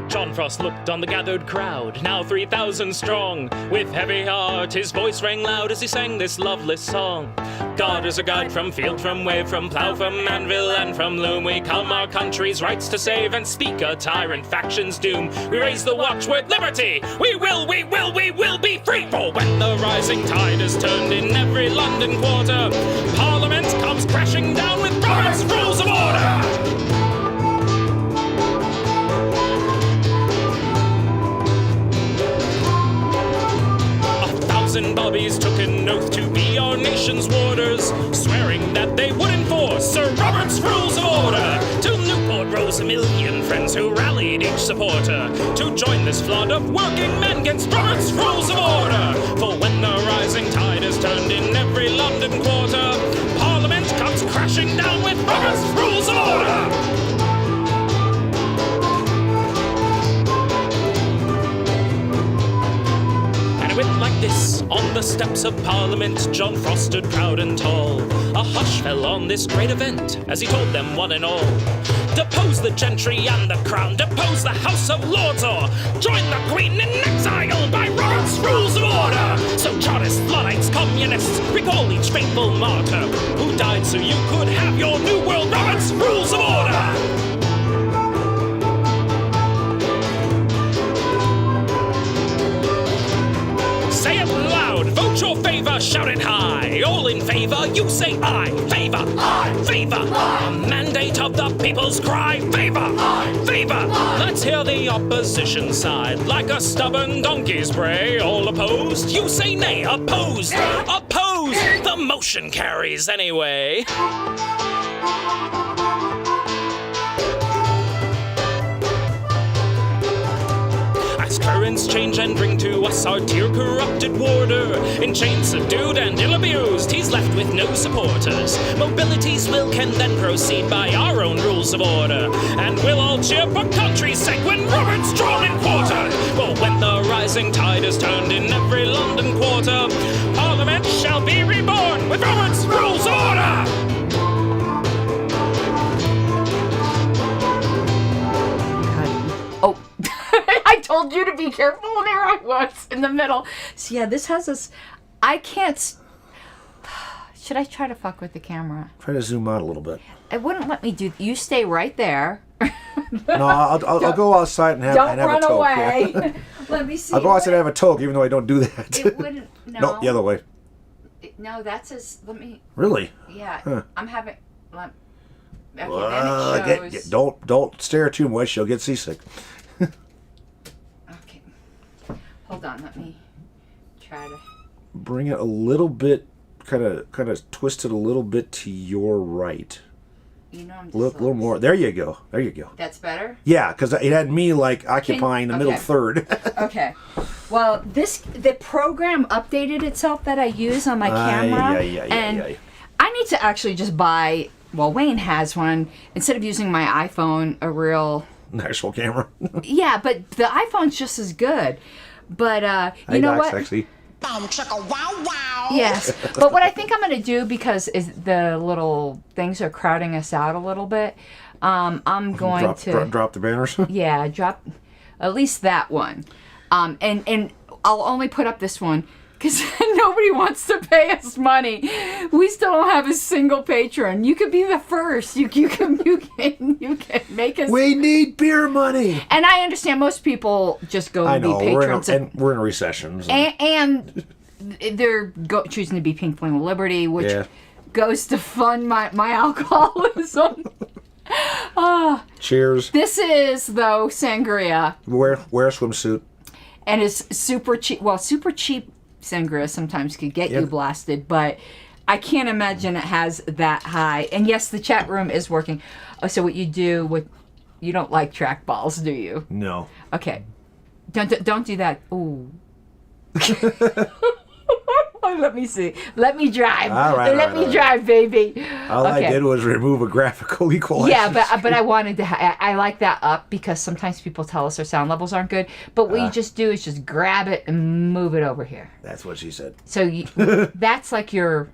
John Frost looked on the gathered crowd, now 3,000 strong. With heavy heart, his voice rang loud as he sang this loveless song. God is a guide from field, from wave, from plough, from anvil, and from loom. We come our country's rights to save and speak a tyrant faction's doom. We raise the watch with liberty. We will be free. For when the rising tide is turned in every London quarter, Parliament comes crashing down with Robert's Rules of Order. And bobbies took an oath to be our nation's warders, swearing that they would enforce Sir Robert's Rules of Order. To Newport rose a million friends who rallied each supporter to join this flood of working men against Robert's Rules of Order. For when the rising tide is turned in every London quarter, Parliament comes crashing down with Robert's Rules of Order. Like this, on the steps of Parliament, John Frost stood proud and tall. A hush fell on this great event as he told them one and all, depose the gentry and the crown, depose the House of Lords, or join the Queen in exile by Robert's Rules of Order. So Chartists, Luddites, Communists, recall each faithful martyr who died so you could have your new world Robert's Rules of Order. Say it loud, vote your favor, shout it high. All in favor, you say aye. Favor, aye, favor. Aye. A mandate of the people's cry. Favor, aye, favor. Aye. Let's hear the opposition side. Like a stubborn donkey's bray. All opposed, you say nay. Opposed, opposed. The motion carries anyway. Currents change and bring to us our dear corrupted warder. In chains subdued and ill-abused, he's left with no supporters. Mobility's will can then proceed by our own rules of order. And we'll all cheer for country's sake when Robert's drawn in quarter. For when the rising tide is turned in every London quarter, Parliament shall be reborn with Robert's Rules of Order. I told you to be careful, and there I was in the middle. So yeah, this has us. I can't. Should I try to fuck with the camera? Try to zoom out a little bit. It wouldn't let me do. You stay right there. No, I'll go outside and have a toke. Don't run away. Yeah. Let me see. I'll go outside and have a toke, even though I don't do that. It wouldn't. No. No, the other way. No, that's as. Let me. Really? Yeah. Huh. I'm having. Okay, then it shows. Don't stare too much. You'll get seasick. Okay. Hold on. Let me try to bring it a little bit. Kind of twist it a little bit to your right. You know, I'm just a little more. There you go. There you go. That's better? Yeah, because it had me like occupying the middle third. Okay. Well, the program updated itself that I use on my camera. And I need to actually just buy, well, Wayne has one. Instead of using my iPhone, a real... An actual camera. Yeah, but the iPhone's just as good. But, you know what? Actually. Yes, but what I think I'm going to do, because the little things are crowding us out a little bit, I'm going to... Drop the banners? Yeah, drop at least that one. And I'll only put up this one because nobody wants to pay us money. We still don't have a single patron. You could be the first. You can make us... We need beer money. And I understand most people just go to be patrons. We're in a recession. So. And they're choosing to be Pink Flame of Liberty, which goes to fund my alcoholism. Cheers. This is, though, sangria. Wear a swimsuit. And it's super cheap. Well, super cheap sangria sometimes could get you blasted, but I can't imagine it has that high. And yes, the chat room is working. Oh, so what you do, you don't like trackballs, do you? No. Okay. Don't do that. Ooh. Let me see. Let me drive. Let me drive, baby. All I did was remove a graphical equalizer. Yeah, but I wanted to. I like that up because sometimes people tell us our sound levels aren't good. But what you just do is just grab it and move it over here. That's what she said. So that's like your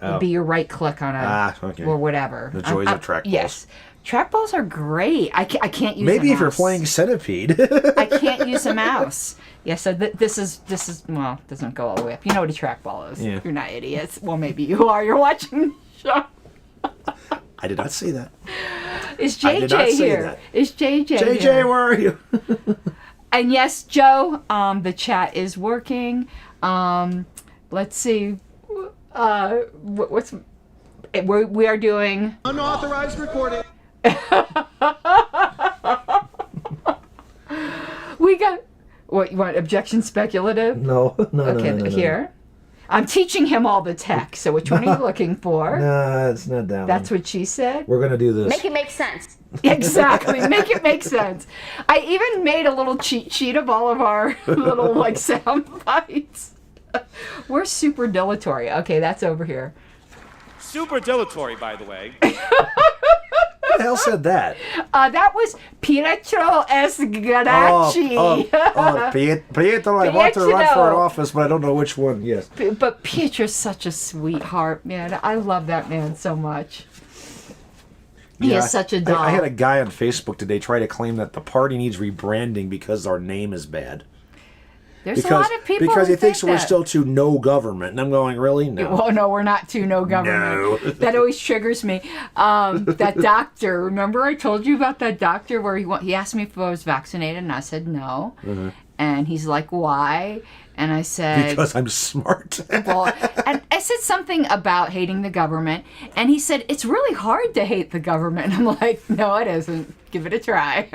would be your right click on a okay. or whatever. The joys of trackballs. Yes. Trackballs are great. I can't use Maybe a if you're mouse. playing Centipede. I can't use a mouse. Yeah, so this is well, it doesn't go all the way up. You know what a trackball is. Yeah. You're not idiots. Well, maybe you are. You're watching the show. I did not say that. Is I did JJ not say here? that. Is JJ JJ, here? where are you? And yes, Joe, the chat is working. Let's see. We are doing unauthorized recording. We got what you want? Objection speculative? No. Okay, no. here. I'm teaching him all the tech. So which one are you looking for? No, it's not that That's one. what she said. We're gonna do this. Make it make sense. Exactly. Make it make sense. I even made a little cheat sheet of all of our little like sound bites. We're super dilatory. Okay, that's over here. Super dilatory, by the way. Who the hell said that? That was Pietro Esgaracci. Pietro, I want to run Pietro. for an office, but I don't know which one. Yes. But Pietro's such a sweetheart, man. I love that man so much. He is such a doll. I had a guy on Facebook today try to claim that the party needs rebranding because our name is bad. There's a lot of people because who he thinks think we're that. still too no government, and I'm going, really? No. Well, no, we're not too no government. No. That always triggers me. That doctor, remember I told you about that doctor where he asked me if I was vaccinated, and I said no. Mm-hmm. And he's like, why? And I said... Because I'm smart. Well, and I said something about hating the government, and he said, it's really hard to hate the government. And I'm like, no, it isn't. Give it a try.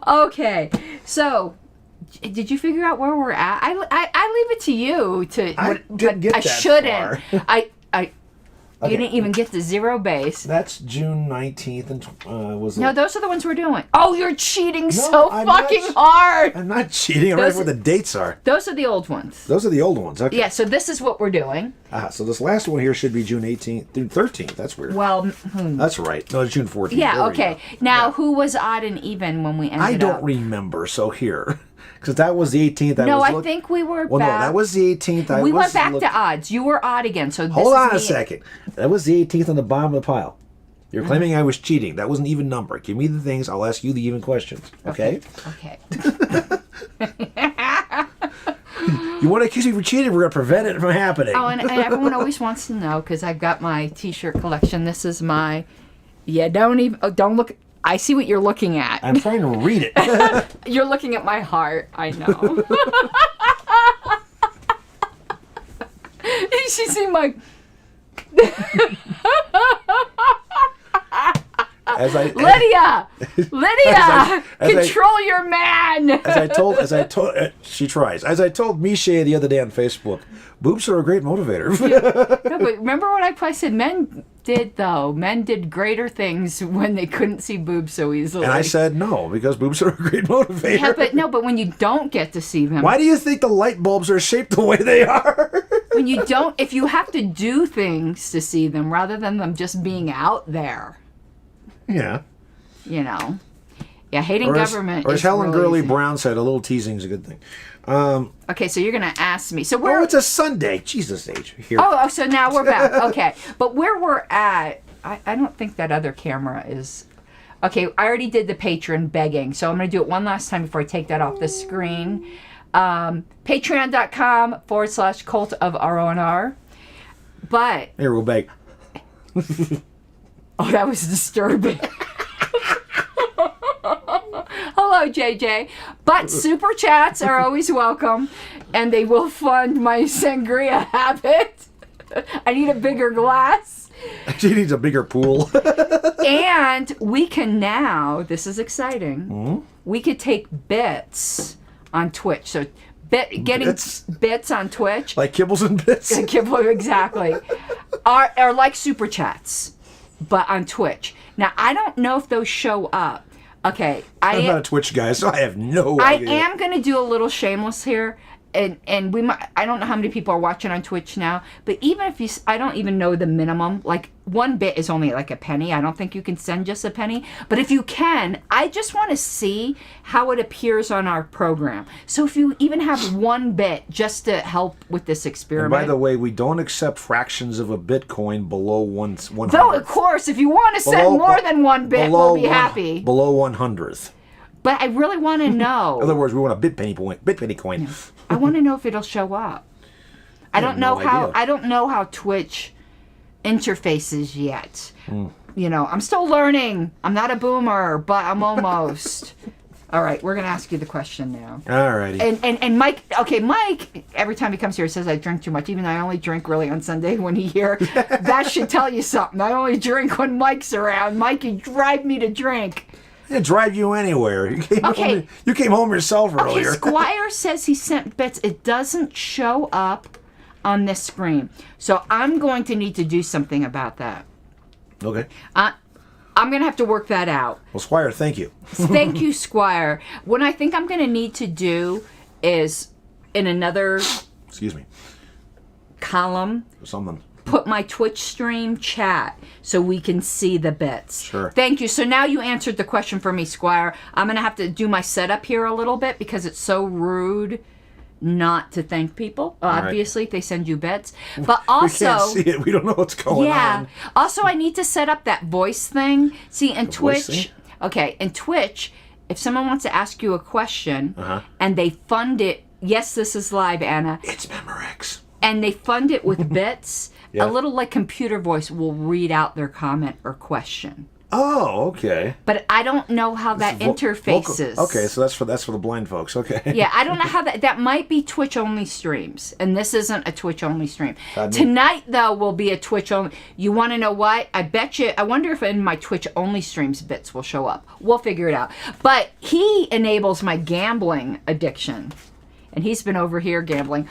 Okay, so did you figure out where we're at? I leave it to you to. I didn't get I that shouldn't. far. You didn't even get to zero base. That's June 19th, and was it? No, those are the ones we're doing. Oh, you're cheating so I'm fucking not- hard. I'm not cheating. I'm Those- right where the dates are. Those are the old ones. Those are the old ones. Okay. Yeah, so this is what we're doing. So this last one here should be June 18th through 13th. That's weird. Well, That's right. No, it's June 14th. yeah, There we okay. go. Now, who was odd and even when we ended up? I don't remember. So here, because that was the 18th. No, I think we were Well, back. no, that was the 18th. We went back to odds. You were odd again, so this Hold is on a me. second. That was the 18th on the bottom of the pile. You're claiming I was cheating. That was an even number. Give me the things. I'll ask you the even questions. Okay? Okay. You want to accuse me for cheating? We're going to prevent it from happening. Oh, and everyone always wants to know because I've got my T-shirt collection. This is my. Yeah, don't look. I see what you're looking at. I'm trying to read it. You're looking at my heart. I know. You should see my. Lydia, control your man. As I told, she tries. As I told Miche the other day on Facebook, boobs are a great motivator. No, but remember what I said? Men did greater things when they couldn't see boobs so easily. And I said no, because boobs are a great motivator. Yeah, but when you don't get to see them, Why do you think the light bulbs are shaped the way they are? when you don't, if you have to do things to see them rather than them just being out there, Yeah. you know. Yeah, hating Or as government is Helen really Gurley easy. Brown said, a little teasing is a good thing. Okay, so you're going to ask me. So where... Oh, it's a Sunday. Jesus H. Here. Oh, so now we're back. Okay. But where we're at, I don't think that other camera is... Okay, I already did the patron begging, so I'm going to do it one last time before I take that off the screen. Patreon.com/cult of RONR. But... Here, we'll beg. Oh, that was disturbing. Hello, JJ. But super chats are always welcome, and they will fund my sangria habit. I need a bigger glass. She needs a bigger pool. And we can now, this is exciting, we could take bits on Twitch. So getting bits on Twitch. Like kibbles and bits. Exactly. Are like super chats, but on Twitch. Now, I don't know if those show up. Okay. I'm not a Twitch guy, so I have no idea. I am going to do a little shameless here. and we might, I don't know how many people are watching on Twitch now, but even if you, I don't even know the minimum, like 1 bit is only like a penny. I don't think you can send just a penny, but if you can, I just want to see how it appears on our program. So if you even have 1 bit just to help with this experiment. And by the way, we don't accept fractions of a Bitcoin below 100th. Though, of course, if you want to send more than 1 bit, we'll be happy. Below 100th. But I really want to know. In other words, we want a bitpenny coin. Yeah. I want to know if it'll show up. I don't know how. idea. I don't know how Twitch interfaces yet. You know, I'm still learning. I'm not a boomer, but I'm almost. All right, we're gonna ask you the question now. All righty. And Mike. Okay, Mike. Every time he comes here, he says I drink too much. Even though I only drink really on Sunday when he's here. That should tell you something. I only drink when Mike's around. Mike, you drive me to drink. I didn't drive you anywhere. You came home yourself earlier. Okay, Squire says he sent bits. It doesn't show up on this screen. So I'm going to need to do something about that. Okay. I'm going to have to work that out. Well, Squire, thank you. Thank you, Squire. What I think I'm going to need to do is in another Excuse me. column, Something. put my Twitch stream chat so we can see the bits. Sure. Thank you. So now you answered the question for me, Squire. I'm going to have to do my setup here a little bit because it's so rude not to thank people. Obviously, if they send you bits. But also... We can't see it. We don't know what's going on. Also, I need to set up that voice thing. See, in voice Twitch... thing? Okay, in Twitch, if someone wants to ask you a question and they fund it... Yes, this is live, Anna. It's Memorex. And they fund it with bits... Yeah. A little like computer voice will read out their comment or question. Oh, okay. But I don't know how that interfaces. Okay, so that's for the blind folks. Okay. Yeah, I don't know how that might be Twitch only streams, and this isn't a Twitch only stream. That mean- Tonight though will be a Twitch only. You want to know why? I bet you. I wonder if in my Twitch only streams bits will show up. We'll figure it out. But he enables my gambling addiction, and he's been over here gambling.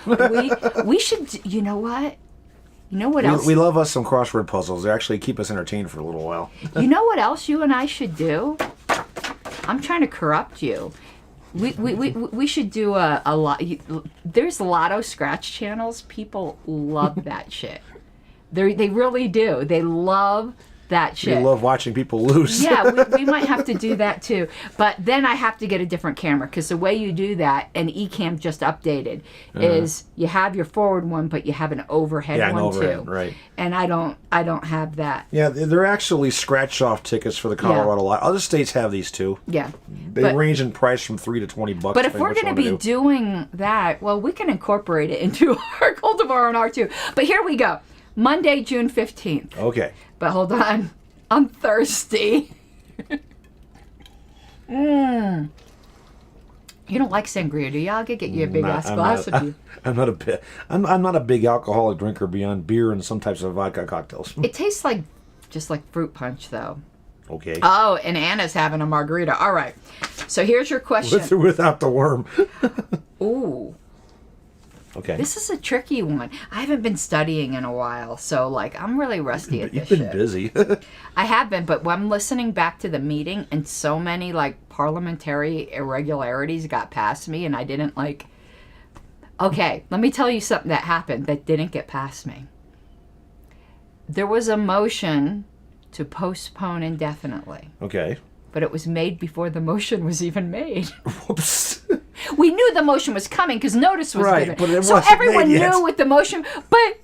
We should. You know what? You know what else? We love us some crossword puzzles. They actually keep us entertained for a little while. You know what else you and I should do? I'm trying to corrupt you. We should do a lot. There's Lotto scratch channels. People love that shit. They really do. They love that shit. We love watching people lose. Yeah, we might have to do that too. But then I have to get a different camera because the way you do that, and Ecamm just updated, is you have your forward one, but you have an overhead one too. Right. And I don't have that. Yeah, they're actually scratch-off tickets for the Colorado lot. Other states have these too. Yeah. They range in price from $3 to $20. But if we're going to be doing that, well, we can incorporate it into our cultivar and R too. But here we go. Monday, June 15th. Okay. But hold on. I'm thirsty. You don't like sangria, do you? I'll get you a big ass glass of you. I'm not a big alcoholic drinker beyond beer and some types of vodka cocktails. It tastes like just like fruit punch, though. Okay. Oh, and Anna's having a margarita. All right. So here's your question. With or without the worm. Ooh. Okay. This is a tricky one. I haven't been studying in a while, so like I'm really rusty at this You've been shit. busy. I have been, but when I'm listening back to the meeting and so many like parliamentary irregularities got past me and I didn't like... Okay, let me tell you something that happened that didn't get past me. There was a motion to postpone indefinitely. Okay. But it was made before the motion was even made. Whoops. We knew the motion was coming because notice was Right, given. but it so wasn't everyone made yet. knew with the motion, but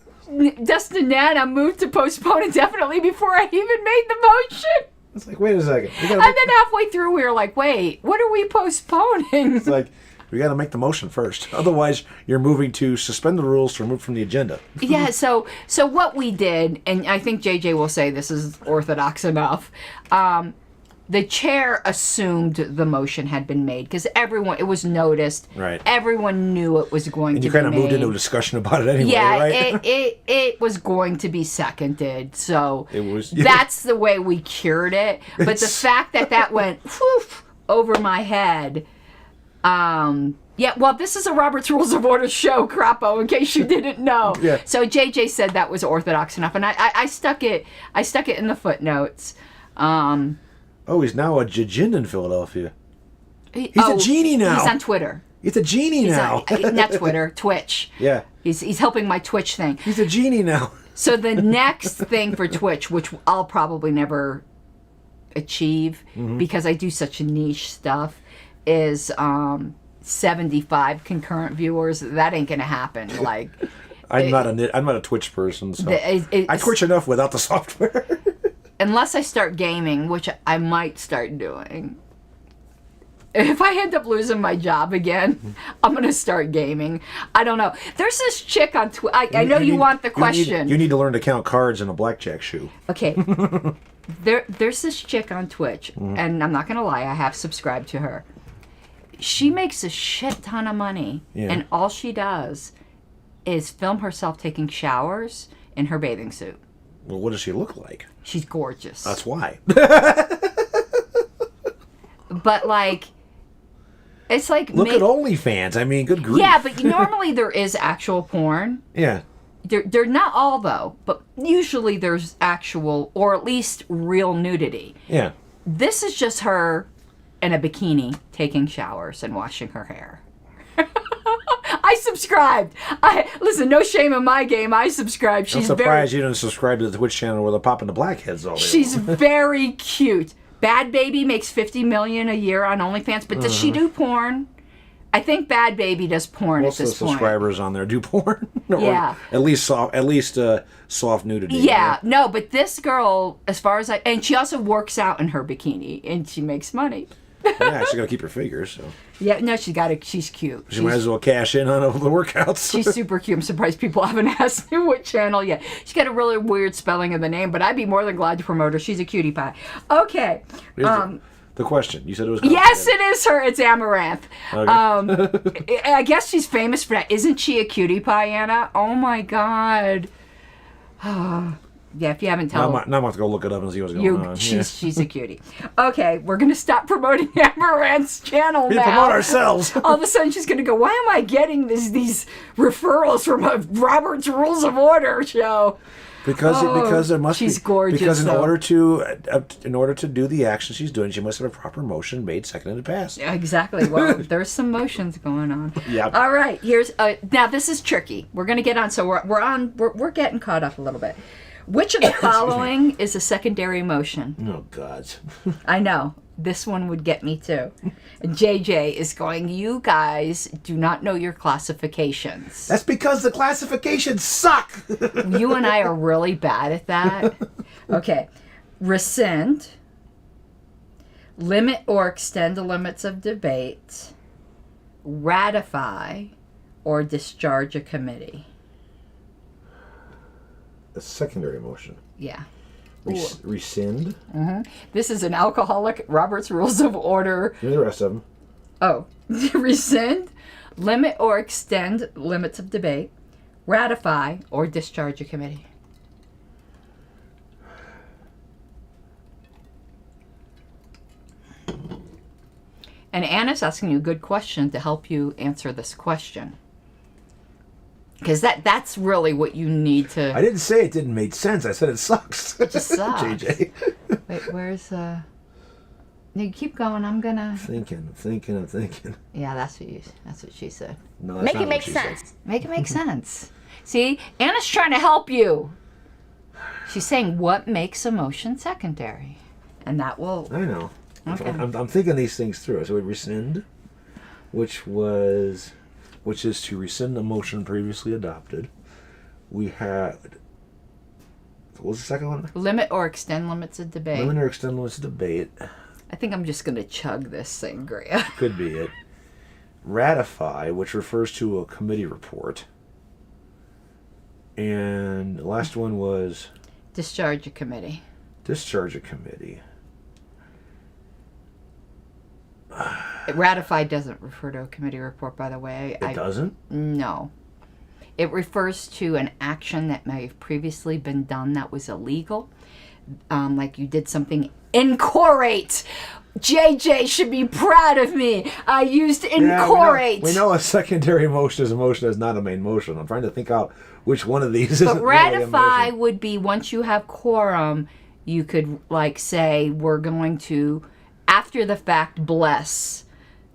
Dustin Nana moved to postpone indefinitely before I even made the motion. It's like, wait a second. And then halfway through, we were like, wait, what are we postponing? It's like, we got to make the motion first. Otherwise, you're moving to suspend the rules to remove from the agenda. Yeah, so what we did, and I think JJ will say this is orthodox enough, the chair assumed the motion had been made because it was noticed. Right. Everyone knew it was going And to you be made. kind of moved into a discussion about it anyway, Yeah, right? it was going to be seconded, so It was- that's the way we cured it. But the fact that went whew, over my head, yeah, well, this is a Robert's Rules of Order show, Crapo, in case you didn't know. Yeah. So JJ said that was orthodox enough, and I stuck it in the footnotes. Oh, he's now a Jajin in Philadelphia. He's a genie now. He's on Twitter. It's a genie now. Not Twitter, Twitch. Yeah. He's helping my Twitch thing. He's a genie now. So the next thing for Twitch, which I'll probably never achieve because I do such niche stuff, is 75 concurrent viewers. That ain't gonna happen. Like, I'm not a Twitch person, so I Twitch enough without the software. Unless I start gaming, which I might start doing. If I end up losing my job again, I'm going to start gaming. I don't know. There's this chick on Twitter. I know you want the question. You need to learn to count cards in a blackjack shoe. Okay. There's this chick on Twitch, and I'm not going to lie, I have subscribed to her. She makes a shit ton of money, and all she does is film herself taking showers in her bathing suit. Well, what does she look like? She's gorgeous. That's why. But, like... It's like look at OnlyFans. I mean, good grief. Yeah, but normally there is actual porn. Yeah. They're not all though, but usually there's actual or at least real nudity. Yeah. This is just her in a bikini taking showers and washing her hair. I subscribed. Listen, no shame in my game. I subscribed. I'm surprised you didn't subscribe to the Twitch channel where they're popping the blackheads all day. She's very cute. Bad Baby makes $50 million a year on OnlyFans, but does she do porn? I think Bad Baby does porn Most at this of the point. subscribers on there do porn. Yeah. At least soft nudity. Yeah, right? no, but this girl, as far as and she also works out in her bikini, and she makes money. Yeah, she's got to keep her figure, so. Yeah, no, she's cute. She might as well cash in on the workouts. She's super cute. I'm surprised people haven't asked me what channel yet. She's got a really weird spelling of the name, but I'd be more than glad to promote her. She's a cutie pie. Okay. The question. You said it was Yes, it is her. It's Amaranth. Okay. I guess she's famous for that. Isn't she a cutie pie, Anna? Oh, my God. Yeah, if you haven't Now told... I'm going to have to go look it up and see what's going on. She's a cutie. Okay, we're going to stop promoting Amaranth's channel We now. promote ourselves. All of a sudden she's going to go, why am I getting these referrals from a Robert's Rules of Order show? Because there must she's be... gorgeous, Because in though. order to do the action she's doing, she must have a proper motion made, seconded, and passed. Yeah, exactly. Well, there's some motions going on. Yep. All right, here's... now, this is tricky. We're going to get on... So we're getting caught up a little bit. Which of the following is a secondary motion? Oh, God. I know. This one would get me too. And JJ is going, you guys do not know your classifications. That's because the classifications suck. You and I are really bad at that. Okay. Rescind. Limit or extend the limits of debate. Ratify or discharge a committee. A secondary motion. Yeah. Rescind. This is an alcoholic Robert's Rules of Order. Give me the rest of them. Oh. Rescind, limit or extend limits of debate, ratify, or discharge a committee. And Anna's asking you a good question to help you answer this question. Because that's really what you need to... I didn't say it didn't make sense. I said it sucks. It just sucks. JJ. Wait, where's... You keep going, I'm gonna... I'm thinking. Yeah, that's what she said. No, that's Make not it what make she sense. said. Make it make sense. See, Anna's trying to help you. She's saying what makes a motion secondary, and that will. I know. Okay. I'm thinking these things through. So we rescind, which is to rescind a motion previously adopted. We had. What was the second one? Limit or extend limits of debate. Limit or extend limits of debate. I think I'm just gonna chug this sangria. Could be it. Ratify, which refers to a committee report. And the last one was Discharge a committee. discharge a committee. Ratify doesn't refer to a committee report, by the way. It doesn't? No. It refers to an action that may have previously been done that was illegal. Like you did something incorrect. JJ should be proud of me. I used incorrect. We know a secondary motion is a motion that's not a main motion. I'm trying to think out which one of these is. But ratify would be once you have quorum, you could like say we're going to, after the fact, bless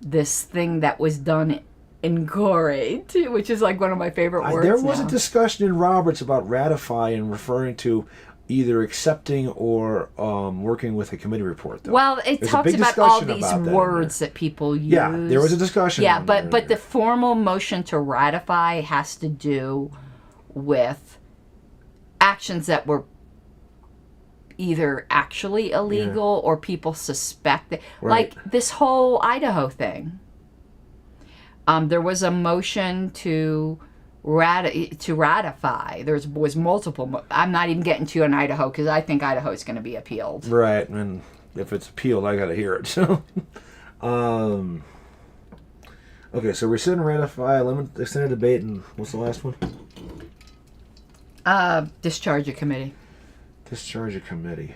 this thing that was done incorporate, which is like one of my favorite words. There was now. a discussion in Roberts about ratify and referring to either accepting or working with a committee report, though. Well, it There's a talks big about all discussion these about that in words there. that people use. Yeah, there was a discussion. Yeah, on but there. the formal motion to ratify has to do with actions that were either actually illegal or people suspect that. Right. Like this whole Idaho thing. There was a motion to ratify. There was multiple. I'm not even getting to an Idaho because I think Idaho is going to be appealed. Right, and if it's appealed, I got to hear it. So, okay, so rescind, ratify, limit, extended debate, and what's the last one? Discharge a committee. Discharge a committee.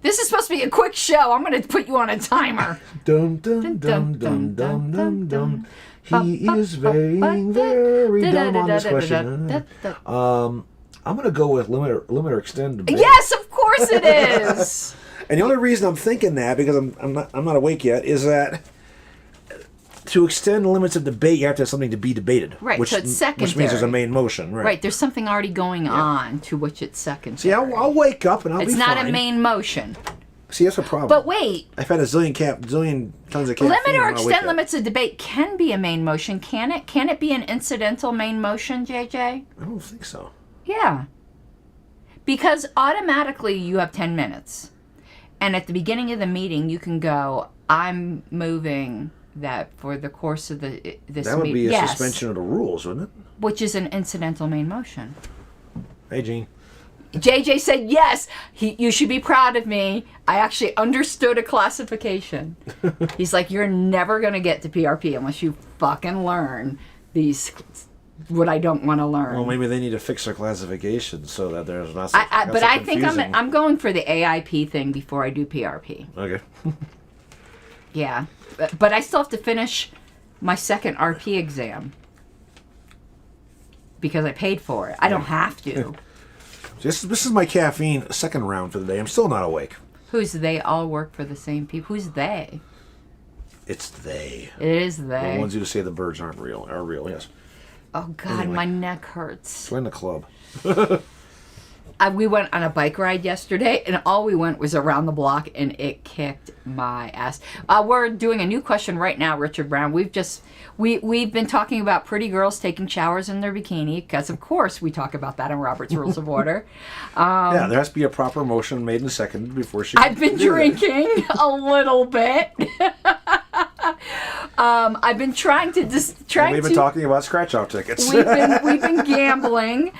This is supposed to be a quick show. I'm going to put you on a timer. Dum dum dum dum dum dum dum. He is being very dumb on this question. I'm gonna go with limit or extend debate. Yes, of course it is. And the only reason I'm thinking that, because I'm not awake yet, is that to extend the limits of debate, you have to have something to be debated. Right, Which, so it's which means there's a secondary. main motion. Right. Right, there's something already going on to which it's secondary. See, I'll wake up and I'll It's be not fine. a main motion. See, that's a problem. But wait, I've had a zillion tons of caffeine. limit or when I wake extend up. limits of debate can be a main motion, can it? Can it be an incidental main motion, JJ? I don't think so. Yeah. Because automatically you have 10 minutes. And at the beginning of the meeting, you can go, I'm moving that for the course of this meeting. That would be a Yes, suspension of the rules, wouldn't it? which is an incidental main motion. Hey, Gene. JJ said, yes, you should be proud of me. I actually understood a classification. He's like, you're never going to get to PRP unless you fucking learn these, what I don't want to learn. Well, maybe they need to fix their classification so that there's not so, But I think confusing. I'm going for the AIP thing before I do PRP. Okay. Yeah. But I still have to finish my second RP exam. Because I paid for it. I don't have to. This is my caffeine second round for the day. I'm still not awake. Who's they? All work for the same people. Who's they? It's they. It is they. The ones who say the birds aren't real are real, yes. Oh, God, Anyway. my neck hurts. Join the club. We went on a bike ride yesterday, and all we went was around the block, and it kicked my ass. We're doing a new question right now, Richard Brown. We've been talking about pretty girls taking showers in their bikini, because of course we talk about that in Robert's Rules of Order. Yeah, there has to be a proper motion made and seconded before she I've been can do that. drinking a little bit. I've been trying to We've been talking about scratch-off tickets. We've been gambling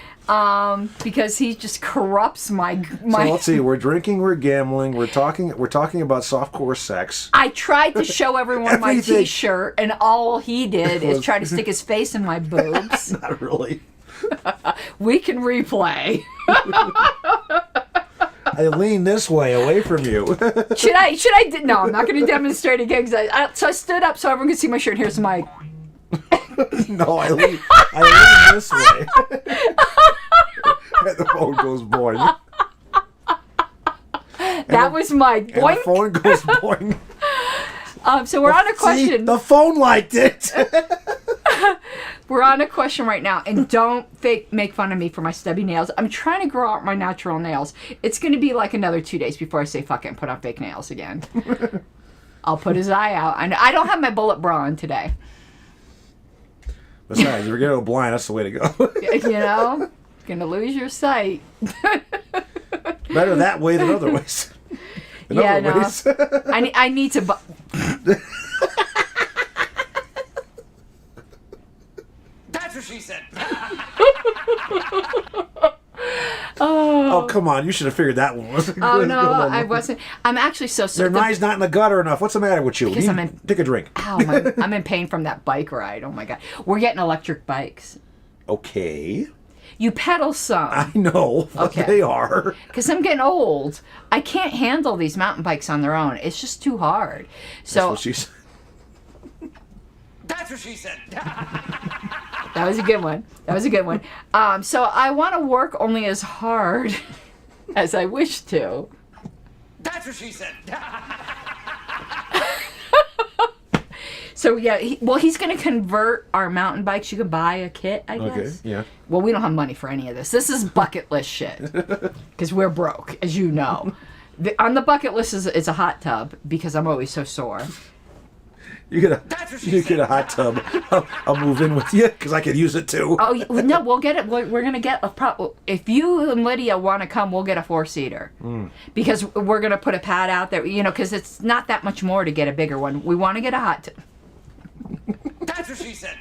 because he just corrupts my. So let's see. We're drinking. We're gambling. We're talking about softcore sex. I tried to show everyone my Everything. T-shirt, and all he did is try to stick his face in my boobs. Not really. We can replay. I lean this way, away from you. Should I? No, I'm not going to demonstrate again. So I stood up so everyone could see my shirt. Here's my. No, I lean this way. And the phone goes boing. That was my And the boing. phone goes boing. So we're on a See, question. the phone liked it. We're on a question right now, and don't make fun of me for my stubby nails. I'm trying to grow out my natural nails. It's going to be like another 2 days before I say fuck it and put on fake nails again. I'll put his eye out. I don't have my bullet bra on today. Besides, if you're going to go blind, that's the way to go. You know? Gonna lose your sight. Better that way than other ways. In Yeah, other no. ways. I need to... That's what she said. Oh, come on. You should have figured that one wasn't Oh, good. no, I wasn't. I'm actually so Their sick. eye's not in the gutter enough. What's the matter with you? Because You I'm in- Take a drink. Ow, I'm in pain from that bike ride. Oh, my God. We're getting electric bikes. Okay. You pedal some. I know what Okay. they are. Because I'm getting old. I can't handle these mountain bikes on their own. It's just too hard. That's So what she said. That's what she said. that was a good one. So I want to work only as hard as I wish to. That's what she said. So yeah, he's going to convert our mountain bikes. You can buy a kit, I guess. Okay, yeah. Well, we don't have money for any of this. This is bucket list shit because we're broke, as you know. On the bucket list is a hot tub because I'm always so sore. You get a hot tub. I'll move in with you because I could use it too. Oh no, we'll get it. We're gonna get if you and Lydia want to come, we'll get a 4-seater because we're gonna put a pad out there. You know, because it's not that much more to get a bigger one. We want to get a hot tub. That's what she said.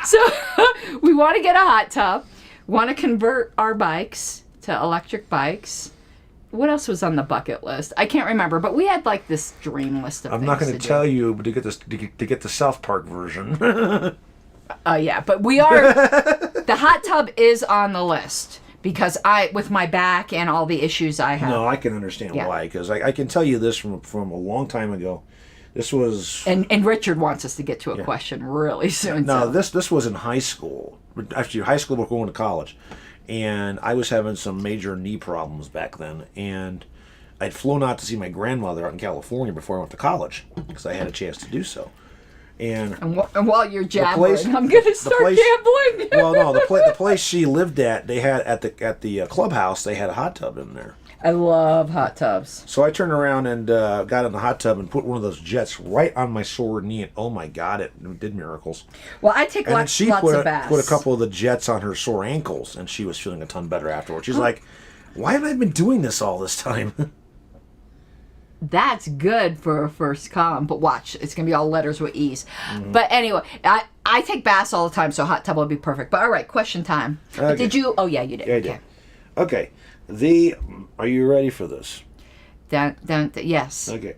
So we want to get a hot tub. Want to convert our bikes to electric bikes. What else was on the bucket list? I can't remember, but we had like this dream list of I'm things not going to do. tell you, but to get the South Park version. Yeah, but we are. The hot tub is on the list because with my back and all the issues I have. No, I can understand why, because I can tell you this from a long time ago. This was And Richard wants us to get to a question really soon. no, so. this was in high school. Actually, high school before going to college, and I was having some major knee problems back then, and I'd flown out to see my grandmother out in California before I went to college because I had a chance to do so. And while you're jabbering, I'm going to start gambling. Well, no, the place she lived at, they had at the clubhouse, they had a hot tub in there. I love hot tubs. So I turned around and got in the hot tub and put one of those jets right on my sore knee, and oh my God, it did miracles. Well, I take And then lots she of put baths. a couple of the jets on her sore ankles, and she was feeling a ton better afterwards. She's like, why have I been doing this all this time? That's good for a first column, but watch, it's going to be all letters with E's. But anyway, I take baths all the time, so hot tub would be perfect. But all right, question time. Okay. Did you? Oh, yeah, you did. Yeah, I did. Okay. Are you ready for this? Yes. Okay.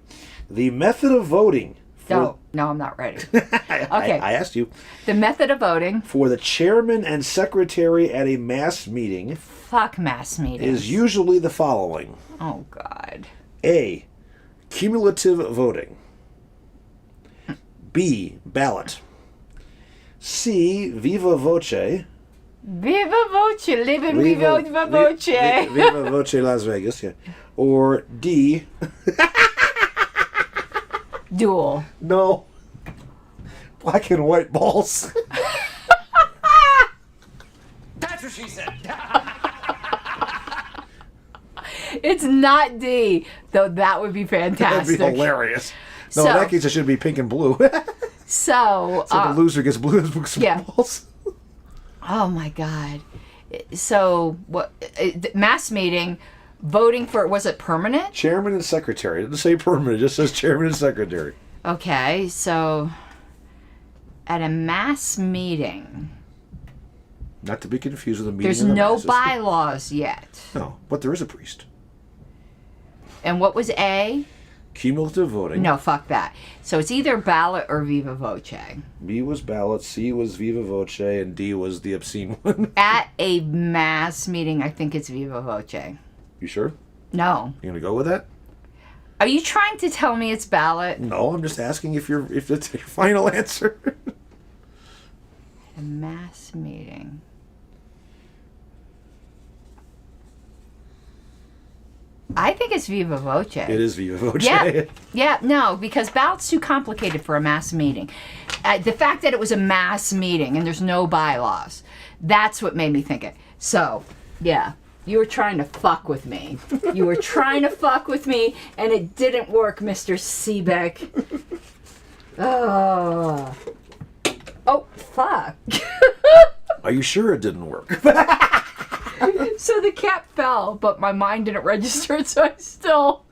The method of voting. No, I'm not ready. Okay. I asked you. The method of voting. For the chairman and secretary at a mass meeting. Fuck mass meetings. Is usually the following. Oh, God. A. Cumulative voting. B. Ballot. C. Viva voce. Viva voce, live in viva voce. Viva voce Las Vegas, yeah. Or D. Duel. No. Black and white balls. That's what she said. It's not D, though that would be fantastic. That'd be hilarious. No, So- in that case, it should be pink and blue. So, So the loser gets blue and yeah. balls. Oh my God. So, what? Mass meeting, voting for, was it permanent? Chairman and secretary. It doesn't say permanent, it just says chairman and secretary. Okay, so at a mass meeting, Not to be confused with a meeting there's of the no masses. bylaws yet. No, but there is a priest. And what was A? Cumulative voting. No, fuck that. So it's either ballot or viva voce. B was ballot, C was viva voce, and D was the obscene one. At a mass meeting, I think it's viva voce. You sure? No. You gonna go with that? Are you trying to tell me it's ballot? No, I'm just asking if it's your final answer. A mass meeting. I think it's viva voce. It is viva voce. Yeah, no, because ballot's too complicated for a mass meeting. The fact that it was a mass meeting and there's no bylaws, that's what made me think it. So, yeah, you were trying to fuck with me. You were trying to fuck with me, and it didn't work, Mr. Seebeck. Oh, fuck. Are you sure it didn't work? So the cap fell, but my mind didn't register it, so I still...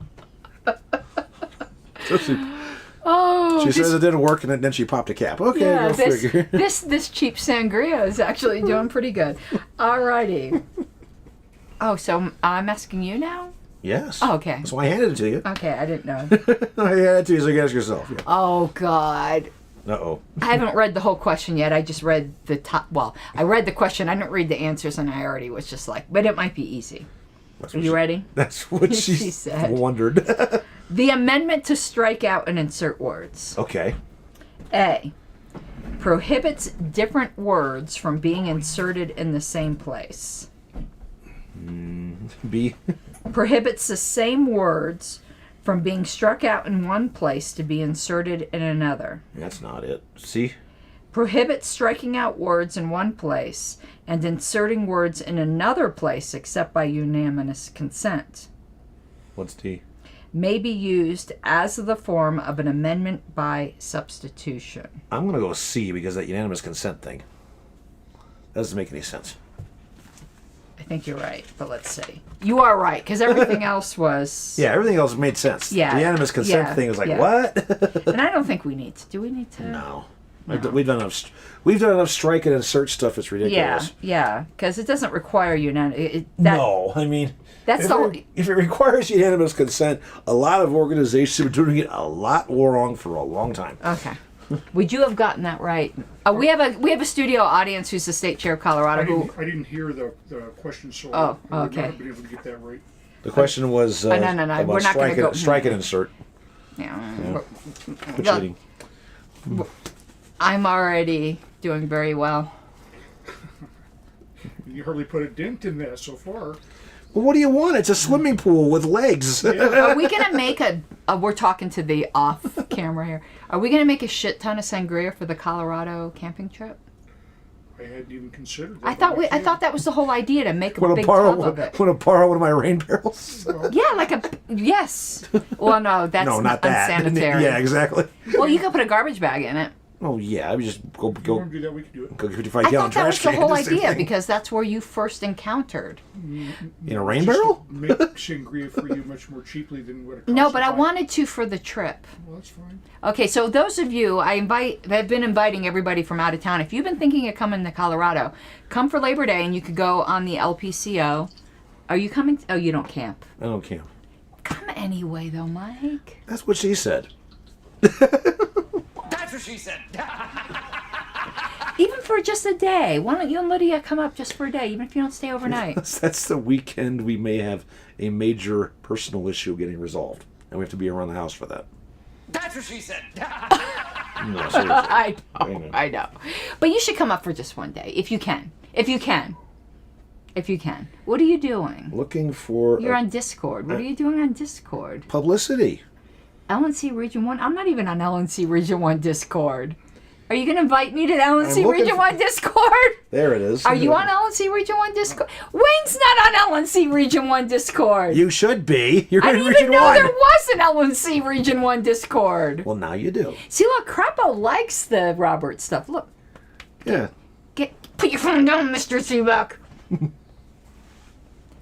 So she says it didn't work, and then she popped a cap. Okay, Yeah, go figure. this cheap sangria is actually doing pretty good. Alrighty. Oh, so I'm asking you now? Yes. Oh, okay. That's why I handed it to you. Okay, I didn't know. I handed it to you so you can ask yourself. Yeah. Oh, God. Uh-oh. I haven't read the whole question yet. I just read the top. Well, I read the question. I didn't read the answers, and I already was just like, but it might be easy. Are you ready? That's what She she said. wondered. The amendment to strike out and insert words. Okay. A. Prohibits different words from being inserted in the same place. B. Prohibits the same words from being struck out in one place to be inserted in another. That's not it. See? Prohibits striking out words in one place and inserting words in another place except by unanimous consent. What's D? May be used as the form of an amendment by substitution. I'm going to go C because that unanimous consent thing. That doesn't make any sense. I think you're right, but let's see. You are right, because everything else was... Yeah, everything else made sense. Yeah. The unanimous consent thing was like, yeah. what? And I don't think we need to. Do we need to? No. We've done enough strike and insert stuff. It's ridiculous. Yeah, because it doesn't require unanimous... No, I mean... That's if it requires unanimous consent, a lot of organizations have been doing it a lot wrong for a long time. Okay. Would you have gotten that right? We have a studio audience who's the state chair of Colorado. I didn't hear the question, so Oh, I would okay. not have been able to get that right. The question was no. about We're not gonna go- strike and insert. Yeah. Quit cheating. I'm already doing very well. You hardly put a dent in that so far. Well, what do you want? It's a swimming pool with legs. Are we gonna make we're talking to the off camera here. Are we gonna make a shit ton of sangria for the Colorado camping trip? I hadn't even considered that. I thought that was the whole idea, to make a Want big to borrow? tub of it. Want to borrow one of my rain barrels? Yeah, yes. Well, no, that's No, not that. unsanitary. Yeah, exactly. Well, you could put a garbage bag in it. Oh yeah, I would just go If you want to do that, we can do it. go get 55 I gallon thought that was trash the can. whole the same idea, thing. because that's where you first encountered. In a rain Just barrel? Make sangria for you much more cheaply than what it costs. No, but to I buy. wanted to for the trip. Well, that's fine. Okay, so those of you, I've been inviting everybody from out of town. If you've been thinking of coming to Colorado, come for Labor Day and you could go on the LPCO. Are you coming? Oh, you don't camp. I don't camp. Come anyway, though, Mike. That's what she said. That's what she said. Even for just a day. Why don't you and Lydia come up just for a day, even if you don't stay overnight? That's the weekend we may have a major personal issue getting resolved, and we have to be around the house for that. That's what she said. No, seriously. I know. But you should come up for just one day, if you can. If you can. What are you doing? Looking for You're on Discord. What are you doing on Discord? publicity. LNC Region 1? I'm not even on LNC Region 1 Discord. Are you going to invite me to the LNC looking Region for- 1 Discord? There it is. Are you on LNC Region 1 Discord? Wayne's not on LNC Region 1 Discord. You should be. You're I in didn't Region even know 1. there was an LNC Region 1 Discord. Well, now you do. See, look, Crapo likes the Robert stuff. Look, Yeah. put your phone down, Mr. Seabuck.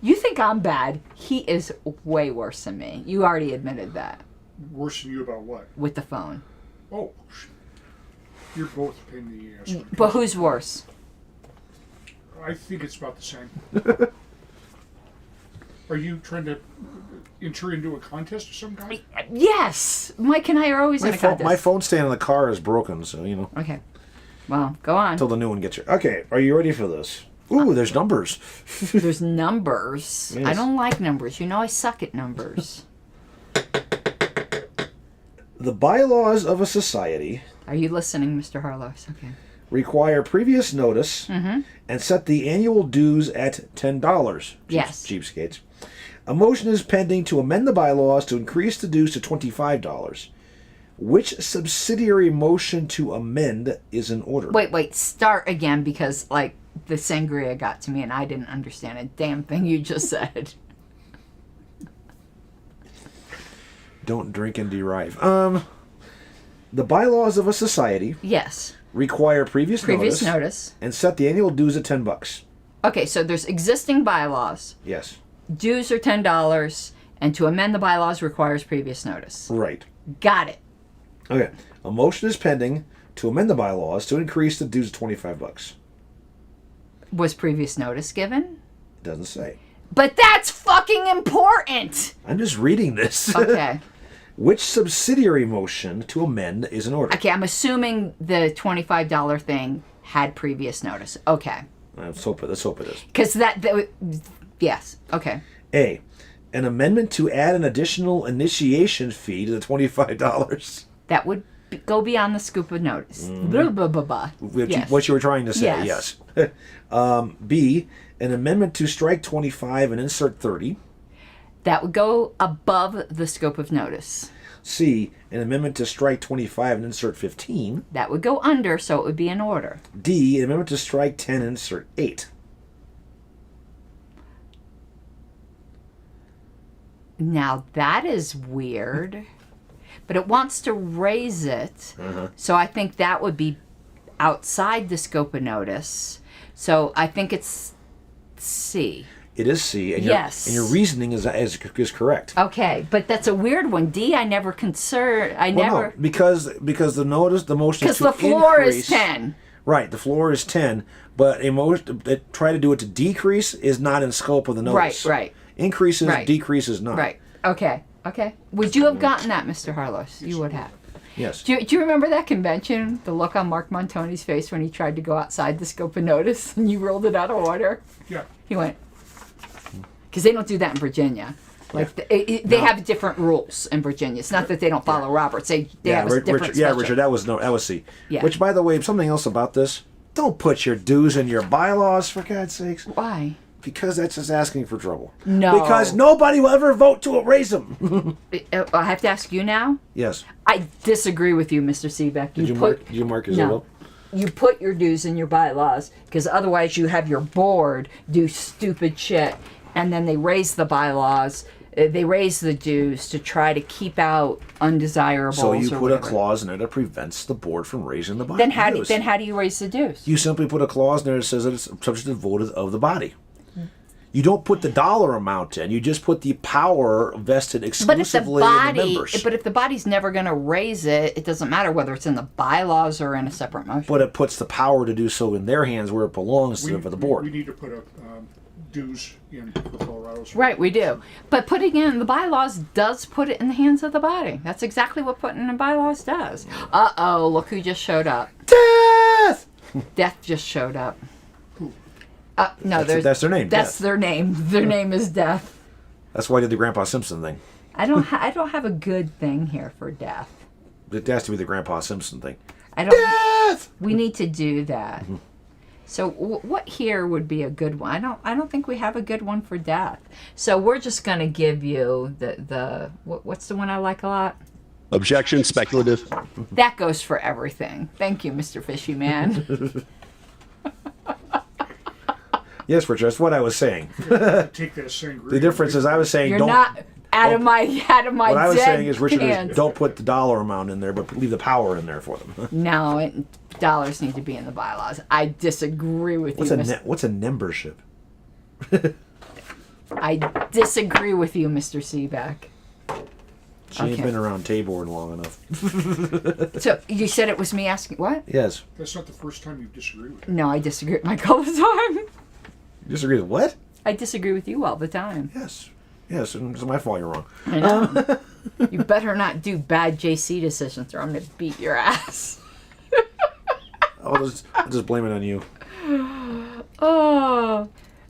You think I'm bad. He is way worse than me. You already admitted that Worse than you about what? with the phone. Oh, you're both a pain in the ass. when it But comes- who's worse? I think it's about the same. Are you trying to enter into a contest of some kind? Yes. Mike and I are always in a contest. My phone stand in the car is broken, so, you know, Okay. Well, go on. until the new one gets here. Okay, are you ready for this? Ooh, there's numbers. There's numbers. Yes. I don't like numbers. You know I suck at numbers. The bylaws of a society Are you listening, Mr. Harlows? Okay. require previous notice Mm-hmm. and set the annual dues at $10. Yes. Cheapskates. A motion is pending to amend the bylaws to increase the dues to $25. Which subsidiary motion to amend is in order? Wait. Start again, because, like, the sangria got to me and I didn't understand a damn thing you just said. Don't drink and derive. The bylaws of a society Yes. require previous Notice. and set the annual dues at $10. Okay, so there's existing bylaws. Yes. Dues are $10, and to amend the bylaws requires previous notice. Right. Got it. Okay. A motion is pending to amend the bylaws to increase the dues to $25. Was previous notice given? Doesn't say. But that's fucking important! I'm just reading this. Okay. Which subsidiary motion to amend is in order? Okay, I'm assuming the $25 thing had previous notice. Okay. Let's hope it is. Because yes. Okay. A. An amendment to add an additional initiation fee to the $25. That would go beyond the scoop of notice. Blah, blah, blah, blah. Yes. What you were trying to say, Yes. yes. B. An amendment to strike 25 and insert 30. That would go above the scope of notice. C, an amendment to strike 25 and insert 15. That would go under, so it would be in order. D, an amendment to strike 10 and insert 8. Now that is weird, but it wants to raise it, so I think that would be outside the scope of notice. So I think it's C. It is C, and Yes. your reasoning is correct. Okay, but that's a weird one. D, I never considered. No, because the motion Because is to the floor increase, is 10. Right, the floor is 10, but try to do it to decrease is not in scope of the notice. Right. Increases, Right. decreases not. Right. Okay. Would you have gotten that, Mr. Harlos? You would have. Yes. Do you remember that convention? The look on Mark Montoni's face when he tried to go outside the scope of notice and you ruled it out of order? Yeah. He went, because they don't do that in Virginia. Like they have different rules in Virginia. It's not that they don't follow Roberts. They have a different Richard, that was C. Yeah. Which, by the way, something else about this: don't put your dues in your bylaws, for God's sakes. Why? Because that's just asking for trouble. No. Because nobody will ever vote to erase them. I have to ask you now. Yes. I disagree with you, Mr. Seebeck. Did you mark his No. You put your dues in your bylaws because otherwise you have your board do stupid shit, and then they raise the bylaws. They raise the dues to try to keep out undesirables. So you or put a whatever. clause in there that prevents the board from raising the Then how dues. do you raise the dues? You simply put a clause in there that says that it's subject to the vote of the body. You don't put the dollar amount in. You just put the power vested exclusively in the members. But if the body's never going to raise it, it doesn't matter whether it's in the bylaws or in a separate motion. But it puts the power to do so in their hands where it belongs instead of for the board. We need to put a dues in for Colorado's. Right, we do. But putting it in the bylaws does put it in the hands of the body. That's exactly what putting in the bylaws does. Uh-oh, look who just showed up. Death! Death just showed up. Who? No, That's their name, That's Death. their name. Their name is Death. That's why I did the Grandpa Simpson thing. I don't have a good thing here for Death. It has to be the Grandpa Simpson thing. I don't. Death! We need to do that. So what here would be a good one? I don't think we have a good one for Death. So we're just gonna give you what's the one I like a lot? Objection, speculative. That goes for everything. Thank you, Mr. Fishy Man. Yes, Richard, that's what I was saying. Take that same The difference is I was saying You're don't... not out of my What I was dead saying is, Richard, hands. don't put the dollar amount in there, but leave the power in there for them. No, dollars need to be in the bylaws. I disagree with you, What's a membership? I disagree with you, Mr. Seebeck. She ain't Okay. been around Tabor long enough. So you said it was me asking what? Yes. That's not the first time you've disagreed with me. No, I disagree with Mike all the time. You disagree with what? I disagree with you all the time. Yes. Yes, and it's my fault you're wrong. I know. You better not do bad JC decisions or I'm going to beat your ass. I'll just blame it on you. Oh.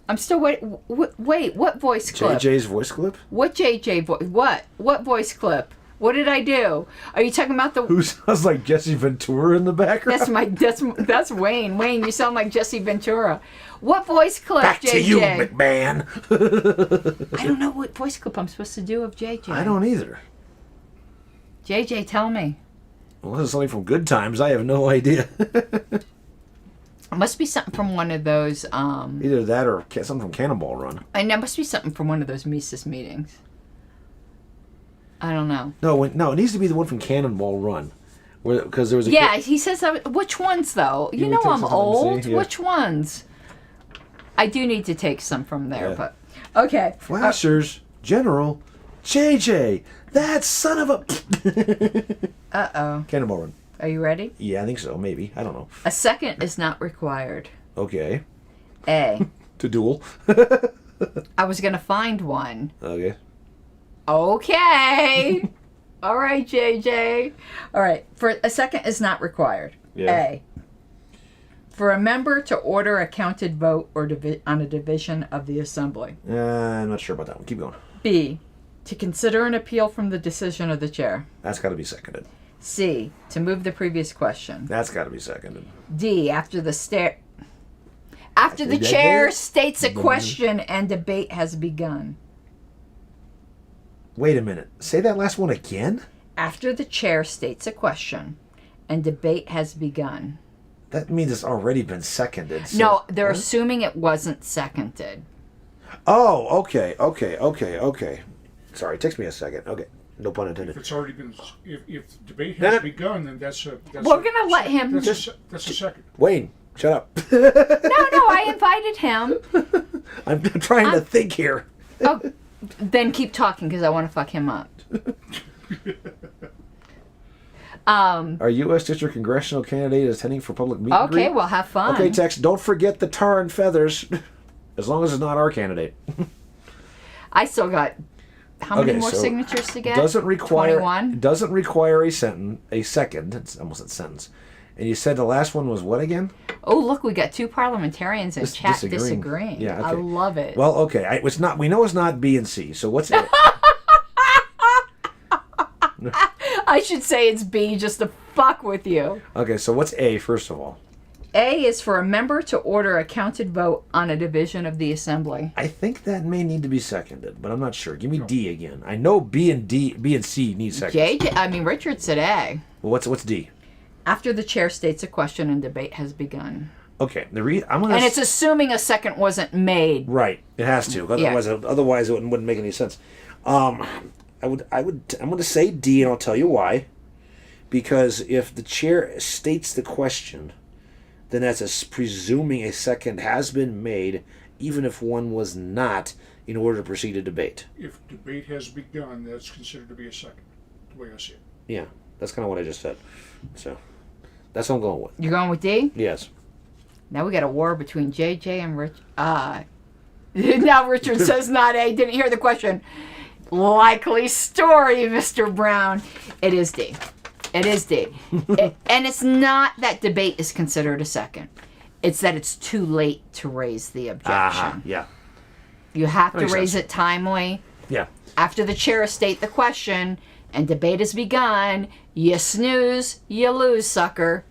I'm still waiting. Wait, what voice clip? JJ's voice clip? What JJ voice? What voice clip? What did I do? Are you talking about the... Who sounds like Jesse Ventura in the background? That's Wayne. Wayne, you sound like Jesse Ventura. What voice clip, Back JJ? to you, McMahon. I don't know what voice clip I'm supposed to do of JJ. I don't either. JJ, tell me. Well, this is something from Good Times. I have no idea. It must be something from one of those, Either that or something from Cannonball Run. and that must be something from one of those Mises meetings. I don't know. No, it needs to be the one from Cannonball Run. Because there was a Yeah, he says, which ones though? You You know would take I'm some from old. MC, yeah. Which ones? I do need to take some from there, Yeah. but... Okay. Flashers, General, JJ, that son of a... Uh-oh. Cannonball Run. Are you ready? Yeah, I think so. Maybe. I don't know. A second is not required. Okay. A. To duel. I was going to find one. Okay. Okay. All right, JJ. All right. For a second is not required. Yeah. A. For a member to order a counted vote or on a division of the assembly. I'm not sure about that one. Keep going. B. To consider an appeal from the decision of the chair. That's got to be seconded. C. To move the previous question. That's got to be seconded. D. After the chair states a question and debate has begun. Wait a minute. Say that last one again? After the chair states a question and debate has begun. That means it's already been seconded. So, No, they're assuming it wasn't seconded. Oh, okay. Sorry, it takes me a second. Okay, no pun If intended. it's already been, if debate has begun, then that's a. We're gonna let him. That's a second. Wayne, shut up. No, I invited him. I'm trying to think here. Oh, then keep talking because I want to fuck him up. Our U.S. District Congressional candidate is heading for public meet and Okay, greet. well, have fun. Okay, Tex, don't forget the tar and feathers. As long as it's not our candidate. I still got how many Okay, more so signatures to get? Doesn't require 21. Doesn't require a second. It's almost a sentence. And you said the last one was what again? Oh, look, we got two parliamentarians in chat disagreeing. Yeah, okay. I love it. Well, okay. It's not. We know it's not B and C. So what's it? I should say it's B just to fuck with you. Okay, so what's A first of all? A is for a member to order a counted vote on a division of the assembly. I think that may need to be seconded, but I'm not sure. Give me D again. I know B and C need seconds. Richard said A. Well, what's D? After the chair states a question and debate has begun. Okay, I'm gonna. And it's assuming a second wasn't made. Right. It has to. Otherwise, it wouldn't make any sense. I'm going to say D, and I'll tell you why. Because if the chair states the question, then that's presuming a second has been made, even if one was not, in order to proceed a debate. If debate has begun, that's considered to be a second, the way I see it. Yeah, that's kind of what I just said. So, that's what I'm going with. You're going with D? Yes. Now we got a war between JJ and Rich. Now Richard says not A. Didn't hear the question. Likely story, Mr. Brown. It is D. It is D. And it's not that debate is considered a second. It's that it's too late to raise the objection. Yeah. You have to Makes raise sense. it timely. Yeah. After the chair state the question and debate has begun, you snooze, you lose, sucker.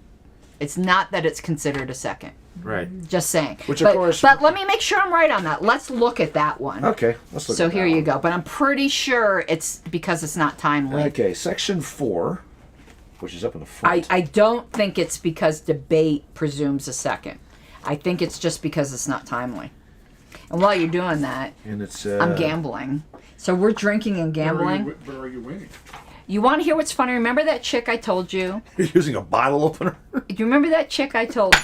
It's not that it's considered a second. Right. Just saying. Which, of course- But let me make sure I'm right on that. Let's look at that one. Okay. Let's look. So at here that you one. go. But I'm pretty sure it's because it's not timely. Okay, section 4, which is up in the front. I don't think it's because debate presumes a second. I think it's just because it's not timely. And while you're doing that, And it's. I'm gambling. So we're drinking and gambling. But are you winning? You want to hear what's funny? Remember that chick I told you? You're using a bottle opener. Do you remember that chick I told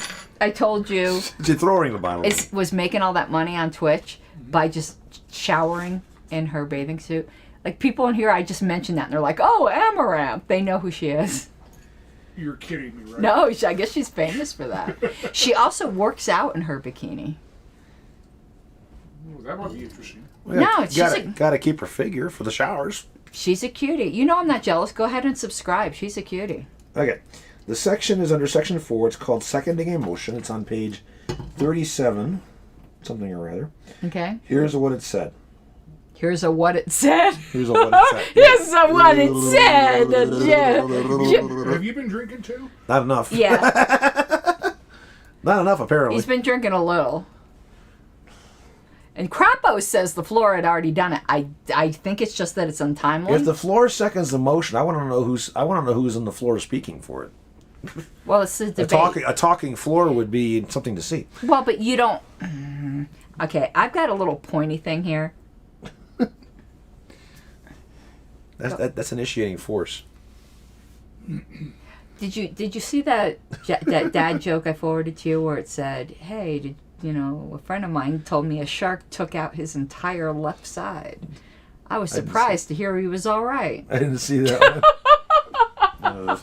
you You're throwing the bottle. was making all that money on Twitch by just showering in her bathing suit? Like, people in here, I just mentioned that, and they're like, oh, Amaranth. They know who she is. You're kidding me, right? No, I guess she's famous for that. She also works out in her bikini. Oh, that might be interesting. No, she's gotta keep her figure for the showers. She's a cutie. You know I'm not jealous. Go ahead and subscribe. She's a cutie. Okay, the section is under section 4. It's called seconding a motion. It's on page 37, something or other. Okay. Here's what it said. Here's a what it said. Here's what it said. Here's a what it said. Yeah. Have you been drinking too? Not enough. Yeah. Not enough, apparently. He's been drinking a little. And Crapo says the floor had already done it. I think it's just that it's untimely. If the floor seconds the motion, I want to know who's on the floor speaking for it. Well, it's a debate. A talking floor would be something to see. Well, but you don't. Okay, I've got a little pointy thing here. That's initiating force. Did you see that dad joke I forwarded to you where it said, "Hey, a friend of mine told me a shark took out his entire left side. I was surprised to hear he was all right." I didn't see that one.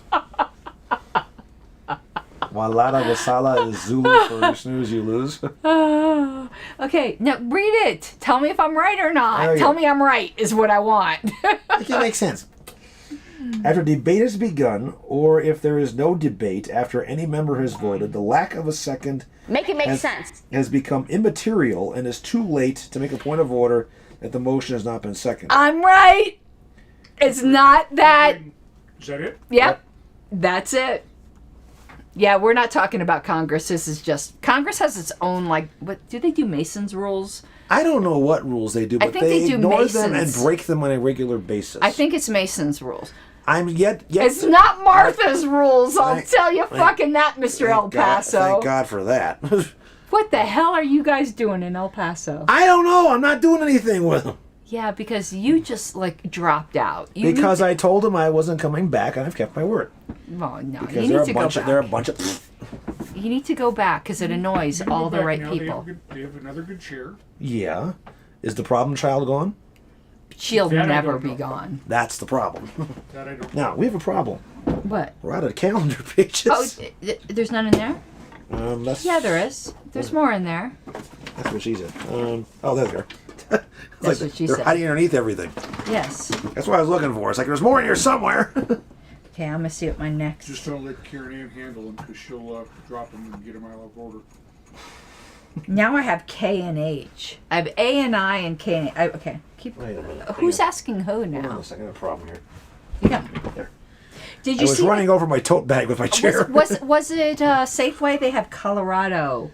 Walada Wasala is Zulu for you snooze, you lose. Okay, now read it. Tell me if I'm right or not. Oh, yeah. Tell me I'm right is what I want. It can make sense. After debate has begun, or if there is no debate after any member has voted, the lack of a second Make it make sense. has become immaterial and is too late to make a point of order that the motion has not been seconded. I'm right. It's not that. Is that it? Yep. That's it. Yeah, we're not talking about Congress. This is just Congress has its own what do they do? Mason's rules I don't know what rules they do, but think they do ignore them and Masons. break them on a regular basis. I think it's Mason's rules. I'm yet. It's not Martha's rules, I'll Thank- tell you thank- fucking that, Mr. El Paso. Thank God for that. What the hell are you guys doing in El Paso? I don't know. I'm not doing anything with them. Yeah, because you just, like, dropped out. Because I told them I wasn't coming back, and I've kept my word. Well, no, Because you need to go back. They're a bunch of. You need to go back because it annoys You can go all the back right now. people. They have another good chair. Yeah. Is the problem child gone? She'll That I never don't be know. gone. That's the problem. That I don't. Now we have a problem. What? We're out of calendar pages. Oh, there's none in there? That's, Yeah, there is. There's more in there. That's what she said. Oh, there they are. That's what she they're said. hiding underneath everything. Yes. That's what I was looking for. It's like there's more in here somewhere. Okay, I'm gonna see what my next. Just don't let Karen Ann handle them because she'll drop them and get them out of order. Now I have K and H. I have A and I and K and H. Okay, keep. Wait a minute. Who's asking who Hold on now? a second. I have a problem here. Yeah. There. Did I you was see? running over my tote bag with my chair. Was it Safeway? They have Colorado.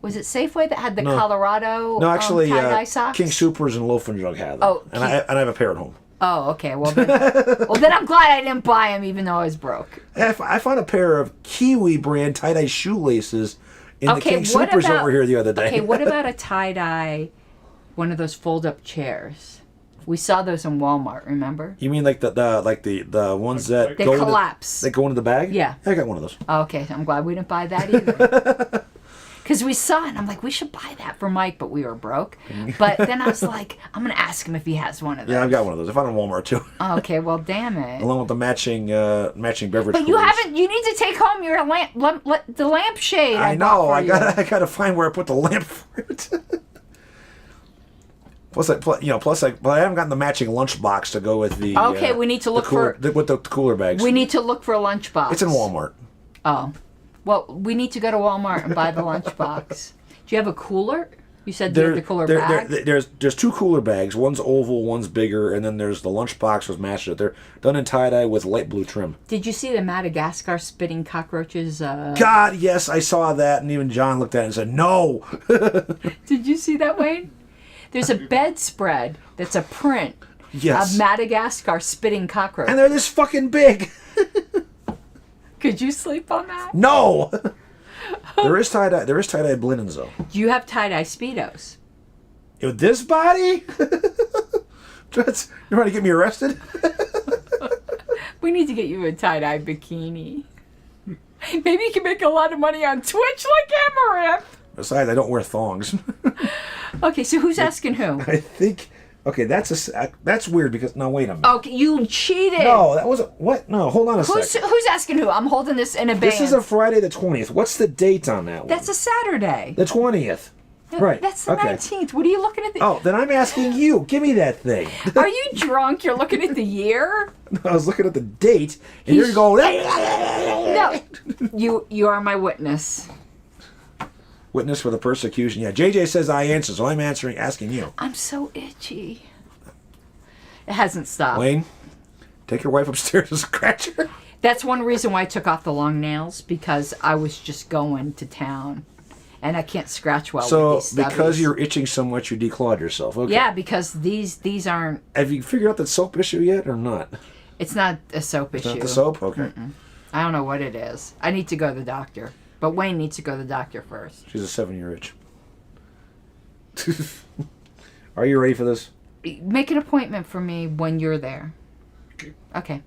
Was it Safeway that had the No. Colorado? No, actually, tie-dye socks? King Supers and Loaf and Jug had them. Oh, and I have a pair at home. Oh, okay. Well, then I'm glad I didn't buy them, even though I was broke. I found a pair of Kiwi brand tie-dye shoelaces in the King what Supers about- over here the other day. Okay, what about a tie-dye, one of those fold-up chairs? We saw those in Walmart, remember? You mean like the ones that They go collapse. They go into the bag? Yeah. I got one of those. Oh, okay, I'm glad we didn't buy that either. Because we saw it, and I'm like, we should buy that for Mike, but we were broke. But then I was like, I'm going to ask him if he has one of those. Yeah, I've got one of those. I found them in Walmart too, Oh, okay, well, damn it. along with the matching beverage. But you coolers. haven't. You need to take home your the lampshade. I bought know. for I you. gotta find where I put the lamp for it. Plus, but I haven't gotten the matching lunchbox to go with the. Okay, we need to look with the cooler bags. We need to look for a lunchbox. It's in Walmart. Oh, well, we need to go to Walmart and buy the lunchbox. Do you have a cooler? You said you have the cooler bag. There's two cooler bags. One's oval, one's bigger, and then there's the lunchbox with matched. They're done in tie-dye with light blue trim. Did you see the Madagascar spitting cockroaches? God, yes, I saw that, and even John looked at it and said, "No." Did you see that, Wayne? There's a bedspread that's a print Yes. of Madagascar spitting cockroaches. And they're this fucking big. Could you sleep on that? No. There is tie-dye linens though. Do you have tie-dye Speedos? With this body? You want to get me arrested? We need to get you a tie-dye bikini. Maybe you can make a lot of money on Twitch like Amaranth. Besides, I don't wear thongs. Okay, so who's asking who? I think. Okay, that's weird because no, wait a minute. Okay, you cheated. No, that wasn't what? No, hold on a second. Who's asking who? I'm holding this in a band. This is a Friday the 20th. What's the date on that one? That's a Saturday. The 20th. Right. That's the okay. 19th. What are you looking at? Oh, then I'm asking you. Give me that thing. Are you drunk? You're looking at the year? I was looking at the date, and you're going. No. You are my witness. Witness for the persecution. Yeah, JJ says I answer, so I'm asking you. I'm so itchy. It hasn't stopped. Wayne, take your wife upstairs and scratch her. That's one reason why I took off the long nails, because I was just going to town. And I can't scratch well So, with these stubbies. because you're itching so much, you declawed yourself. Okay. Yeah, because these aren't... Have you figured out the soap issue yet, or not? It's not a soap issue. Not the soap? Okay. I don't know what it is. I need to go to the doctor. But Wayne needs to go to the doctor first. She's a 7-year itch. Are you ready for this? Make an appointment for me when you're there. Okay.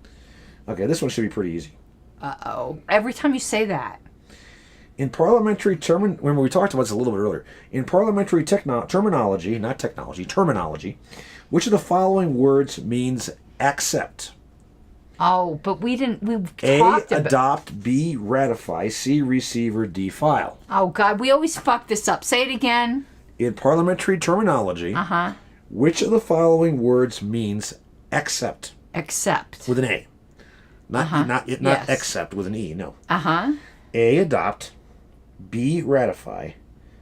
Okay, this one should be pretty easy. Uh-oh. Every time you say that. In parliamentary when we talked about this a little bit earlier, in parliamentary terminology, which of the following words means accept? Oh, but we A, talked about... adopt, B, ratify, C, receive, or D, file. Oh, God, we always fuck this up. Say it again. In parliamentary terminology, which of the following words means accept? Accept. With an A. Not Yes. accept with an E, no. Uh-huh. A, adopt, B, ratify,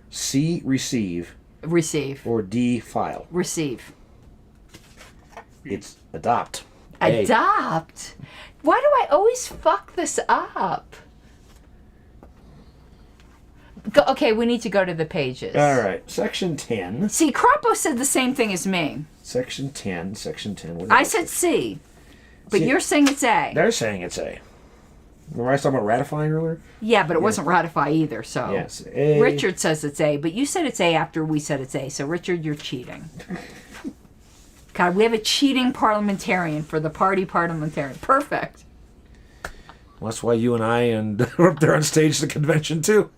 C, receive, Receive. or D, file. Receive. It's adopt. A. Adopt? Why do I always fuck this up? Okay, we need to go to the pages. All right, section 10. See, Croppo said the same thing as me. Section 10. Section 10. What did I said C, but See, you're saying it's A. They're saying it's A. Remember I was talking about ratifying earlier? Yeah, but it wasn't ratify either, so. Yes, A. Richard says it's A, but you said it's A after we said it's A, so Richard, you're cheating. God, we have a cheating parliamentarian for the party parliamentarian. Perfect. Well, that's why you and I were up there on stage at the convention, too.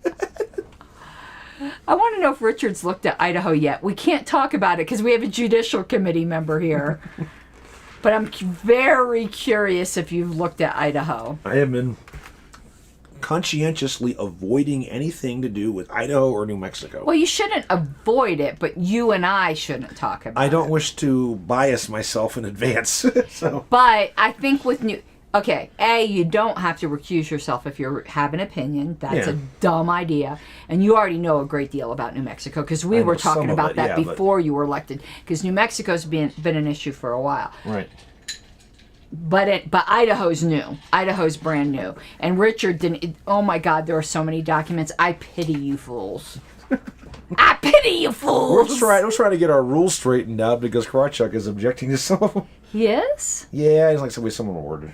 I want to know if Richard's looked at Idaho yet. We can't talk about it because we have a judicial committee member here. But I'm very curious if you've looked at Idaho. I have been conscientiously avoiding anything to do with Idaho or New Mexico. Well, you shouldn't avoid it, but you and I shouldn't talk about it. I don't wish to bias myself in advance. So. But I think with New... Okay, A, you don't have to recuse yourself if you have an opinion. That's a dumb idea. And you already know a great deal about New Mexico because we were talking about that before you were elected. Because New Mexico's been an issue for a while. Right. But Idaho's new. Idaho's brand new. And Richard didn't... Oh, my God, there are so many documents. I pity you fools. I pity you fools! We're trying to get our rules straightened out because Krawchuk is objecting to some of them. He is? Yeah, it's like someone ordered.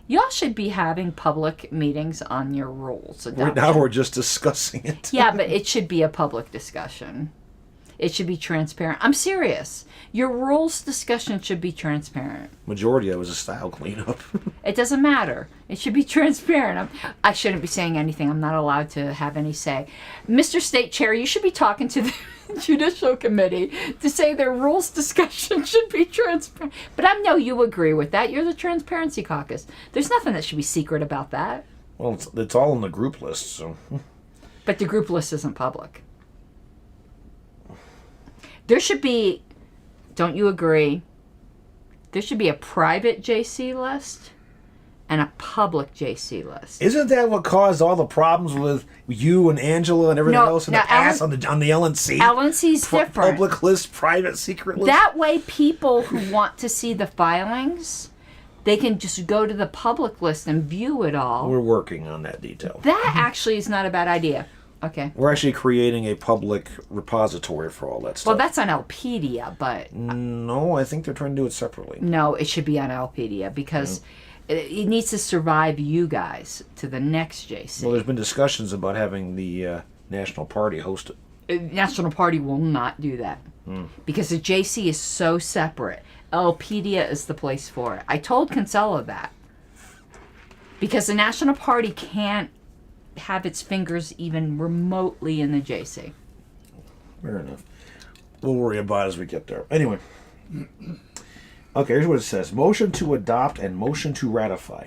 Y'all should be having public meetings on your rules. Right now we're just discussing it. Yeah, but it should be a public discussion. It should be transparent. I'm serious. Your rules discussion should be transparent. Majority of it was a style cleanup. It doesn't matter. It should be transparent. I shouldn't be saying anything. I'm not allowed to have any say. Mr. State Chair, you should be talking to the Judicial Committee to say their rules discussion should be transparent. But I know you agree with that. You're the Transparency Caucus. There's nothing that should be secret about that. Well, it's all in the group list, so... But the group list isn't public. There should be... Don't you agree? There should be a private JC list and a public JC list. Isn't that what caused all the problems with you and Angela and everything else in the past on the LNC? LNC's different. Public list, private, secret list. That way, people who want to see the filings, they can just go to the public list and view it all. We're working on that detail. That actually is not a bad idea. Okay. We're actually creating a public repository for all that stuff. Well, that's on Alpedia, but... No, I think they're trying to do it separately. No, it should be on Alpedia because it needs to survive you guys to the next JC. Well, there's been discussions about having the National Party host it. National Party will not do that because the JC is so separate. Alpedia is the place for it. I told Kinsella that because the National Party can't have its fingers even remotely in the JC. Fair enough. We'll worry about it as we get there. Anyway. Okay, here's what it says. Motion to adopt and motion to ratify.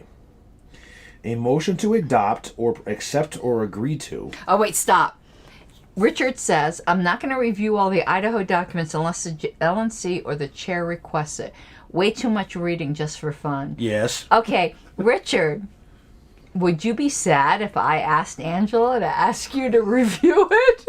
A motion to adopt or accept or agree to. Oh, wait, stop. Richard says, I'm not going to review all the Idaho documents unless the LNC or the chair requests it. Way too much reading just for fun. Yes. Okay, Richard... Would you be sad if I asked Angela to ask you to review it?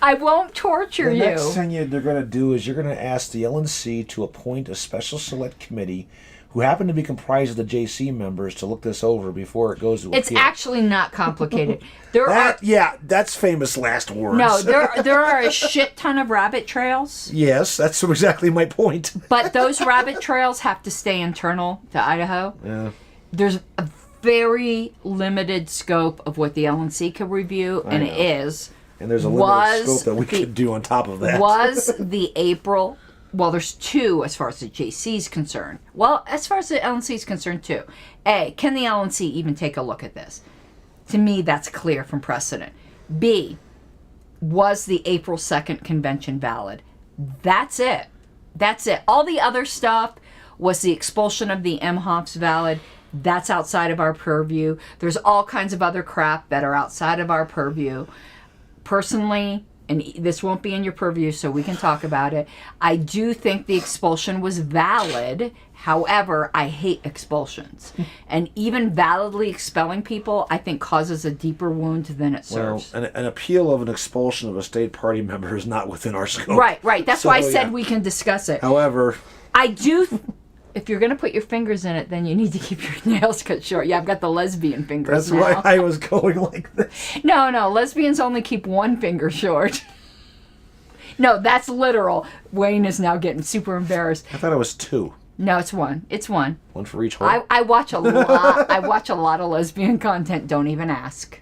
I won't torture you. The next thing they're going to do is you're going to ask the LNC to appoint a special select committee who happen to be comprised of the JC members to look this over before it goes to appeal. It's actually not complicated. That's famous last words. No, there are a shit ton of rabbit trails. Yes, that's exactly my point. But those rabbit trails have to stay internal to Idaho. Yeah. There's a very limited scope of what the LNC can review, and it is. And there's a limited scope that we could do on top of that. Was the April... Well, there's two as far as the JC is concerned. Well, as far as the LNC is concerned, too. A, can the LNC even take a look at this? To me, that's clear from precedent. B, was the April 2nd convention valid? That's it. That's it. All the other stuff, was the expulsion of the MHOFs valid? That's outside of our purview. There's all kinds of other crap that are outside of our purview. Personally, and this won't be in your purview, so we can talk about it, I do think the expulsion was valid. However, I hate expulsions. And even validly expelling people, I think causes a deeper wound than it serves. Well, an appeal of an expulsion of a state party member is not within our scope. Right. That's why I said we can discuss it. However... I do if you're gonna put your fingers in it, then you need to keep your nails cut short. Yeah, I've got the lesbian fingers That's now. why I was going like this. No, lesbians only keep one finger short. No, that's literal. Wayne is now getting super embarrassed. I thought it was 2. No, it's one. It's one. One for each hole. I watch a lot. I watch a lot of lesbian content. Don't even ask.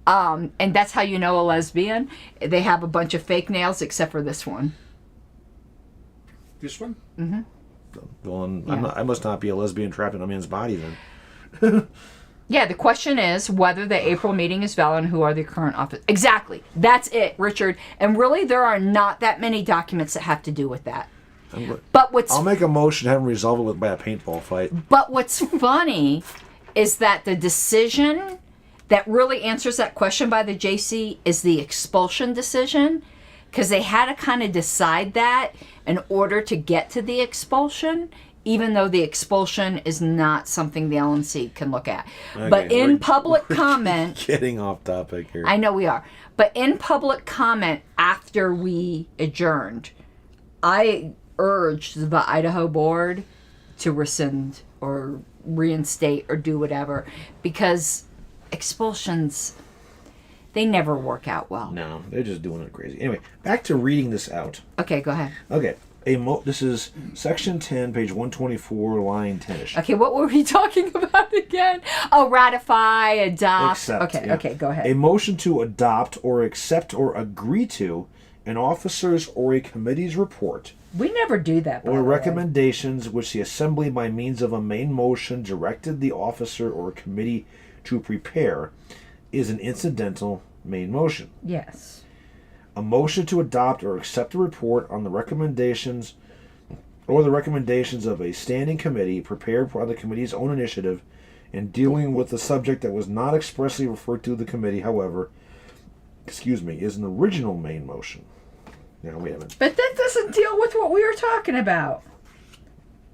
And that's how you know a lesbian. They have a bunch of fake nails, except for this one. This one? Well, Yeah. I must not be a lesbian trapped in a man's body then. Yeah, the question is whether the April meeting is valid and who are the current office. Exactly. That's it, Richard. And really, there are not that many documents that have to do with that. But I'll make a motion to have him resolve it by a paintball fight. But what's funny is that the decision that really answers that question by the JC is the expulsion decision, because they had to kind of decide that in order to get to the expulsion, even though the expulsion is not something the LNC can look at. But Okay, in public comment, Getting off topic here. I know we are, but in public comment after we adjourned, I urged the Idaho board to rescind or reinstate or do whatever, because expulsions, they never work out well. No, they're just doing it crazy. Anyway, back to reading this out. Okay, go ahead. Okay, this is section 10, page 124, line 10ish. Okay, what were we talking about again? Oh, ratify, adopt. Accept, okay, yeah. okay, go ahead. A motion to adopt or accept or agree to an officer's or a committee's report We never do that, by or the way. recommendations which the assembly by means of a main motion directed the officer or committee to prepare is an incidental main motion. Yes. A motion to adopt or accept a report on the recommendations or the recommendations of a standing committee prepared by the committee's own initiative in dealing with the subject that was not expressly referred to the committee, however, is an original main motion. Now, wait a minute. But that doesn't deal with what we were talking about.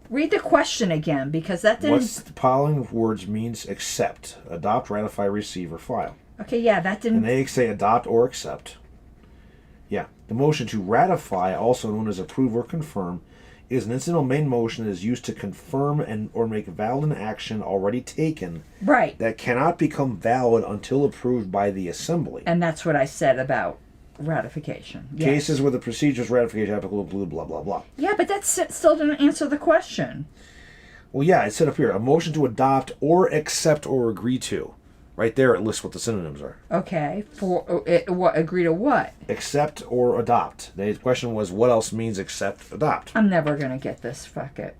Read the question again, because that didn't... What's the following words means accept, adopt, ratify, receive, or file? Okay, yeah, that And didn't... they say adopt or accept. Yeah. The motion to ratify, also known as approve or confirm, is an incidental main motion that is used to confirm and or make valid an action already taken Right. that cannot become valid until approved by the assembly. And that's what I said about ratification. Yes. Cases where the procedures ratification applicable, blah, blah, blah. Yeah, but that still didn't answer the question. Well, yeah, it said up here, a motion to adopt or accept or agree to. Right there, it lists what the synonyms are. Okay, what agree to what? Accept or adopt. The question was, what else means accept, adopt? I'm never gonna get this. Fuck it.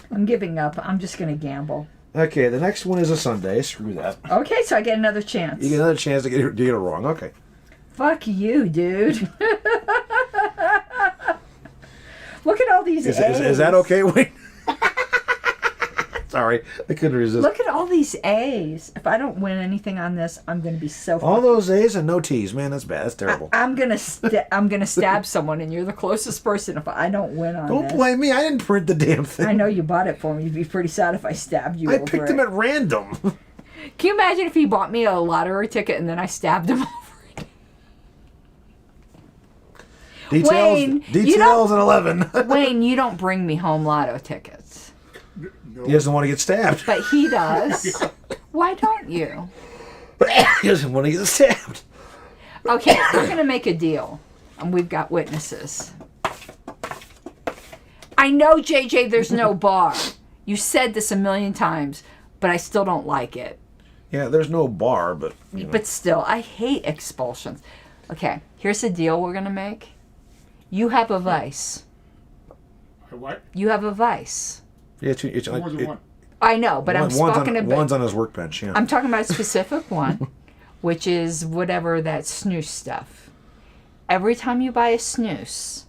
I'm giving up. I'm just gonna gamble. Okay, the next one is a Sunday. Screw that. Okay, so I get another chance. You get another chance to get it wrong. Okay. Fuck you, dude. Look at all these A's. Is that okay? Wait. Sorry, I couldn't resist. Look at all these A's. If I don't win anything on this, I'm gonna be so. All those A's and no T's, man. That's bad. That's terrible. I'm gonna stab someone, and you're the closest person. If I don't win on Don't this. blame me. I didn't print the damn thing. I know you bought it for me. You'd be pretty sad if I stabbed you. I over picked it. them at random. Can you imagine if he bought me a lottery ticket and then I stabbed him over it? Wayne, you Details at 11. Wayne, you don't bring me home lotto tickets, He doesn't want to get stabbed. but he does. Why don't you? He doesn't want to get stabbed. Okay, we're gonna make a deal, and we've got witnesses. I know, JJ, there's no bar. You said this a million times, but I still don't like it. Yeah, there's no bar, but you know. But still, I hate expulsions. Okay, here's the deal we're gonna make. You have a vice. What? You have a vice. Yeah, it's More than one. I know, but I'm talking about. One's on his workbench. Yeah. I'm talking about a specific one, which is whatever that snooze stuff. Every time you buy a snooze,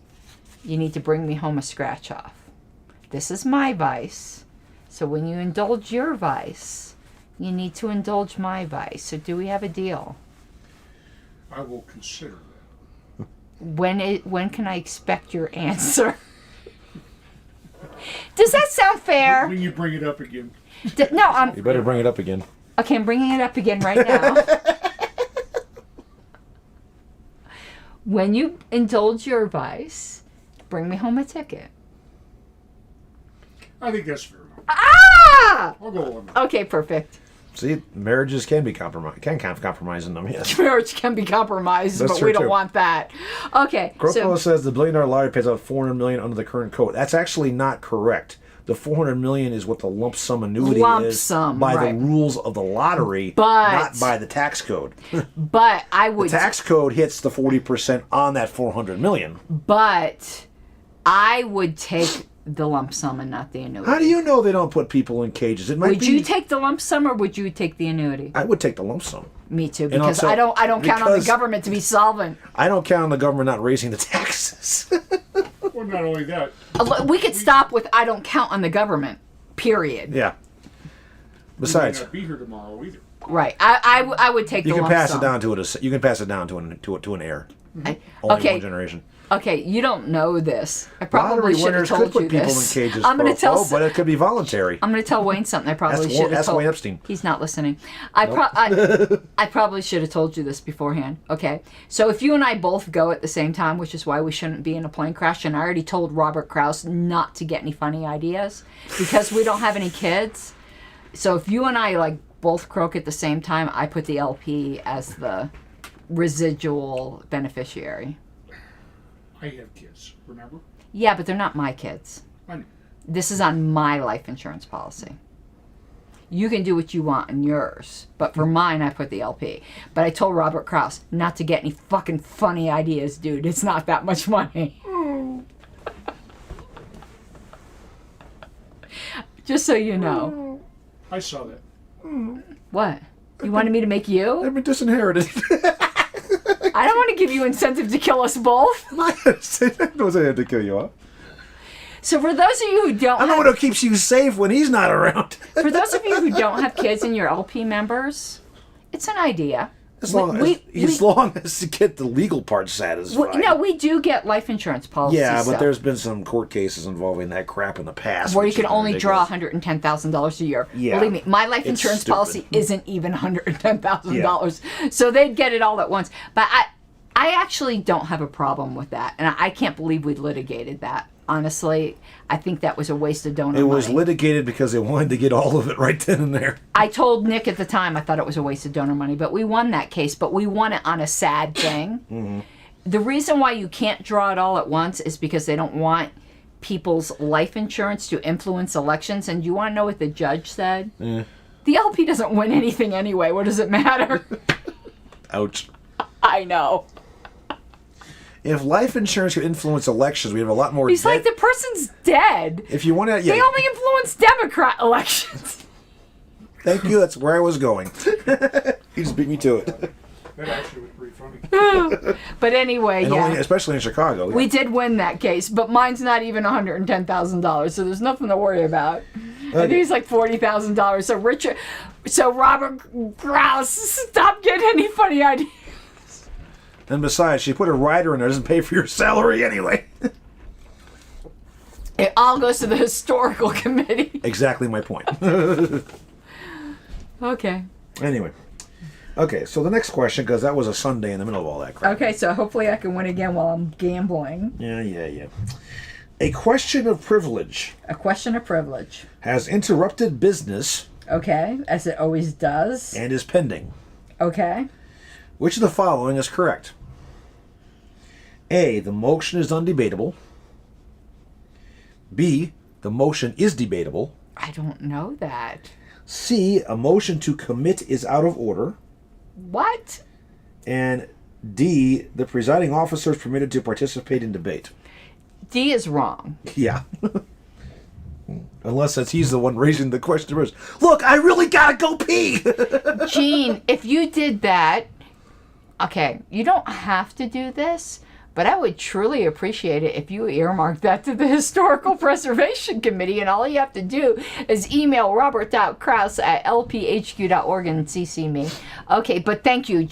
you need to bring me home a scratch off. This is my vice. So when you indulge your vice, you need to indulge my vice. So do we have a deal? I will consider that. When can I expect your answer? Does that sound fair? When you bring it up again. No, I'm You better bring it up again. okay. I'm bringing it up again right now. When you indulge your vice, bring me home a ticket. I think that's fair enough. Ah! I'll go on that. Okay, perfect. See, marriages can be compromised. Can have compromise in them, yes. Marriage can be compromised, That's but true, we don't too. want that. Okay, Grosso so says the billion-dollar lottery pays out $400 million under the current code. That's actually not correct. The $400 million is what the lump sum annuity Lump is sum, by right. the rules of the lottery, But- not by the tax code. but I would Tax code hits the 40% on that $400 million. but I would take the lump sum and not the annuity. How do you know they don't put people in cages? It might Would be. you take the lump sum or would you take the annuity? I would take the lump sum. Me too, And because also- I don't count on the because- government to be solvent. I don't count on the government not raising the taxes. Well, not only that, We could stop with I don't count on the government. Period. Yeah. we may Besides, not be here tomorrow either. Right. I would take you the can lump pass sum. it down to it. You can pass it down to an heir. I- Only okay. one generation. Okay, you don't know this. I probably Lottery should have winners told could put you people this. in cages, I'm going to tell. but it could be voluntary. I'm going to tell Wayne something. I probably Ask should have told. Wayne Epstein. He's not listening. I probably should have told you this beforehand. Okay, so if you and I both go at the same time, which is why we shouldn't be in a plane crash, and I already told Robert Krause not to get any funny ideas because we don't have any kids. So if you and I like both croak at the same time, I put the LP as the residual beneficiary. I have kids, remember? Yeah, but they're not my kids. I know. This is on my life insurance policy. You can do what you want in yours, but for mine, I put the LP. But I told Robert Krause not to get any fucking funny ideas, dude. It's not that much money. Just so you know. I saw that. What? You wanted me to make you? I've been disinherited. I don't want to give you incentive to kill us both. That doesn't have to kill you off. So for those of you who don't I'm the have, one who keeps you safe when he's not around. for those of you who don't have kids and you're LP members, it's an idea. As long as you get the legal part satisfied. No, we do get life insurance policies. Yeah, but so, there's been some court cases involving that crap in the past. where you which can has been only draw ridiculous. $110,000 a year. Yeah. Believe me, my life It's insurance stupid. policy isn't even $110,000. So they'd get it all at once. But I actually don't have a problem with that. And I can't believe we litigated that. Honestly, I think that was a waste of donor It money. was litigated because they wanted to get all of it right then and there. I told Nick at the time I thought it was a waste of donor money, but we won that case. But we won it on a sad thing. Mm-hmm. The reason why you can't draw it all at once is because they don't want people's life insurance to influence elections. And you want to know what the judge said? The LP doesn't win anything anyway. What does it matter? Ouch. I know. If life insurance could influence elections, we have a lot more. He's like, the person's dead. If you want to, They yeah. only influence Democrat elections. Thank you. That's where I was going. He just beat me to it. That actually was pretty funny. But anyway, And yeah. only, especially in Chicago. We did win that case, but mine's not even $110,000, so there's nothing to worry about. I think it's like $40,000. So Robert Krause, stop getting any funny ideas. And besides, she put a rider in there. Doesn't pay for your salary anyway. It all goes to the historical committee. Exactly my point. Okay. Anyway. Okay, so the next question, because that was a Sunday in the middle of all that crap. Okay, so hopefully I can win again while I'm gambling. Yeah. A question of privilege A question of privilege. has interrupted business Okay, as it always does. and is pending. Okay. Which of the following is correct? A, the motion is undebatable. B, the motion is debatable. I don't know that. C, a motion to commit is out of order. What? And D, the presiding officer is permitted to participate in debate. D is wrong. Yeah. Unless he's the one raising the question first. Look, I really gotta go pee! Gene, if you did that, okay, you don't have to do this, but I would truly appreciate it if you earmarked that to the Historical Preservation Committee, and all you have to do is email robert.krause@lphq.org and CC me. Okay, but thank you,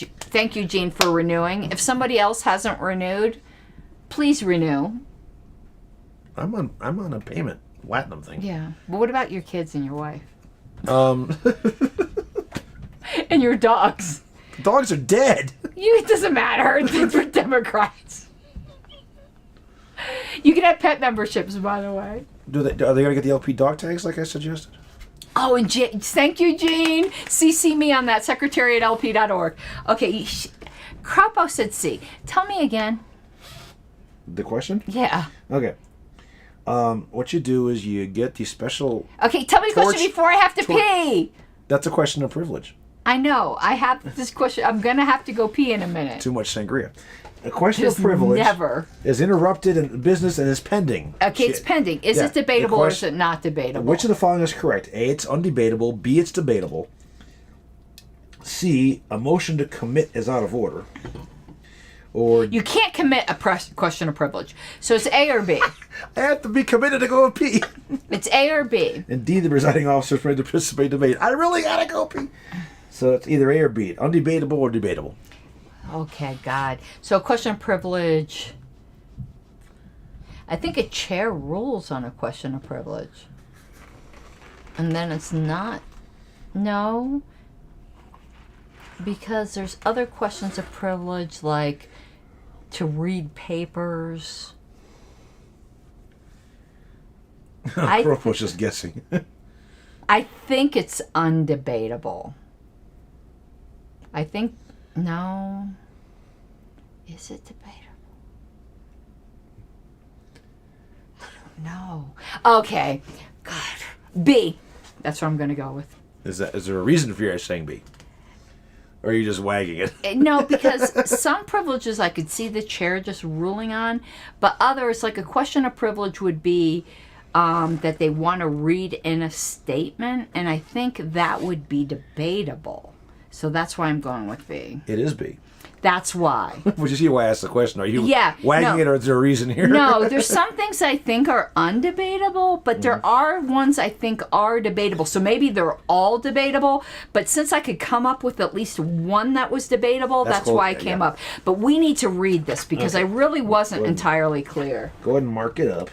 Gene, for renewing. If somebody else hasn't renewed, please renew. I'm on a payment platinum thing. Yeah, but what about your kids and your wife? And your dogs? Dogs are dead. It doesn't matter. It's for Democrats. You can have pet memberships, by the way. Are they going to get the LP dog tags like I suggested? Oh, and thank you, Jean. CC me on that, secretary@lp.org. Okay, Crapo said C. Tell me again. The question? Yeah. Okay. What you do is you get the special... Okay, tell me the question before I have to pee. That's a question of privilege. I know. I have this question. I'm going to have to go pee in a minute. Too much sangria. A question Just of privilege never. is interrupted in business and is pending. Okay, it's pending. Is it debatable or is it not debatable? Which of the following is correct? A, it's undebatable. B, it's debatable. C, a motion to commit is out of order. Or you can't commit a question of privilege. So it's A or B. I have to be committed to go pee. It's A or B. And D, the presiding officer is ready to participate in debate. I really gotta go pee. So it's either A or B, undebatable or debatable. Okay, God. So a question of privilege. I think a chair rules on a question of privilege. And then it's not. No. Because there's other questions of privilege, like to read papers. Brooke was just guessing. I think it's undebatable. I think, no. Is it debatable? I don't know. Okay. God. B. That's what I'm going to go with. Is there a reason for you saying B? Or are you just wagging it? No, because some privileges I could see the chair just ruling on, but others, like a question of privilege would be that they want to read in a statement, and I think that would be debatable. So that's why I'm going with B. It is B. That's why. Would you see why I asked the question? Are you wagging no. it, or is there a reason here? No, there's some things I think are undebatable, but there are ones I think are debatable. So maybe they're all debatable, but since I could come up with at least one that was debatable, that's cool. why I came up. But we need to read this because I really wasn't entirely clear. Go ahead and mark it up.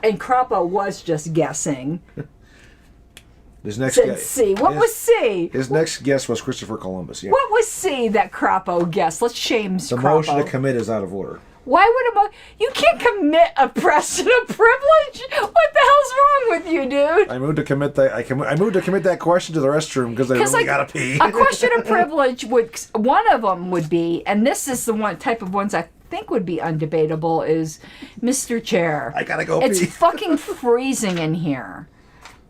And Crapo was just guessing. His next Said C. What was C? His next guess was Christopher Columbus. Yeah. What was C that Crapo guessed? Let's shame The Crapo. motion to commit is out of order. Why would you can't commit a question of privilege? What the hell's wrong with you, dude? I moved to commit that. I moved to commit that question to the restroom because I really gotta pee. A question of privilege one of them would be, and this is the one type of ones I think would be undebatable, is Mr. Chair. I gotta go It's pee. fucking freezing in here.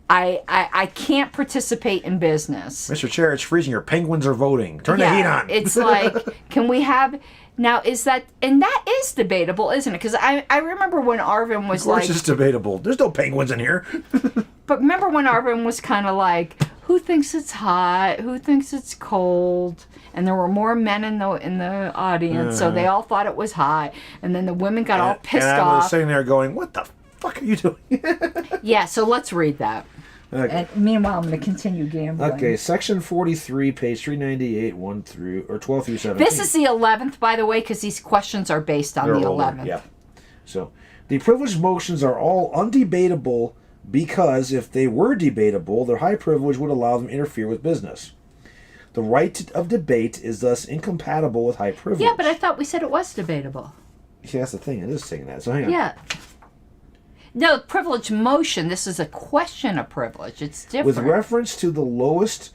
I can't participate in business. Mr. Chair, it's freezing. Your penguins are voting. Turn the heat on. It's like, can we have... Now, and that is debatable, isn't it? Because I remember when Arvin was like... Of course it's debatable. There's no penguins in here. But remember when Arvin was kind of like, who thinks it's hot? Who thinks it's cold? And there were more men in the audience, so they all thought it was hot. And then the women got all pissed and I was off. sitting there going, what the fuck are you doing? Yeah, so let's read that. Okay. And meanwhile, I'm going to continue gambling. Okay, section 43, page 398, 12 through 17. This is the 11th, by the way, because these questions are based on They're the older, 11th. Yeah. So, the privileged motions are all undebatable because if they were debatable, their high privilege would allow them to interfere with business. The right of debate is thus incompatible with high privilege. Yeah, but I thought we said it was debatable. See, that's the thing. It is saying that. So hang on. Yeah. No, privilege motion. This is a question of privilege. It's different. With reference to the lowest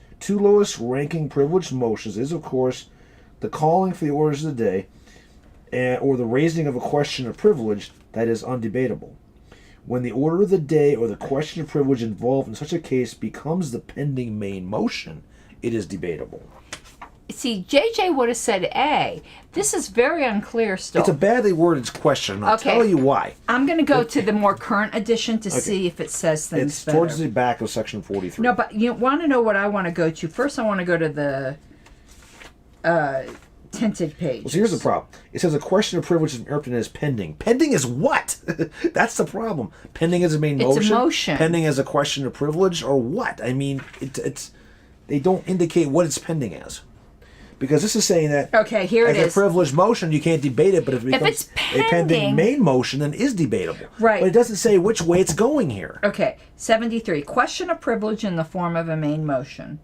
ranking privileged motions is, of course, the calling for the orders of the day, or the raising of a question of privilege that is undebatable. When the order of the day or the question of privilege involved in such a case becomes the pending main motion, it is debatable. See, JJ would have said A. This is very unclear still. It's a badly worded question. I'll tell you why. I'm going to go to the more current edition to see if it says things It's better. towards the back of section 43. No, but you want to know what I want to go to. First, I want to go to the tinted page. Well, so here's the problem. It says a question of privilege is interrupted and is pending. Pending is what? That's the problem. Pending is a main motion. It's a motion. Pending as a question of privilege, or what? I mean, it's they don't indicate what it's pending as. Because this is saying that okay, here it as is. a privileged motion, you can't debate it, but if it becomes it's pending, a pending main motion, then it is debatable. Right. But it doesn't say which way it's going here. Okay, 73. Question of privilege in the form of a main motion.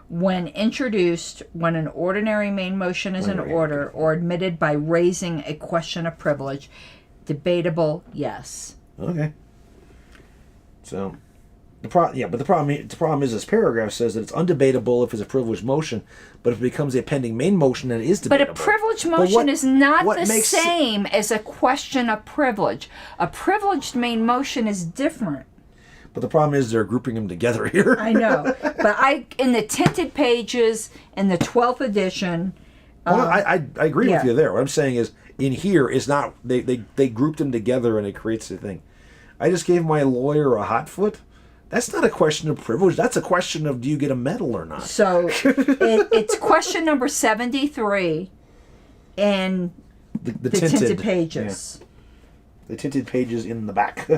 When introduced, when an ordinary main motion is in order or admitted by raising a question of privilege, Debatable, yes. Okay. So, the problem is this paragraph says that it's undebatable if it's a privileged motion, but if it becomes a pending main motion, then it is But debatable. a privileged motion is not the same as a question of privilege. A privileged main motion is different. But the problem is they're grouping them together here. I know. But in the tinted pages, in the 12th edition... Well, I agree yeah. with you there. What I'm saying is, in here, it's not... They grouped them together and it creates the thing. I just gave my lawyer a hot foot. That's not a question of privilege. That's a question of do you get a medal or not. So, it's question number 73 in the tinted pages. Yeah. The tinted pages in the back.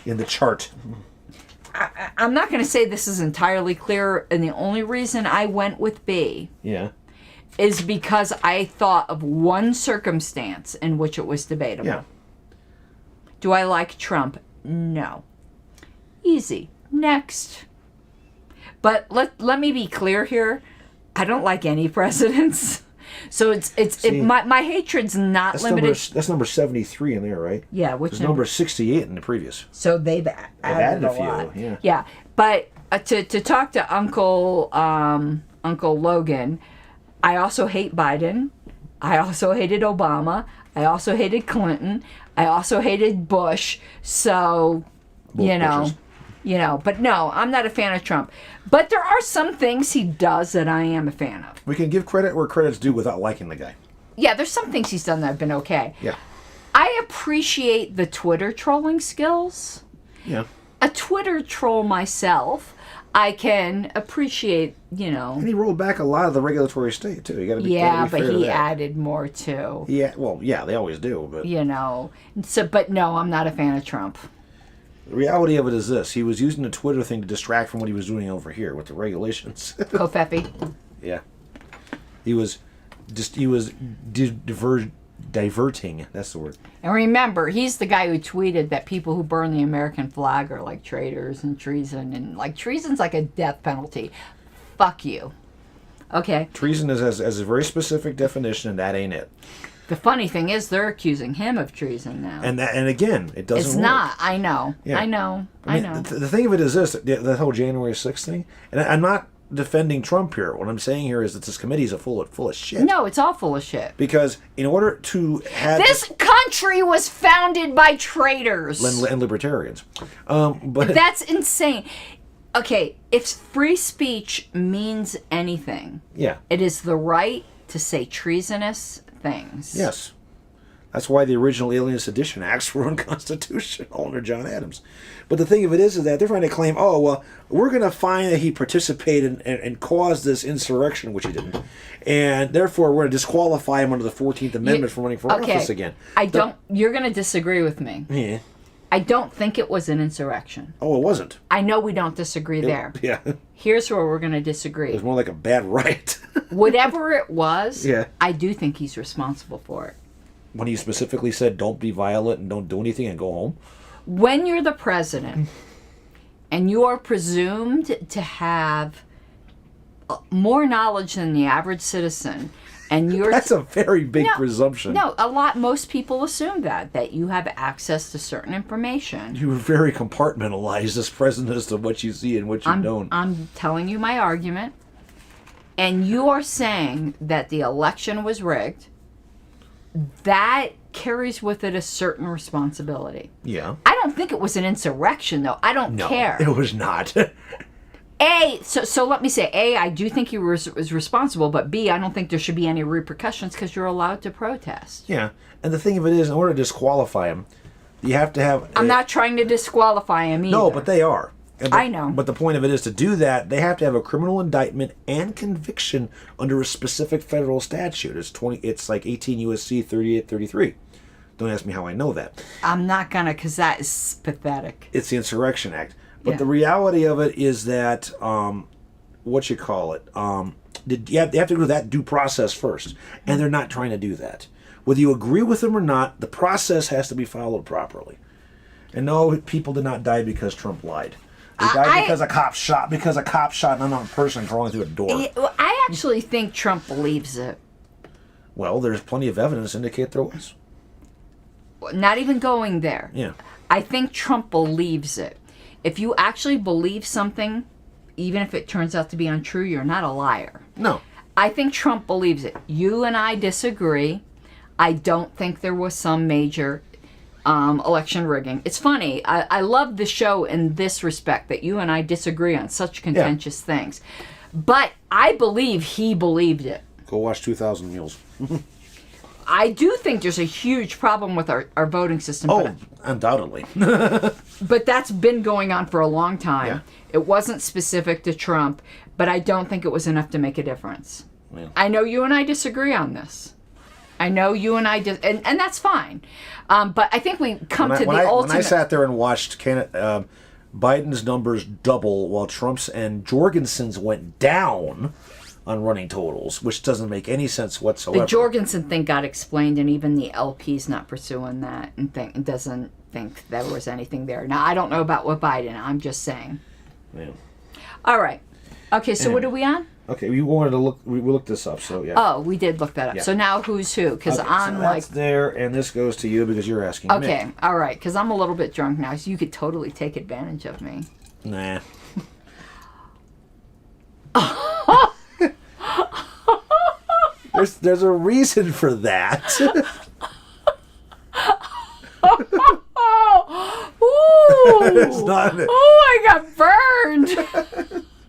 In the chart. I'm not going to say this is entirely clear, and the only reason I went with B is because I thought of one circumstance in which it was debatable. Yeah. Do I like Trump? No. Easy. Next. But let me be clear here. I don't like any presidents. So my hatred's not limited. That's number 73 in there, right? Yeah, which There's number 68 in the previous. So they've added a a few, lot. yeah. Yeah, but to talk to Uncle Logan, I also hate Biden. I also hated Obama. I also hated Clinton. I also hated Bush. So, Both Bushes. But no, I'm not a fan of Trump. But there are some things he does that I am a fan of. We can give credit where credit's due without liking the guy. Yeah, there's some things he's done that have been okay. Yeah. I appreciate the Twitter trolling skills. Yeah. A Twitter troll myself, I can appreciate, And he rolled back a lot of the regulatory state, too. You got to be Yeah, fair but to he that. added more, too. Yeah, well, yeah, they always do, but... But no, I'm not a fan of Trump. The reality of it is this. He was using the Twitter thing to distract from what he was doing over here with the regulations. Kofefi. Yeah. He was diverting. That's the word. And remember, he's the guy who tweeted that people who burn the American flag are like traitors and treason. And like treason's like a death penalty. Fuck you. Okay. Treason has a very specific definition, and that ain't it. The funny thing is, they're accusing him of treason now. And again, it doesn't It's work. not. I know. Yeah. I know. I mean, the thing of it is this, the whole January 6th thing, and I'm not defending Trump here. What I'm saying here is that this committee is full of shit. No, it's all full of shit. Because in order to have... This country was founded by traitors. And libertarians. But That's insane. Okay, if free speech means anything, yeah. it is the right to say treasonous things. Yes. That's why the original Alien Sedition Acts were unconstitutional under John Adams. But the thing of it is that they're trying to claim, oh, well, we're going to find that he participated and caused this insurrection, which he didn't. And therefore, we're going to disqualify him under the 14th Amendment from running for office again. You're going to disagree with me. Yeah. I don't think it was an insurrection. Oh, it wasn't. I know we don't disagree there. Yeah. Here's where we're going to disagree. It was more like a bad riot. Whatever it was, Yeah. I do think he's responsible for it. When he specifically said, don't be violent and don't do anything and go home. When you're the president and you are presumed to have more knowledge than the average citizen, and you're... That's a very big presumption. No, most people assume that you have access to certain information. You very compartmentalize this president as to what you see and what you don't. I'm telling you my argument. And you are saying that the election was rigged. That carries with it a certain responsibility. Yeah. I don't think it was an insurrection, though. I don't care. It was not. So let me say, A, I do think he was responsible, but B, I don't think there should be any repercussions because you're allowed to protest. Yeah. And the thing of it is, in order to disqualify him, you have to have... I'm not trying to disqualify him either. No, but they are. I know. But the point of it is to do that, they have to have a criminal indictment and conviction under a specific federal statute. It's like 18 U.S.C. 3833. Don't ask me how I know that. I'm not going to, because that is pathetic. It's the Insurrection Act. But the reality of it is that, you have to go through that due process first. And they're not trying to do that. Whether you agree with them or not, the process has to be followed properly. And no, people did not die because Trump lied. They died because a cop shot an unarmed person crawling through a door. I actually think Trump believes it. Well, there's plenty of evidence to indicate there was. not even going there. Yeah. I think Trump believes it. If you actually believe something, even if it turns out to be untrue, you're not a liar. No. I think Trump believes it. You and I disagree. I don't think there was some major election rigging. It's funny. I love the show in this respect, that you and I disagree on such contentious things. But I believe he believed it. Go watch 2,000 Mules. I do think there's a huge problem with our voting system. Oh, undoubtedly. But that's been going on for a long time. Yeah. It wasn't specific to Trump, but I don't think it was enough to make a difference. Yeah. I know you and I disagree on this. I know you and I and that's fine. But I think we come to the ultimate. When I sat there and watched Biden's numbers double while Trump's and Jorgensen's went down on running totals, which doesn't make any sense whatsoever. The Jorgensen thing got explained, and even the LP's not pursuing that and doesn't think there was anything there. Now, I don't know about what Biden. I'm just saying. Yeah. All right. Okay, so what are we on? Okay, we wanted to look. We looked this up, so yeah. Oh, we did look that up. Yeah. So now who's who? Because Okay, I'm so like, that's there, and this goes to you because you're asking me. okay, all right. Because I'm a little bit drunk now, so you could totally take advantage of me. Nah. There's a reason for that. Oh, ooh! It's not. Oh, I got burned.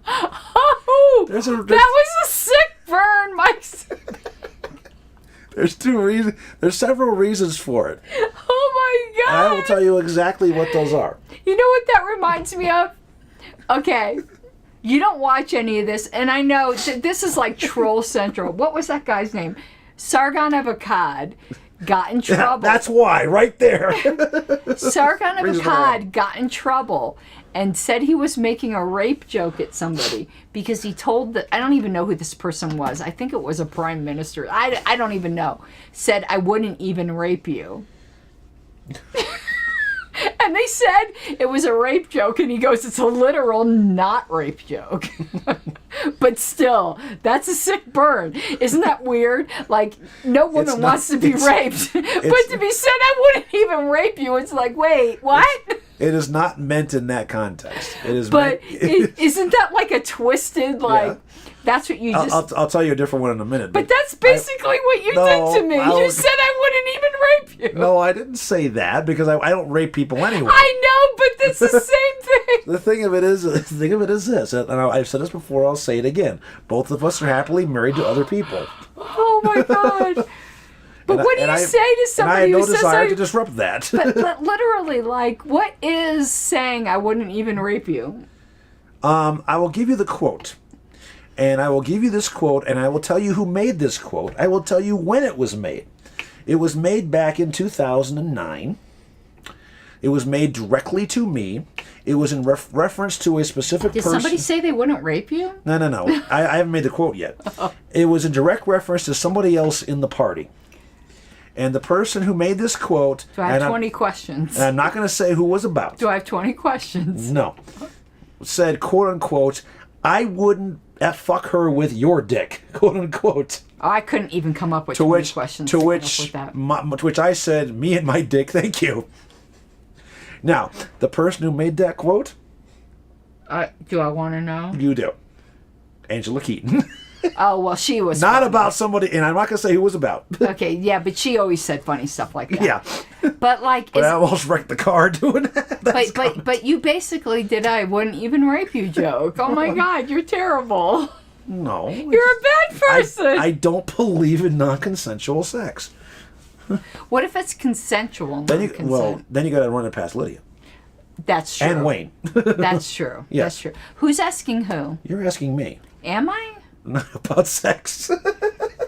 Oh, There's that was a sick burn, Mike. There's two reasons. There's several reasons for it. Oh my And god! I will tell you exactly what those are. You know what that reminds me of? Okay. You don't watch any of this, and I know this is like Troll Central. What was that guy's name? Sargon Avocad got in trouble. That's why, right there. Sargon Brings it Avocad around. got in trouble and said he was making a rape joke at somebody because he told I don't even know who this person was. I think it was a prime minister. I don't even know. Said, I wouldn't even rape you. And they said it was a rape joke, and he goes, it's a literal not rape joke. But still, that's a sick burn. Isn't that weird? Like, no woman not- wants to be raped. But to be said, I wouldn't even rape you, it's like, wait, what? It is not meant in that context. It is. But meant, isn't that like a twisted, like, that's what you just... I'll tell you a different one in a minute. but that's basically what you No, did to me. You said I wouldn't even rape you. No, I didn't say that because I don't rape people anyway. I know, but it's the same thing. The thing of it is this, and I've said this before. I'll say it again. Both of us are happily married to other people. Oh my god! But what do you say to somebody and I who have no says desire to disrupt that. but literally, like, what is saying I wouldn't even rape you? I will give you the quote. And I will give you this quote, and I will tell you who made this quote. I will tell you when it was made. It was made back in 2009. It was made directly to me. It was in reference to a specific Did person. somebody say they wouldn't rape you? No. I haven't made the quote yet. It was in direct reference to somebody else in the party. And the person who made this quote... Do I have 20 questions? And I'm not going to say who it was about. Do I have 20 questions? No. Said, quote unquote, I wouldn't fuck her with your dick, quote unquote. Oh, I couldn't even come up with To 20 which, questions. to come up which, with that. to which I said, me and my dick, thank you. Now, the person who made that quote, Do I want to know? you do. Angela Keaton. Oh, well, she was Not funny. about somebody, and I'm not going to say who it was about. Okay, yeah, but she always said funny stuff like that. Yeah. But, like... But I almost wrecked the car doing that. But you basically did I wouldn't even rape you joke. Oh my god, you're terrible. No. You're a bad person. I don't believe in non-consensual sex. What if it's consensual? Then you non-consent? then you got to run it past Lydia That's true. and Wayne. That's true. Yes. That's true. Who's asking who? You're asking me Am I? not about sex.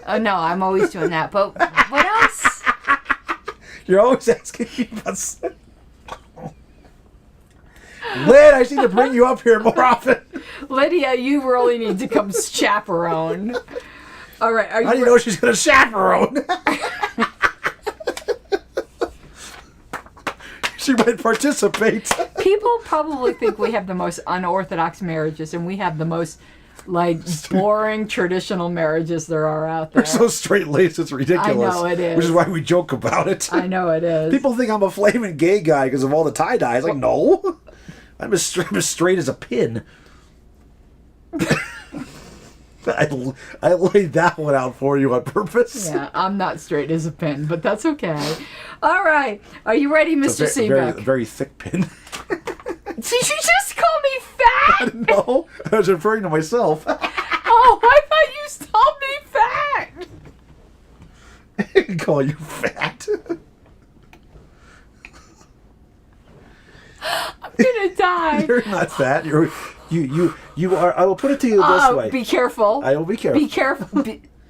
Oh no, I'm always doing that. But what else? You're always asking me about sex. Lynn, I just need to bring you up here more often. Lydia, you really need to come chaperone. All right. Are How do you know she's going to chaperone? She might participate. People probably think we have the most unorthodox marriages, and we have the most like boring traditional marriages there are out there. They're so straight-laced, it's ridiculous. I know it is. Which is why we joke about it. I know it is. People think I'm a flaming gay guy because of all the tie-dyes. Like, no. I'm as straight as a pin. I laid that one out for you on purpose. Yeah, I'm not straight as a pin, but that's okay. All right. Are you ready, Mr. Seebeck? Very thick pin. Did you just call me fat? No, I was referring to myself. Oh, I thought you called me fat. I can call you fat. I'm gonna die. You're not fat. You are. I will put it to you this way. Be careful. I will be careful. Be careful.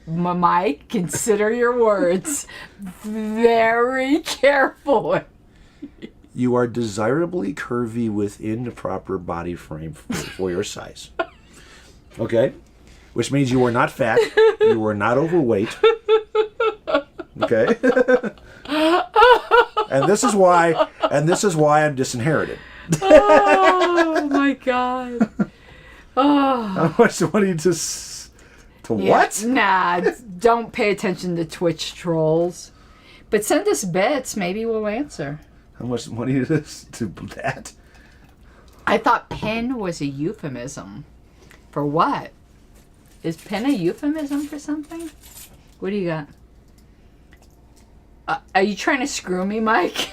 Mike, consider your words very carefully. You are desirably curvy within the proper body frame for your size. Okay? Which means you are not fat. You are not overweight. Okay? And this is why I'm disinherited. Oh my God. Oh. How much money to what? Nah, don't pay attention to Twitch trolls. But send us bits, maybe we'll answer. How much money is to that? I thought pin was a euphemism. For what? Is pin a euphemism for something? What do you got? Are you trying to screw me, Mike?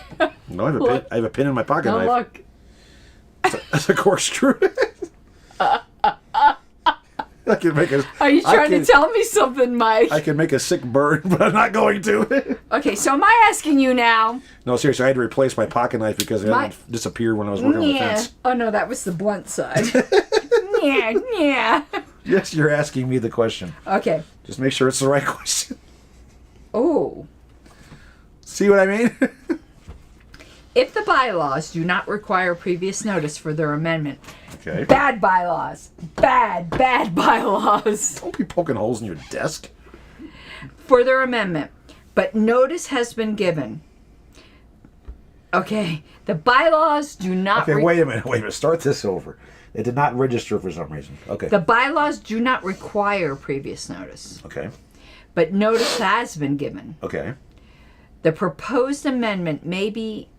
No, I have a pin in my pocket No, knife. look. It's a corkscrew. I can make a. Are you trying to tell me something, Mike? I can make a sick burn, but I'm not going to. Okay, so am I asking you now? No, seriously, I had to replace my pocket knife because it disappeared when I was working on the fence. Oh no, that was the blunt side. Yeah. Yes, you're asking me the question. Okay. Just make sure it's the right question. Oh. See what I mean? If the bylaws do not require previous notice for their amendment, Okay. bad bylaws. Bad bylaws. Don't be poking holes in your desk. For their amendment, but notice has been given. Okay, the bylaws do not. Okay, wait a minute. Start this over. It did not register for some reason. Okay. The bylaws do not require previous notice, Okay. but notice has been given. Okay. The proposed amendment may be.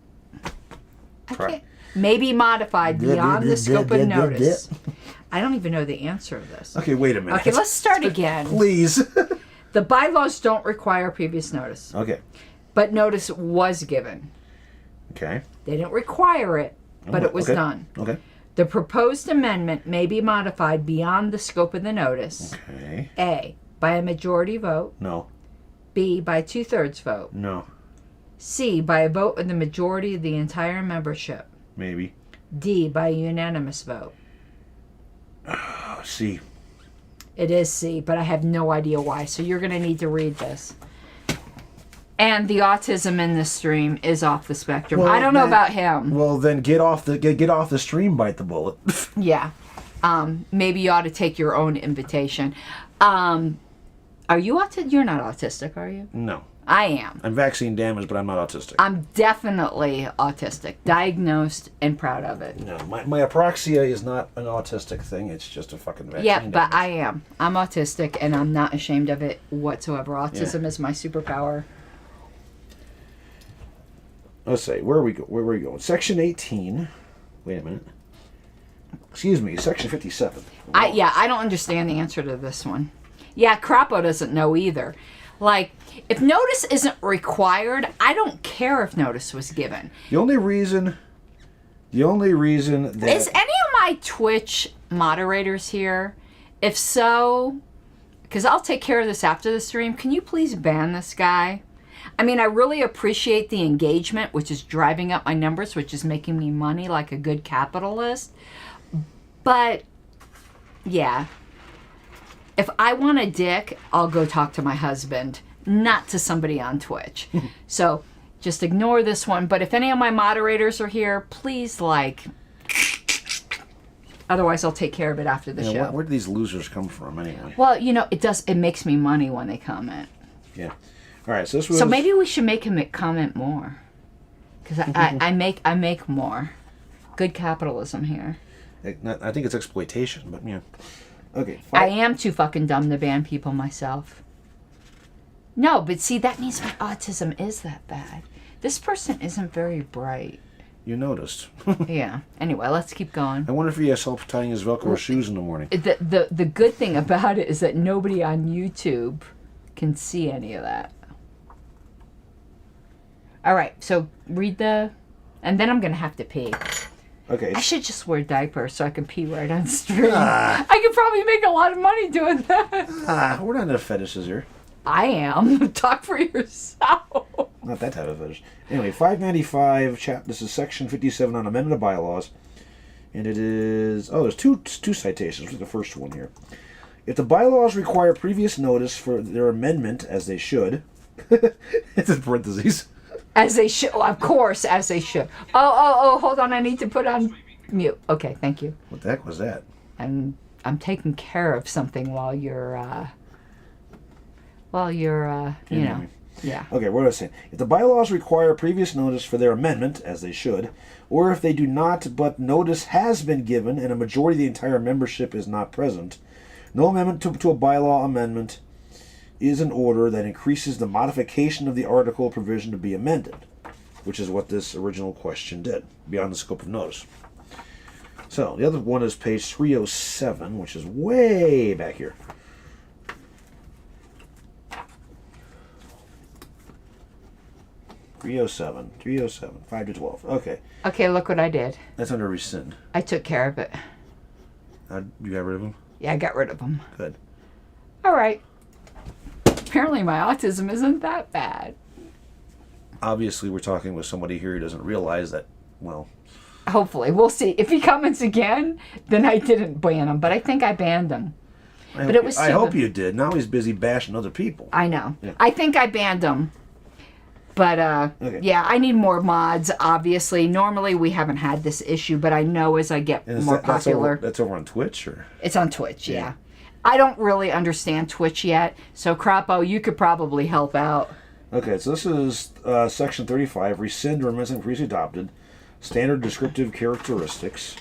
May be modified beyond the scope of notice. I don't even know the answer of this. Okay, wait a minute. Okay, let's start again. Please. The bylaws don't require previous notice, Okay. but notice was given. Okay. They didn't require it, but it was Okay. done. Okay. The proposed amendment may be modified beyond the scope of the notice. Okay. A, by a majority vote. No. B, by a 2/3 vote. No. C, by a vote of the majority of the entire membership. Maybe. D, by a unanimous vote. C. It is C, but I have no idea why, so you're going to need to read this. And the autism in this stream is off the spectrum. Well, I don't know about him. Well, then get off the stream. Bite the bullet. Yeah. Maybe you ought to take your own invitation. Are you autistic? You're not autistic, are you? No. I am. I'm vaccine damaged, but I'm not autistic. I'm definitely autistic, diagnosed and proud of it. No, my apraxia is not an autistic thing. It's just a fucking vaccine. Yeah, but damage. I am. I'm autistic, and I'm not ashamed of it whatsoever. Autism is my superpower. Let's see. Where are we going? Section 18. Wait a minute. Excuse me. Section 57. I don't understand the answer to this one. Yeah, Crapo doesn't know either. Like, if notice isn't required, I don't care if notice was given. The only reason that Is any of my Twitch moderators here? If so, because I'll take care of this after the stream, can you please ban this guy? I mean, I really appreciate the engagement, which is driving up my numbers, which is making me money like a good capitalist. But, yeah. If I want a dick, I'll go talk to my husband, not to somebody on Twitch. So just ignore this one. But if any of my moderators are here, please like. Otherwise, I'll take care of it after the show. Where do these losers come from anyway? Well, it makes me money when they comment. Yeah. All right. So this was. So maybe we should make him comment more, because I make more. Good capitalism here. I think it's exploitation, but yeah. Okay. I am too fucking dumb to ban people myself. No, but see, that means my autism is that bad. This person isn't very bright. You noticed. Yeah. Anyway, let's keep going. I wonder if he has help tying his Velcro shoes in the morning. The good thing about it is that nobody on YouTube can see any of that. All right, so read the... And then I'm going to have to pee. Okay. I should just wear diapers so I can pee right on stream. I could probably make a lot of money doing that. We're not into fetishes here. I am. Talk for yourself. Not that type of fetish. Anyway, 595, this is section 57 on amendment of bylaws. And it is... Oh, there's two citations. Look at the first one here. If the bylaws require previous notice for their amendment, as they should... It's in parentheses. As they should. Of course, as they should. Oh, hold on. I need to put on mute. Okay, thank you. What the heck was that? And I'm taking care of something while you're, you know. Yeah. Okay, what was I saying? If the bylaws require previous notice for their amendment, as they should, or if they do not, but notice has been given and a majority of the entire membership is not present, no amendment to a bylaw amendment is an order that increases the modification of the article provision to be amended, which is what this original question did, beyond the scope of notice. So, the other one is page 307, which is way back here. Three oh seven, 5 to 12. Okay, Okay, look what I did. that's under rescind. I took care of it. You got rid of them? Yeah, I got rid of them. Good. All right. Apparently my autism isn't that bad. Obviously, we're talking with somebody here who doesn't realize that, well... Hopefully. We'll see. If he comments again, then I didn't ban him. But I think I banned him. I hope you did. Now he's busy bashing other people. I know. Yeah. I think I banned him. But, Okay. yeah, I need more mods, obviously. Normally, we haven't had this issue, but I know as I get And more popular... That's over on Twitch, or? It's on Twitch, yeah. I don't really understand Twitch yet, so Crapo, you could probably help out. Okay, so this is section 35, rescind or amend something previously adopted, standard descriptive characteristics,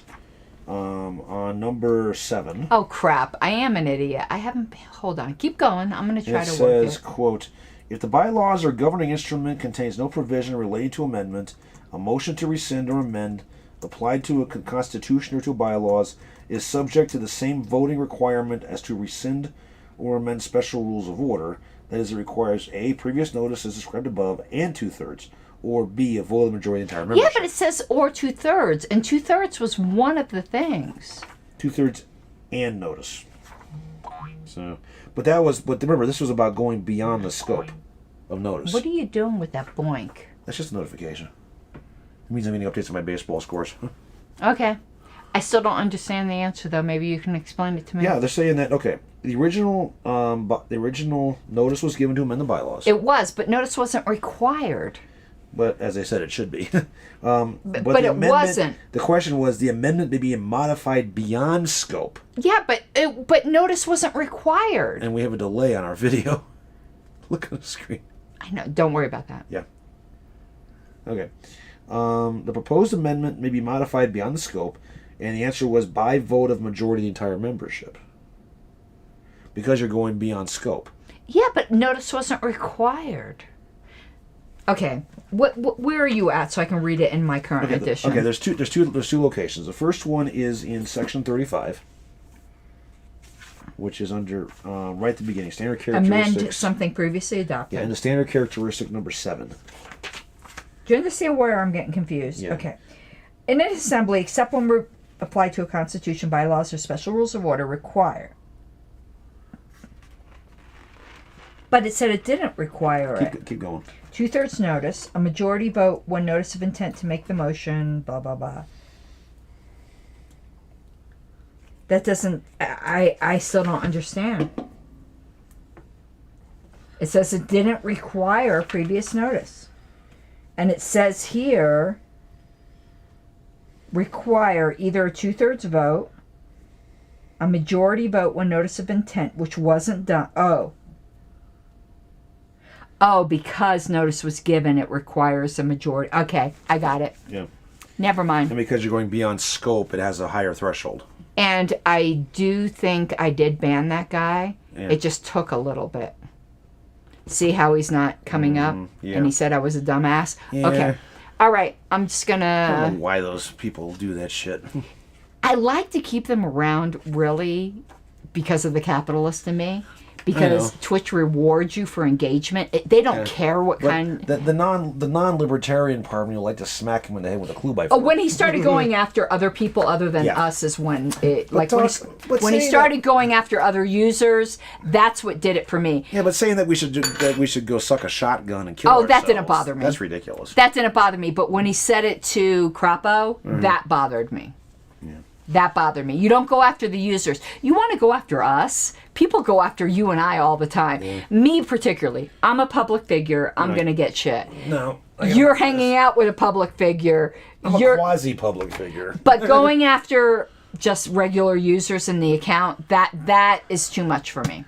on number 7. Oh, crap. I am an idiot. I haven't... Hold on. Keep going. I'm going to try It to work says, it. quote, if the bylaws or governing instrument contains no provision relating to amendment, a motion to rescind or amend applied to a constitution or to bylaws is subject to the same voting requirement as to rescind or amend special rules of order. That is, it requires A, previous notice as described above, and 2/3, or B, a vote of the majority of the entire membership. Yeah, but it says or 2/3, and 2/3 was one of the things. 2/3 and notice. So, but remember, this was about going beyond the scope of notice. What are you doing with that boink? That's just a notification. It means I'm getting updates on my baseball scores. Okay. I still don't understand the answer, though. Maybe you can explain it to me. Yeah, they're saying that, okay, the original notice was given to amend the bylaws. It was, but notice wasn't required. But as I said, it should be. But the it wasn't. The question was the amendment may be modified beyond scope. Yeah, but notice wasn't required. And we have a delay on our video. Look at the screen. I know. Don't worry about that. Yeah. Okay. The proposed amendment may be modified beyond the scope, and the answer was by vote of majority of the entire membership. Because you're going beyond scope. Yeah, but notice wasn't required. Okay, where are you at so I can read it in my current edition? Okay, there's two locations. The first one is in section 35, which is under right at the beginning, standard characteristics. Amend something previously adopted. Yeah, and the standard characteristic number 7. Do you understand where I'm getting confused? Yeah. Okay. In an assembly, except when we're applied to a constitution, bylaws, or special rules of order, require. But it said it didn't require it. Keep going. 2/3 notice, a majority vote when notice of intent to make the motion, blah, blah, blah. That doesn't... I still don't understand. It says it didn't require previous notice. And it says here, require either a 2/3 vote, a majority vote when notice of intent, which wasn't done. Oh, because notice was given, it requires a majority. Okay, I got it. Yeah. Never mind. And because you're going beyond scope, it has a higher threshold. And I do think I did ban that guy. Yeah. It just took a little bit. See how he's not coming up? yeah. And he said I was a dumbass? Yeah. Okay. All right. I'm just going I don't to... know why those people do that shit. I like to keep them around, really, because of the capitalist in me. Because know. Twitch rewards you for engagement. They don't care what But kind... the non-libertarian part, when you like to smack him in the head with a clue by Oh, four. when he started going after other people other than Yeah. us is when it... But when he saying started going after other users, that's what did it for me. Yeah, but saying that we should go suck a shotgun and kill Oh, that didn't ourselves, bother me. That's ridiculous. That didn't bother me, but when he said it to Crapo, that bothered me. That bothered me. You don't go after the users. You want to go after us. People go after you and I all the time. Me particularly. I'm a public figure. I'm going to get shit. No. You're hanging out with a public figure. I'm You're a quasi-public figure. but going after just regular users in the account, that is too much for me.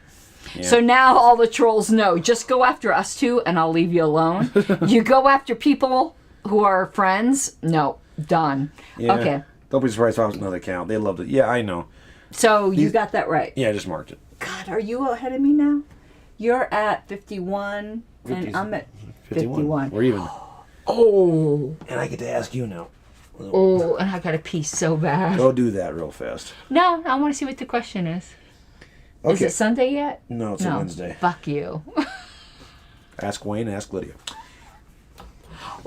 So now all the trolls know. Just go after us two and I'll leave you alone. You go after people who are friends, no. Done. Yeah. Okay. Don't be surprised if I was another account. They loved it. Yeah, I know. So you got that right. Yeah, I just marked it. God, are you ahead of me now? You're at 51 and I'm at 51. We're even. Oh. And I get to ask you now. Oh, and I got a piece so bad. Go do that real fast. No, I want to see what the question is. Is Okay. it Sunday yet? No, it's a Wednesday. Fuck you. Ask Wayne, ask Lydia.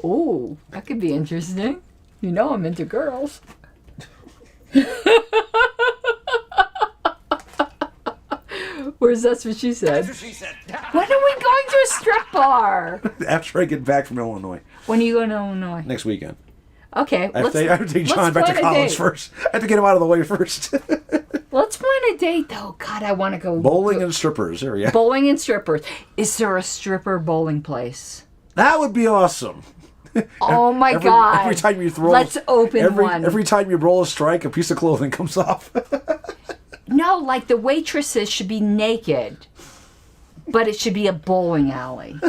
Oh, that could be interesting. You know I'm into girls. Where's that's what she said? That's what she said. When are we going to a strip bar? After I get back from Illinois. When are you going to Illinois? Next weekend. Okay, I have to take John back to plan a college date. first. I have to get him out of the way first. Let's plan a date, though. God, I want to go Bowling and strippers. There we go. bowling and strippers. Is there a stripper bowling place? That would be awesome. Oh my God! Every time you throw, Let's open one. Every time you roll a strike, a piece of clothing comes off. No, like the waitresses should be naked, but it should be a bowling alley,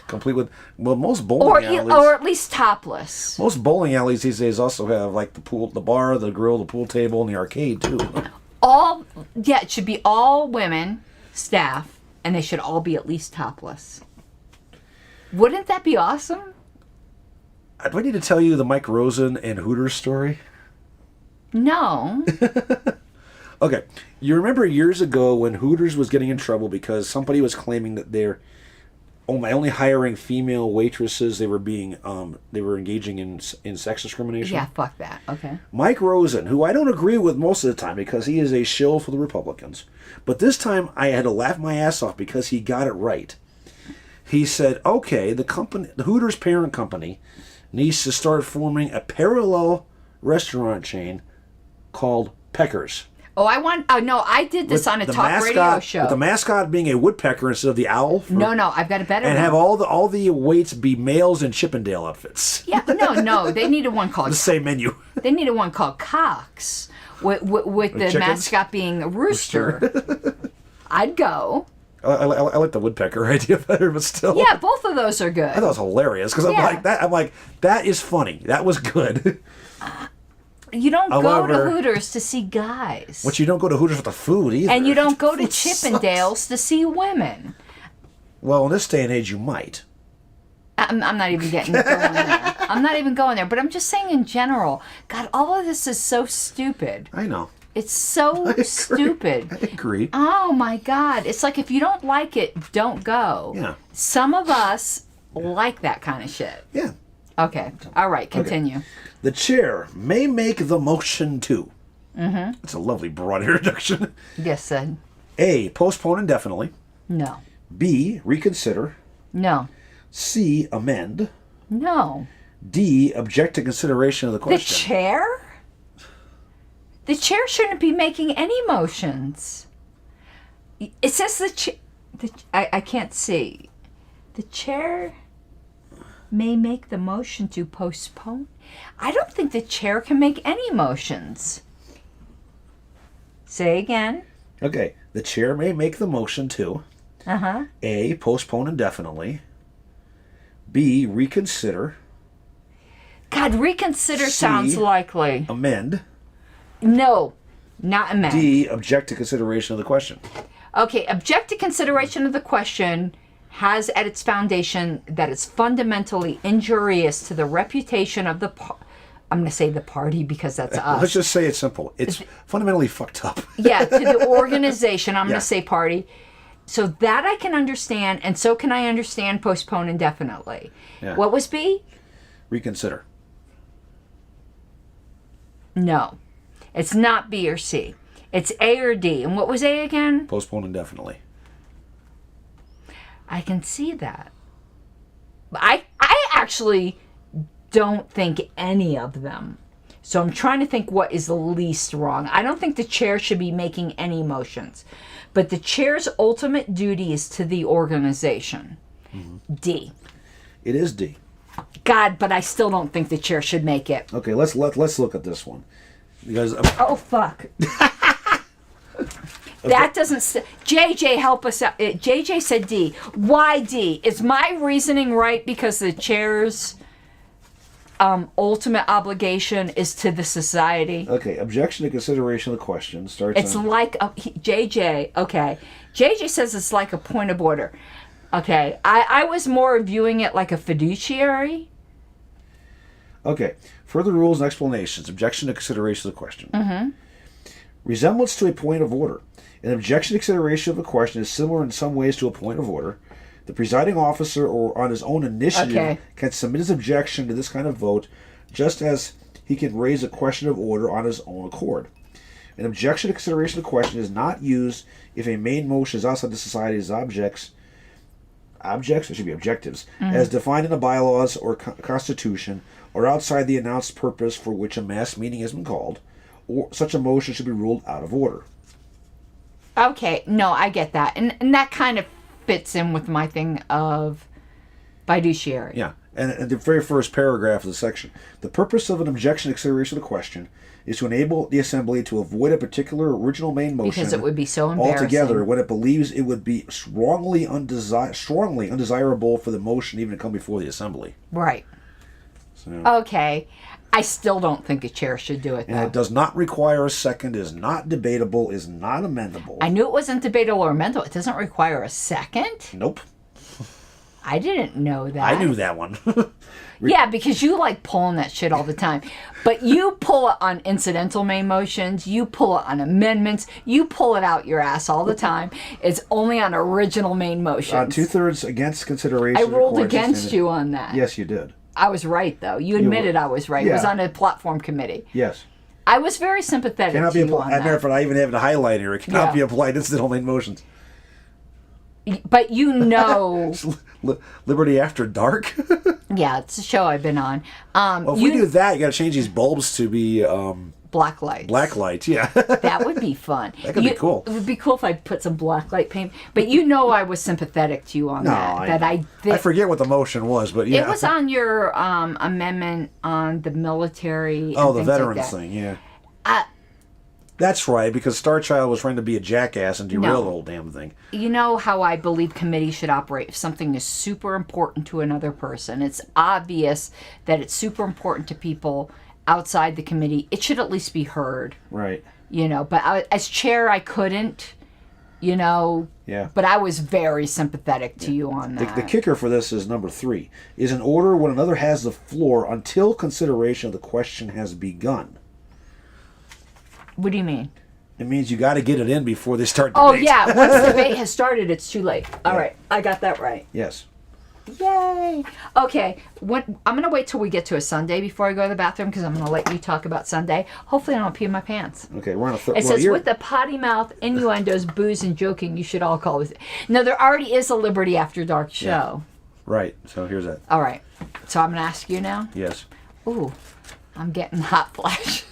Complete with most bowling alleys. or at least topless. Most bowling alleys these days also have like the pool, the bar, the grill, the pool table, and the arcade too. It should be all women staff, and they should all be at least topless. Wouldn't that be awesome? Do I need to tell you the Mike Rosen and Hooters story? No. Okay, you remember years ago when Hooters was getting in trouble because somebody was claiming that they're only hiring female waitresses. They were engaging in sex discrimination. Yeah, fuck that. Okay. Mike Rosen, who I don't agree with most of the time because he is a shill for the Republicans, but this time I had to laugh my ass off because he got it right. He said, "Okay, the Hooters parent company, needs to start forming a parallel restaurant chain called Peckers." Oh, I did this on a talk radio show. With the mascot being a woodpecker instead of the owl. No, I've got a better And one. have all the waits be males in Chippendale outfits. Yeah, no, they needed one called... The same menu. They needed one called Cox, with the chickens? mascot being a rooster. I'd go. I like the woodpecker idea better, but still. Yeah, both of those are good. I thought it was hilarious because I'm like, that is funny. That was good. You don't go However- to Hooters to see guys. But you don't go to Hooters with the food either. And you don't go to Food Chippendales to see women. Well, in this day and age, you might. I'm not even going there. I'm not even going there. But I'm just saying in general. God, all of this is so stupid. I know. It's so stupid. I agree. Oh my God. It's like if you don't like it, don't go. Yeah. Some of us like that kind of shit. Yeah. Okay. All right. Continue. The chair may make the motion to. Mm-hmm. It's a lovely broad introduction. Yes, Sid. A, postpone indefinitely. No. B, reconsider. No. C, amend. No. D, object to consideration of the The question. chair? The chair shouldn't be making any motions. It says the chair. I can't see. The chair may make the motion to postpone. I don't think the chair can make any motions. Say again. Okay. The chair may make the motion to. Uh-huh. A, postpone indefinitely. B, reconsider. God, reconsider C. sounds likely. Amend. No, not amend. D, object to consideration of the question. Okay, object to consideration of the question has at its foundation that it's fundamentally injurious to the reputation of the I'm going to say the party because that's us. Let's just say it's simple. It's fundamentally fucked up. Yeah, to the organization. I'm Yeah. going to say party. So that I can understand, and so can I understand postpone indefinitely. Yeah. What was B? Reconsider. No. It's not B or C. It's A or D. And what was A again? Postpone indefinitely. I can see that. I actually don't think any of them. So I'm trying to think what is the least wrong. I don't think the chair should be making any motions. But the chair's ultimate duty is to the organization. Mm-hmm. D. It is D. God, but I still don't think the chair should make it. Okay, let's look at this one. Because Oh, fuck. That doesn't... JJ, help us out. JJ said D. Why D? Is my reasoning right because the chair's ultimate obligation is to the society? okay, objection to consideration of the question starts It's on... like... JJ, okay. JJ says it's like a point of order. Okay, I was more viewing it like a fiduciary. Okay, further rules and explanations. Objection to consideration of the question. Mm-hmm. Resemblance to a point of order. An objection to consideration of a question is similar in some ways to a point of order. The presiding officer, or on his own initiative, can submit his objection to this kind of vote, just as he can raise a question of order on his own accord. An objection to consideration of the question is not used if a main motion is outside the society's objectives, as defined in the bylaws or constitution, or outside the announced purpose for which a mass meeting has been called, or such a motion should be ruled out of order. Okay, no, I get that. And that kind of fits in with my thing of fiduciary. Yeah, and the very first paragraph of the section. The purpose of an objection to consideration of the question is to enable the assembly to avoid a particular original main motion Because it would be so embarrassing. altogether when it believes it would be strongly undesirable for the motion even to come before the assembly. Right. So, Okay. I still don't think a chair should do it, and though. it does not require a second, is not debatable, is not amendable. I knew it wasn't debatable or mental. It doesn't require a second? Nope. I didn't know that. I knew that one. Yeah, because you like pulling that shit all the time. But you pull it on incidental main motions. You pull it on amendments. You pull it out your ass all the time. It's only on original main motions. 2/3 against consideration. I ruled requires against extended- you on that. Yes, you did. I was right, though. You admitted I was right. It was Yeah. on a platform committee. Yes. I was very sympathetic Cannot to be you applied. on As a matter that. of fact, I even have it highlighted here. It cannot Yeah. be applied incidental main motions. But you know... Liberty After Dark? Yeah, it's a show I've been on. Well, if we do that, you got to change these bulbs to be Black lights. black lights. Yeah. That would be fun. That could be cool. It would be cool if I put some black light paint. But you know I was sympathetic to you on that. I forget what the motion was, but yeah. It was on your amendment on the military. Oh, and the things like veterans that. thing, yeah. That's right, because Star Child was trying to be a jackass and derail No. the whole damn thing. You know how I believe committees should operate. If something is super important to another person, it's obvious that it's super important to people outside the committee. It should at least be heard. Right. You know, but as chair, I couldn't. You know. Yeah. But I was very sympathetic to you on that. The kicker for this is number 3. Is in order when another has the floor until consideration of the question has begun. What do you mean? It means you got to get it in before they start Oh, debate. yeah. Once the debate has started, it's too late. All right. I got that right. Yes. Yay. Okay. I'm going to wait till we get to a Sunday before I go to the bathroom because I'm going to let you talk about Sunday. Hopefully I don't pee in my pants. Okay, we're on a third. It says, with the potty mouth, innuendos, booze, and joking, you should all call this. No, there already is a Liberty After Dark show. Right, so here's that. All right. So I'm going to ask you now. Yes. Ooh, I'm getting hot flashes.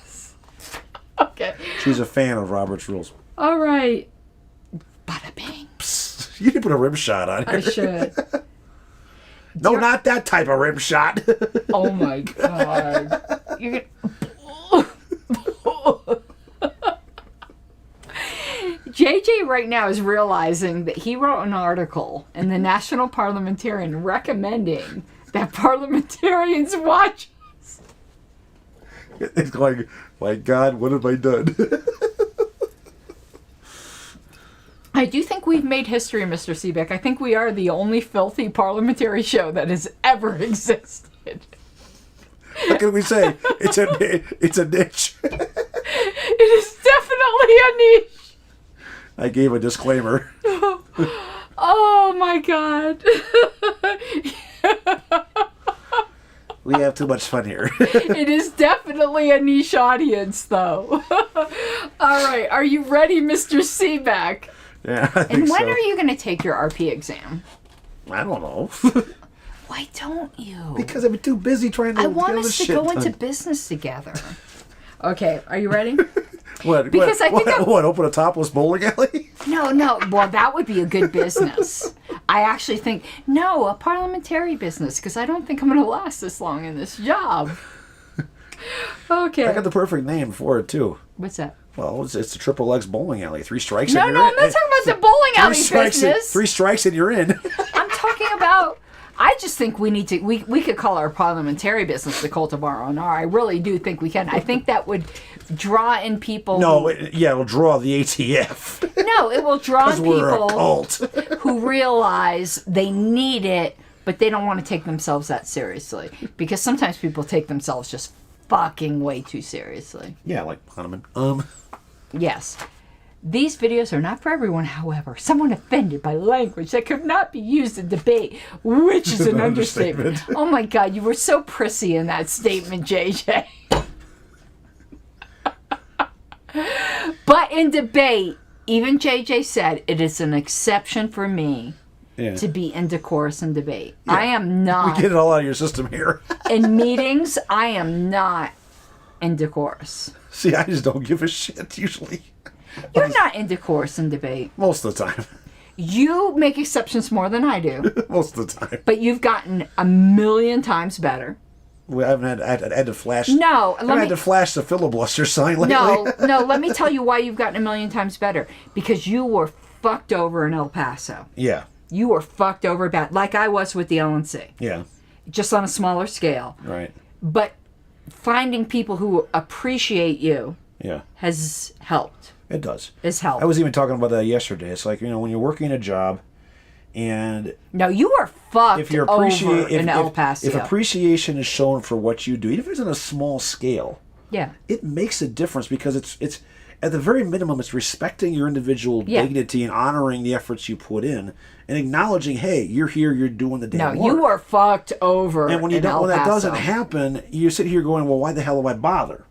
Okay. She's a fan of Robert's Rules. All right. Bada bing. You can put a rim shot on here. I should. No, not that type of rim shot. Oh my God. You're JJ right now is realizing that he wrote an article in the National Parliamentarian recommending that parliamentarians watch. It's going, my God, what have I done? I do think we've made history, Mr. Seebeck. I think we are the only filthy parliamentary show that has ever existed. What can we say? It's a niche. It is definitely a niche. I gave a disclaimer. Oh my God. We have too much fun here. It is definitely a niche audience, though. All right. Are you ready, Mr. Seebeck? Yeah, I think And when so. are you going to take your RP exam? I don't know. Why don't you? Because I'm too busy trying to I want get all us this to shit go done. into business together. Okay. Are you ready? What? Because I think what? Open a topless bowling alley? No. Well, that would be a good business. I actually think, no, a parliamentary business, because I don't think I'm going to last this long in this job. Okay. I got the perfect name for it too. What's that? Well, it's the Triple X bowling alley. 3 strikes No, and you're no, in. I'm not talking about the bowling alley business. 3 strikes and you're in. I'm talking about. I just think we need to. We could call our parliamentary business the cult of RONR. I really do think we can. I think that would draw in people. No, it'll draw the ATF. No, it will draw in We're a people cult. who realize they need it, but they don't want to take themselves that seriously. Because sometimes people take themselves just fucking way too seriously. Yeah, like Hahnemann. Yes. These videos are not for everyone, however. Someone offended by language that could not be used in debate, which is an understatement. Oh my God, you were so prissy in that statement, JJ. But in debate, even JJ said it is an exception for me to be indecorous in debate. Yeah. I am not. We get it all out of your system here. In meetings, I am not indecorous. See, I just don't give a shit usually. You're not indecorous in debate. Most of the time. You make exceptions more than I do. Most of the time. But you've gotten a million times better. We haven't had to flash. No, I had to flash the filibuster sign lately. No. Let me tell you why you've gotten a million times better. Because you were fucked over in El Paso. Yeah. You were fucked over bad, like I was with the LNC. Yeah. Just on a smaller scale. Right. But finding people who appreciate you has helped. It does. It's helped. I was even talking about that yesterday. It's like, when you're working a job and no, you are fucked if you're over in El Paso. If appreciation is shown for what you do, even if it's on a small scale, it makes a difference because it's at the very minimum, it's respecting your individual dignity and honoring the efforts you put in and acknowledging, hey, you're here, you're doing the damn work. You are fucked over. And when that doesn't happen, you sit here going, well, why the hell do I bother?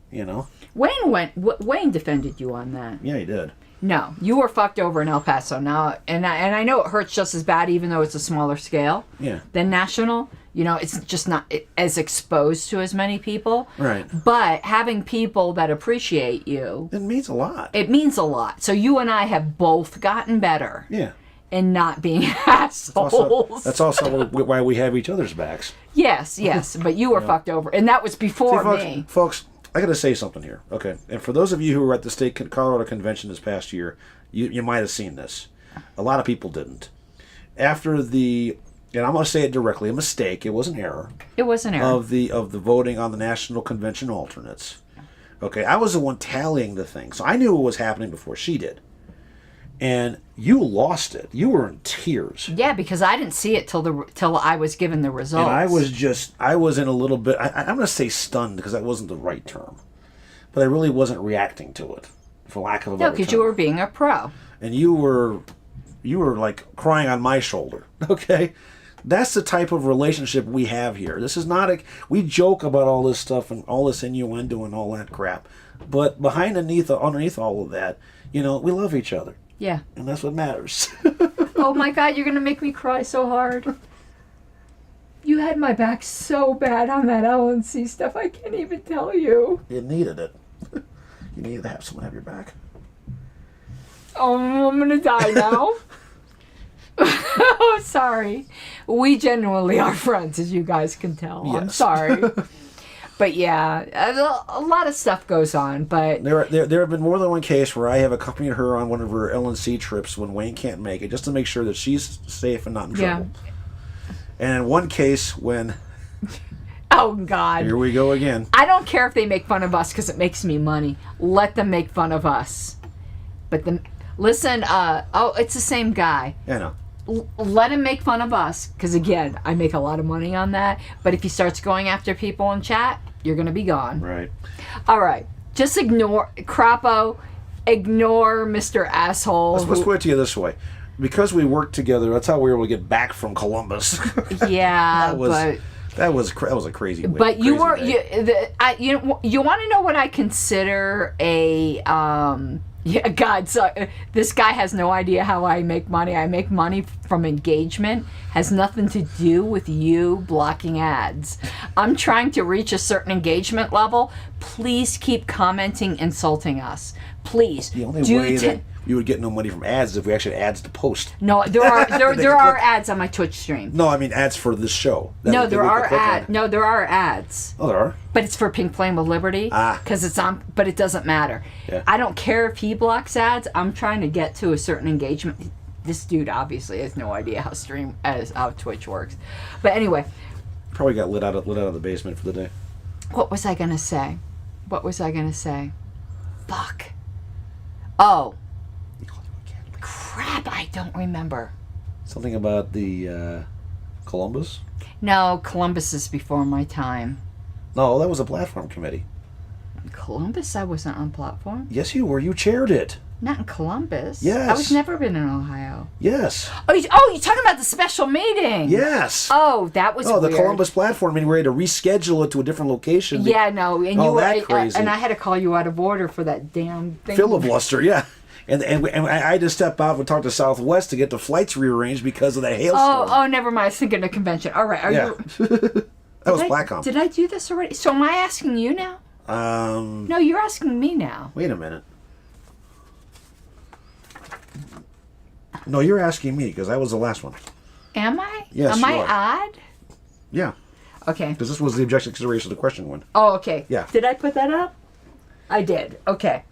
Wayne defended you on that. Yeah, he did. No, you were fucked over in El Paso now, and I know it hurts just as bad, even though it's a smaller scale than national. It's just not as exposed to as many people. Right. But having people that appreciate you, it means a lot. It means a lot. So you and I have both gotten better. Yeah. In not being assholes. That's also why we have each other's backs. Yes. But you were fucked over, and that was before me. Folks, I got to say something here, okay? And for those of you who were at the State Colorado Convention this past year, you might have seen this. A lot of people didn't. After and I'm going to say it directly, a mistake. It was an error. It was an error of the voting on the National Convention alternates. Okay, I was the one tallying the thing, so I knew what was happening before she did. And you lost it. You were in tears. Yeah, because I didn't see it till I was given the results. And I was in a little bit, I'm going to say stunned because that wasn't the right term. But I really wasn't reacting to it, for lack of a better term. No, because you were being a pro. And you were like crying on my shoulder, okay? That's the type of relationship we have here. This is not we joke about all this stuff and all this innuendo and all that crap. But underneath all of that, we love each other. Yeah. And that's what matters. Oh my God, you're going to make me cry so hard. You had my back so bad on that LNC stuff, I can't even tell you. You needed it. You needed to have someone have your back. Oh, I'm going to die now. Oh, sorry. We genuinely are friends, as you guys can tell. Yes. I'm sorry. But yeah, a lot of stuff goes on. But there have been more than one case where I have accompanied her on one of her LNC trips when Wayne can't make it, just to make sure that she's safe and not in trouble. And in one case when Oh, God. Here we go again. I don't care if they make fun of us because it makes me money. Let them make fun of us. But listen, it's the same guy. Yeah, no. Let him make fun of us because, again, I make a lot of money on that. But if he starts going after people in chat, you're going to be gone. Right. All right. Just ignore Crapo. Ignore Mr. Asshole. Let's put it to you this way. Because we worked together, that's how we were able to get back from Columbus. Yeah, that was a crazy. But you were day. you want to know what I consider a yeah, God, so this guy has no idea how I make money. I make money from engagement. Has nothing to do with you blocking ads. I'm trying to reach a certain engagement level. Please keep commenting, insulting us. Please. The only way that you would get no money from ads is if we actually had ads to post. No, there are ads on my Twitch stream. No, I mean ads for this show. No, there are ads. No, there are ads. Oh, there are. But it's for Pink Flame of Liberty because it's on. But it doesn't matter. Yeah. I don't care if he blocks ads. I'm trying to get to a certain engagement. This dude obviously has no idea how Twitch works. But anyway, probably got lit out of the basement for the day. What was I gonna say? Fuck. Oh. Crap! I don't remember. Something about the Columbus? No, Columbus is before my time. No, that was a platform committee. Columbus? I wasn't on platform. Yes, you were. You chaired it. Not in Columbus. Yes. I was never been in Ohio. Yes. Oh, you're talking about the special meeting? Yes. Oh, that was weird. The Columbus platform meeting. We had to reschedule it to a different location. Yeah, no, and you were that crazy. And I had to call you out of order for that damn thing. Filibuster, yeah. And I had to step out and talk to Southwest to get the flights rearranged because of that hailstorm. Oh, never mind. I was thinking of convention. All right. Yeah. That was Blackcom. Did I do this already? So am I asking you now? No, you're asking me now. Wait a minute. No, you're asking me because that was the last one. Am I? Yes, Am you I are. odd? Yeah. Okay. Because this was the objection consideration of the question one. Oh, okay. Yeah. Did I put that up? I did. Okay.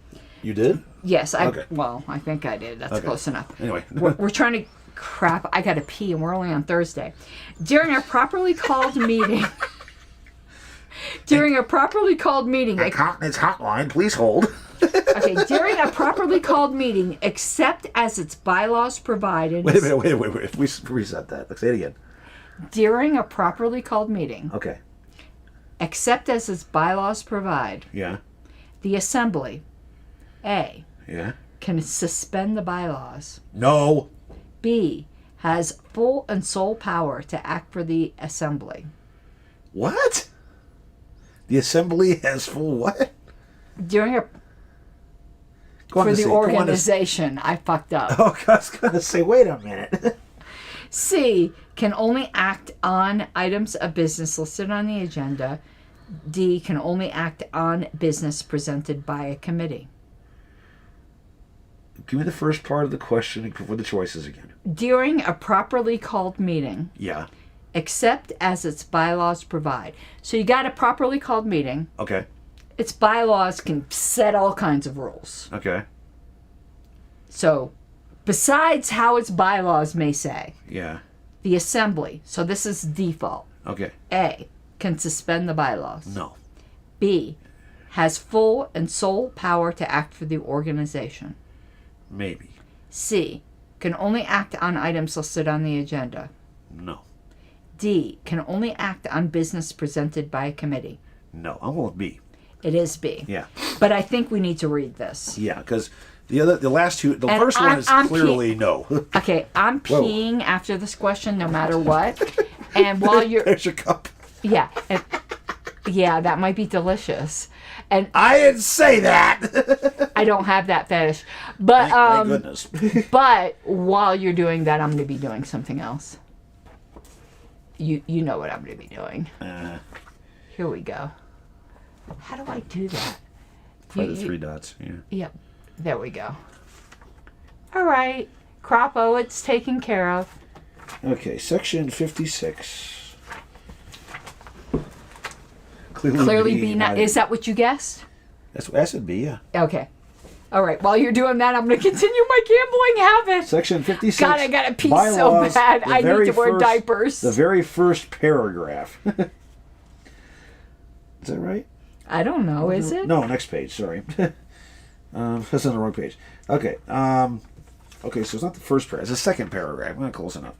You did? Yes. Okay. Well, I think I did. That's close enough. Anyway. We're trying to... Crap. I got to pee and we're only on Thursday. During a properly called meeting... During a properly called meeting... It's hotline. Please hold. Okay, during a properly called meeting, except as its bylaws provided... Wait a minute. We reset that. Let's say it again. During a properly called meeting, Okay. except as its bylaws provide, Yeah. the Assembly, A, Yeah. can suspend the bylaws, No. B, has full and sole power to act for the Assembly. What? The Assembly has full what? During a... For the organization, I fucked up. Oh, I was going to say, wait a minute. C, can only act on items of business listed on the agenda. D, can only act on business presented by a committee. Give me the first part of the question for the choices again. During a properly called meeting, Yeah. except as its bylaws provide. So you got a properly called meeting. Okay. Its bylaws can set all kinds of rules. Okay. So, besides how its bylaws may say, Yeah. the Assembly, so this is default, Okay. A, can suspend the bylaws. No. B, has full and sole power to act for the organization. Maybe. C, can only act on items listed on the agenda. No. D, can only act on business presented by a committee. No. I'm going with B. It is B. Yeah. But I think we need to read this. Yeah, because the last two, the And first one is I'm clearly no. Okay, I'm Whoa. peeing after this question no matter what. And while you're... There's your cup. Yeah. Yeah, that might be delicious. And I didn't say that. I don't have that fetish. But, Thank goodness. but while you're doing that, I'm going to be doing something else. You know what I'm going to be doing. Here we go. How do I do that? By the three dots. Yeah. Yep. There we go. All right. Crapo, it's taken care of. Okay, section 56. Clearly be not. Is that what you guessed? That should be, yeah. Okay. All right. While you're doing that, I'm going to continue my gambling habit. Section 56. God, I got to pee so bylaws, bad. the I need very to wear first- diapers. The very first paragraph. Is that right? I don't know. Is it? No, next page. Sorry. That's on the wrong page. Okay. Okay, so it's not the first paragraph. It's the second paragraph. I'm not close enough.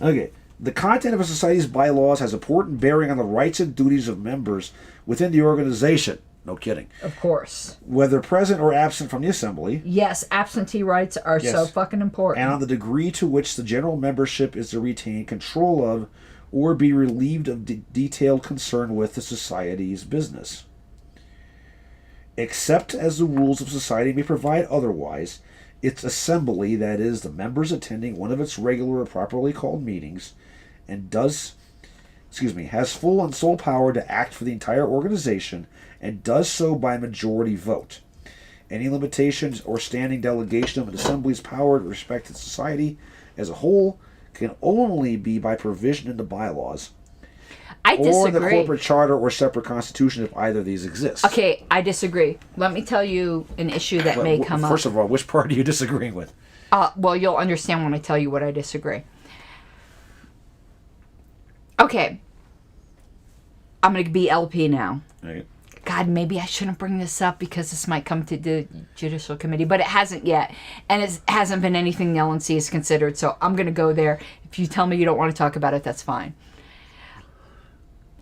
Okay. The content of a society's bylaws has important bearing on the rights and duties of members within the organization. No kidding. Of course. Whether present or absent from the assembly. Yes, absentee rights are so fucking important. And on the degree to which the general membership is to retain control of or be relieved of detailed concern with the society's business. Except as the rules of society may provide otherwise, its assembly, that is, the members attending one of its regular or properly called meetings, and has full and sole power to act for the entire organization, and does so by majority vote. Any limitations or standing delegation of an assembly's power to respect its society as a whole can only be by provision in the bylaws, I disagree. or in the corporate charter or separate constitution if either of these exist. Okay, I disagree. Let me tell you an issue that may come up. First of all, which part are you disagreeing with? Well, you'll understand when I tell you what I disagree. Okay. I'm going to be LP now. Right. God, maybe I shouldn't bring this up because this might come to the Judicial Committee, but it hasn't yet. And it hasn't been anything the LNC has considered, so I'm going to go there. If you tell me you don't want to talk about it, that's fine.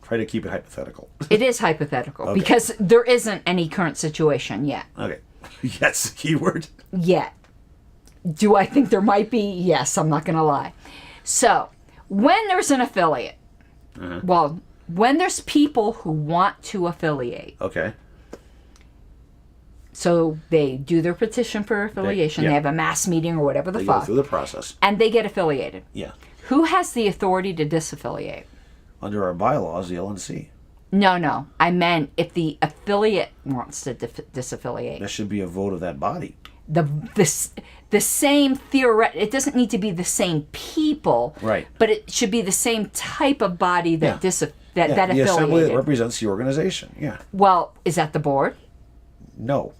Try to keep it hypothetical. It is hypothetical Okay. because there isn't any current situation yet. Okay. Yes, keyword. Yet. Do I think there might be? Yes, I'm not going to lie. So, when there's an affiliate, well, when there's people who want to affiliate, Okay. so they do their petition for affiliation, yeah. they have a mass meeting or whatever the They go fuck, through the process. and they get affiliated. Yeah. Who has the authority to disaffiliate? Under our bylaws, the LNC. No. I meant if the affiliate wants to disaffiliate. That should be a vote of that body. The same it doesn't need to be the same people, Right. but it should be the same type of body that Yeah. that The assembly that affiliated. represents the organization. Yeah. Well, is that the board? No.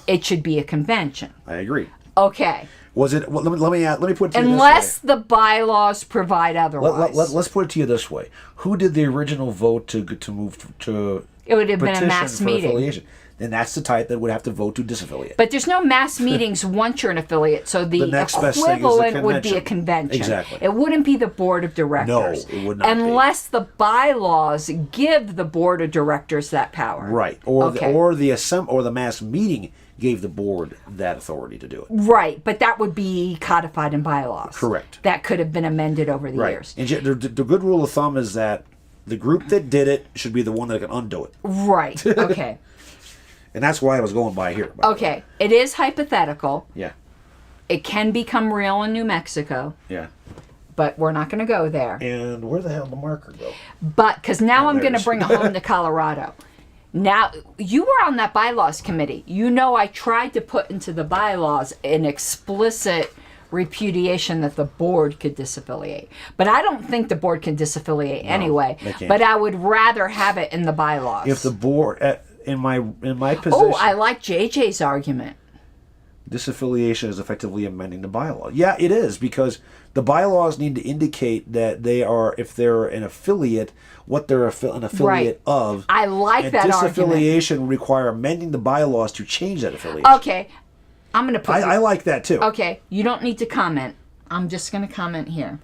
It should be a convention. I agree. Okay. Was it? Well, let me put it to you Unless this way. the bylaws provide otherwise. Let's put it to you this way: who did the original vote to move to? It would have been a petition mass for meeting. affiliation? Then that's the type that would have to vote to disaffiliate. But there's no mass meetings once you're an affiliate, so the next best thing is the equivalent would be a convention. convention. Exactly. It wouldn't be the board of directors. No, it would not be. Unless the bylaws give the board of directors that power. Right, or Okay. the mass meeting gave the board that authority to do it. Right, but that would be codified in bylaws. Correct. That could have been amended over the years. And the good rule of thumb is that the group that did it should be the one that can undo it. Right. Okay. And that's why I was going by here. by the way. Okay. It is hypothetical. Yeah. It can become real in New Mexico, Yeah. but we're not going to go there. And where the hell did the marker go? But because now I'm there going it to is. bring it home to Colorado. Now, you were on that bylaws committee. You know I tried to put into the bylaws an explicit repudiation that the board could disaffiliate. But I don't think the board can disaffiliate anyway. they can't. But I would rather have it in the bylaws. If the board, in my position, Oh, I like JJ's argument. disaffiliation is effectively amending the bylaw. Yeah, it is, because the bylaws need to indicate that they are, if they're an affiliate, what they're an affiliate Right. of. I like and that argument. disaffiliation would require amending the bylaws to change that affiliation. Okay. I'm going to put I like that too. Okay, you don't need to comment. I'm just going to comment here.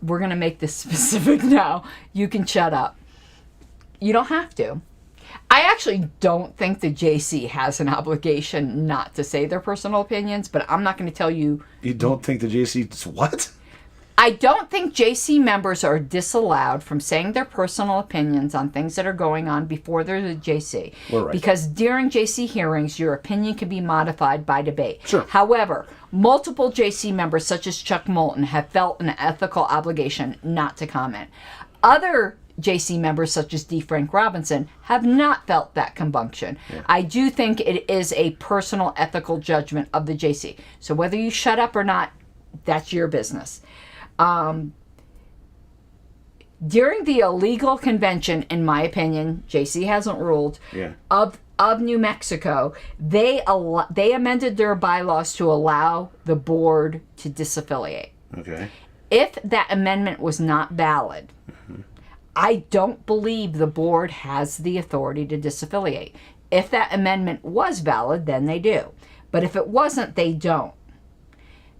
We're going to make this specific now. You can shut up. You don't have to. I actually don't think the JC has an obligation not to say their personal opinions, but I'm not going to tell you. You don't think the JC... What? I don't think JC members are disallowed from saying their personal opinions on things that are going on before they're the JC. Well, right. Because during JC hearings, your opinion can be modified by debate. Sure. However, multiple JC members, such as Chuck Moulton, have felt an ethical obligation not to comment. Other JC members, such as D. Frank Robinson, have not felt that compunction. Yeah. I do think it is a personal ethical judgment of the JC. So whether you shut up or not, that's your business. During the illegal convention, in my opinion, JC hasn't ruled, of New Mexico, they amended their bylaws to allow the board to disaffiliate. Okay. If that amendment was not valid, I don't believe the board has the authority to disaffiliate. If that amendment was valid, then they do. But if it wasn't, they don't.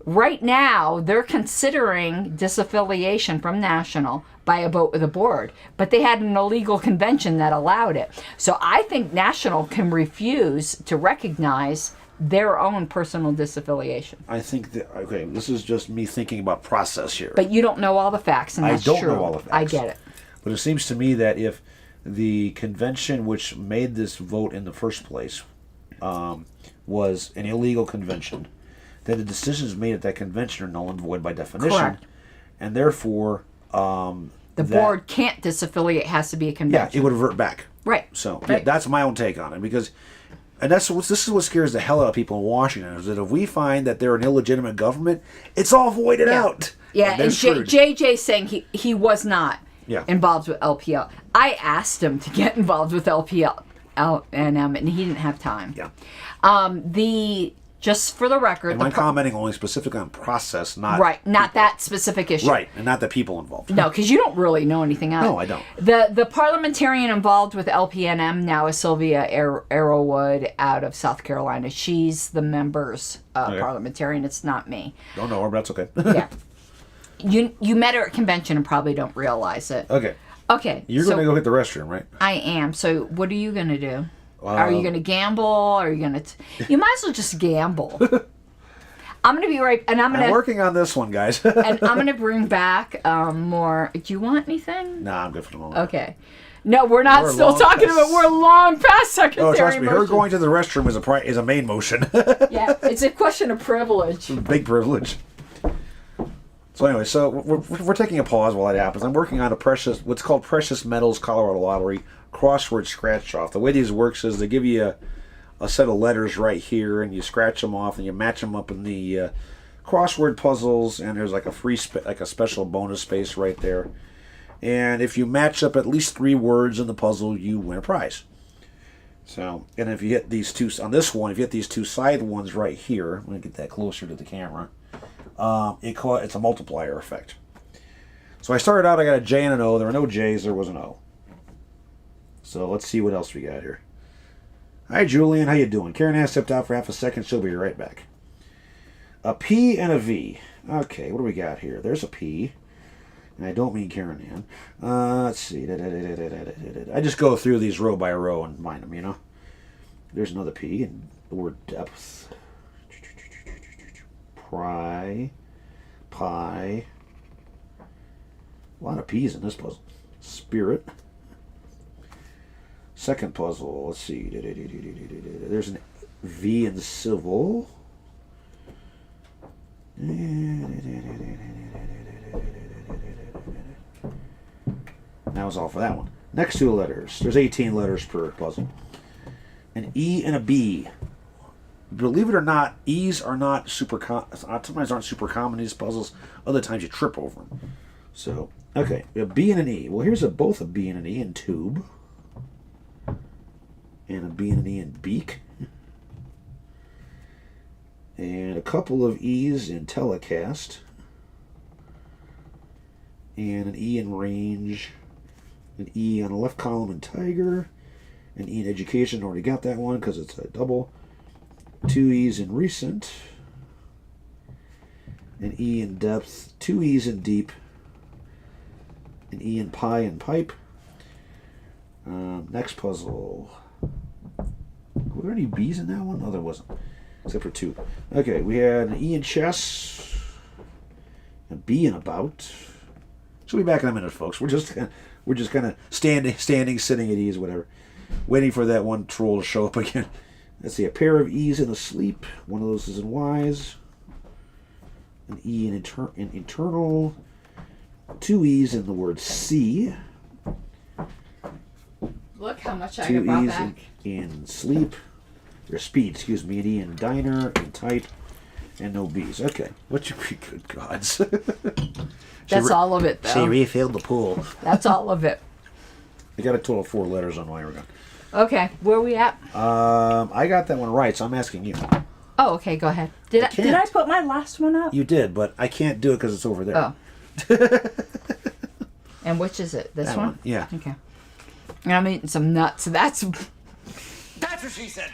Right now, they're considering disaffiliation from National by a vote of the board, but they had an illegal convention that allowed it. So I think National can refuse to recognize their own personal disaffiliation. I think that, okay, this is just me thinking about process here. But you don't know all the facts, and that's true. I don't know all the facts. I get it. But it seems to me that if the convention which made this vote in the first place was an illegal convention, then the decisions made at that convention are null and void by definition. Correct. And therefore... the board can't disaffiliate, it has to be a convention. Yeah, it would revert back. Right. So right. Yeah, that's my own take on it, because... And this is what scares the hell out of people in Washington, is that if we find that they're an illegitimate government, it's all voided out. Yeah, and JJ's saying he was not Yeah. involved with LPL. I asked him to get involved with LPL and he didn't have time. Yeah. Just for the record, And I'm commenting only specifically on process, not right, not that specific issue. right, and not the people involved. No, because you don't really know anything else. No, I don't. The parliamentarian involved with LPNM now is Sylvia Arrowwood out of South Carolina. She's the member's parliamentarian. It's not me. Don't know her, but that's okay. Yeah. You met her at convention and probably don't realize it. Okay. Okay. You're going to go hit the restroom, right? I am. So what are you going to do? Are you going to gamble? Are you going to... You might as well just gamble. I'm going to be right... And I'm working on this one, guys. and I'm going to bring back more... Do you want anything? Nah, I'm good for the moment. Okay. No, we're not still talking about... We're long past secondary Oh, trust me, motion. her going to the restroom is a main motion. Yeah, it's a question of privilege. Big privilege. So anyway, so we're taking a pause while that happens. I'm working on what's called Precious Metals Colorado Lottery crossword scratch off. The way these works is they give you a set of letters right here, and you scratch them off, and you match them up in the crossword puzzles, and there's like a special bonus space right there. And if you match up at least 3 words in the puzzle, you win a prize. So, and if you hit these two on this one, if you hit these 2 side ones right here, I'm gonna get that closer to the camera. It's a multiplier effect. So I started out, I got a J and an O. There were no J's, there was an O. So let's see what else we got here. Hi, Julian. How you doing? Karen has stepped out for half a second. She'll be right back. A P and a V. Okay, what do we got here? There's a P. And I don't mean Karen Ann. Let's see. I just go through these row by row and find them, you know. There's another P and the word depth. Pie. A lot of P's in this puzzle. Spirit. Second puzzle, let's see. There's an V in civil. That was all for that one. Next 2 letters. There's 18 letters per puzzle. An E and a B. Believe it or not, E's are not sometimes aren't super common in these puzzles. Other times you trip over them. So, okay, we have B and an E. Well, here's both a B and an E in tube. And a B and an E in beak. And a couple of E's in telecast. And an E in range. An E on the left column in tiger. An E in education. Already got that one because it's a double. 2 E's in recent. An E in depth. 2 E's in deep. An E in pie and pipe. Next puzzle. Were there any B's in that one? No, there wasn't. Except for 2. Okay, we had an E in chess. A B in about. She'll be back in a minute, folks. We're just kind of standing, sitting at ease, whatever. Waiting for that one troll to show up again. Let's see, a pair of E's in asleep. One of those is in wise. An E in internal. 2 E's in the word C. Look how much I 2 got E's back. in sleep. Or speed, excuse me. An E in diner, in type, and no B's. Okay. What you be good gods. That's all of it, though. She refilled the pool. That's all of it. I got a total of 4 letters on my organ. Okay, where are we at? I got that one right, so I'm asking you. Oh, okay, go ahead. Did I put my last one up? You did, but I can't do it because it's over there. Oh. And which is it? This That one? Yeah. Okay. And I'm eating some nuts. So that's That's what she said.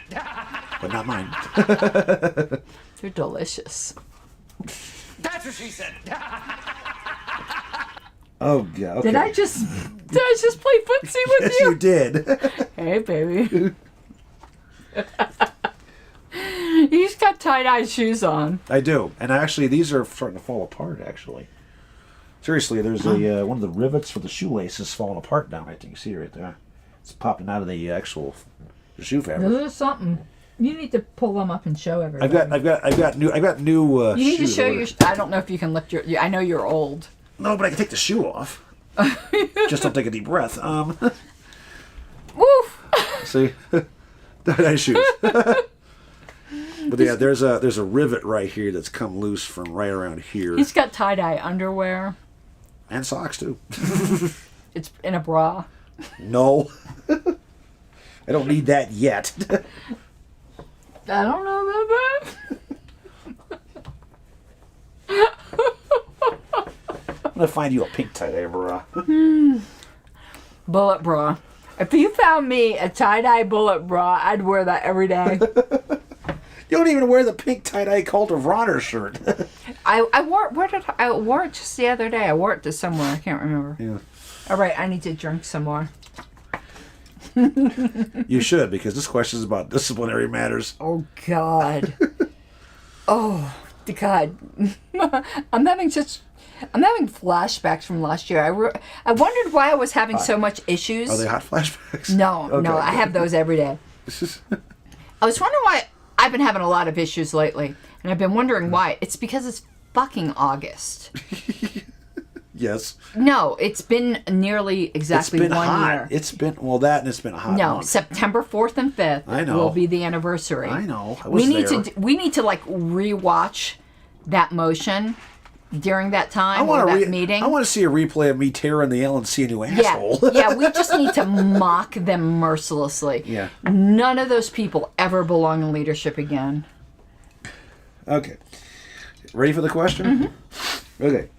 But not mine. they're delicious. That's what she said. Oh, God. Okay. Did I just play footsie with Yes, you? you did. Hey, baby. He's got tie-dye shoes on. I do. And actually, these are starting to fall apart, actually. Seriously, there's a one of the rivets for the shoelaces falling apart down. I think you see it right there. It's popping out of the actual shoe fabric. Those are something. You need to pull them up and show everybody. I've got new You need to shoes. show your. I don't know if you can lift your. I know you're old. No, but I can take the shoe off. Just don't take a deep breath. Woof. See, nice shoes. But yeah, there's a rivet right here that's come loose from right around here, He's got tie-dye underwear. and socks too. It's in a bra. No, I don't need that yet. I don't know about that. I'm gonna find you a pink tie-dye bra. Bullet bra. If you found me a tie-dye bullet bra, I'd wear that every day. You don't even wear the pink tie-dye Cult of RONR shirt. I wore I wore it just the other day. I wore it to somewhere. I can't remember. Yeah. All right, I need to drink some more. You should, because this question is about disciplinary matters. Oh God. Oh God. I'm having flashbacks from last year. I wondered why I was having so much issues. Are they hot flashbacks? No, Okay. no, I have those every day. I was wondering why I've been having a lot of issues lately, and I've been wondering why. It's because it's fucking August. Yes. No, it's been nearly exactly It's been 1 hot. year. It's been and it's been a hot No, month. September 4th and 5th I know. will be the anniversary. I know. I was we need there. we need to like rewatch that motion during that time or that meeting. I want to see a replay of me tearing the LNC a new asshole. Yeah, we just need to mock them mercilessly. Yeah. None of those people ever belong in leadership again. Okay. Ready for the question? Mm-hmm. Okay.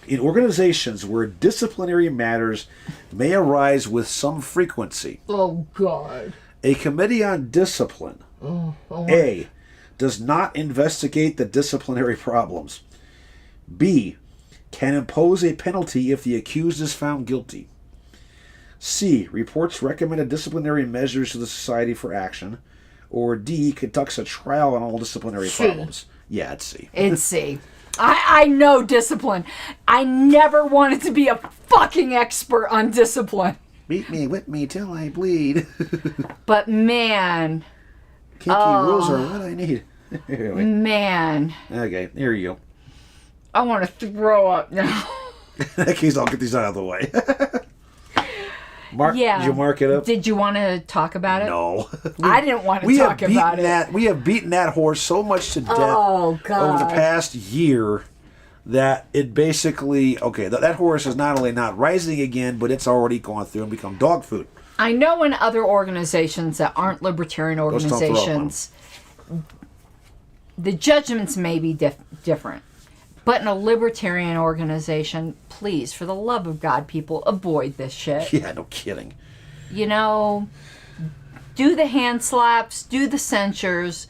In organizations where disciplinary matters may arise with some frequency, Oh, God. a committee on discipline, A, does not investigate the disciplinary problems. B, can impose a penalty if the accused is found guilty. C, reports recommended disciplinary measures to the society for action. Or D, conducts a trial on all disciplinary C. problems. Yeah, it's C. It's C. I know discipline. I never wanted to be a fucking expert on discipline. Beat me, whip me till I bleed. But man, Kinky rules are what I need. Anyway. man, Okay, here you go. I want to throw up now. In that case, I'll get these out of the way. Yeah. Did you mark it up? Did you want to talk about it? No. I didn't want to talk about it. We have beaten that horse so much to death Oh, God. over the past year that it basically, okay, that horse is not only not rising again, but it's already gone through and become dog food. I know in other organizations that aren't libertarian don't throw up on 'em. organizations, the judgments may be different. But in a libertarian organization, please, for the love of God, people, avoid this shit. Yeah, no kidding. You know, do the hand slaps, do the censures.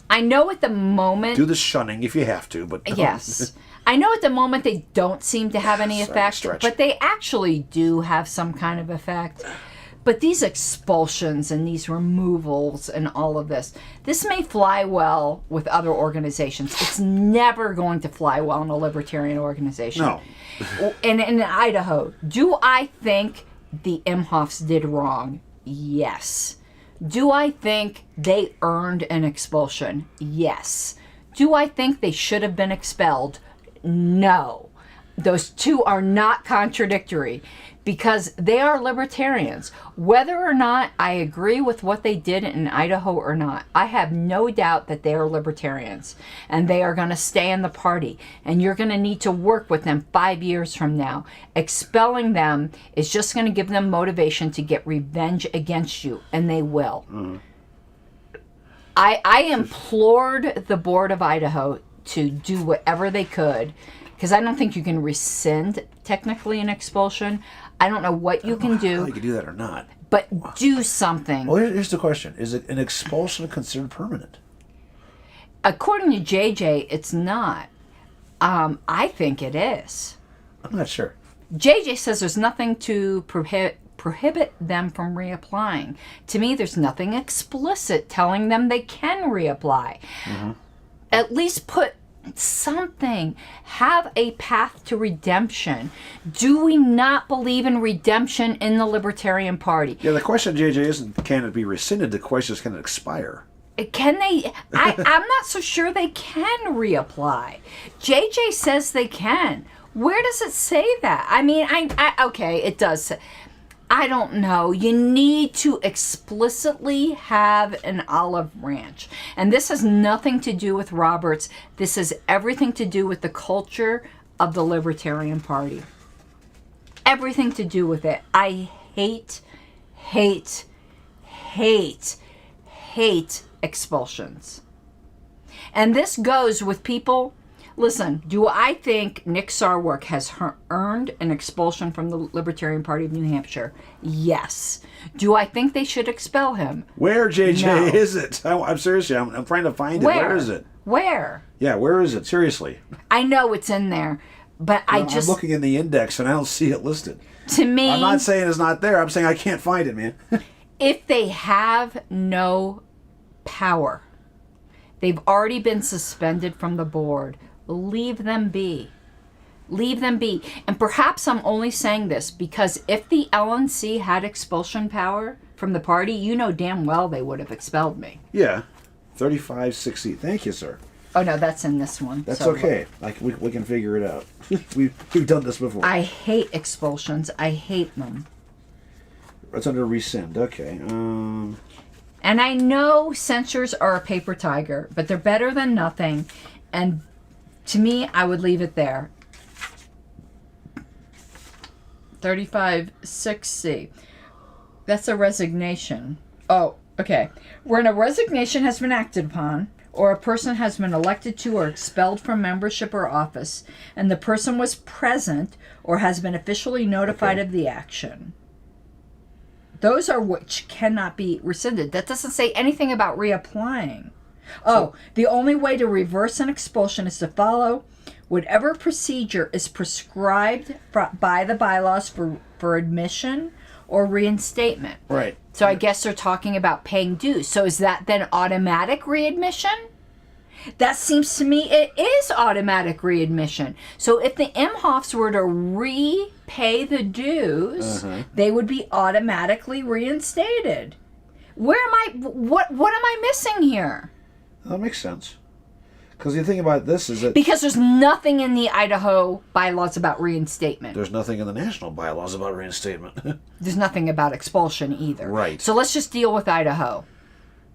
I know at the moment... Do the shunning if you have to, but don't. Yes. I know at the moment they don't seem to have any Sorry, effect, stretch. but they actually do have some kind of effect. But these expulsions and these removals and all of this may fly well with other organizations. It's never going to fly well in a libertarian organization. No. And in Idaho, do I think the Imhoffs did wrong? Yes. Do I think they earned an expulsion? Yes. Do I think they should have been expelled? No. Those two are not contradictory because they are libertarians. Whether or not I agree with what they did in Idaho or not, I have no doubt that they are libertarians and they are going to stay in the party, and you're going to need to work with them 5 years from now. Expelling them is just going to give them motivation to get revenge against you, and they will. I implored the board of Idaho to do whatever they could, because I don't think you can rescind technically an expulsion. I don't know what you can How do, you can do that or not. but do something. Well, here's the question: is it an expulsion considered permanent? According to JJ, it's not. I think it is. I'm not sure. JJ says there's nothing to prohibit them from reapplying. To me, there's nothing explicit telling them they can reapply. At least put something. Have a path to redemption. Do we not believe in redemption in the Libertarian Party? Yeah, the question, JJ, isn't can it be rescinded? The question is can it expire? Can they? I'm not so sure they can reapply. JJ says they can. Where does it say that? I mean, okay, it does say. I don't know. You need to explicitly have an olive branch. And this has nothing to do with Roberts. This has everything to do with the culture of the Libertarian Party. Everything to do with it. I hate expulsions. And this goes with people. Listen, do I think Nick Sarwark has earned an expulsion from the Libertarian Party of New Hampshire? Yes. Do I think they should expel him? Where, JJ, No. is it? I'm seriously, I'm trying to find it. Where is it? Where? Yeah, where is it? Seriously. I know it's in there, but I'm looking in the index and I don't see it listed. To me, I'm not saying it's not there. I'm saying I can't find it, man. if they have no power, they've already been suspended from the board. Leave them be. Leave them be. And perhaps I'm only saying this because if the LNC had expulsion power from the party, you know damn well they would have expelled me. Yeah. 3560. Thank you, sir. Oh, no, that's in this one. That's So, okay. Like we can figure it out. We've done this before. I hate expulsions. I hate them. It's under rescind. Okay. And I know censures are a paper tiger, but they're better than nothing. And to me, I would leave it there. 35-6C. That's a resignation. Oh, okay. When a resignation has been acted upon, or a person has been elected to or expelled from membership or office, and the person was present or has been officially notified of the action. Those are which cannot be rescinded. That doesn't say anything about reapplying. Oh, the only way to reverse an expulsion is to follow whatever procedure is prescribed by the bylaws for admission or reinstatement. Right. So I guess they're talking about paying dues. So is that then automatic readmission? That seems to me it is automatic readmission. So if the Imhoffs were to repay the dues, they would be automatically reinstated. What am I missing here? That makes sense. Because the thing about this is that Because there's nothing in the Idaho bylaws about reinstatement. there's nothing in the national bylaws about reinstatement. There's nothing about expulsion either. Right. So let's just deal with Idaho.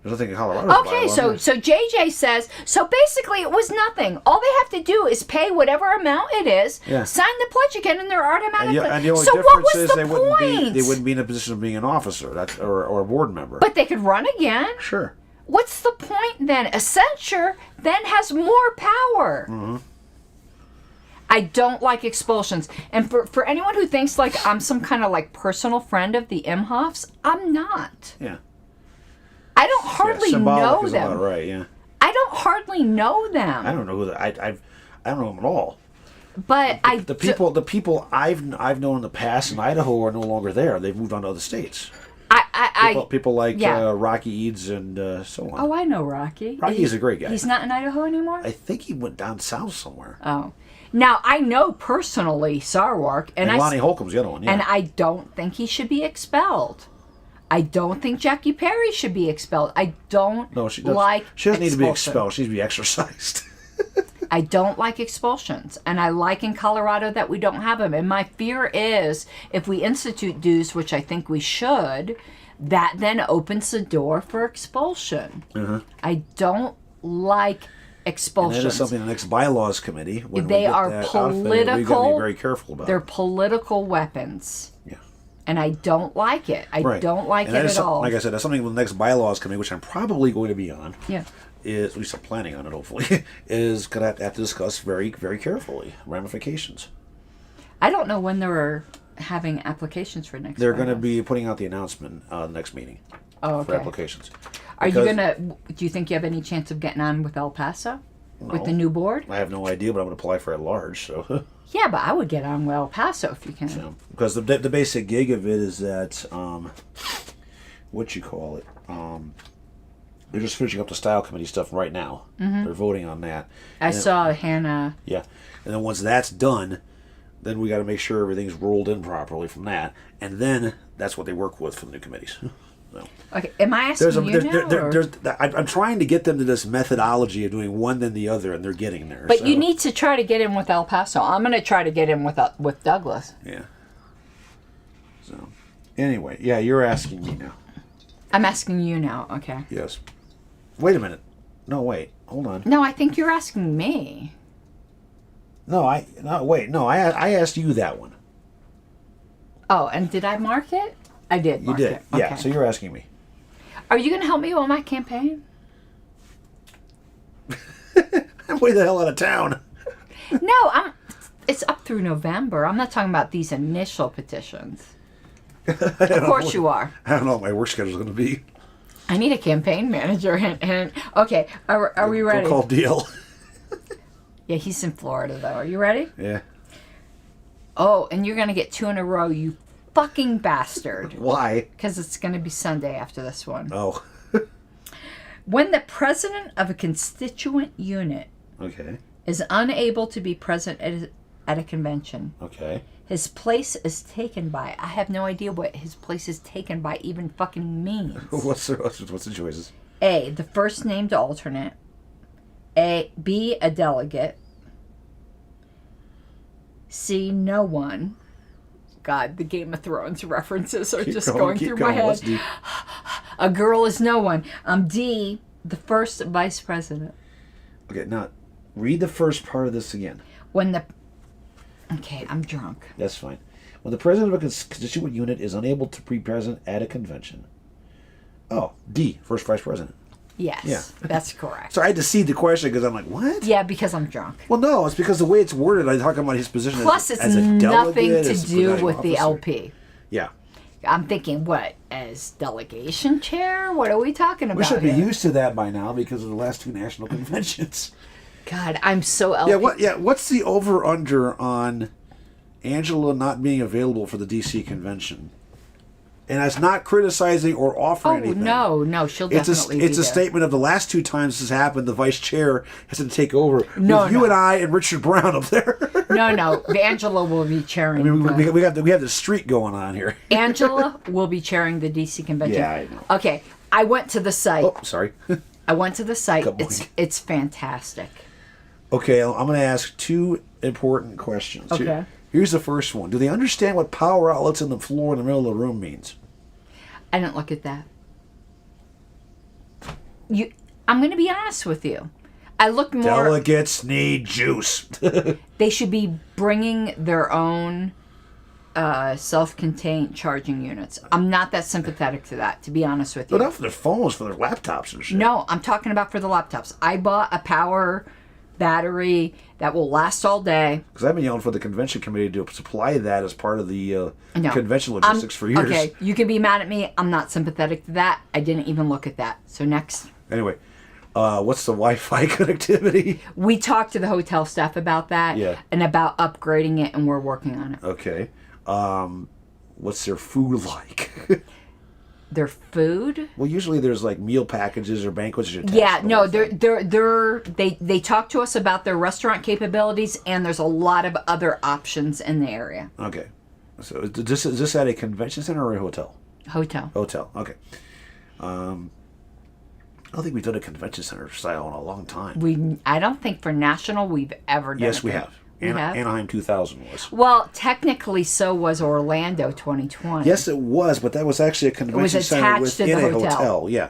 There's nothing in Colorado. Okay, so JJ says, so basically it was nothing. All they have to do is pay whatever amount it is, Yeah. sign the pledge again, and they're automatically. And the only So difference what was is the they point? wouldn't be in a position of being an officer or a board member. But they could run again. Sure. What's the point then? A censure then has more power. Mm-hmm. I don't like expulsions. And for anyone who thinks like I'm some kind of like personal friend of the Imhoffs, I'm not. Yeah. I don't hardly symbolic know is them. about right, yeah. I don't hardly know them. I don't know who I don't know them at all. But The people I've known in the past in Idaho are no longer there. They've moved on to other states. People like yeah. Rocky Eads and so on. Oh, I know Rocky. Rocky's a great guy. He's not in Idaho anymore? I think he went down south somewhere. Oh. Now, I know personally Sarwark. And Lonnie Holcomb's the other one, yeah. And I don't think he should be expelled. I don't think Jackie Perry should be expelled. I don't She doesn't need to be expelled. She needs to be exorcised. I don't like expulsions. And I like in Colorado that we don't have them. And my fear is if we institute dues, which I think we should, that then opens the door for expulsion. I don't like expulsions. And that is something the next bylaws committee, when They we get are that political. outfitted, we've got to be very careful about. They're political weapons. Yeah. And I don't like it. I Right. don't like And it that is at all. Like I said, that's something with the next bylaws committee, which I'm probably going to be on. Yeah. is, at least I'm planning on it, hopefully, is going to have to discuss very, very carefully ramifications. I don't know when they're having applications for next. They're going to be putting out the announcement the next meeting Oh, for okay. applications. Are you Because gonna? Do you think you have any chance of getting on with El Paso, with the No. new board? I have no idea, but I'm going to apply for at large. So, Yeah, but I would get on with El Paso if you can. because the basic gig of it is that what you call it. They're just finishing up the style committee stuff right now. Mm-hmm. They're voting on that. I saw Hannah. Yeah, and then once that's done, then we got to make sure everything's rolled in properly from that, and then that's what they work with for the new committees. So. Okay, am I asking you now? Or? I'm trying to get them to this methodology of doing one then the other, and they're getting there. But so. you need to try to get in with El Paso. I'm going to try to get in with Douglas. Yeah. So, anyway, yeah, you're asking me now. I'm asking you now. Okay. Yes. Wait a minute. No, wait. Hold on. No, I think you're asking me. I asked you that one. Oh, and did I mark it? I did. You Mark did. It. Yeah. Okay. So you're asking me. Are you going to help me with my campaign? I'm way the hell out of town. No, it's up through November. I'm not talking about these initial petitions. Of course you are. I don't know what my work schedule's going to be. I need a campaign manager. And okay, are we ready? Go call DL. Yeah, he's in Florida though. Are you ready? Yeah. Oh, and you're gonna get 2 in a row, you fucking bastard. Why? Because it's gonna be Sunday after this one. Oh. When the president of a constituent unit Okay. is unable to be present at a convention, Okay. his place is taken by. I have no idea what his place is taken by even fucking means. What's the choices? A, the first named alternate. B, a delegate. C, no one. God, the Game of Thrones references are just going through my head. A girl is no one. D, the first vice president. Okay, now read the first part of this again. Okay, I'm drunk. That's fine. When the president of a constituent unit is unable to be present at a convention. Oh, D, first vice president. Yes, Yeah. that's correct. So I had to see the question because I'm like, what? Yeah, because I'm drunk. Well, no, it's because the way it's worded, I'm talking about his position Plus, as, it's as a nothing delegate, to as do presiding with the officer. LP. Yeah. I'm thinking, what, as delegation chair? What are we talking about? We should be here? used to that by now because of the last 2 national conventions. God, I'm so LP. What's the over-under on Angela not being available for the D.C. convention? And that's not criticizing or offering anything. No, she'll definitely be It's a there. statement of the last 2 times this happened, the vice chair has to take over. No, with you no. and I and Richard Brown up there. No, Angela will be chairing. I mean, we have the streak going on here. Angela will be chairing the DC convention. Yeah, I know. Okay, I went to the site. Oh, sorry. I went to the site. Kaboink. It's fantastic. Okay, I'm going to ask 2 important questions. Okay. Here's the first one. Do they understand what power outlets in the floor in the middle of the room means? I didn't look at that. I'm going to be honest with you. I looked more. Delegates need juice. They should be bringing their own self-contained charging units. I'm not that sympathetic to that, to be honest with you. But not for their phones, for their laptops and shit. No, I'm talking about for the laptops. I bought a power battery that will last all day. Because I've been yelling for the convention committee to supply that as part of the No. convention logistics for years. Okay, you can be mad at me. I'm not sympathetic to that. I didn't even look at that. So next. Anyway, what's the Wi-Fi connectivity? We talked to the hotel staff about that. Yeah. And about upgrading it, and we're working on it. Okay. What's their food like? Their food? Well, usually there's like meal packages or banquets. Attached Yeah, to no, Wi-Fi. they talk to us about their restaurant capabilities, and there's a lot of other options in the area. Okay. So is this at a convention center or a hotel? Hotel. Hotel. Okay. I don't think we've done a convention center style in a long time. I don't think for national we've ever done. Yes, we have. We have? Anaheim 2000 was. Well, technically, so was Orlando 2020. Yes, it was, but that was actually a convention center attached to within the a hotel. hotel. Yeah.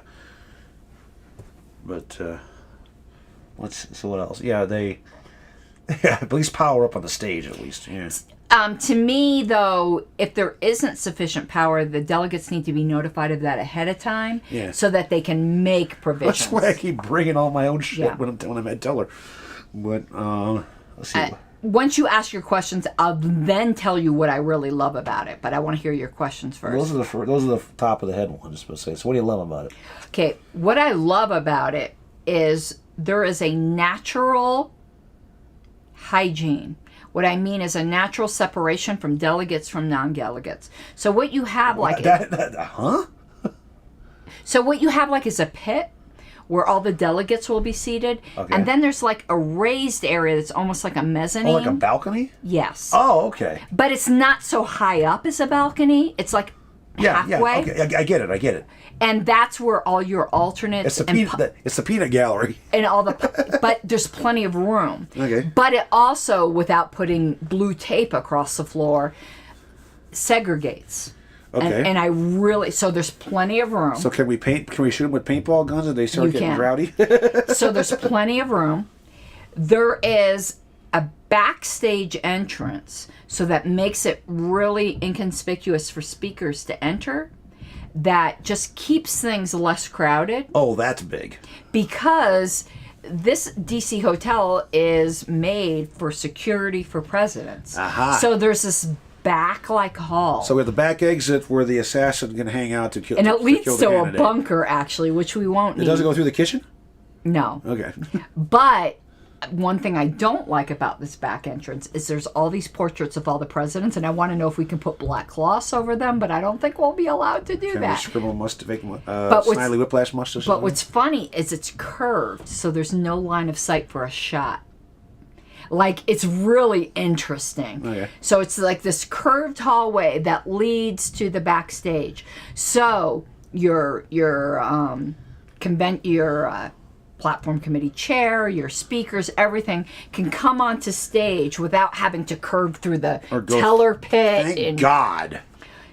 But so what else? Yeah, they at least power up on the stage at least. Yeah. To me, though, if there isn't sufficient power, the delegates need to be notified of that ahead of time, Yeah. so that they can make provisions. That's why I keep bringing all my own shit Yeah. when I'm at Teller. But let's see. Once you ask your questions, I'll then tell you what I really love about it. But I want to hear your questions first. Those are the top of the head ones. Just to say. So what do you love about it? Okay, what I love about it is there is a natural hygiene. What I mean is a natural separation from delegates from non-delegates. So what you have So what you have like is a pit where all the delegates will be seated, Okay. and then there's like a raised area that's almost like a mezzanine. Oh, like a balcony? Yes. Oh, okay. But it's not so high up as a balcony. It's like halfway. Yeah. Okay, I get it. And that's where all your alternates It's the peanut gallery. and all the but there's plenty of room. Okay. But it also, without putting blue tape across the floor, segregates. Okay. And I really, so there's plenty of room. So can we shoot them with paintball guns if they start You getting can. rowdy? So there's plenty of room. There is a backstage entrance, so that makes it really inconspicuous for speakers to enter. That just keeps things less crowded, Oh, that's big. because this DC hotel is made for security for presidents. Aha. So there's this back-like hall. So we have the back exit where the assassin can hang out to kill. and it leads kill the to a candidate. bunker, actually, which we won't It need. doesn't go through the kitchen. No. Okay. But one thing I don't like about this back entrance is there's all these portraits of all the presidents, and I want to know if we can put black cloths over them, but I don't think we'll be allowed to do Can we that. scribble what's- Snidely Whiplash mustache? But what's funny is it's curved, so there's no line of sight for a shot. Like, it's really interesting. Okay. So it's like this curved hallway that leads to the backstage. So your platform committee chair, your speakers, everything can come onto stage without having to curve through the Or go- teller pit. Thank God.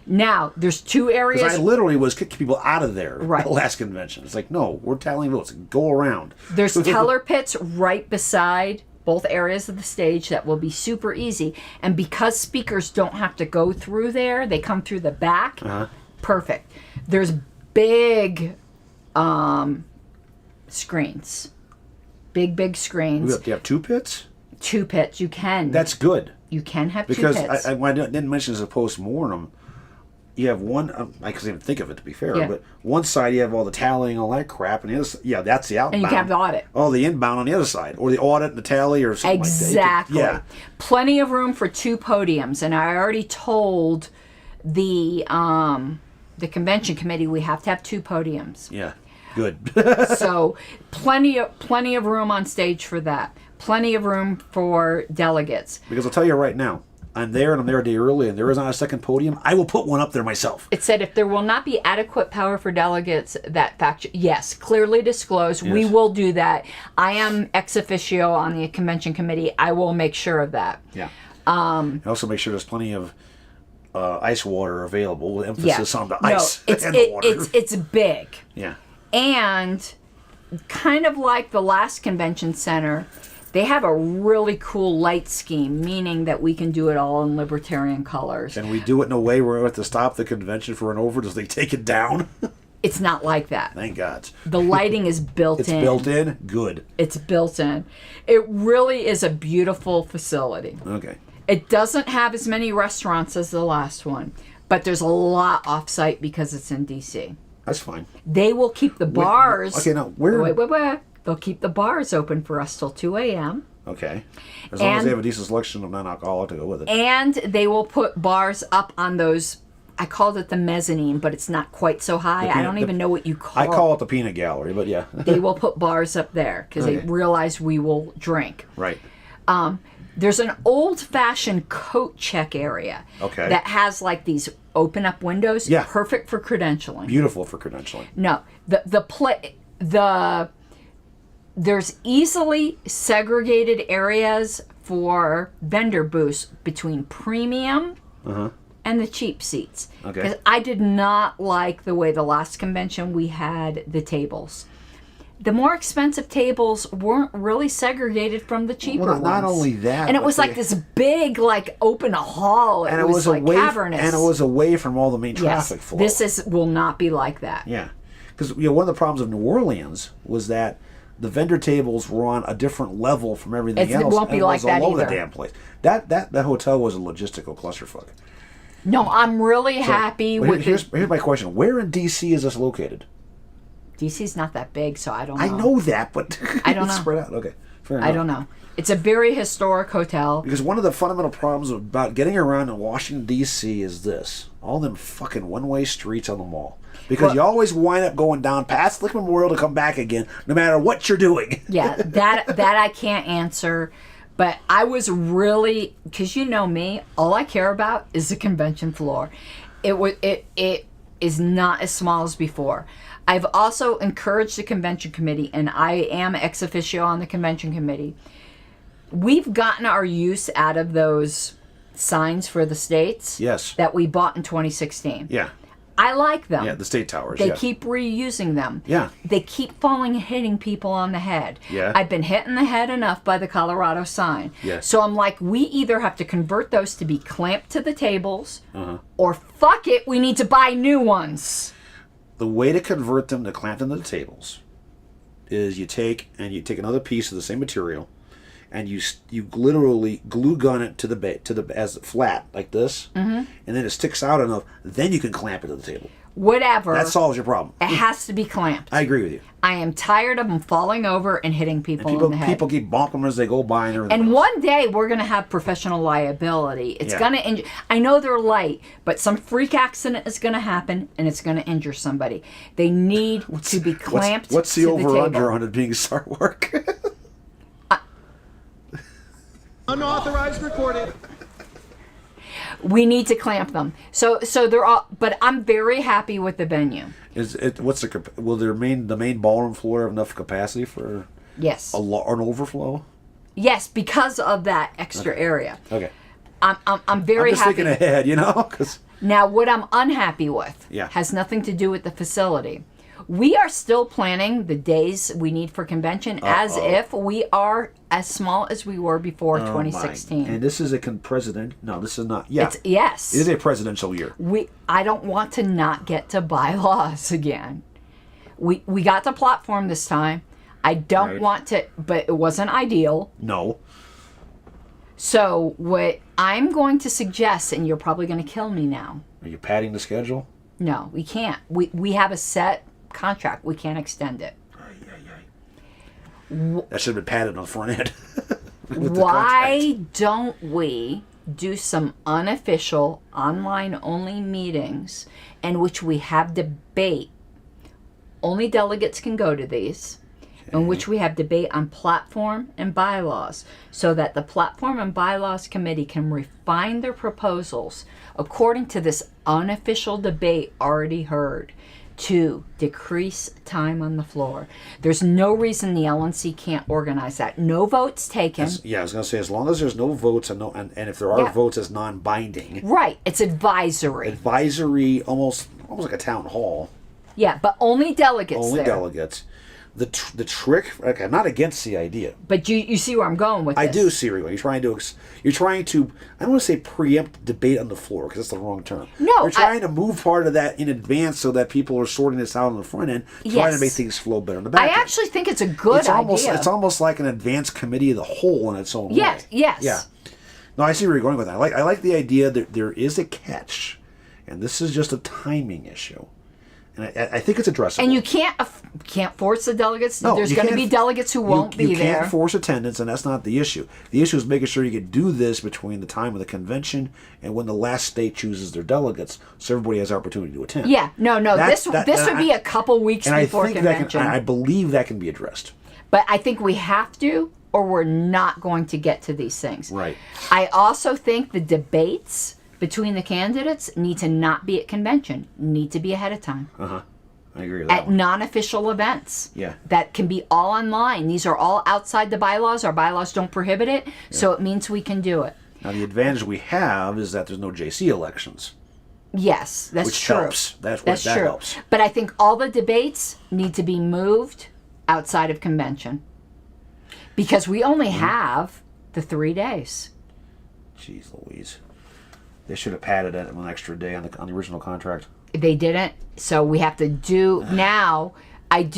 Now, there's two Because areas. I literally was kicking people out of there Right. at the last convention. It's like, no, we're tallying votes. Go around. There's teller pits right beside both areas of the stage that will be super easy. And because speakers don't have to go through there, they come through the back. Perfect. There's big screens. Big screens. Do you have two pits? Two pits. You can. That's good. You can have Because two pits. I didn't mention as a post-mortem, you have one, I couldn't even think of it to be fair, Yeah. but one side you have all the tallying, all that crap, and the other side, that's the outbound. And you can have the audit. Oh, the inbound on the other side, or the audit and the tally, or something Exactly. like that. Plenty of room for two podiums, and I already told the convention committee we have to have two podiums. Yeah, good. So plenty of room on stage for that. Plenty of room for delegates. Because I'll tell you right now, I'm there and I'm there a day early, and there is not a second podium. I will put one up there myself. It said if there will not be adequate power for delegates, that fact, yes, clearly disclosed. We Yes. will do that. I am ex officio on the convention committee. I will make sure of that. Yeah. And also make sure there's plenty of ice water available, with emphasis on the ice and the water. It's big. Yeah. And kind of like the last convention center, they have a really cool light scheme, meaning that we can do it all in libertarian colors. Can we do it in a way where we have to stop the convention for an over? Does they take it down? It's not like that. Thank God. The lighting is built It's in. built in? Good. It's built in. It really is a beautiful facility. Okay. It doesn't have as many restaurants as the last one, but there's a lot off-site because it's in DC. That's fine. They will keep the bars. Okay, now where? Wait. They'll keep the bars open for us till 2 a.m. Okay. As long as And- they have a decent selection of non-alcoholic to go with it. And they will put bars up on those. I called it the mezzanine, but it's not quite so high. I don't even know what you call it. I call it the peanut gallery, but yeah. They will put bars up there because they Okay. realize we will drink. Right. There's an old-fashioned coat check area Okay. that has like these open-up windows. Yeah. Perfect for credentialing. Beautiful for credentialing. No, there's easily segregated areas for vendor booths between premium and the cheap seats. Okay. Because I did not like the way the last convention we had the tables. the more expensive tables weren't really segregated from the cheaper Well, not ones. only that, and it but was like they- this big, like open hall. and it was like away, cavernous. and it was away from all the main yes, traffic flow. this will not be like that. Yeah, because one of the problems of New Orleans was that the vendor tables were on a different level from everything It else. won't be and it like was all that over either. the damn place. That hotel was a logistical clusterfuck. No, I'm really happy But with here's my question: where in DC is this located? DC's not that big, so I don't know. I know that, but I don't it's know. spread out. Okay, fair enough. I don't know. It's a very historic hotel. Because one of the fundamental problems about getting around in Washington, D.C. is this. All them fucking one-way streets on the mall. Because Well- you always wind up going down past Lincoln Memorial to come back again, no matter what you're doing. Yeah, that I can't answer. But I was really, because you know me, all I care about is the convention floor. It is not as small as before. I've also encouraged the convention committee, and I am ex officio on the convention committee. We've gotten our use out of those signs for the states Yes. that we bought in 2016. Yeah. I like them. Yeah, the state towers. They yeah. keep reusing them. Yeah. They keep falling and hitting people on the head. Yeah. I've been hit in the head enough by the Colorado sign. Yes. So I'm like, we either have to convert those to be clamped to the tables, Uh-huh. or fuck it, we need to buy new ones. The way to convert them to clamp them to the tables is you take another piece of the same material, and you literally glue gun it to the as flat like this, and then it sticks out enough. Then you can clamp it to the table. Whatever. That solves your problem. It has to be clamped. I agree with you. I am tired of them falling over and hitting people, in the head. People keep bonking them as they go by and everything. And else. one day we're going to have professional liability. It's Yeah. going to injure. I know they're light, but some freak accident is going to happen and it's going to injure somebody. They need to be clamped What's the to over the under table. on it being start work? Unauthorized recording. We need to clamp them. So they're all. But I'm very happy with the venue. Will the main ballroom floor have enough capacity for Yes. an overflow? Yes, because of that extra area. Okay. I'm very I'm just happy. thinking ahead, because Now, what I'm unhappy with Yeah. has nothing to do with the facility. We are still planning the days we need for convention as if we are as small as we were before 2016. And this is a president. No, this is not. Yeah, Yes. it is a presidential year. I don't want to not get to bylaws again. We got the platform this time. I don't Right. want to, but it wasn't ideal. No. So what I'm going to suggest, and you're probably going to kill me now. Are you padding the schedule? No, we can't. We have a set contract. We can't extend it. That should have been padded on the front end. with the Why don't we do some unofficial online only meetings in which we have debate? Only delegates can go to these. In which we have debate on platform and bylaws, so that the platform and bylaws committee can refine their proposals according to this unofficial debate already heard to decrease time on the floor. There's no reason the LNC can't organize that. No votes taken. Yeah, I was going to say, as long as there's no votes and if there are Yeah. votes as non-binding, Right, it's advisory. advisory, almost like a town hall, Yeah, but only delegates only there. delegates. The trick. Okay, I'm not against the idea. But you see where I'm going with this. I do see where you're going. You're trying to. I don't want to say preempt debate on the floor because that's the wrong term. No, you're trying to move part of that in advance so that people are sorting this out on the front end, trying Yes. to make things flow better on the back I end. actually think it's a good It's almost idea. it's almost like an advanced committee of the whole in its own Yes, way. yes. Yeah. No, I see where you're going with that. I like the idea that there is a catch, and this is just a timing issue, and I think it's addressable. And you can't force the delegates. No, There's you going to can't- be delegates who won't be You there. can't force attendance, and that's not the issue. The issue is making sure you can do this between the time of the convention and when the last state chooses their delegates, so everybody has opportunity to attend. Yeah, no. This would be a couple weeks and before I think convention. I believe that can be addressed. But I think we have to, or we're not going to get to these things. Right. I also think the debates between the candidates need to not be at convention. Need to be ahead of time. I agree with that At one. non-official events. Yeah. That can be all online. These are all outside the bylaws. Our bylaws don't prohibit it, so it means we can do it. Now the advantage we have is that there's no JC elections. Yes, that's Which true. helps. That true. helps. But I think all the debates need to be moved outside of convention. Because we only have the 3 days. Jeez Louise. They should have padded it one extra day on the original contract. They didn't, so we have to do now. I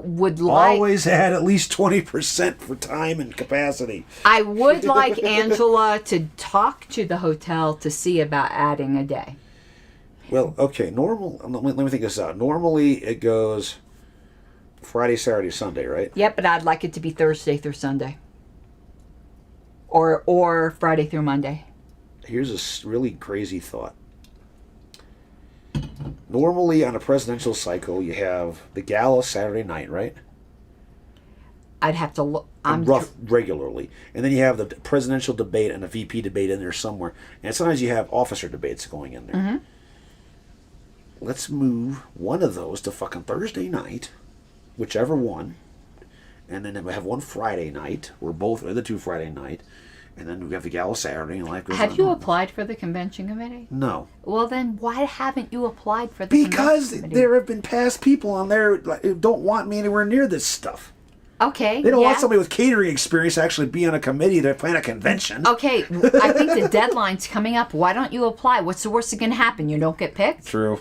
would like... Always add at least 20% for time and capacity. I would like Angela to talk to the hotel to see about adding a day. Well, okay, let me think this out. Normally it goes Friday, Saturday, Sunday, right? Yep, but I'd like it to be Thursday through Sunday. Or Friday through Monday. Here's a really crazy thought. Normally on a presidential cycle, you have the gala Saturday night, right? I'd have to look. Regularly. And then you have the presidential debate and the VP debate in there somewhere. And sometimes you have officer debates going in there. Mm-hmm. Let's move one of those to fucking Thursday night, whichever one. And then we have one Friday night. We're both the two Friday night. And then we have the gala Saturday and life goes on. Have you applied for the convention committee? No. Well, then why haven't you applied for the Because convention committee? there have been past people on there who don't want me anywhere near this stuff. Okay. They don't want somebody with catering experience to actually be on a committee to plan a convention. Okay, I think the deadline's coming up. Why don't you apply? What's the worst that can happen? You don't get picked? True.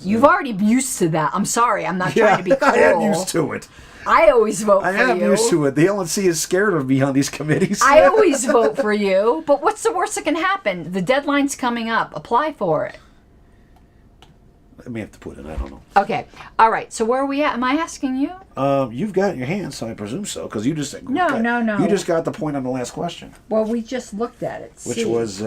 You've already been used to that. I'm sorry. I'm not trying to be cruel. I am used to it. I always vote for you. I am used to it. The LNC is scared of me on these committees. I always vote for you. But what's the worst that can happen? The deadline's coming up. Apply for it. I may have to put it. I don't know. Okay. All right. So where are we at? Am I asking you? You've got it in your hands, so I presume so, because you just No. You just got the point on the last question, Well, we just looked at it. which was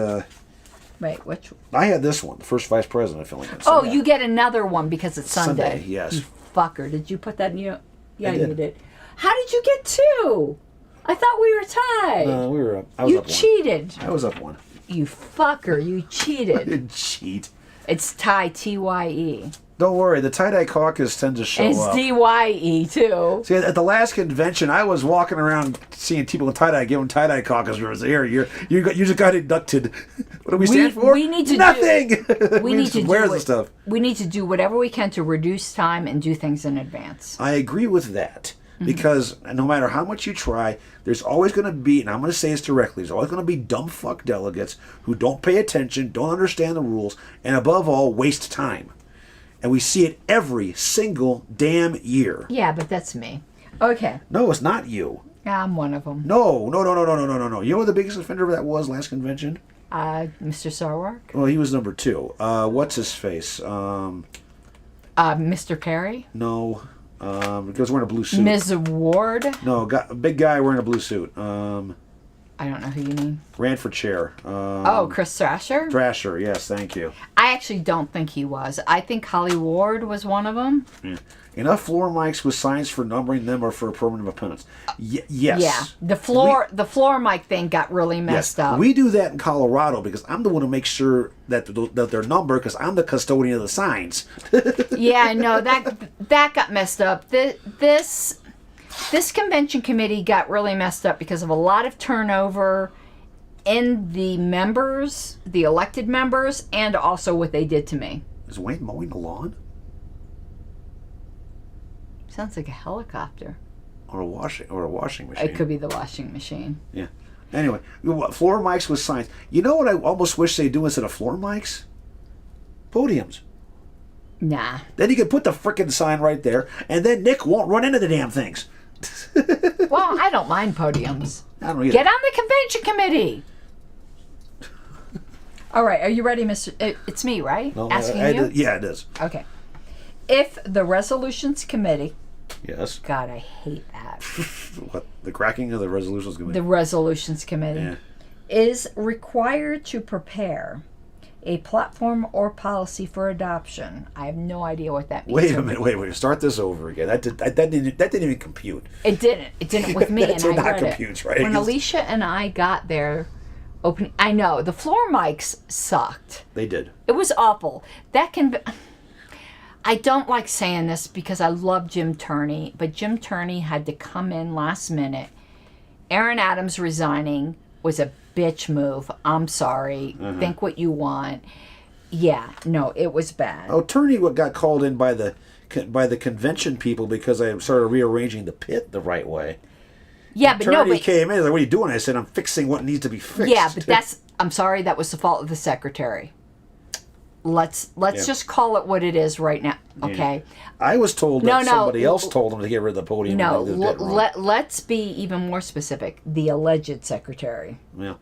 Wait, which? I had this one, the first vice president filling in. Oh, you get another one because it's Sunday. Sunday, yes. You fucker. Did you put that in your... Yeah, I did. you did. How did you get 2? I thought we were tied. we were up. I was You up cheated. one. I was up one. You fucker. You I cheated. didn't cheat. It's tie, T-Y-E. Don't worry, the tie-dye caucus tends to show It's up. D-Y-E, too. See, at the last convention, I was walking around seeing people in tie-dye, giving tie-dye caucus. You just got inducted. What do we stand for? We need to nothing. We need to wear do the it. stuff. We need to do whatever we can to reduce time and do things in advance. I agree with that. Because no matter how much you try, there's always going to be, and I'm going to say this directly, there's always going to be dumb fuck delegates who don't pay attention, don't understand the rules, and above all, waste time. And we see it every single damn year. Yeah, but that's me. Okay. No, it's not you. I'm one of them. No. You know what the biggest offender of that was last convention? Mr. Sarwark? Well, he was number 2. What's his face? Mr. Carey? No. Because wearing a blue suit. Ms. Ward? No, a big guy wearing a blue suit. I don't know who you mean. Ran for chair. Chris Thrasher? Thrasher, yes, thank you. I actually don't think he was. I think Holly Ward was one of them. Yeah. Enough floor mics with signs for numbering them or for permanent opponents. Yes. Yeah. The floor mic thing got really messed up. We do that in Colorado because I'm the one who makes sure that they're numbered because I'm the custodian of the signs. Yeah, no, that got messed up. This convention committee got really messed up because of a lot of turnover in the members, the elected members, and also what they did to me. Is Wayne mowing the lawn? Sounds like a helicopter. Or a washing machine. It could be the washing machine. Yeah. Anyway, floor mics with signs. You know what I almost wish they do instead of floor mics? Podiums. Nah. Then you can put the frickin' sign right there, and then Nick won't run into the damn things. Well, I don't mind podiums. I don't either. Get on the convention committee. All right, are you ready, Mr. It's me, right? No, Asking you? Yeah, it is. Okay. If the resolutions committee... Yes. God, I hate that. What? The cracking of the resolutions committee? The resolutions committee Yeah. is required to prepare a platform or policy for adoption. I have no idea what that means. Wait a minute. Wait. Start this over again. That didn't even compute. It didn't. It didn't with me, That and did I not read compute, it. right? When Alicia and I got there, I know the floor mics sucked. They did. It was awful. That can be... I don't like saying this because I love Jim Turney, but Jim Turney had to come in last minute. Aaron Adams resigning was a bitch move. I'm sorry. Think what you want. Yeah, no, it was bad. Oh, Turney got called in by the by the convention people because I started rearranging the pit the right way. Yeah, but no, Attorney but came in. He's like, "What are you doing?" I said, "I'm fixing what needs to be fixed." yeah, but I'm sorry, that was the fault of the secretary. Let's just call it what it is right now, okay? I was told that somebody else told him to get rid of the podium. No, and let's be even more specific. The alleged secretary. Yeah,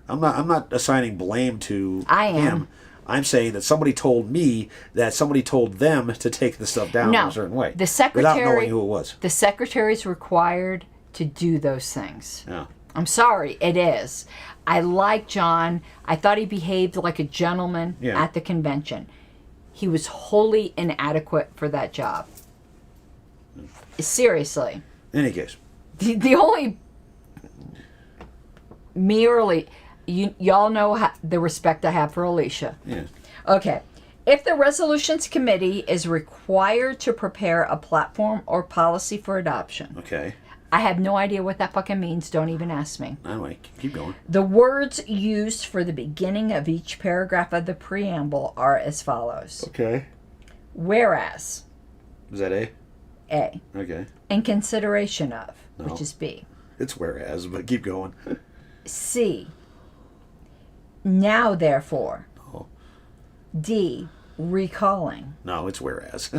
I'm not assigning blame to I am. him. I'm saying that somebody told me that somebody told them to take the stuff down in a certain way. The secretary, without knowing who it was. The secretary's required to do those things. Yeah. I'm sorry, it is. I like John. I thought he behaved like a gentleman at the convention. He was wholly inadequate for that job. Seriously. In any case. The only... Y'all know the respect I have for Alicia. Yeah. Okay. If the Resolutions Committee is required to prepare a platform or policy for adoption. Okay. I have no idea what that fucking means. Don't even ask me. Anyway, keep going. The words used for the beginning of each paragraph of the preamble are as follows. Okay. Whereas. Is that A? A. Okay. In consideration of, No. which is B. It's whereas, but keep going. C. Now, therefore. Oh. D. Recalling. No, it's whereas.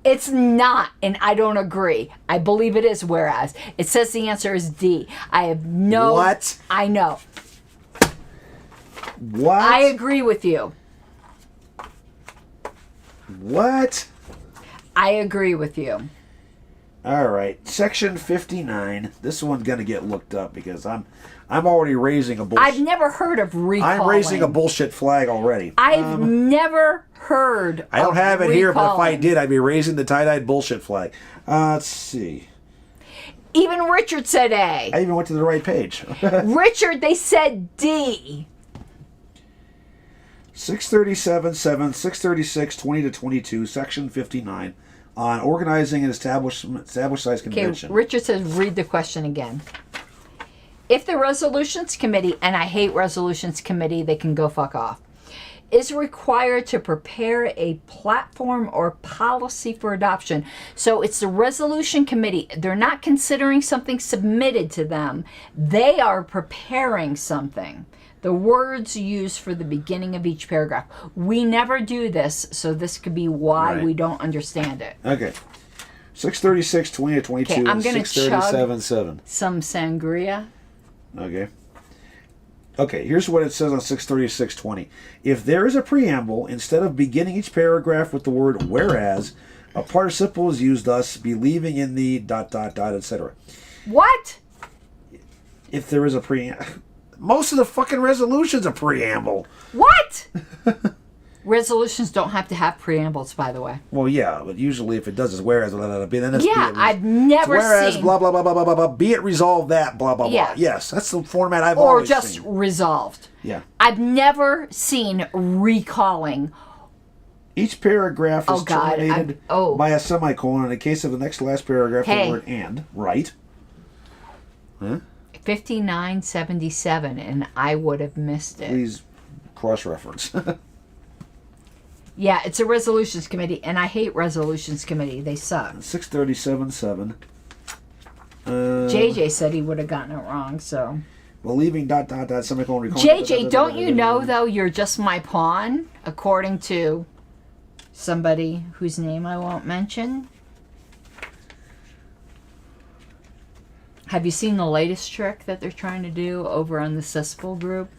It's not, and I don't agree. I believe it is whereas. It says the answer is D. I have no... What? I know. What? I agree with you. What? I agree with you. All right, section 59. This one's gonna get looked up because I'm already raising a bullshit. I've never heard of recalling. I'm raising a bullshit flag already. I've never heard. I don't have it here, but if I recalling. did, I'd be raising the tie-dyed bullshit flag. Let's see. Even Richard said A. I even went to the right page. Richard, they said D. 637.7, 636, 20 to 22, section 59 on organizing an established size Okay, convention. Richard says read the question again. If the Resolutions Committee, and I hate Resolutions Committee, they can go fuck off, is required to prepare a platform or policy for adoption. So it's the Resolution Committee. They're not considering something submitted to them. They are preparing something. The words used for the beginning of each paragraph. We never do this, so this could be why Right. we don't understand it. Okay. 636, 20 to 22, Okay, I'm and gonna 637.7. Some sangria. Okay. Okay, here's what it says on 636.20. If there is a preamble, instead of beginning each paragraph with the word whereas, a participle is used, thus believing in the ... etc. What? If there is a preamble. Most of the fucking resolution's a preamble. What? Resolutions don't have to have preambles, by the way. Well, yeah, but usually if it does, it's whereas, blah, blah, blah, then it's Yeah, be it, I've never whereas, seen... blah, blah, blah, blah, blah, blah, blah, be it resolved that, blah, blah, Yeah. blah. Yes, that's the format I've Or always just seen. resolved. Yeah. I've never seen recalling. Each paragraph is Oh, God, terminated by a semicolon. In the case of the next last paragraph, Hey. the word and, right? Huh? 5977, and I would have missed it. Please cross-reference. Yeah, it's a Resolutions Committee, and I hate Resolutions Committee. They suck. 637.7. JJ said he would have gotten it wrong, so... Well, leaving ... semicolon, recalling... JJ, don't you know, though, you're just my pawn, according to somebody whose name I won't mention? Have you seen the latest trick that they're trying to do over on the Cesspool group?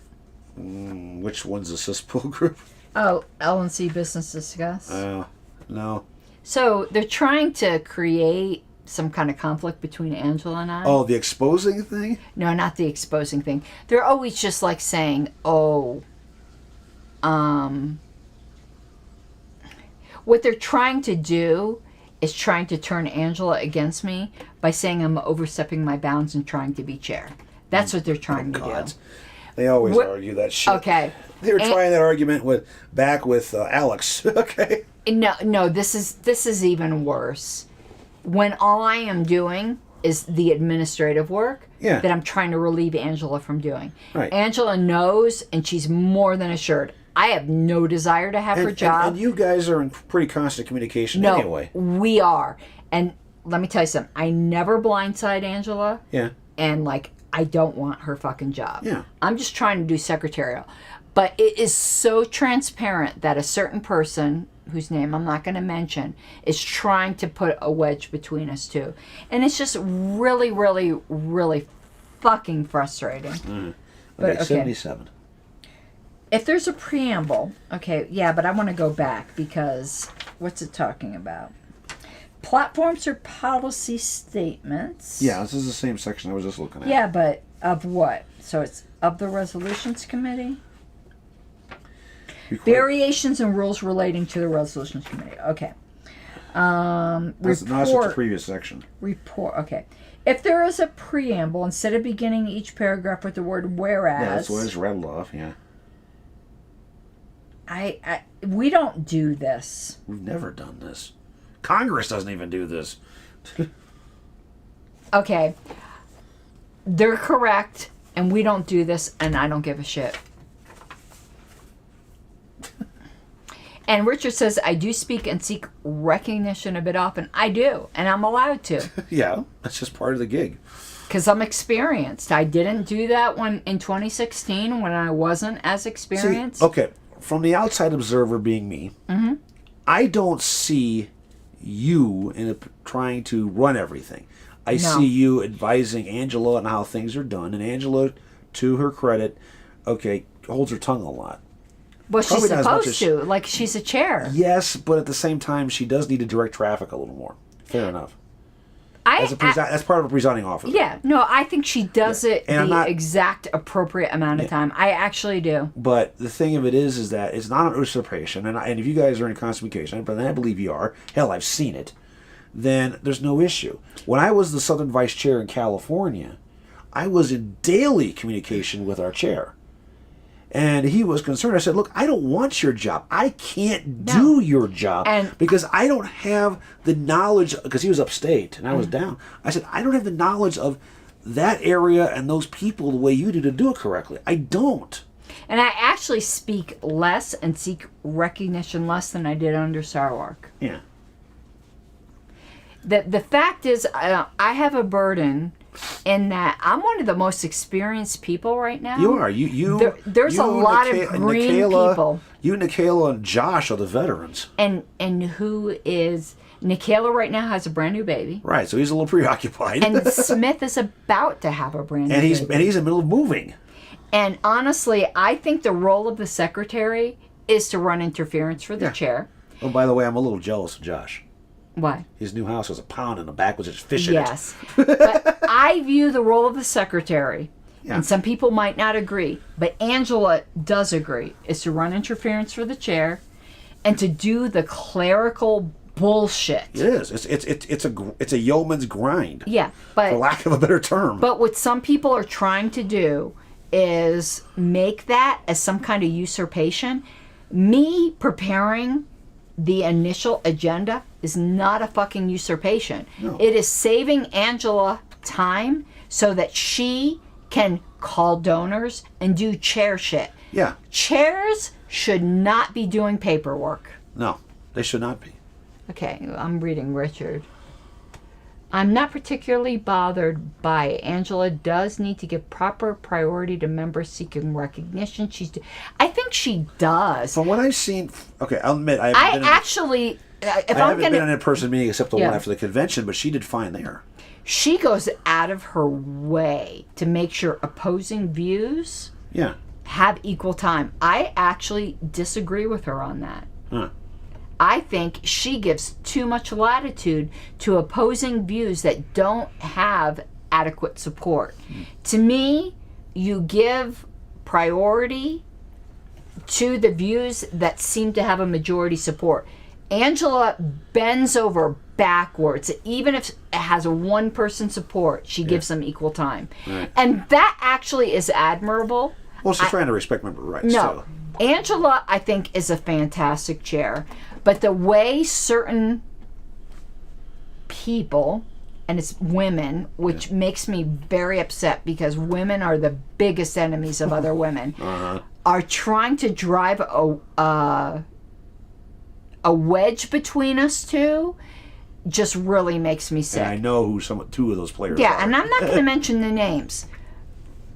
Which one's the cesspool group? Oh, LNC Business Discuss. No. So they're trying to create some kind of conflict between Angela and I. Oh, the exposing thing? No, not the exposing thing. They're always just like saying, what they're trying to do is trying to turn Angela against me by saying I'm overstepping my bounds and trying to be chair. That's what they're trying to do. They always argue that shit. Okay. They were trying that argument with Alex. Okay. No, this is even worse. When all I am doing is the administrative work that I'm trying to relieve Angela from doing. Right. Angela knows, and she's more than assured, I have no desire to have her job. And you guys are in pretty constant communication No, anyway. we are. And let me tell you something. I never blindside Angela. Yeah. And, like, I don't want her fucking job. Yeah. I'm just trying to do secretarial. But it is so transparent that a certain person, whose name I'm not going to mention, is trying to put a wedge between us two. And it's just really, really, really fucking frustrating. But, Okay, 77. If there's a preamble, okay, yeah, but I want to go back because what's it talking about? Platforms or policy statements. Yeah, this is the same section I was just looking at. Yeah, but of what? So it's of the Resolutions Committee? Variations and rules relating to the Resolutions Committee. Okay. That's just the previous section. Report. Okay. If there is a preamble, instead of beginning each paragraph with the word whereas. Yeah, that's what I just rattled off, yeah. We don't do this. We've never done this. Congress doesn't even do this. Okay. They're correct, and we don't do this, and I don't give a shit. And Richard says, I do speak and seek recognition a bit often. I do, and I'm allowed to. Yeah, that's just part of the gig. Because I'm experienced. I didn't do that in 2016 when I wasn't as experienced. See, okay, from the outside observer being me, I don't see you trying to run everything. I see you advising Angela on how things are done, and Angela, to her credit, okay, holds her tongue a lot. Well, she's Probably not as much supposed to. Like, she's a chair. Yes, but at the same time, she does need to direct traffic a little more. Fair enough. That's part of a presiding officer. Yeah, no, I think she does it And the exact appropriate amount of time. I actually do. But the thing of it is that it's not an usurpation, and if you guys are in constant communication, but I believe you are, hell, I've seen it, then there's no issue. When I was the Southern Vice Chair in California, I was in daily communication with our chair. And he was concerned. I said, look, I don't want your job. I can't do your job because I don't have the knowledge, because he was upstate and I was down. I said, I don't have the knowledge of that area and those people the way you do to do it correctly. I don't. And I actually speak less and seek recognition less than I did under Sarwark. Yeah. The fact is, I have a burden in that I'm one of the most experienced people right now. You are. There's a lot of green people. You, Nikayla, and Josh are the veterans. And who is... Nikayla right now has a brand new baby. Right, so he's a little preoccupied. And Smith is about to have a brand new baby. And he's in the middle of moving. And honestly, I think the role of the secretary is to run interference for the chair. Oh, by the way, I'm a little jealous of Josh. Why? His new house was a pound in the back with just fish in it. But I view the role of the secretary, and some people might not agree, but Angela does agree, is to run interference for the chair and to do the clerical bullshit. It is. It's a yeoman's grind. Yeah, but for lack of a better term. But what some people are trying to do is make that as some kind of usurpation. Me preparing the initial agenda is not a fucking usurpation. No. It is saving Angela time so that she can call donors and do chair shit. Yeah. Chairs should not be doing paperwork. No, they should not be. Okay, I'm reading Richard. I'm not particularly bothered by it. Angela does need to give proper priority to members seeking recognition. I think she does. From what I've seen, okay, I'll admit I haven't been in an in-person meeting except the one after the convention, but she did fine there. She goes out of her way to make sure opposing views have equal time. I actually disagree with her on that. Huh. I think she gives too much latitude to opposing views that don't have adequate support. To me, you give priority to the views that seem to have a majority support. Angela bends over backwards. Even if it has a one-person support, she gives them equal time. Right. And that actually is admirable. Well, she's trying to respect member rights. No. Too. Angela, I think, is a fantastic chair. But the way certain people, and it's women, which makes me very upset because women are the biggest enemies of other women. are trying to drive a wedge between us two just really makes me sick. And I know who two of those players are. Yeah, and I'm not going to mention the names.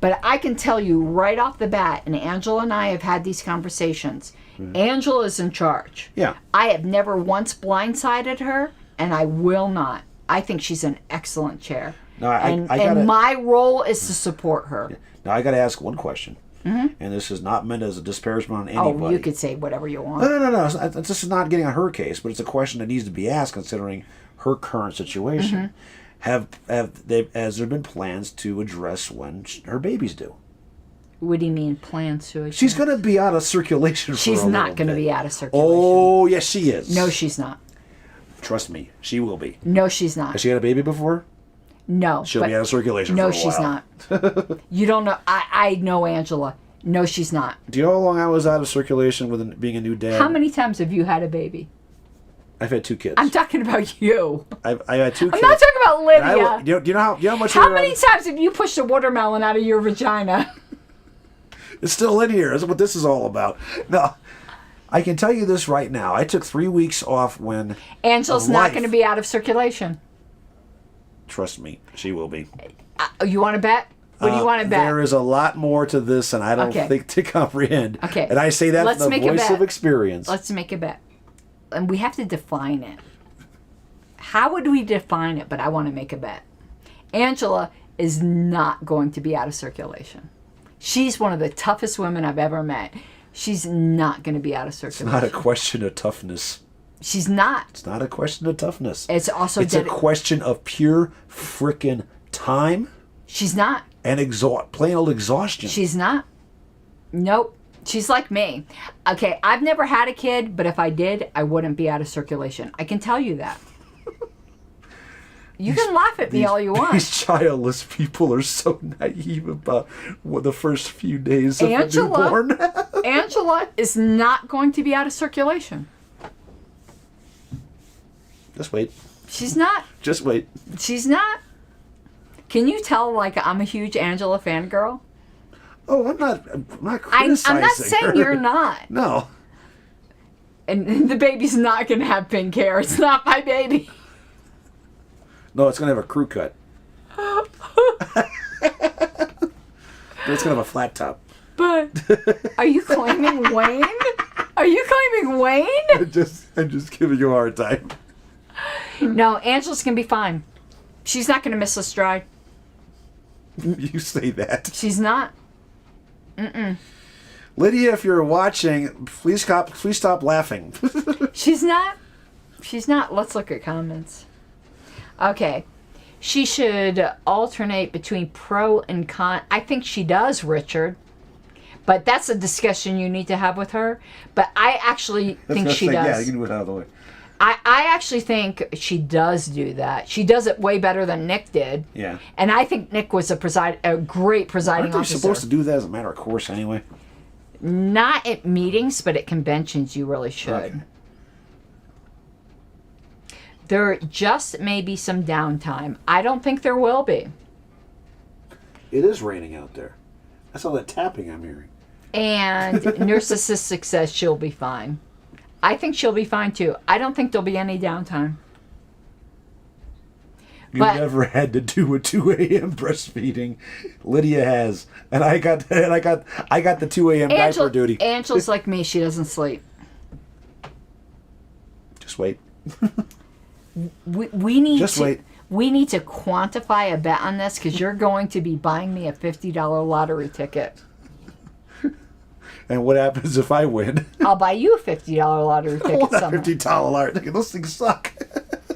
But I can tell you right off the bat, and Angela and I have had these conversations, Angela's in charge. Yeah. I have never once blindsided her, and I will not. I think she's an excellent chair. Now, and my role is to support her. Now, I got to ask one question. And this is not meant as a disparagement on anybody. Oh, you could say whatever you want. No. This is not getting on her case, but it's a question that needs to be asked considering her current situation. Has there been plans to address when her baby's due? What do you mean plans to? She's going to be out of circulation for She's a not little going to bit. be out of circulation. Oh, yes, she is. No, she's not. Trust me, she will be. No, she's not. Has she had a baby before? No. She'll be out of circulation No, for a while. she's not. You don't know. I know Angela. No, she's not. Do you know how long I was out of circulation with being a new dad? How many times have you had a baby? I've had 2 kids. I'm talking about you. I had 2 kids. I'm not talking about Lydia. Do you know how much? How many times have you pushed a watermelon out of your vagina? It's still in here. That's what this is all about. No, I can tell you this right now. I took 3 weeks off when Angela's not going to be out of circulation. Trust me, she will be. You want to bet? What do you want to bet? There is a lot more to this, and I don't think to comprehend. Okay. And I say that Let's from the make a voice bet. of experience. Let's make a bet. And we have to define it. How would we define it? But I want to make a bet. Angela is not going to be out of circulation. She's one of the toughest women I've ever met. She's not going to be out of circulation. It's not a question of toughness. She's not. It's not a question of toughness. It's also a question of pure frickin' time. She's not. And plain old exhaustion. She's not. Nope. She's like me. Okay, I've never had a kid, but if I did, I wouldn't be out of circulation. I can tell you that. You can laugh at me all you want. These childless people are so naive about the first few days of a newborn. Angela is not going to be out of circulation. Just wait. She's not. Just wait. She's not. Can you tell, like, I'm a huge Angela fangirl? Oh, I'm not criticizing I'm not saying her. you're not. No. And the baby's not going to have pink hair. It's not my baby. No, it's going to have a crew cut. It's going to have a flat top. But are you claiming Wayne? Are you claiming Wayne? I'm just giving you a hard time. No, Angela's going to be fine. She's not going to miss a stride. You say that. She's not. Lydia, if you're watching, please stop laughing. She's not. She's not. Let's look at comments. Okay. She should alternate between pro and con. I think she does, Richard. But that's a discussion you need to have with her. But I actually think she does. Yeah, you can move it out of the way. I actually think she does do that. She does it way better than Nick did. Yeah. And I think Nick was a great presiding Aren't they officer. supposed to do that as a matter of course anyway? Not at meetings, but at conventions you really should. Okay. There just may be some downtime. I don't think there will be. It is raining out there. That's all that tapping I'm hearing. And Narcissistic says she'll be fine. I think she'll be fine too. I don't think there'll be any downtime. You never had to do a 2 a.m. breastfeeding. Lydia has, and I got the 2 a.m. diaper duty. Angela's like me; she doesn't sleep. Just wait. We need Just to wait. We need to quantify a bet on this because you're going to be buying me a $50 lottery ticket. And what happens if I win? I'll buy you a $50 lottery I ticket. want a Somehow. $50 lottery ticket. Those things suck.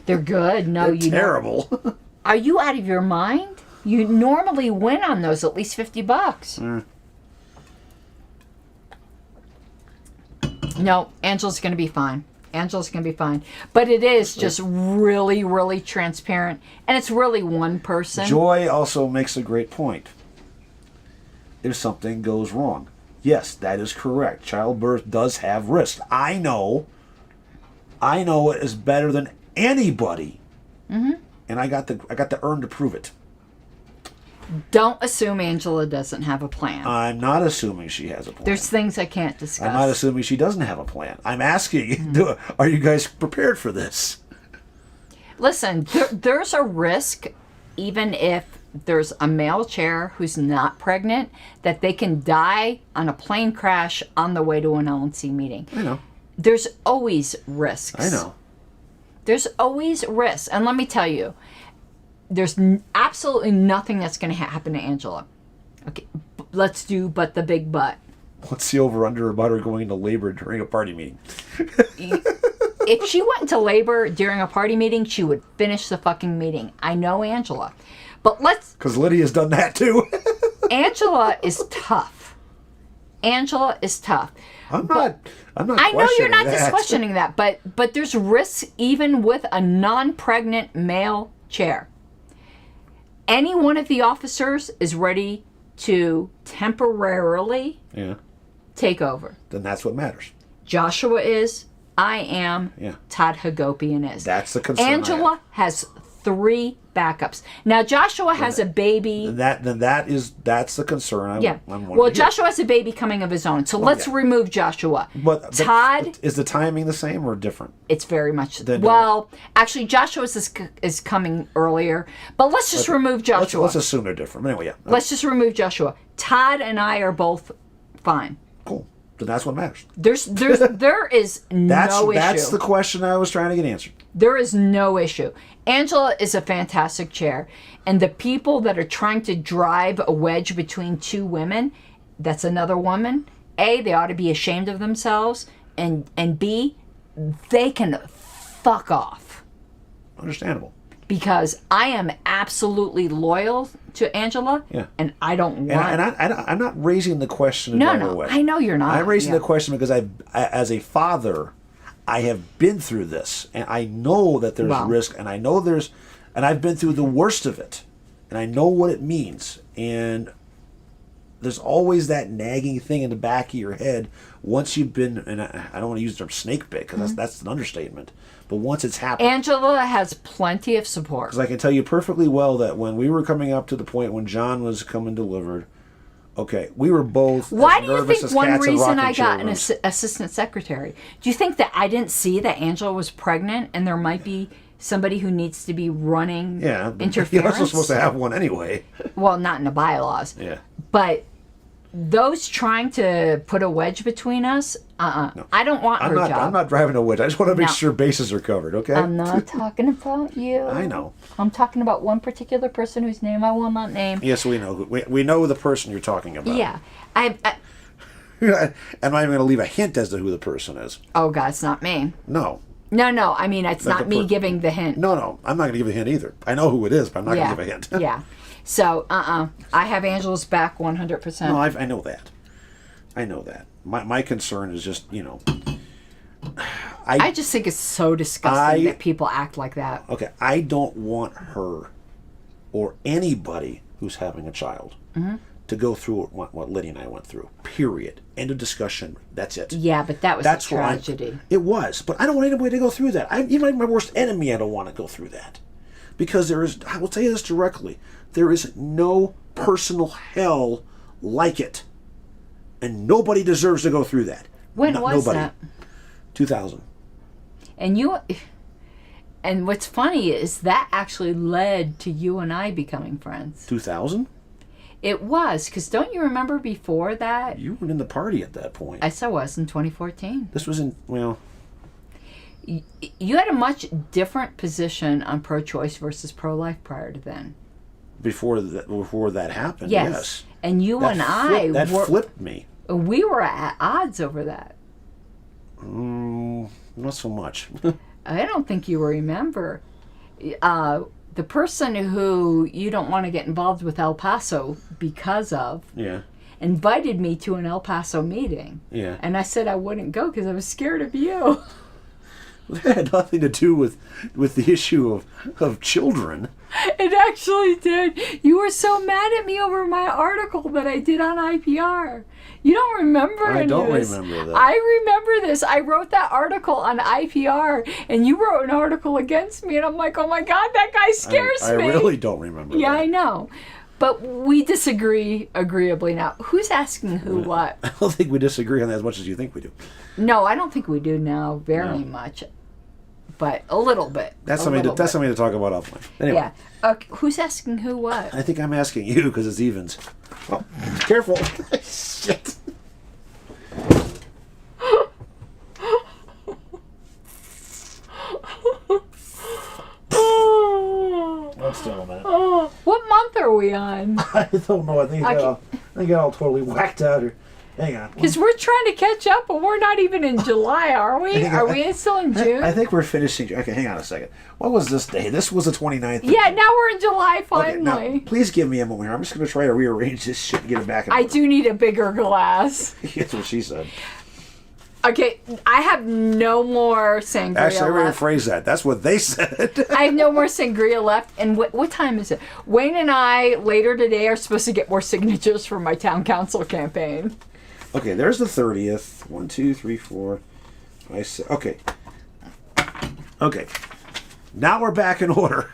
They're good. No, They're you terrible. Don't. Are you out of your mind? You normally win on those at least $50. No, Angela's going to be fine. Angela's going to be fine. But it is just really, really transparent. And it's really one person. Joy also makes a great point. If something goes wrong. Yes, that is correct. Childbirth does have risk. I know it is better than anybody. Mm-hmm. And I got the earn to prove it. Don't assume Angela doesn't have a plan. I'm not assuming she has a plan. There's things I can't discuss. I'm not assuming she doesn't have a plan. I'm asking, are you guys prepared for this? Listen, there's a risk, even if there's a male chair who's not pregnant, that they can die on a plane crash on the way to an LNC meeting. I know. There's always risks. I know. There's always risks. And let me tell you, there's absolutely nothing that's going to happen to Angela. Okay, let's do but the big but. What's the over-under about her going into labor during a party meeting? If she went into labor during a party meeting, she would finish the fucking meeting. I know Angela. But let's... Because Lydia's done that too. Angela is tough. Angela is tough. I'm not I know you're not questioning just that. questioning that, but there's risks even with a non-pregnant male chair. Any one of the officers is ready to temporarily Yeah. take over. Then that's what matters. Joshua is, I am, Yeah. Todd Hagopian is. That's the concern I Angela has 3 backups. Now Joshua has a baby. That's the concern I'm wanting Well, to hear. Joshua has a baby coming of his own. So let's yeah. remove Joshua. But Todd, is the timing the same or different? it's very much. Then Well, actually, Joshua's is coming earlier. But let's just remove Joshua. Let's assume they're different. Anyway, yeah. Let's just remove Joshua. Todd and I are both fine. Cool. Then that's what matters. There is no issue. That's the question I was trying to get answered. There is no issue. Angela is a fantastic chair. And the people that are trying to drive a wedge between 2 women, that's another woman. A, they ought to be ashamed of themselves. And B, they can fuck off. Understandable. Because I am absolutely loyal to Angela. Yeah. And I don't want... And I'm not raising the question in No, that no, way. I know you're not. I'm raising Yeah. the question because as a father, I have been through this, and I know that there's Wow. risk, and I know and I've been through the worst of it, and I know what it means, and there's always that nagging thing in the back of your head once you've been, and I don't want to use the term snake bit because that's an understatement, but once it's happened. Angela has plenty of support. Because I can tell you perfectly well that when we were coming up to the point when John was coming delivered, okay, we were both Why as do you nervous think as one cats in reason rocking I got an chairs. assistant secretary? Do you think that I didn't see that Angela was pregnant and there might be somebody who needs to be running Yeah, but interference? you're also supposed to have one anyway. Well, not in the bylaws. Yeah. But those trying to put a wedge between us, I don't want her job. I'm not driving a wedge. I just want to make No. sure bases are covered, okay? I'm not talking about you. I know. I'm talking about one particular person whose name I will not name. Yes, we know. We know the person you're talking about. Yeah. I'm not even going to leave a hint as to who the person is. Oh, God, it's not me. No. No. I mean, it's Not not the me giving the hint. No. I'm not going to give a hint either. I know who it is, but I'm not going to give a hint. Yeah. So, I have Angela's back 100%. No, I know that. I know that. My concern is just, I just think it's so disgusting that people act like that. Okay, I don't want her or anybody who's having a child to go through what Lydia and I went through. Period. End of discussion. That's it. Yeah, but that was That's a where tragedy. It was, but I don't want anybody to go through that. Even my worst enemy, I don't want to go through that. Because I will tell you this directly, there is no personal hell like it. And nobody deserves to go through that. When was nobody. that? 2000. And what's funny is that actually led to you and I becoming friends. 2000? It was, because don't you remember before that? You weren't in the party at that point. I was in 2014. This was in, You had a much different position on pro-choice versus pro-life prior to then. before that happened, yes. And you and I that were... flipped me. We were at odds over that. Not so much. I don't think you remember. The person who you don't want to get involved with El Paso because of Yeah. invited me to an El Paso meeting. Yeah. And I said I wouldn't go because I was scared of you. It had nothing to do with the issue of children. It actually did. You were so mad at me over my article that I did on IPR. You don't remember I any don't of this. remember that. I remember this. I wrote that article on IPR, and you wrote an article against me, and I'm like, oh my God, that guy scares I me. really don't remember Yeah, that. I know. But we disagree agreeably now. Who's asking who what? I don't think we disagree on that as much as you think we do. No, I don't think we do now very much. But a little bit. That's something to talk about offline. Anyway. Yeah. Okay, who's asking who what? I think I'm asking you because it's evens. Oh, careful. Shit. Let's still a minute. What month are we on? I don't know. I think I got all totally whacked out. Or, hang on. Because we're trying to catch up, and we're not even in July, are we? Are we still in June? I think we're finishing. Okay, hang on a second. What was this day? This was the 29th. Yeah, now we're in July finally. Okay, now, please give me a moment here. I'm just going to try to rearrange this shit and get it back in I order. do need a bigger glass. That's what she said. Okay, I have no more sangria Actually, I left. rephrase that. That's what they said. I have no more sangria left. And what time is it? Wayne and I, later today, are supposed to get more signatures for my town council campaign. Okay, there's the 30th. 1, 2, 3, 4, 5, 6. Okay. Okay. Now we're back in order.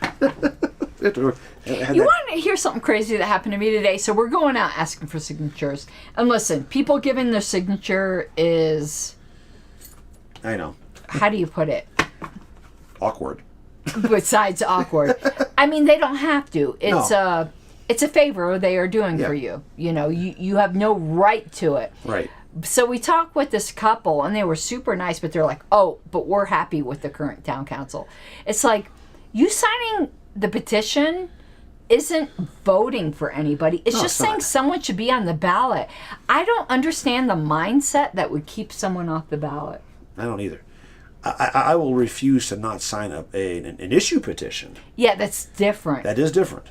You want to hear something crazy that happened to me today? So we're going out asking for signatures. And listen, people giving their signature is... I know. How do you put it? Awkward. Besides awkward. I mean, they don't have to. It's a favor they are doing for you. You know, you have no right to it. Right. So we talked with this couple, and they were super nice, but they're like, oh, but we're happy with the current town council. It's like, you signing the petition isn't voting for anybody. It's just saying someone should be on the ballot. I don't understand the mindset that would keep someone off the ballot. I don't either. I will refuse to not sign up an issue petition. Yeah, that's different. That is different.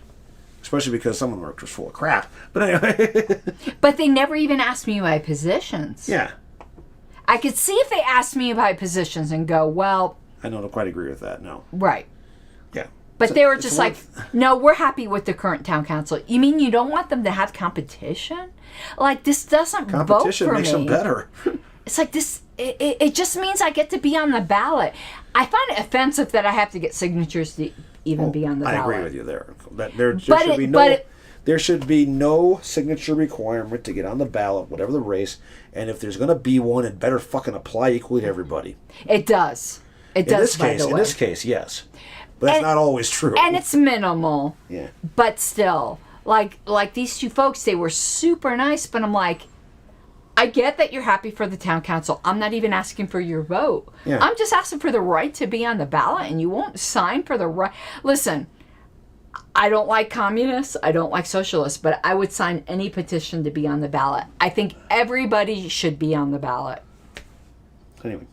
Especially because some of them are just full of crap. But anyway. But they never even asked me my positions. Yeah. I could see if they asked me my positions and go, well... I don't quite agree with that, no. Right. Yeah. But they were just like, no, we're happy with the current town council. You mean you don't want them to have competition? Like, this doesn't vote for me. Competition makes them better. It's like this, it just means I get to be on the ballot. I find it offensive that I have to get signatures to even be on the ballot. I agree with you there. There should be no signature requirement to get on the ballot, whatever the race. And if there's going to be one, it better fucking apply equally to everybody. It does. It does, by the way. In this case, yes. But that's not always true. And it's minimal. Yeah. But still, like these two folks, they were super nice, but I'm like, I get that you're happy for the town council. I'm not even asking for your vote. Yeah. I'm just asking for the right to be on the ballot, and you won't sign for the right. Listen, I don't like communists. I don't like socialists, but I would sign any petition to be on the ballot. I think everybody should be on the ballot. Anyway.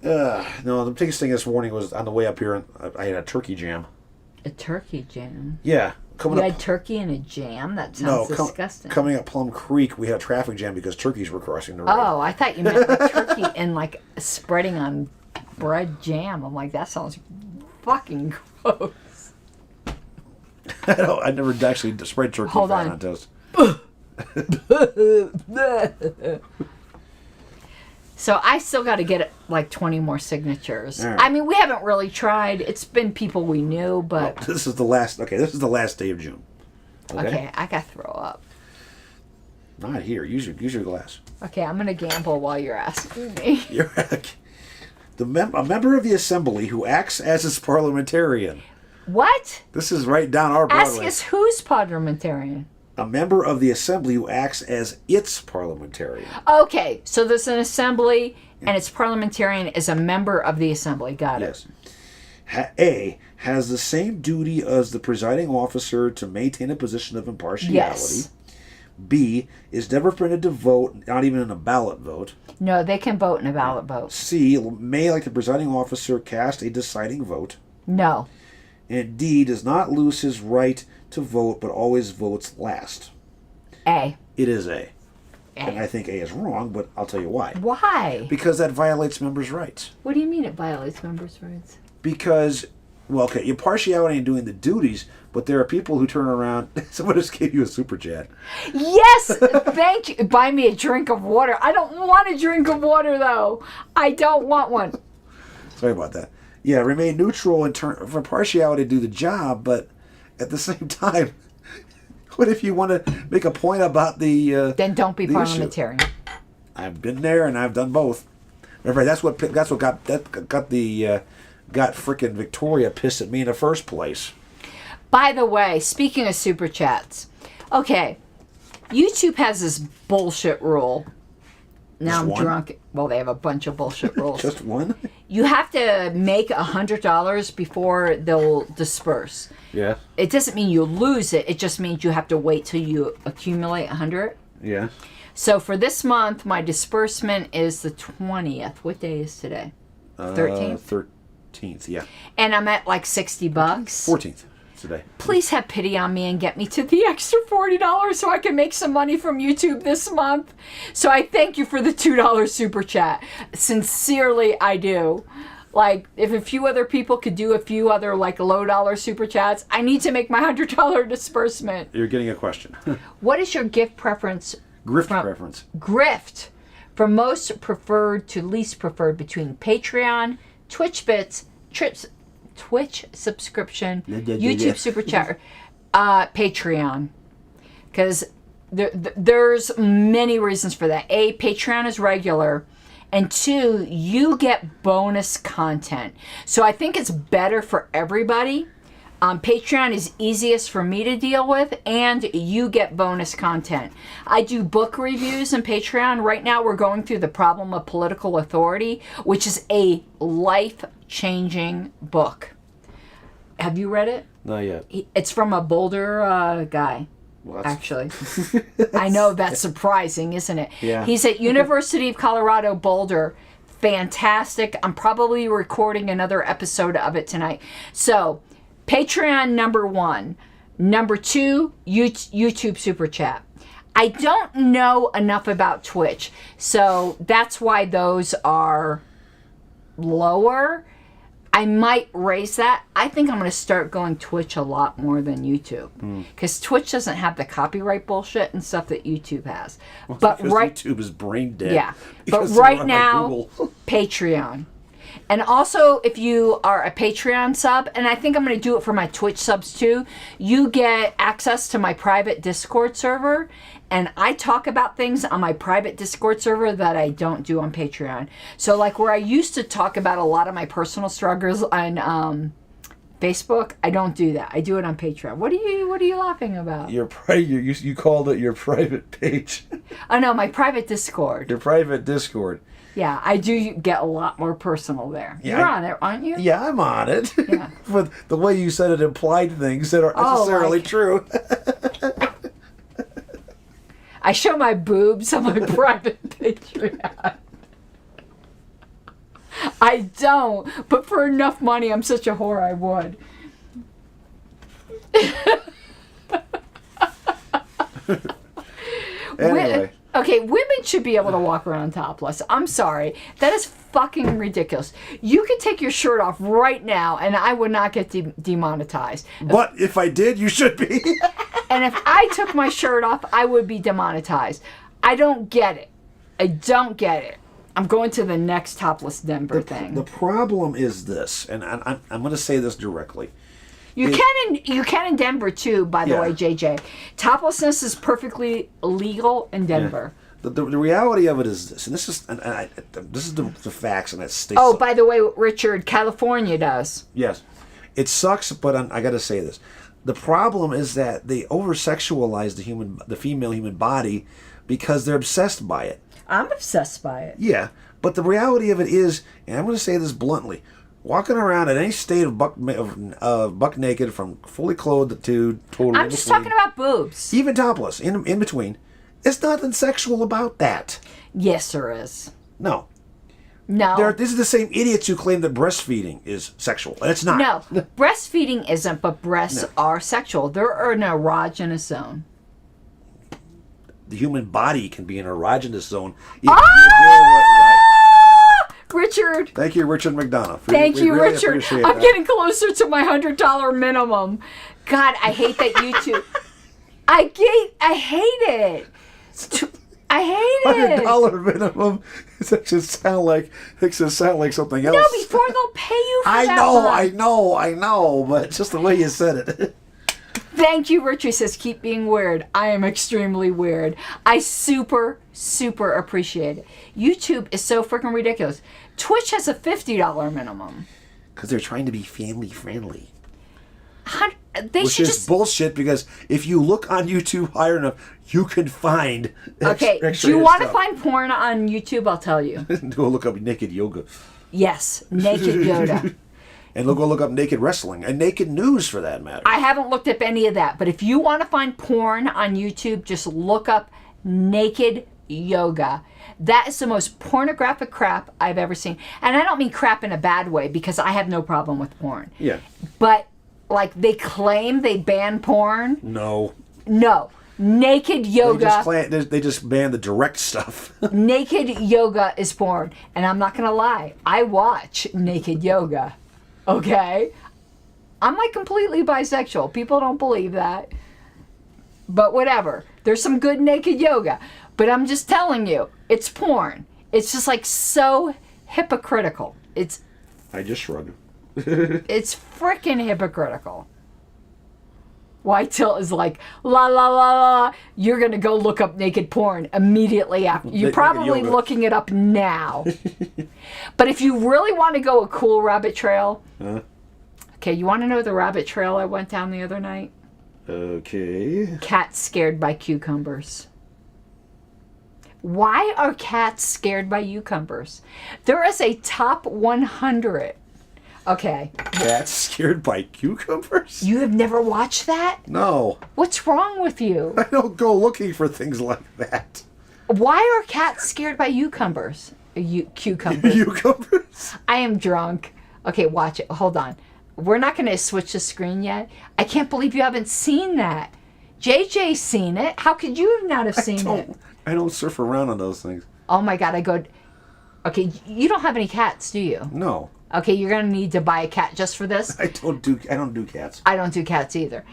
No, the biggest thing this morning was on the way up here, I had a turkey jam. A turkey jam? Yeah. You had turkey and a jam? That sounds disgusting. Coming up Plum Creek, we had a traffic jam because turkeys were crossing the road. Oh, I thought you meant a turkey and like spreading on bread jam. I'm like, that sounds fucking gross. I never actually spread turkey on toast. So I still got to get like 20 more signatures. Right. I mean, we haven't really tried. It's been people we knew, but... Well, this is the last day of June. Okay, I got to throw up. Not here. Use your glass. Okay, I'm going to gamble while you're asking me. A member of the assembly who acts as its parliamentarian. What? This is right down our Broadway. Ask us who's parliamentarian. A member of the assembly who acts as its parliamentarian. Okay, so there's an assembly, and its parliamentarian is a member of the assembly. Got it. Yes. A, has the same duty as the presiding officer to maintain a position of impartiality. Yes. B, is never permitted to vote, not even in a ballot vote. No, they can vote in a ballot vote. C, may, like the presiding officer, cast a deciding vote. No. And D, does not lose his right to vote, but always votes last. A. It is A. A. And I think A is wrong, but I'll tell you why. Why? Because that violates members' rights. What do you mean it violates members' rights? Because, well, okay, impartiality in doing the duties, but there are people who turn around. Someone just gave you a super chat. Yes! Thank you. Buy me a drink of water. I don't want a drink of water, though. I don't want one. Sorry about that. Yeah, remain neutral in for impartiality to do the job, but at the same time, What if you want to make a point about the? Then don't be the issue? parliamentarian. I've been there and I've done both. Remember, that's what got frickin' Victoria pissed at me in the first place. By the way, speaking of super chats, okay, YouTube has this bullshit rule. Now Just I'm one? drunk. Well, they have a bunch of bullshit rules. Just one? You have to make $100 before they'll disperse. Yeah. It doesn't mean you lose it. It just means you have to wait till you accumulate 100. Yeah. So for this month, my disbursement is the 20th. What day is today? 13th? 13th, yeah. And I'm at like $60. 14th today. Please have pity on me and get me to the extra $40 so I can make some money from YouTube this month. So I thank you for the $2 super chat. Sincerely, I do. Like, if a few other people could do a few other, like, low-dollar super chats, I need to make my $100 disbursement. You're getting a question. What is your gift preference? Grift preference. Grift. From most preferred to least preferred between Patreon, Twitch bits, Twitch subscription, YouTube super chat, Patreon. Because there's many reasons for that. A, Patreon is regular. And 2, you get bonus content. So I think it's better for everybody. Patreon is easiest for me to deal with, and you get bonus content. I do book reviews on Patreon. Right now we're going through The Problem of Political Authority, which is a life-changing book. Have you read it? Not yet. It's from a Boulder guy. Well, Actually, I know that's surprising, isn't it? Yeah. He's at University of Colorado Boulder. Fantastic. I'm probably recording another episode of it tonight. So, Patreon number 1. Number 2, YouTube Super Chat. I don't know enough about Twitch, so that's why those are lower. I might raise that. I think I'm going to start going Twitch a lot more than YouTube. Because Twitch doesn't have the copyright bullshit and stuff that YouTube has. Well, but because right, YouTube is brain dead. yeah. But Because they're right run by now, Google. Patreon. And also, if you are a Patreon sub, and I think I'm going to do it for my Twitch subs too, you get access to my private Discord server. And I talk about things on my private Discord server that I don't do on Patreon. So, like, where I used to talk about a lot of my personal struggles on Facebook, I don't do that. I do it on Patreon. What are you laughing about? You called it your private page. Oh, no, my private Discord. Your private Discord. Yeah, I do get a lot more personal there. Yeah, You're on it, aren't you? Yeah, I'm on it. Yeah. But the way you said it implied things that aren't necessarily true. I show my boobs on my private Patreon. I don't, but for enough money, I'm such a whore, I would. Anyway. Okay, women should be able to walk around topless. I'm sorry. That is fucking ridiculous. You could take your shirt off right now, and I would not get demonetized. But if I did, you should be. And if I took my shirt off, I would be demonetized. I don't get it. I don't get it. I'm going to the next Topless Denver thing. The problem is this, and I'm going to say this directly. You can in Denver too, by the Yeah. way, JJ. Toplessness is perfectly legal in Denver. The reality of it is this, and this is the facts, and it's Oh, by the way, Richard, California does. Yes, it sucks, but I got to say this: the problem is that they over-sexualize the female human body because they're obsessed by it. I'm obsessed by it. Yeah, but the reality of it is, and I'm going to say this bluntly. Walking around in any state of buck naked, from fully clothed to totally. I'm just talking about boobs. Even topless, in between. There's nothing sexual about that. Yes, there is. No. No. These are the same idiots who claim that breastfeeding is sexual, and it's not. No, breastfeeding isn't, but breasts are sexual. They're an erogenous zone. The human body can be an erogenous zone if you're doing it right. Richard. Thank you, Richard McDonough. Thank you, really Richard. appreciate I'm that. getting closer to my $100 minimum. God, I hate that YouTube. I hate it. I hate it. $100 minimum. That just sound like something else. No, before they'll pay you for I that know, much. I know, but it's just the way you said it. Thank you, Richard says, keep being weird. I am extremely weird. I super appreciate it. YouTube is so freaking ridiculous. Twitch has a $50 minimum. Because they're trying to be family friendly. Which is bullshit, because if you look on YouTube higher enough, you can find Okay, do you want to find porn on YouTube? I'll tell you. Go look up naked yoga. Yes, naked yoga. And go look up naked wrestling and naked news, for that matter. I haven't looked up any of that, but if you want to find porn on YouTube, just look up naked yoga. That is the most pornographic crap I've ever seen. And I don't mean crap in a bad way, because I have no problem with porn. Yeah. But, like, they claim they ban porn. No. Naked yoga. They just ban the direct stuff. Naked yoga is porn. And I'm not going to lie. I watch naked yoga. Okay? I'm like completely bisexual. People don't believe that. But whatever. There's some good naked yoga. But I'm just telling you, it's porn. It's just like so hypocritical. I just shrugged. It's freaking hypocritical. Why Tilt is like, la la la la, you're going to go look up naked porn immediately after. You're probably looking it up now. But if you really want to go a cool rabbit trail, okay, you want to know the rabbit trail I went down the other night? Okay. Cats scared by cucumbers. Why are cats scared by cucumbers? There is a top 100. Okay. Cats scared by cucumbers? You have never watched that? No. What's wrong with you? I don't go looking for things like that. Why are cats scared by cucumbers? Cucumbers. Cucumbers? I am drunk. Okay, watch it. Hold on. We're not going to switch the screen yet. I can't believe you haven't seen that. JJ's seen it. How could you not have seen it? I don't surf around on those things. Oh my God, Okay, you don't have any cats, do you? No. Okay, you're going to need to buy a cat just for this. I don't do cats. I don't do cats either.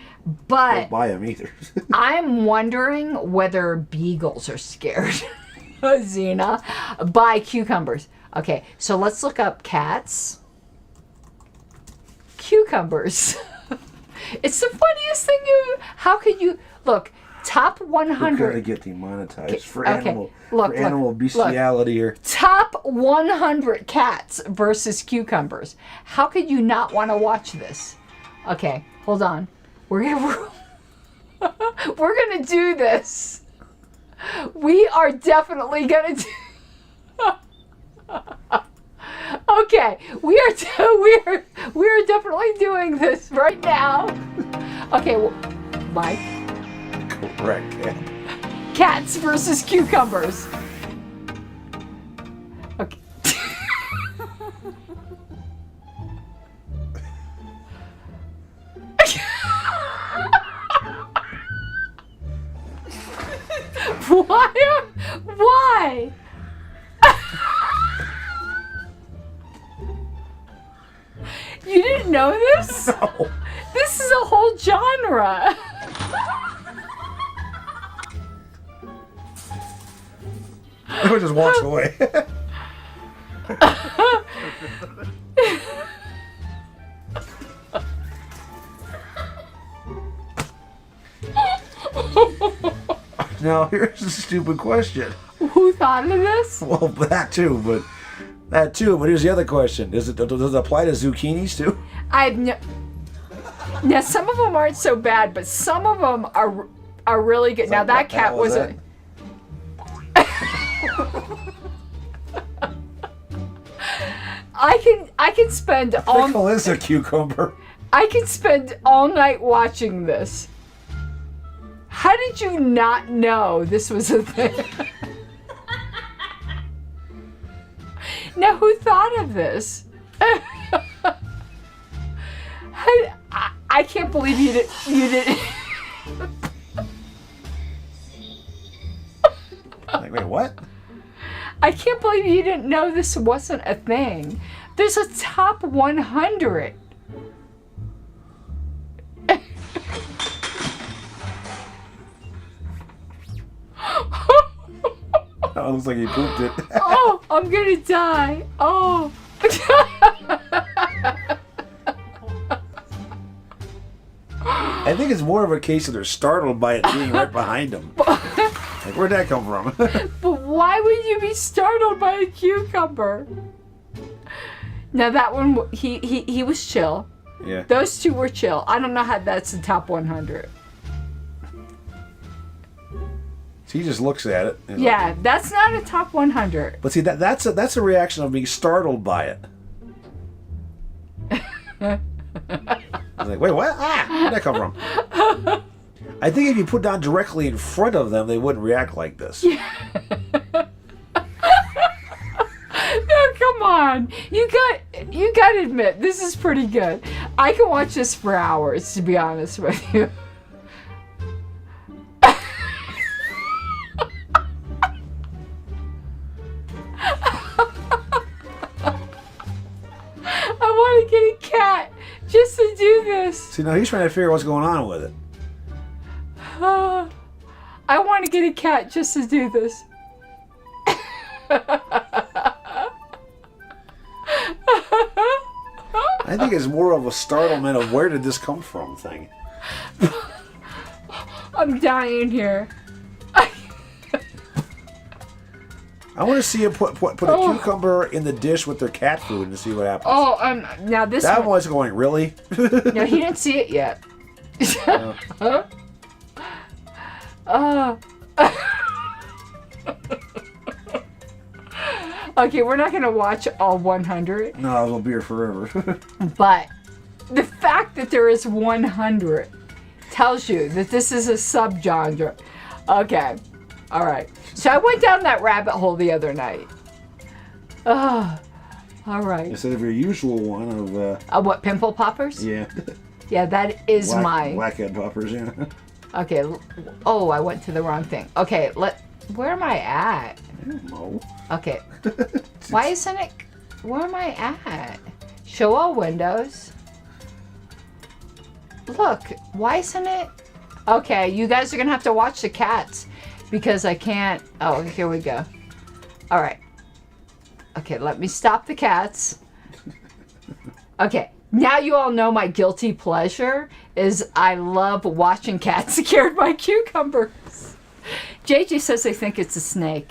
But I don't buy them either. I'm wondering whether beagles are scared, Xena, by cucumbers. Okay, so let's look up cats. Cucumbers. It's the funniest thing how could you look? Top 100. We're gonna get demonetized for animal bestiality here. Top 100 cats versus cucumbers. How could you not want to watch this? Okay, hold on. We're gonna do this. We are definitely gonna do. Okay, we are definitely doing this right now. Okay, Mike. Correct, cat. Cats versus cucumbers. Okay. Why? You didn't know this? No. This is a whole genre. Everyone just walks away. Now, here's a stupid question. Who thought of this? Well, that too, but here's the other question. Does it apply to zucchinis too? Now, some of them aren't so bad, but some of them are really good. Now, that cat was a... I can spend all... Pickle is a cucumber. I can spend all night watching this. How did you not know this was a thing? Now, who thought of this? I can't believe you didn't. Like, wait, what? I can't believe you didn't know this wasn't a thing. There's a top 100. That looks like he pooped it. Oh, I'm gonna die. Oh. I think it's more of a case of they're startled by it being right behind them. Like, where'd that come from? But why would you be startled by a cucumber? Now that one, he was chill. Yeah. Those two were chill. I don't know how that's the top 100. So he just looks at it. And Yeah, that's not a top 100. But see, that's a reaction of being startled by it. I was like, wait, what? Ah, where'd that come from? I think if you put down directly in front of them, they wouldn't react like this. No, come on. You got to admit, this is pretty good. I can watch this for hours, to be honest with you. I want to get a cat just to do this. See, now he's trying to figure out what's going on with it. I want to get a cat just to do this. I think it's more of a startlement of where did this come from thing. I'm dying here. I want to see him put a cucumber in the dish with their cat food and see what happens. Oh, now this That one. one's going, really? No, he didn't see it yet. Okay, we're not gonna watch all 100, No, it'll be here forever. but the fact that there is 100 tells you that this is a subgenre. Okay, all right. So I went down that rabbit hole the other night. All right. Instead of your usual one of, What, pimple poppers? yeah. Yeah, that is my. Blackhead poppers, yeah. Okay. Oh, I went to the wrong thing. Okay, where am I at? I don't know. Okay. Why isn't it? Where am I at? Show all windows. Look, why isn't it? Okay, you guys are gonna have to watch the cats because I can't. Oh, here we go. All right. Okay, let me stop the cats. Okay, now you all know my guilty pleasure is I love watching cats scared by cucumbers. JJ says they think it's a snake.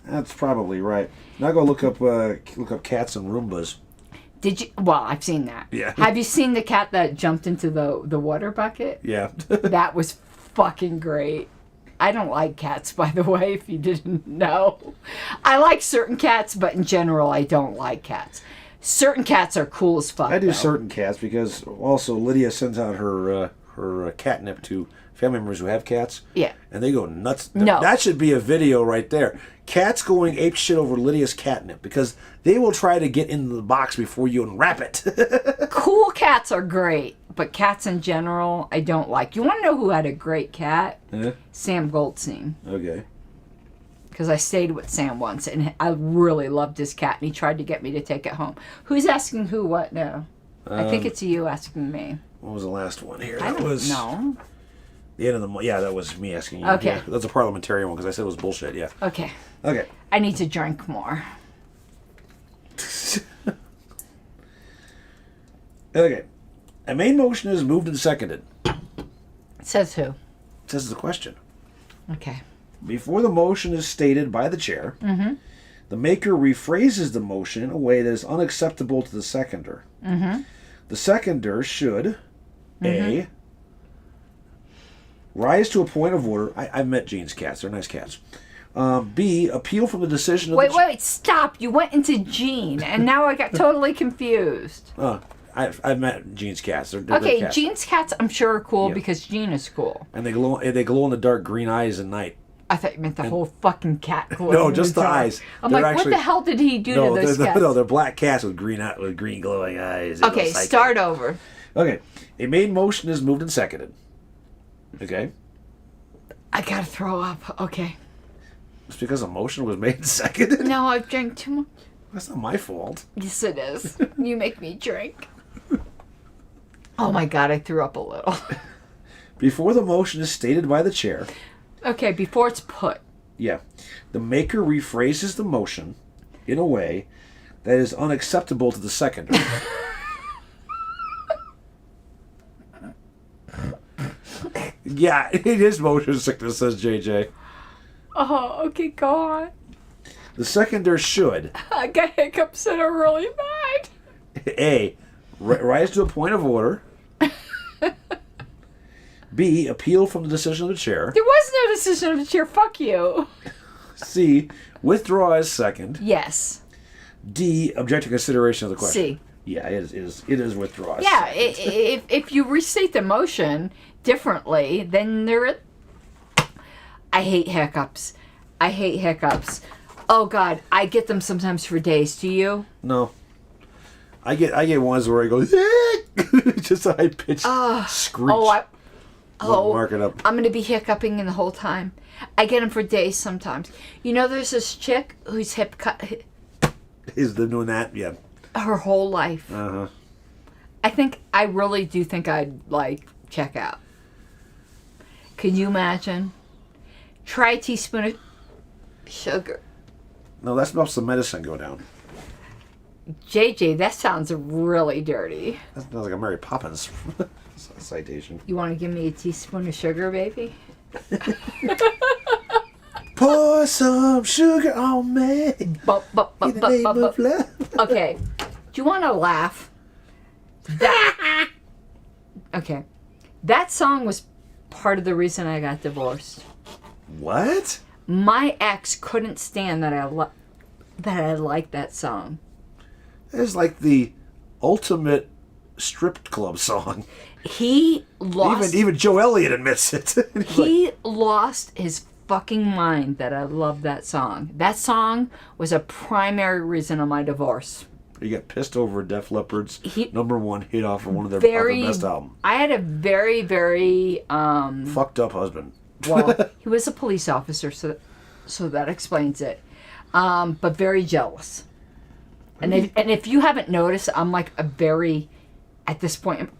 That's probably right. Now go look up cats and Roombas. Did you? Well, I've seen that. Yeah. Have you seen the cat that jumped into the water bucket? Yeah. That was fucking great. I don't like cats, by the way, if you didn't know. I like certain cats, but in general, I don't like cats. Certain cats are cool as fuck. I do though. certain cats because also Lydia sends out her catnip to family members who have cats. Yeah. And they go nuts. No. That should be a video right there. Cats going ape shit over Lydia's catnip because they will try to get into the box before you unwrap it. Cool cats are great, but cats in general, I don't like. You want to know who had a great cat? Huh? Sam Goldstein. Okay. Because I stayed with Sam once, and I really loved his cat, and he tried to get me to take it home. Who's asking who what now? I think it's you asking me. What was the last one here? I That don't was know. the end of the month. Yeah, that was me asking you. Okay. Yeah, that's a parliamentarian one because I said it was bullshit. Yeah. Okay. Okay. I need to drink more. Okay. A main motion is moved and seconded. Says who? Says the question. Okay. Before the motion is stated by the chair, the maker rephrases the motion in a way that is unacceptable to the seconder. The seconder should A. Rise to a point of order. I've met Jean's cats. They're nice cats. B. Appeal from the decision of Wait, stop. You went into Jean, and now I got totally confused. I've met Jean's cats. They're great Okay, cats. Jean's cats I'm sure are cool Yeah. because Jean is cool. And they glow in the dark green eyes at night. I thought you meant the whole fucking cat glowing. No, in just the dark. eyes. I'm They're like, actually- what the hell did he do to those cats? they're black cats with green glowing eyes. They go Okay, psycho. start over. Okay, a main motion is moved and seconded. Okay, I gotta throw up. Okay. it's because a motion was made and seconded. No, I've drank too much. That's not my fault. Yes, it is. You make me drink. Oh my god, I threw up a little. Before the motion is stated by the chair, Okay, before it's put. yeah, the maker rephrases the motion in a way that is unacceptable to the seconder. Yeah, it is motion sickness, says JJ. Oh, okay, go on. The second there should. I got hiccups that are really bad. A. Rise to a point of order. B. Appeal from the decision of the chair. There was no decision of the chair. Fuck you. C. Withdraw as second. Yes. D. Object to consideration of the question. C. Yeah, it is withdraw. as Yeah, second. if you restate the motion differently, then there. I hate hiccups. I hate hiccups. Oh God, I get them sometimes for days. Do you? No. I get ones where I go just a high pitched screech. Oh, Mark it up. I'm gonna be hiccuping the whole time. I get them for days sometimes. You know, there's this chick whose hip cut Is the doing that? Yeah. her whole life. Uh-huh. I really do think I'd check out. Can you imagine? Try a teaspoon of sugar. No, that smells the medicine go down. JJ, that sounds really dirty. That sounds like a Mary Poppins citation. You want to give me a teaspoon of sugar, baby? Pour some sugar on me. In the name of love. Okay. Do you want to laugh? Okay. That song was part of the reason I got divorced. What? My ex couldn't stand that I liked that song. It's like the ultimate strip club song. He lost. Even Joe Elliott admits it. He lost his fucking mind that I loved that song. That song was a primary reason of my divorce. You got pissed over Def Leppard's #1 hit off of one of their best albums. I had a very, very fucked up husband. well, he was a police officer, so that explains it. But very jealous. And if you haven't noticed, I'm like a very, at this point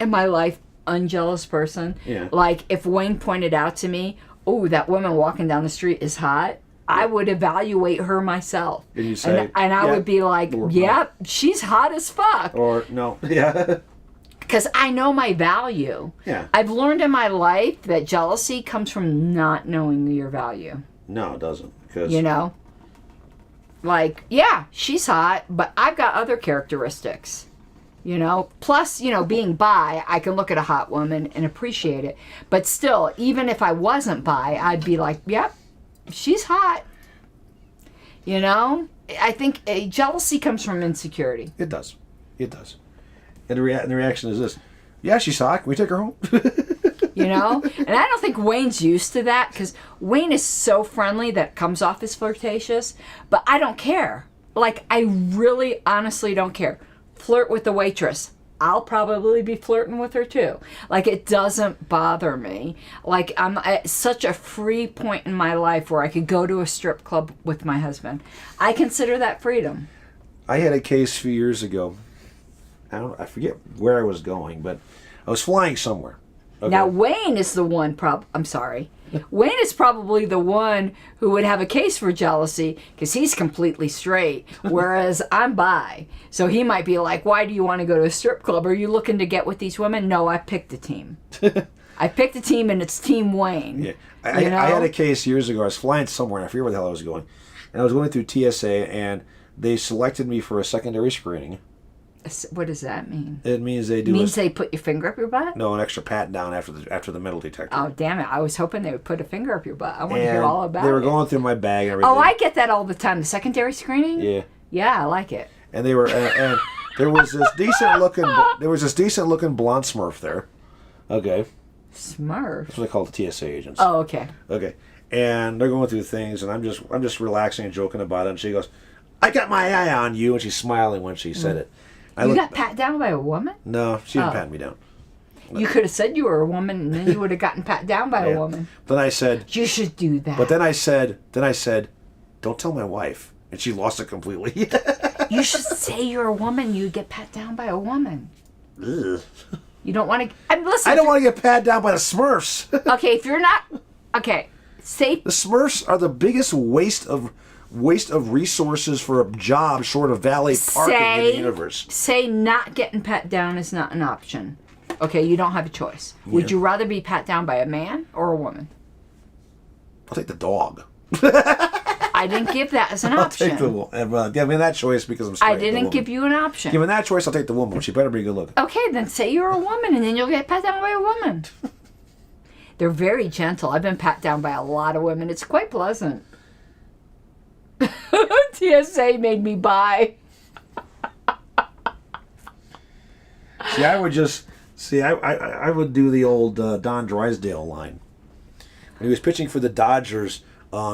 in my life, unjealous person. Yeah. Like if Wayne pointed out to me, oh, that woman walking down the street is hot, I would evaluate her myself. And you say, and I would be like, or yeah, she's hot as fuck. Or no, yeah. Because I know my value. Yeah. I've learned in my life that jealousy comes from not knowing your value. No, it doesn't. Because You know? Like, yeah, she's hot, but I've got other characteristics. You know? Plus, being bi, I can look at a hot woman and appreciate it. But still, even if I wasn't bi, I'd be like, yep, she's hot. You know? I think jealousy comes from insecurity. It does. It does. And the reaction is this. Yeah, she's hot. Can we take her home? You know? And I don't think Wayne's used to that because Wayne is so friendly that it comes off as flirtatious. But I don't care. Like, I really honestly don't care. Flirt with the waitress. I'll probably be flirting with her too. Like, it doesn't bother me. Like, I'm at such a free point in my life where I could go to a strip club with my husband. I consider that freedom. I had a case a few years ago. I forget where I was going, but I was flying somewhere. Okay. Now, Wayne is the one, I'm sorry. Wayne is probably the one who would have a case for jealousy because he's completely straight, whereas I'm bi. So he might be like, why do you want to go to a strip club? Are you looking to get with these women? No, I picked a team. I picked a team, and it's Team Wayne. Yeah. I had a case years ago. I was flying somewhere, and I forget where the hell I was going. And I was going through TSA, and they selected me for a secondary screening. What does that mean? It means they do. They put your finger up your butt? No, an extra pat down after the metal detector. Oh, damn it. I was hoping they would put a finger up your butt. I want to hear all about it. They were going through my bag and everything. Oh, I get that all the time. The secondary screening? Yeah. Yeah, I like it. And they were, and there was this decent looking blonde Smurf there. Okay. Smurf? That's what they call the TSA agents. Oh, okay. Okay. And they're going through things, and I'm just relaxing and joking about it. And she goes, "I got my eye on you," and she's smiling when she said it. You got pat down by a woman? No, she didn't pat me down. You could have said you were a woman, and then you would have gotten pat down by a woman. Then I said, you should do that. But then I said, don't tell my wife, and she lost it completely. You should say you're a woman. You get pat down by a woman. Ugh. You don't want to. Listen. I don't want to get pat down by the Smurfs. Okay, if you're not. Okay, say. The Smurfs are the biggest waste of resources for a job short of valet parking in the universe. Say not getting pat down is not an option. Okay, you don't have a choice. Would you rather be pat down by a man or a woman? I'll take the dog. I didn't give that as an I'll option. take the woman. Given that choice because I'm straight. I didn't give you an option. Given that choice, I'll take the woman. She better be good looking. Okay, then say you're a woman and then you'll get pat down by a woman. They're very gentle. I've been pat down by a lot of women. It's quite pleasant. TSA made me buy. See, I would just I would do the old Don Drysdale line. When he was pitching for the Dodgers,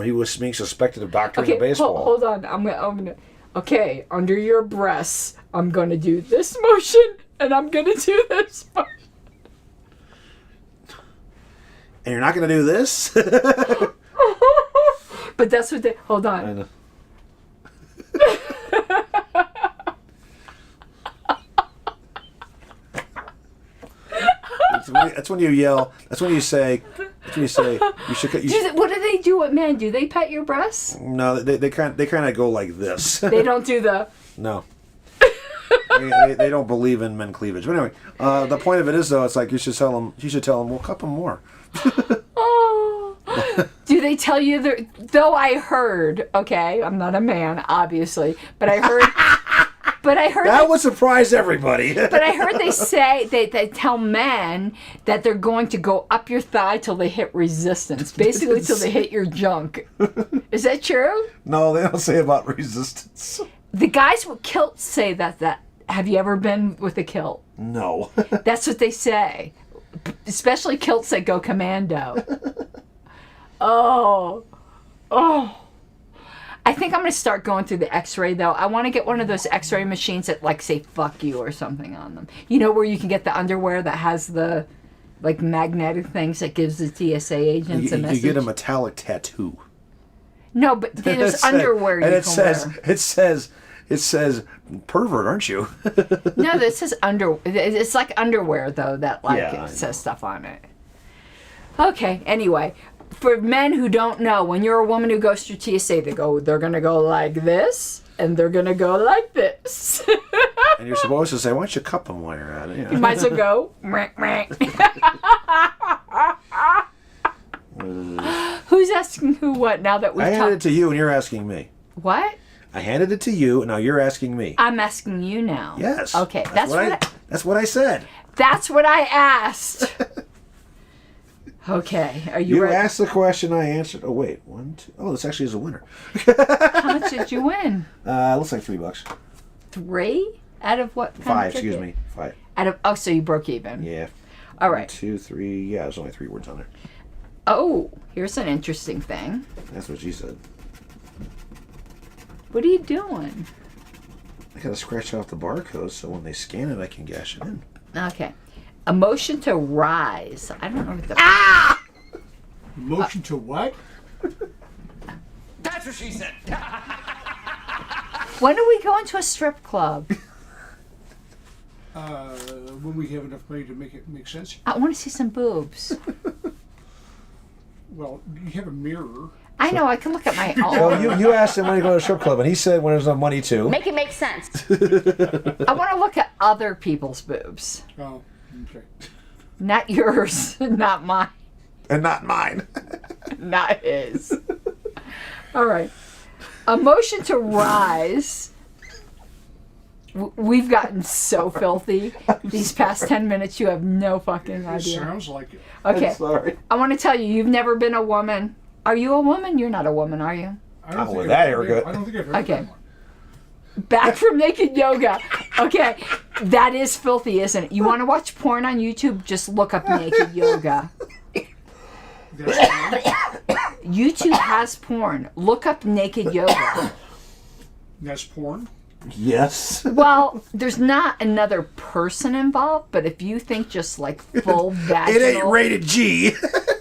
he was being suspected of doctoring the baseball. Hold on. I'm gonna. Okay, under your breasts, I'm gonna do this motion, and I'm gonna do this motion. And you're not going to do this? But that's what they. Hold on. I know. That's when you yell. That's when you say. That's when you say. You should. What do they do with men? Do they pet your breasts? No, they kind of go like this. They don't do the. No. they don't believe in men cleavage. But anyway, the point of it is though, it's like you should tell them. We'll cup them more. Oh. Do they tell you that? Though I heard. Okay, I'm not a man, obviously, but I heard. That would surprise everybody. But I heard they say they tell men that they're going to go up your thigh till they hit resistance, basically till they hit your junk. Is that true? No, they don't say about resistance. The guys with kilts say that. Have you ever been with a kilt? No. That's what they say. Especially kilts that go commando. Oh. I think I'm going to start going through the x-ray, though. I want to get one of those x-ray machines that, like, say, fuck you or something on them. You know, where you can get the underwear that has the, like, magnetic things that gives the TSA agents a message. You get a metallic tattoo. No, but there's underwear you can wear. It says, pervert, aren't you? No, this says it's like underwear, though, that, like, Yeah, it says stuff on it. Okay, anyway. For men who don't know, when you're a woman who goes through TSA, they're going to go like this, and they're going to go like this. And you're supposed to say, why don't you cup them while you're at it? You might as well go. Who's asking who what now that we've I handed it talked? to you, and you're asking me. What? I handed it to you, and now you're asking me. I'm asking you now. Yes. Okay, That's what I said. That's what I asked. Okay, are you ready? You asked the question, I answered. Oh, wait. 1, 2. Oh, this actually is a winner. How much did you win? Looks like $3. 3 out of what? kind of 5, ticket? excuse me. 5. So you broke even. Yeah. All 1, right. 2, 3. Yeah, there's only 3 words on there. Oh, here's an interesting thing. That's what she said. What are you doing? I gotta scratch off the barcode so when they scan it, I can gash it in. Okay. A motion to rise. I don't know what the. Motion to what? That's what she said. When are we going to a strip club? When we have enough money to make it make sense. I want to see some boobs. Well, you have a mirror. I know, I can look at my So own. you asked him when he go to a strip club, and he said when there's no money to. Make it make sense. I want to look at other people's boobs. Oh, okay. Not yours, not mine, And not mine. not his. All right. A motion to rise. We've gotten so filthy these past 10 minutes, you have no fucking It idea. sounds like it. Okay. Sorry. I want to tell you, you've never been a woman. Are you a woman? You're not a woman, are you? I don't Oh, think well, I've that ever- haircut. I don't think I've ever Okay. done one. Back from naked yoga. Okay. That is filthy, isn't it? You want to watch porn on YouTube? Just look up naked yoga. That's YouTube has porn. Look up naked yoga. That's porn. Yes. Well, there's not another person involved, but if you think just like full vaginal, It ain't rated G.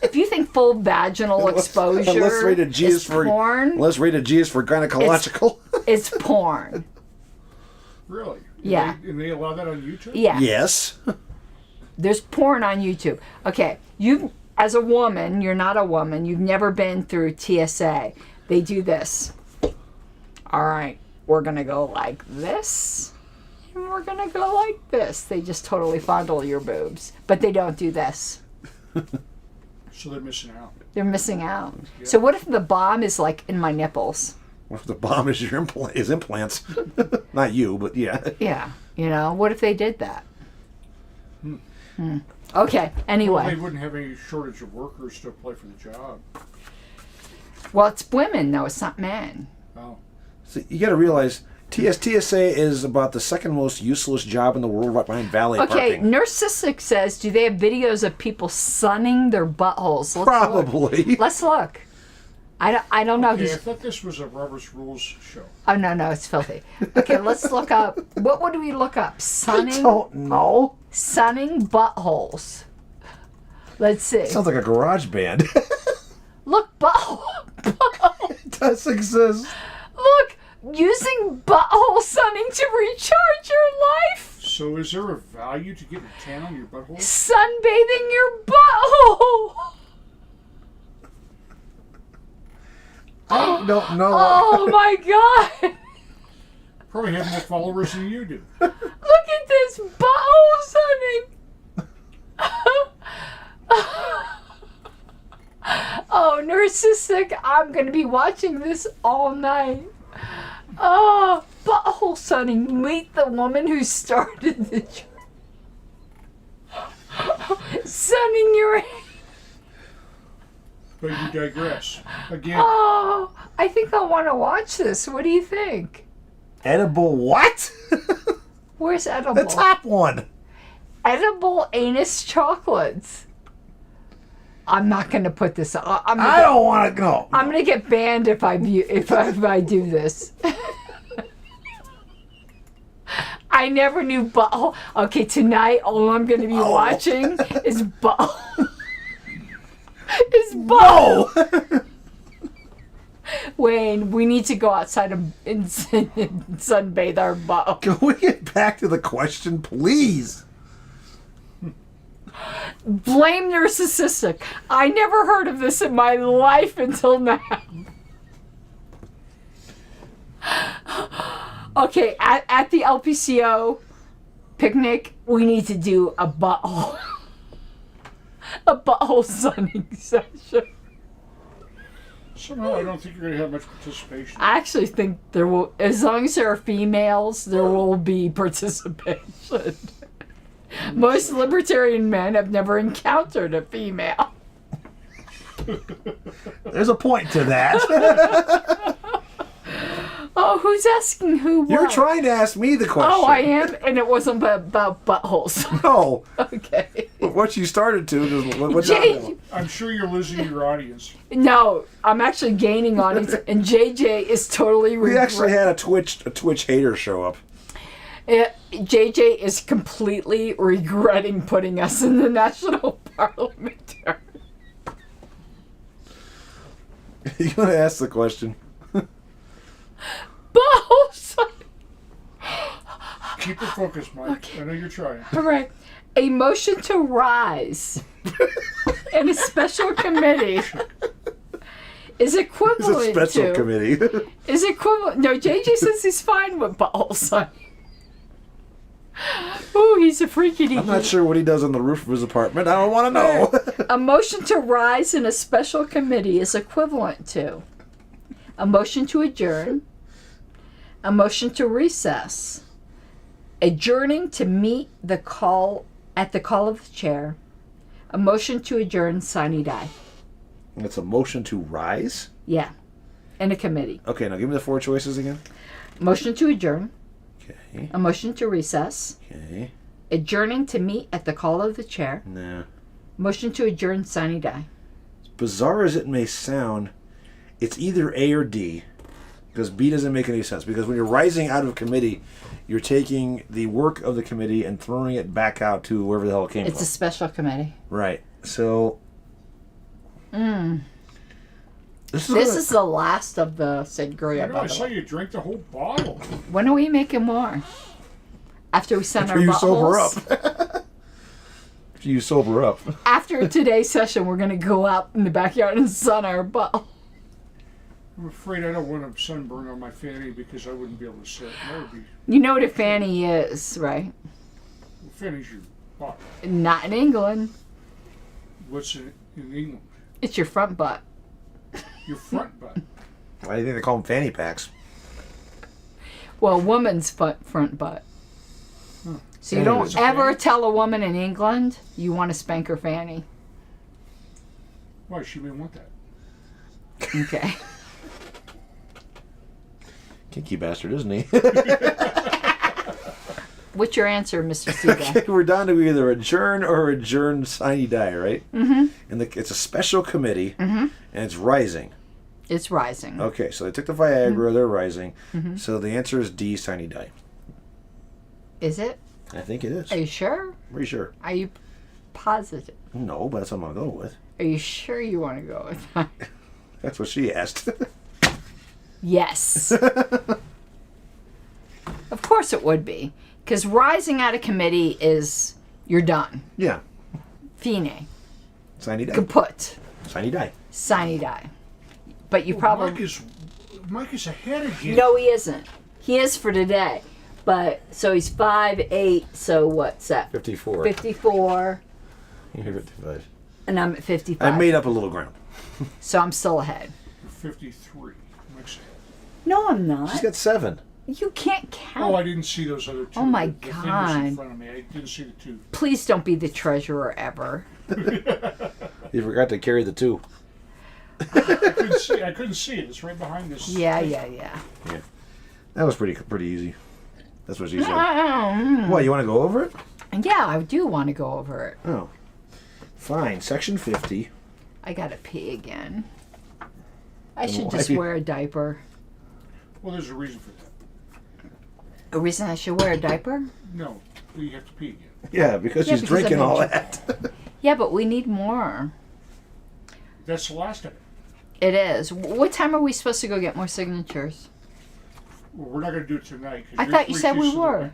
if you think full vaginal exposure, Unless rated G is for porn. Unless rated G is for gynecological. It's porn. Really? Yeah. And they allow that on YouTube? Yeah. Yes. There's porn on YouTube. Okay, you as a woman, you're not a woman. You've never been through TSA. They do this. All right, we're gonna go like this. we're gonna go like this. They just totally fondle your boobs, but they don't do this. So they're missing out. They're missing out. Yeah. So what if the bomb is like in my nipples? What if the bomb is your implants? Not you, but yeah. Yeah, what if they did that? Okay, anyway. Well, they wouldn't have any shortage of workers to apply for the job. Well, it's women, though. It's not men. Oh. So you got to realize TSA is about the second most useless job in the world right behind valet Okay, parking. Narcissistic says, do they have videos of people sunning their buttholes? Let's Probably. Look. Let's look. I don't know. Okay, I thought this was a Robert's Rules show. Oh, no, it's filthy. Okay, let's look up. What would we look up? I Sunning? don't know. Sunning buttholes. Let's see. Sounds like a garage band. Look, butthole. It does exist. Look, using butthole sunning to recharge your life. So is there a value to getting a tan on your butthole? Sunbathing your butthole. I don't know. Oh my God. Probably have more followers than you do. Look at this butthole sunning. Oh, Narcissistic, I'm going to be watching this all night. Oh, butthole sunning. Meet the woman who started the sunning your... But you digress. Again, Oh, I think I want to watch this. What do you think? Edible what? Where's edible? The top one. Edible anus chocolates. I'm not going to put this on. I don't want to go. I'm gonna get banned if I do this. I never knew butthole. Okay, tonight all I'm gonna be watching is butthole. Is butthole. No. Wayne, we need to go outside and sunbathe our butthole. Can we get back to the question, please? Blame Narcissistic. I never heard of this in my life until now. Okay, at the LPCO picnic, we need to do a butthole. A butthole sunning session. somehow I don't think you're going to have much participation. I actually think there will, as long as there are females, there will be participation. Most libertarian men have never encountered a female. There's a point to that. Oh, who's asking who what? You're trying to ask me the question. Oh, I am, and it wasn't about buttholes. No. Okay. What you started to is what's Jay, I'm sure you're losing your audience. no, I'm actually gaining audience, and JJ is totally. We actually had a Twitch hater show up. JJ is completely regretting putting us in the national parliament. You want to ask the question? Balls. Keep your focus, Mike. Okay. I know you're trying. All right. A motion to rise in a special committee is equivalent It's a special to. committee. Is equivalent. No, JJ says he's fine with balls. Ooh, he's a freaky. I'm not sure what he does on the roof of his apartment. I don't want to know. A motion to rise in a special committee is equivalent to a motion to adjourn, a motion to recess, adjourning to meet the call at the call of the chair, a motion to adjourn sine die. It's a motion to rise? Yeah, in a committee. Okay, now give me the four choices again. Motion to adjourn, Okay. a motion to recess, Okay. adjourning to meet at the call of the chair, No. motion to adjourn sine die. As bizarre as it may sound, it's either A or D. Because B doesn't make any sense. Because when you're rising out of a committee, you're taking the work of the committee and throwing it back out to wherever the hell it came It's from. a special committee. Right. So. This This is the last of the sangria, I know, by I the saw way. you drink the whole bottle. When are we making more? After we send After our you sober buttholes? up. After you sober up. After today's session, we're going to go out in the backyard and sun our butt. I'm afraid I don't want a sunburn on my fanny because I wouldn't be able to sit. That would be. You know what a fanny is, right? Well, fanny's your butt. Not in England. What's in England? It's your front butt. Your front butt. Why do you think they call them fanny packs? Well, a woman's front butt. So you don't It's a ever fanny? tell a woman in England you want to spank her fanny. Why, she may want that. Okay. Kinky bastard, isn't he? What's your answer, Mr. Seagull? Okay, we're down to either adjourn or adjourn sine die, right? Mm-hmm. And it's a special committee, and it's rising. It's rising. Okay, so they took the Viagra, they're rising. So the answer is D, sine die. Is it? I think it is. Are you sure? Pretty sure. Are you positive? No, but that's what I'm going to go with. Are you sure you want to go with that? That's what she asked. Yes. Of course it would be. Because rising out of committee is, you're done. Yeah. Fine. Sine die. Kaput. Sine die. Sine die. But you Well, probably... Mike is ahead again. No, he isn't. He is for today. But, so he's 5'8", so what's that? 54. 54, You're 55. and I'm at 55. I made up a little ground. So I'm still ahead. You're 53. Mike's ahead. No, I'm not. She's got 7. You can't count. Oh, I didn't see those other two. Oh, my The thing was God. in front of me. I didn't see the two. Please don't be the treasurer ever. You forgot to carry the 2. I couldn't see it. It's right behind this. Yeah. Yeah. That was pretty easy. That's what she said. Yeah, What, you want to go over it? I do want to go over it. Oh. Fine. Section 50. I gotta pee again. I Then should why just do you- wear a diaper. Well, there's a reason for that. A reason I should wear a diaper? No, you have to pee again. Yeah, because Yeah, she's because I've drinking been all drinking. that. Yeah, but we need more. That's the last of it. It is. What time are we supposed to go get more signatures? Well, we're not going to do it tonight. 'cause I you're thought you said 3 we pieces were. away.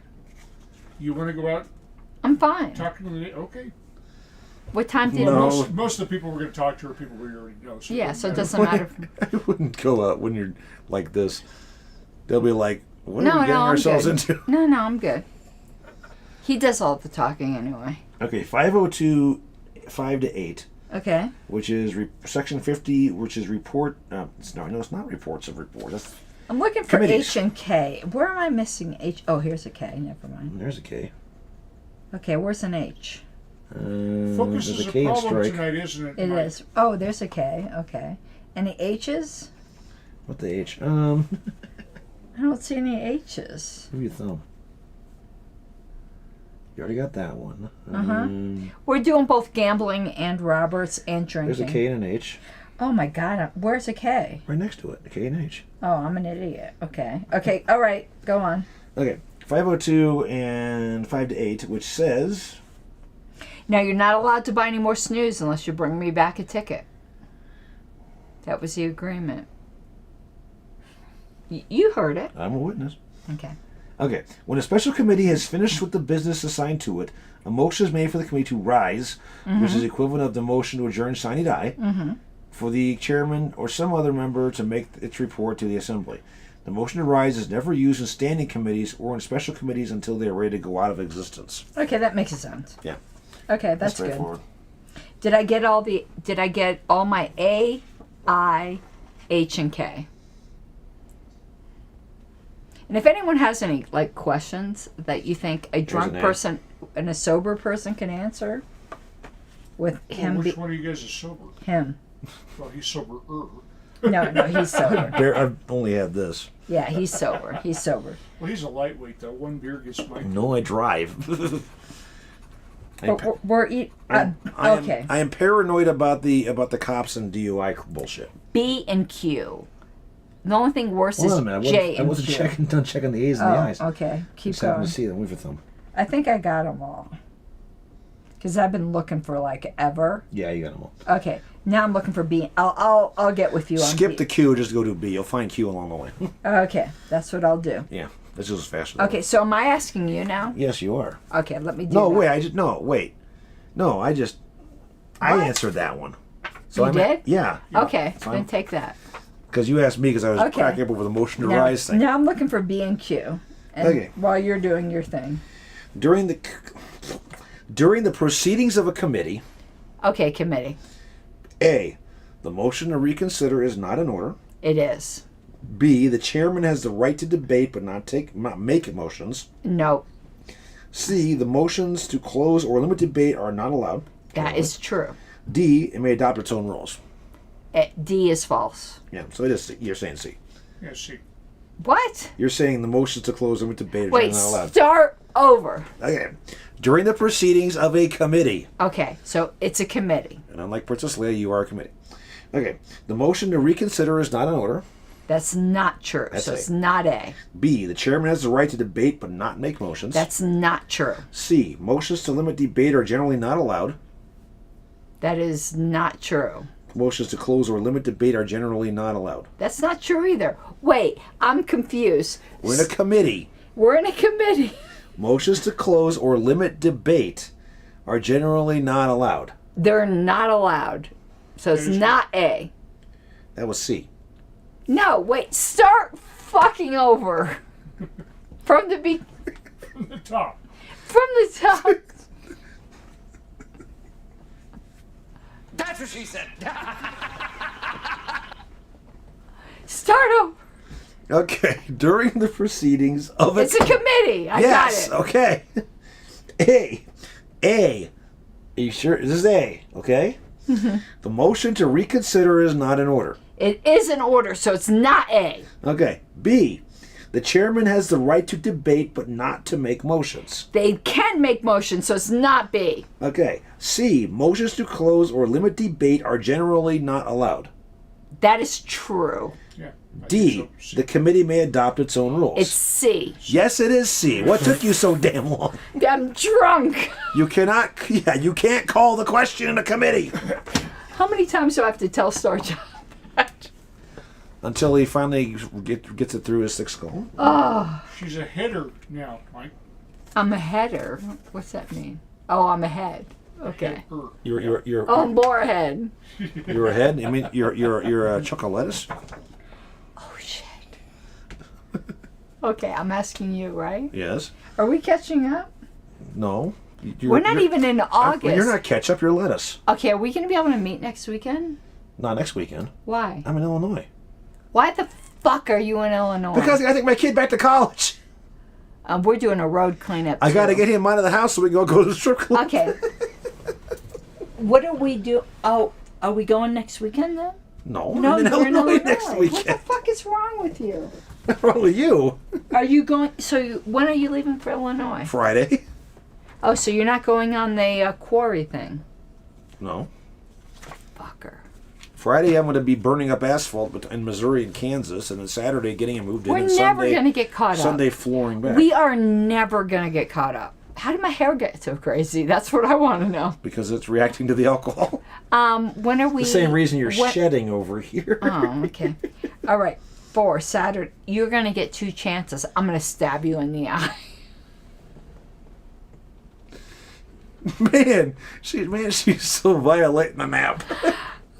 You want to go out I'm fine. talking to the... Okay. What time did No. Most of the people we're going to talk to are people we already know. So Yeah, so it matter. doesn't matter. I wouldn't go out when you're like this. They'll be like, what are No, we getting I'm ourselves good. into? No, I'm good. He does all the talking anyway. Okay, 502, 5 to 8, Okay. which is section 50, which is report. No, it's not reports of report. That's, I'm looking for Committees. H and K. Where am I missing H? Oh, here's a K. Never mind. there's a K. Okay, where's an H? Focus There's is a a K in problem strike. tonight, isn't it? It Mike? is. Oh, there's a K. Okay. Any H's? What the H? I don't see any H's. Give me a thumb. You already got that one. We're doing both gambling and Roberts and drinking. There's a K and an H Oh my God. Where's a K? right next to it. A K and H. Oh, I'm an idiot. Okay. Okay. All right. Go on. Okay, 502 and 5 to 8, which says Now, you're not allowed to buy any more snooze unless you bring me back a ticket. That was the agreement. You heard it. I'm a witness. Okay. Okay, when a special committee has finished with the business assigned to it, a motion is made for the committee to rise, which is equivalent of the motion to adjourn sine die, for the chairman or some other member to make its report to the assembly. The motion to rise is never used in standing committees or in special committees until they are ready to go out of existence. Okay, that makes sense. Yeah, Okay, that's good. straightforward. Did I get all my A, I, H, and K? And if anyone has any questions that you think a drunk an A. person and a sober person can answer, with him Well, which one of you guys is sober? him. Well, he's sober. No, he's sober. I've only had this. Yeah, he's sober. He's sober. Well, he's a lightweight, though. One beer gets Mike. No, I drive. But we're okay. I am paranoid about the cops and DUI bullshit. B and Q. The only thing worse Hold is on a minute. J I and wasn't Q. done checking the A's and the I's. Okay. Keep Just happened going. to see them. Wait for thumb. I think I got them all. Because I've been looking for ever. Yeah, you got them all. Okay. Now I'm looking for B. I'll get with you on Skip B. the Q, just go to B. You'll find Q along the way. Okay, that's what I'll do. Yeah, that's just faster. Okay, so am I asking you now? Yes, you are. Okay, let me do No, that. wait. I answered that one. So You did? Yeah. Okay, So then I'm- take that. Because you asked me because I was Okay. cracking up over the motion to Now, rise thing. now I'm looking for B and Q. And Okay. while you're doing your thing. During the proceedings of a committee, Okay, committee. A, the motion to reconsider is not in order. It is. B, the chairman has the right to debate but not make motions. No, C, the motions to close or limit debate are not allowed. that is true. D, it may adopt its own rules. D is false. Yeah, so it is C. You're saying C. Yeah, see. What? You're saying the motions to close or limit debate are Wait, not allowed. start over. Okay. During the proceedings of a committee, Okay, so it's a committee. and unlike Princess Leia, you are a committee. Okay. The motion to reconsider is not in order. That's not true. That's so A. it's not A. B, the chairman has the right to debate but not make motions. That's not true. C, motions to limit debate are generally not allowed. That is not true. Motions to close or limit debate are generally not allowed. That's not true either. Wait, I'm confused. We're in a committee. We're in a committee. Motions to close or limit debate are generally not allowed. They're not allowed. So it's not A. That was C. No, wait, start fucking over. From the From the top. from the top. That's what she said. Start over. Okay. During the proceedings of a It's a committee. I yes. got it. Okay. A. Are you sure? This is A. Okay. Mm-hmm. The motion to reconsider is not in order. It is in order, so it's not A. Okay. B. The chairman has the right to debate but not to make motions. They can make motions, so it's not B. Okay. C. Motions to close or limit debate are generally not allowed. That is true. Yeah. I D. think so. The committee may adopt its own rules. It's C. Yes, it is C. What took you so damn long? I'm drunk. You cannot. Yeah, you can't call the question in a committee How many times do I have to tell Star John that? until he finally gets it through his thick skull. She's a header now, Mike. I'm a header. What's that mean? Oh, I'm a head. Okay. Her. You're Oh, I'm more ahead. you're ahead. I mean, you're a chunk of lettuce. Oh, shit. Okay, I'm asking you, right? Yes. Are we catching up? No. We're not even in August. You're not ketchup. You're lettuce. Okay, are we going to be able to meet next weekend? Not next weekend. Why? I'm in Illinois. Why the fuck are you in Illinois? Because I take my kid back to college. We're doing a road cleanup. I got to too. get him out of the house so we can go to the strip club. Okay. What do we do? Oh, are we going next weekend then? No, No, I'm in you're in Illinois Illinois. next What the weekend. fuck is wrong with you? What's wrong with you? Are you going? So when are you leaving for Illinois? Friday? Oh, so you're not going on the quarry thing? No. Fucker. Friday I'm going to be burning up asphalt in Missouri and Kansas, and then Saturday getting it moved in. We're and never Sunday, going to get caught up. Sunday flooring back. We are never going to get caught up. How did my hair get so crazy? That's what I want to know. Because it's reacting to the alcohol. When are we? The same reason you're when- shedding over here. Oh, okay. All right. For Saturday, you're going to get 2 chances. I'm going to stab you in the eye. Man, she's so violating the map.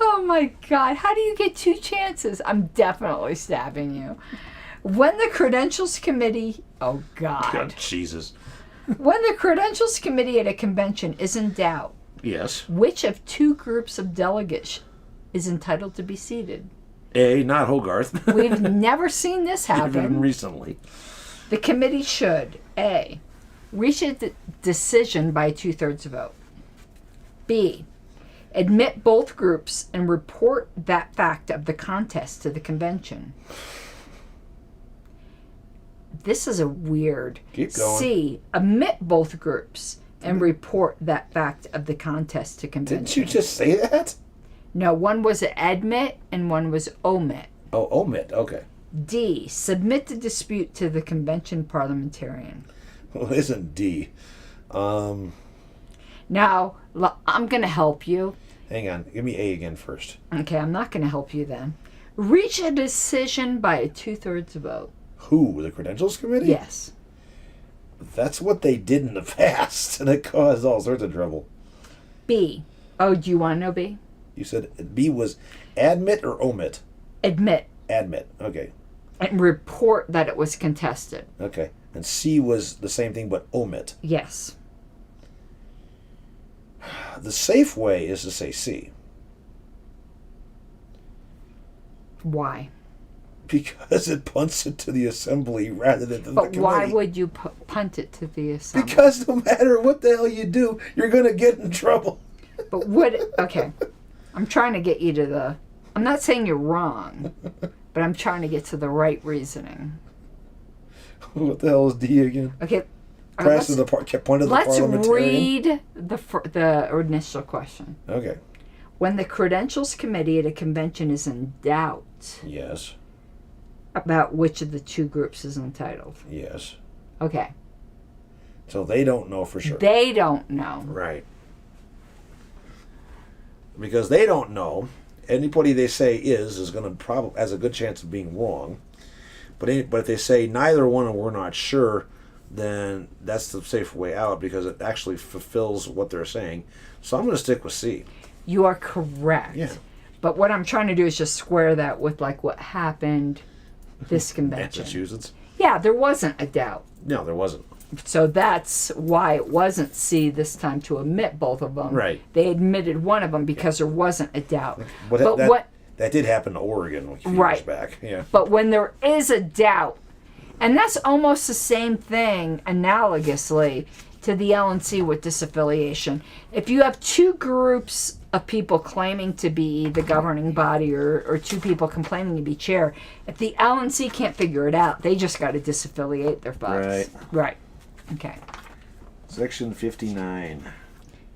Oh my God. How do you get 2 chances? I'm definitely stabbing you. When the Credentials Committee, oh God. God, Jesus. When the Credentials Committee at a convention is in doubt, Yes. which of 2 groups of delegates is entitled to be seated? A, not Hogarth. We've never seen this Even happen. recently. The committee should A. Reach a decision by a 2/3 vote. B. Admit both groups and report that fact of the contest to the convention. This is a weird. Keep going. C. Admit both groups and report that fact of the contest to convention. Didn't you just say that? No, one was admit and one was omit. Oh, omit. Okay. D. Submit the dispute to the convention parliamentarian. Well, it isn't D. Now, I'm going to help you. Hang on. Give me A again first. Okay, I'm not going to help you then. Reach a decision by a 2/3 vote. Who? The Credentials Committee? Yes. That's what they did in the past, and it caused all sorts of trouble. B. Oh, do you want to know B? You said B was admit or omit? Admit. Admit. Okay. And report that it was contested. Okay. And C was the same thing, but omit. Yes. The safe way is to say C. Why? Because it punts it to the assembly rather than to the But committee. why would you punt it to the assembly? Because no matter what the hell you do, you're going to get in trouble. But okay. I'm trying to get you to the... I'm not saying you're wrong, but I'm trying to get to the right reasoning. What the hell is D again? Okay. Point of the Let's parliamentarian. read the initial question. Okay. When the Credentials Committee at a convention is in doubt Yes. about which of the two groups is entitled. Yes. Okay. So they don't know for sure. They don't know. Right. Because they don't know. Anybody they say is going to probably has a good chance of being wrong. But if they say neither one and we're not sure, then that's the safe way out because it actually fulfills what they're saying. So I'm going to stick with C. You are correct. Yeah. But what I'm trying to do is just square that with like what happened this convention. Massachusetts? Yeah, there wasn't a doubt. No, there wasn't. So that's why it wasn't C this time to admit both of them. Right. They admitted one of them because there wasn't a doubt. But that did happen to Oregon a few years back. Yeah. But when there is a doubt, and that's almost the same thing analogously to the LNC with disaffiliation. If you have two groups of people claiming to be the governing body or two people complaining to be chair, if the LNC can't figure it out, they just got to disaffiliate their fucks. Right. Okay. Section 59.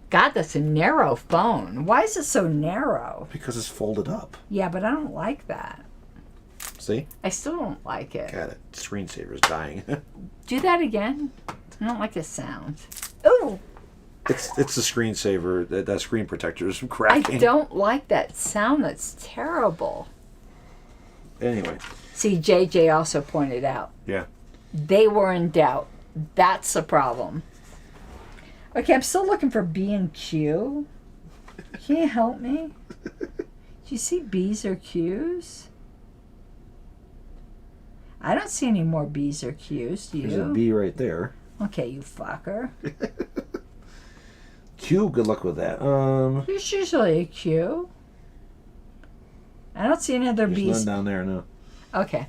God, that's a narrow phone. Why is it so narrow? Because it's folded up. Yeah, but I don't like that. See? I still don't like it. God, that screensaver's dying. Do that again. I don't like the sound. Ooh. It's the screensaver, that screen protector is cracking. I don't like that sound. That's terrible. Anyway. See, JJ also pointed out. Yeah. They were in doubt. That's the problem. Okay, I'm still looking for B and Q. Can you help me? Do you see B's or Q's? I don't see any more B's or Q's. Do you? There's a B right there. Okay, you fucker. Q, good luck with that. There's usually a Q. I don't see any other There's B's. none down there, no. Okay.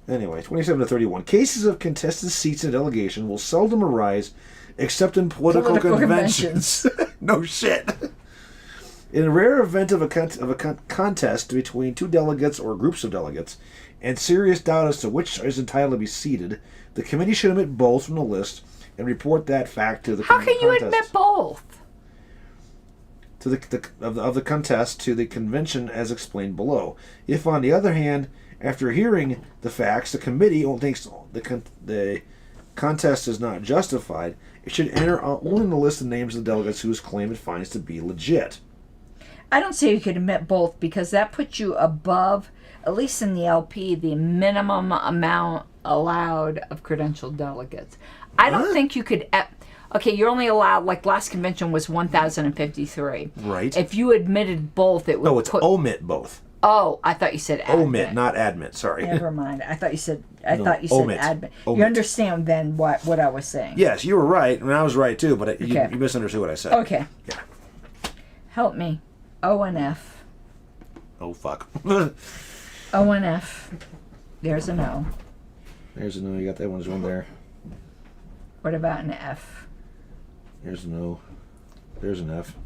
Anyway, 27 to 31. Cases of contested seats in delegation will seldom arise except in political conventions. No shit. In a rare event of a contest between two delegates or groups of delegates and serious doubt as to which is entitled to be seated, the committee should omit both from the list and report that fact to the How can you admit both? To the contest to the convention as explained below. If, on the other hand, after hearing the facts, the committee thinks the contest is not justified, it should enter only in the list of names of the delegates whose claim it finds to be legit. I don't say you could admit both because that puts you above, at least in the LP, the minimum amount allowed of credentialed delegates. I don't think you could... Okay, you're only allowed, like last convention was 1,053. Right. If you admitted both, it would No, it's omit both. Oh, I thought you said admit. Omit, not admit, sorry. Never mind. I thought you said omit. admit. Omit. You understand then what I was saying. Yes, you were right, and I was right too, but Okay. you misunderstood what I said. Okay. Yeah. Help me. O and F. Oh, fuck. O and F. There's an O. There's a no, you got that one's one there. What about an F? There's an O. There's an F.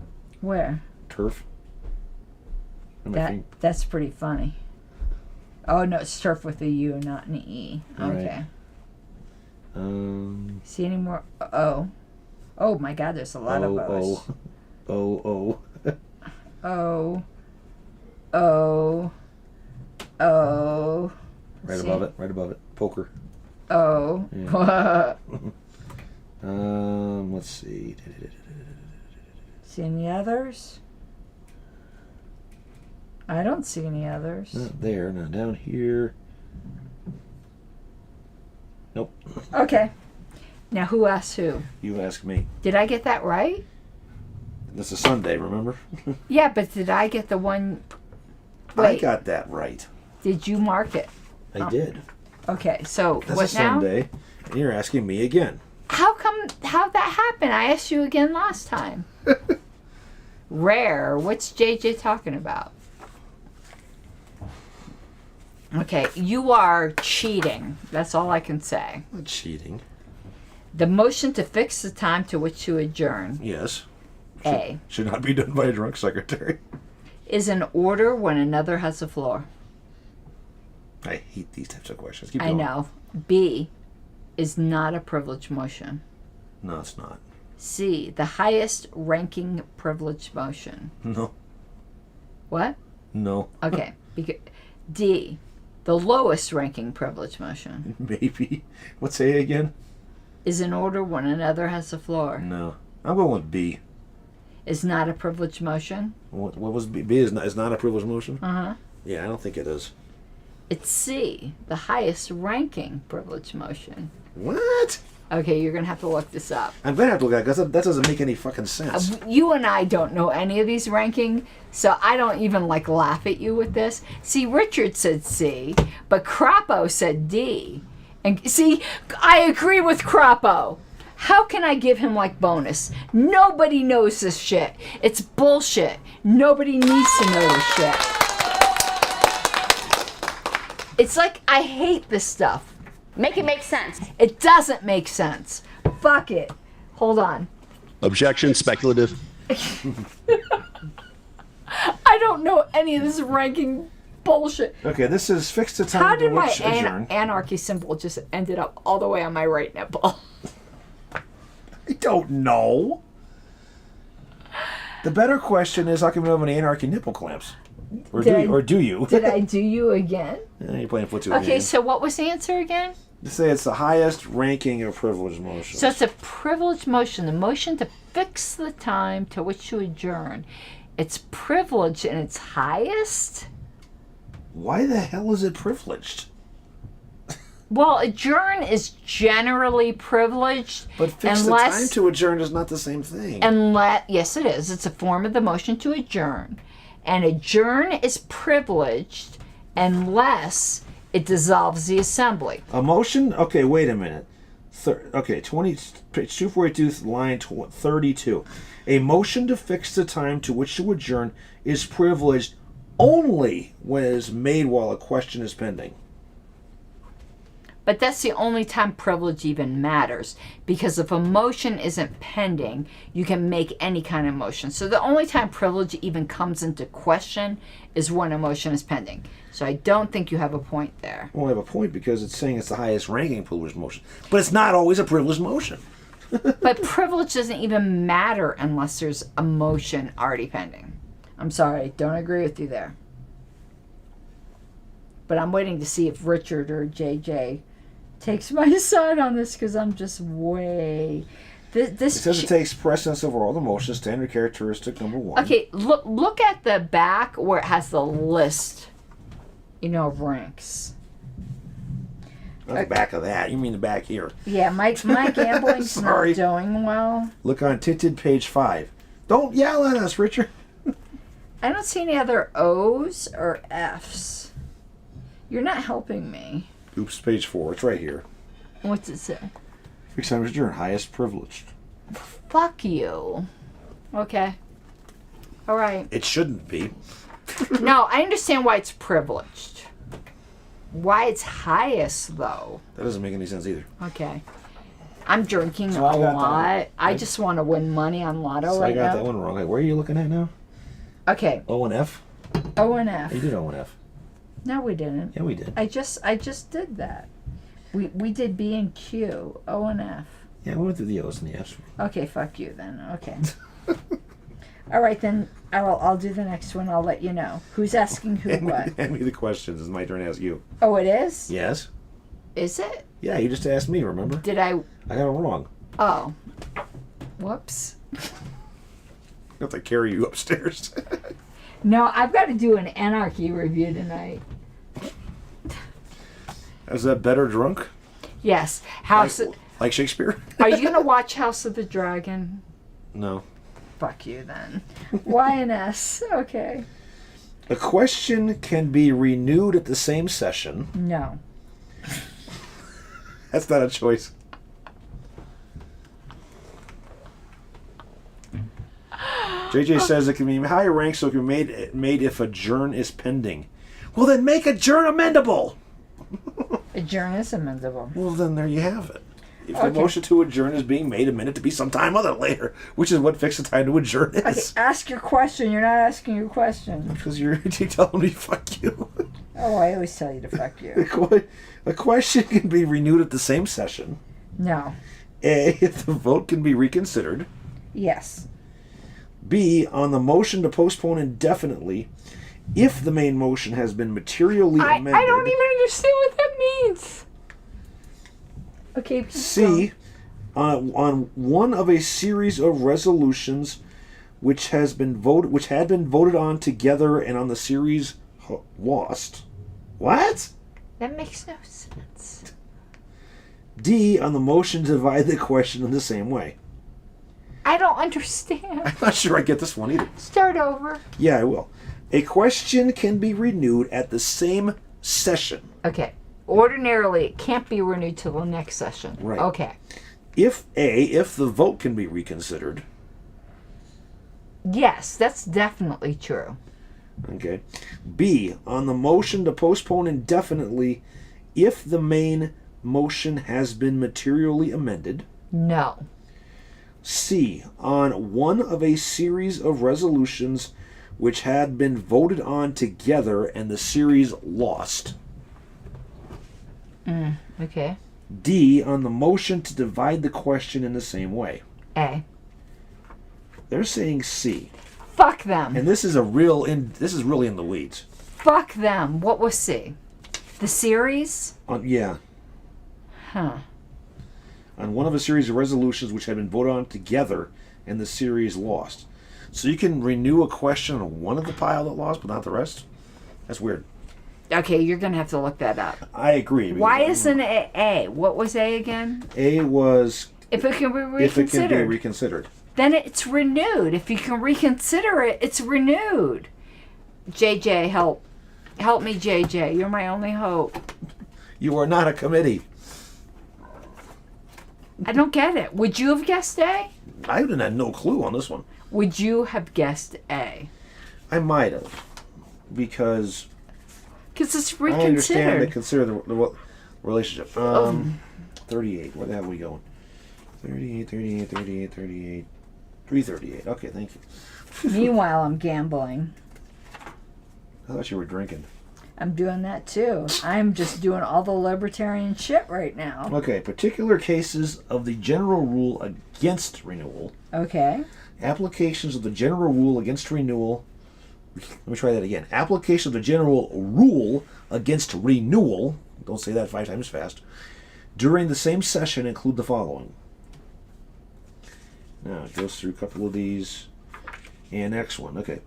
Where? Turf. That's pretty funny. Oh no, it's turf with a U, not an E. Okay. Right. See any more? O. Oh my God, there's a lot of O's. O. O. O. O. Right above it. Right above it. Poker. O. Yeah. Let's see. See any others? I don't see any others. Not there. Now down here. Nope. Okay. Now who asked who? You ask me. Did I get that right? This is Sunday, remember? Yeah, but did I get the one I Wait. got that right. Did you mark it? I did. Okay, so That's what a now? Sunday, and you're asking me again. How'd that happen? I asked you again last time. Rare. What's JJ talking about? Okay, you are cheating. That's all I can say. Not cheating. The motion to fix the time to which to adjourn, Yes. A, Should not be done by a drunk secretary. is an order when another has the floor. I hate these types of questions. Keep I going. know. B, is not a privileged motion. No, it's not. C, the highest ranking privileged motion. No. What? No. Okay. D, the lowest ranking privileged motion. Maybe. What, say it again? Is in order when another has the floor. No. I'm going with B. Is not a privileged motion. What was B? B is not a privileged motion? Uh-huh. Yeah, I don't think it is. It's C, the highest ranking privileged motion. What? Okay, you're going to have to look this up. I'm gonna have to look at it because that doesn't make any fucking sense. You and I don't know any of these ranking, so I don't even laugh at you with this. See, Richard said C, but Crapo said D. And see, I agree with Crapo. How can I give him bonus? Nobody knows this shit. It's bullshit. Nobody needs to know this shit. It's I hate this stuff. Make it make sense. It doesn't make sense. Fuck it. Hold on. Objection, speculative. I don't know any of this ranking bullshit. Okay, this is fixed the time How to did my which adjourn. anarchy symbol just ended up all the way on my right nipple? I don't know. The better question is, how come you don't have any anarchy nipple clamps? Or do you? Did I do you again? Yeah, you're playing footsie. Okay, so what was the answer again? You say it's the highest ranking of privileged motions. So it's a privileged motion, the motion to fix the time to which to adjourn. It's privileged and it's highest? Why the hell is it privileged? Well, adjourn is generally privileged. But fix the time to adjourn is not the same thing. Yes, it is. It's a form of the motion to adjourn. And adjourn is privileged unless it dissolves the assembly. A motion? Okay, wait a minute. Page 242, line 32. A motion to fix the time to which to adjourn is privileged only when it is made while a question is pending. But that's the only time privilege even matters, because if a motion isn't pending, you can make any kind of motion. So the only time privilege even comes into question is when a motion is pending. So I don't think you have a point there. Well, I have a point because it's saying it's the highest ranking privileged motion. But it's not always a privileged motion. But privilege doesn't even matter unless there's a motion already pending. I'm sorry, don't agree with you there. But I'm waiting to see if Richard or JJ takes my side on this, because I'm just way... It says it takes precedence over all the motions. Standard characteristic number 1. Okay, look at the back where it has the list, of ranks. Not the back of that. You mean the back here. Yeah, my gambling's Sorry. not doing well. Look on tinted page 5. Don't yell at us, Richard. I don't see any other O's or F's. You're not helping me. Oops, page 4. It's right here. What's it say? Fixed time to adjourn, highest privileged. Fuck you. Okay. All right. It shouldn't be. No, I understand why it's privileged. Why it's highest, though. That doesn't make any sense either. Okay. I'm drinking So I a got that lot. one. I just want to win money on Lotto So right I got now. that one wrong. Hey, where are you looking at now? Okay. O and F? O and F. You did O and F. No, we didn't. Yeah, we did. I just did that. We did B and Q, O and F. Yeah, we went through the O's and the F's. Okay, fuck you then. Okay. All right, then I'll do the next one. I'll let you know. Who's asking who what? Hand me the questions. It's my turn to ask you. Oh, it is? Yes? Is it? Yeah, you just asked me, remember? Did I? I got it wrong. Oh. Whoops. I have to carry you upstairs. No, I've got to do an anarchy review tonight. Is that better drunk? Yes. Like Shakespeare? Are you going to watch House of the Dragon? No. Fuck you then. Y and S. Okay. A question can be renewed at the same session. No. That's not a choice. JJ says it can be higher rank, so it can be made if adjourn is pending. Well, then make adjourn amendable. Adjourn is amendable. Well, then there you have it. If Okay. the motion to adjourn is being made, amend it to be sometime other later, which is what fixed time to adjourn is. Okay, ask your question. You're not asking your question. Because you're telling me fuck you. Oh, I always tell you to fuck you. A question can be renewed at the same session. No. A, if the vote can be reconsidered. Yes. B, on the motion to postpone indefinitely, if the main motion has been materially amended. I don't even understand what that means. Okay. C, on one of a series of resolutions which had been voted on together and on the series lost. What? That makes no sense. D, on the motion to divide the question in the same way. I don't understand. I'm not sure I get this one either. Start over. Yeah, I will. A question can be renewed at the same session. Okay. Ordinarily, it can't be renewed till the next session. Right. Okay. If the vote can be reconsidered. Yes, that's definitely true. Okay. B, on the motion to postpone indefinitely, if the main motion has been materially amended. No. C, on one of a series of resolutions which had been voted on together and the series lost. Okay. D, on the motion to divide the question in the same way. A. They're saying C. Fuck them. And this is really in the weeds. Fuck them. What was C? The series? Yeah. Huh. On one of a series of resolutions which had been voted on together and the series lost. So you can renew a question on one of the pile that lost, but not the rest? That's weird. Okay, you're going to have to look that up. I agree. Why isn't it A? What was A again? A was If it can be if it can be reconsidered. reconsidered. Then it's renewed. If you can reconsider it, it's renewed. JJ, help. Help me, JJ. You're my only hope. You are not a committee. I don't get it. Would you have guessed A? I didn't have no clue on this one. Would you have guessed A? I might have. Because Because it's I understand they reconsidered. consider the relationship. 38. Where the hell are we going? 38, 38, 38, 38. 338. Okay, thank you. Meanwhile, I'm gambling. I thought you were drinking. I'm doing that too. I'm just doing all the libertarian shit right now. Okay, particular cases of the general rule against renewal. Okay. Applications of the general rule against renewal. Let me try that again. Application of the general rule against renewal. Don't say that 5 times fast. During the same session include the following. Now it goes through a couple of these. And next one. Okay.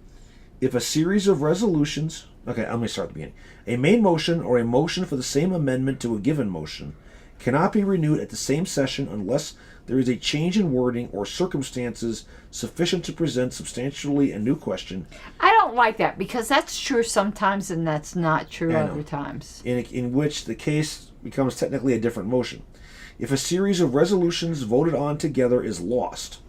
If a series of resolutions. Okay, let me start at the beginning. A main motion or a motion for the same amendment to a given motion cannot be renewed at the same session unless there is a change in wording or circumstances sufficient to present substantially a new question. I don't like that because that's true sometimes and that's not true I know. other times. In which the case becomes technically a different motion. If a series of resolutions voted on together is lost.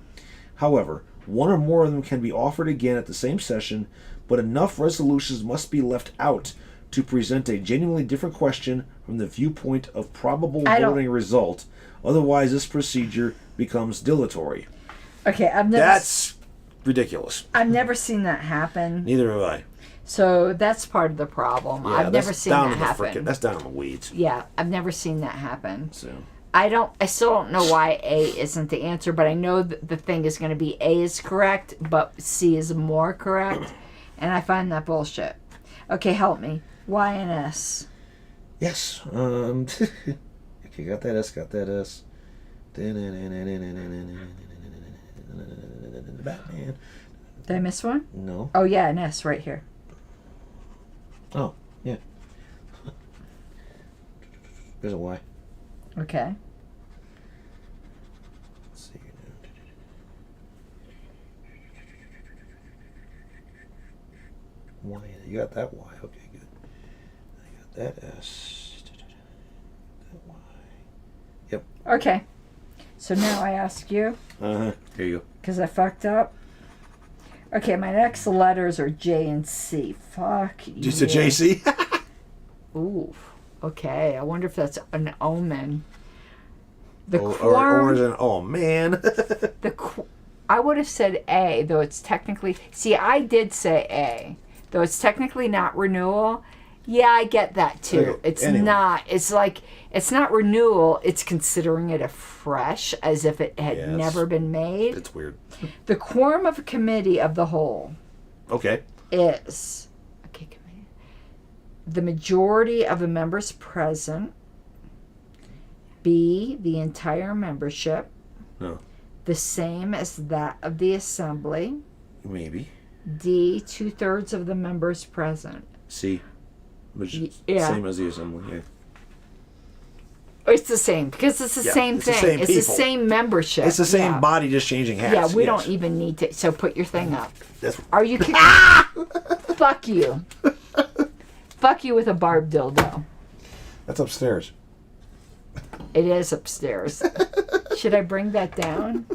However, one or more of them can be offered again at the same session, but enough resolutions must be left out to present a genuinely different question from the viewpoint of probable voting result. Otherwise, this procedure becomes dilatory. Okay, That's ridiculous. I've never seen that happen. Neither have I. So that's part of the problem. Yeah, I've never that's seen down that in the happen. That's down in the weeds. Yeah, I've never seen that happen. So I still don't know why A isn't the answer, but I know that the thing is going to be A is correct, but C is more correct. And I find that bullshit. Okay, help me. Y and S. yes. Okay, got that S. Batman. Did I miss one? No. Oh yeah, an S right here. Oh, yeah. There's a Y. Okay. Let's see here now. Y. You got that Y. Okay, good. I got that S. That Y. Yep. Okay. So now I ask you, Here you go. because I fucked up. Okay, my next letters are J and C. Fuck you. Just a JC? Ooh. Okay, I wonder if that's an omen. The or quorum. is it, oh, man. I would have said A, though it's technically. See, I did say A, though it's technically not renewal. Yeah, I get that too. Okay, It's anyway. not. It's like it's not renewal. It's considering it afresh, as if it had Yes. never been made. It's weird. The quorum of a committee of the whole Okay. is committee. The majority of the members present. B, the entire membership. No. The same as that of the assembly. Maybe. D, 2/3 of the members present. C. Which Yeah. Same as the assembly. Yeah. It's the same because it's the Yeah, same it's the thing. same It's the people. same membership. It's the same Yeah. body, just changing hats. Yeah, we yes. don't even need to. So put your thing up. That's, Are you kidding? Ah! Fuck you. Fuck you with a barb dildo. that's upstairs. It is upstairs. Should I bring that down?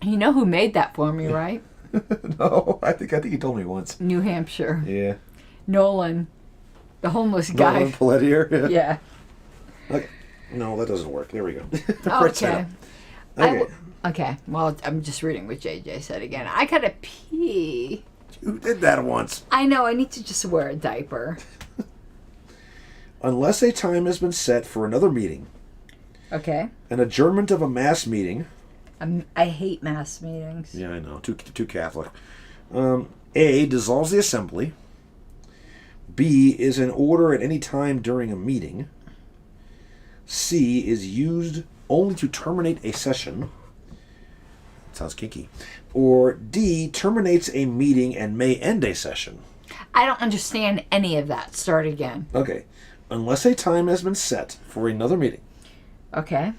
You know who made that for me, right? No, I think you told me once. New Hampshire. Yeah. Nolan. The homeless guy. Nolan Pelletier. Yeah. Okay. No, that doesn't work. There we go. Right side Okay. up. Okay. Okay. Well, I'm just reading what JJ said again. I gotta pee. You did that once. I know. I need to just wear a diaper. Unless a time has been set for another meeting, Okay. an adjournment of a mass meeting. I hate mass meetings. Yeah, I know. Too Catholic. A, dissolves the assembly. B, is in order at any time during a meeting. C, is used only to terminate a session. Sounds kinky. Or D, terminates a meeting and may end a session. I don't understand any of that. Start again. Okay. Unless a time has been set for another meeting, Okay.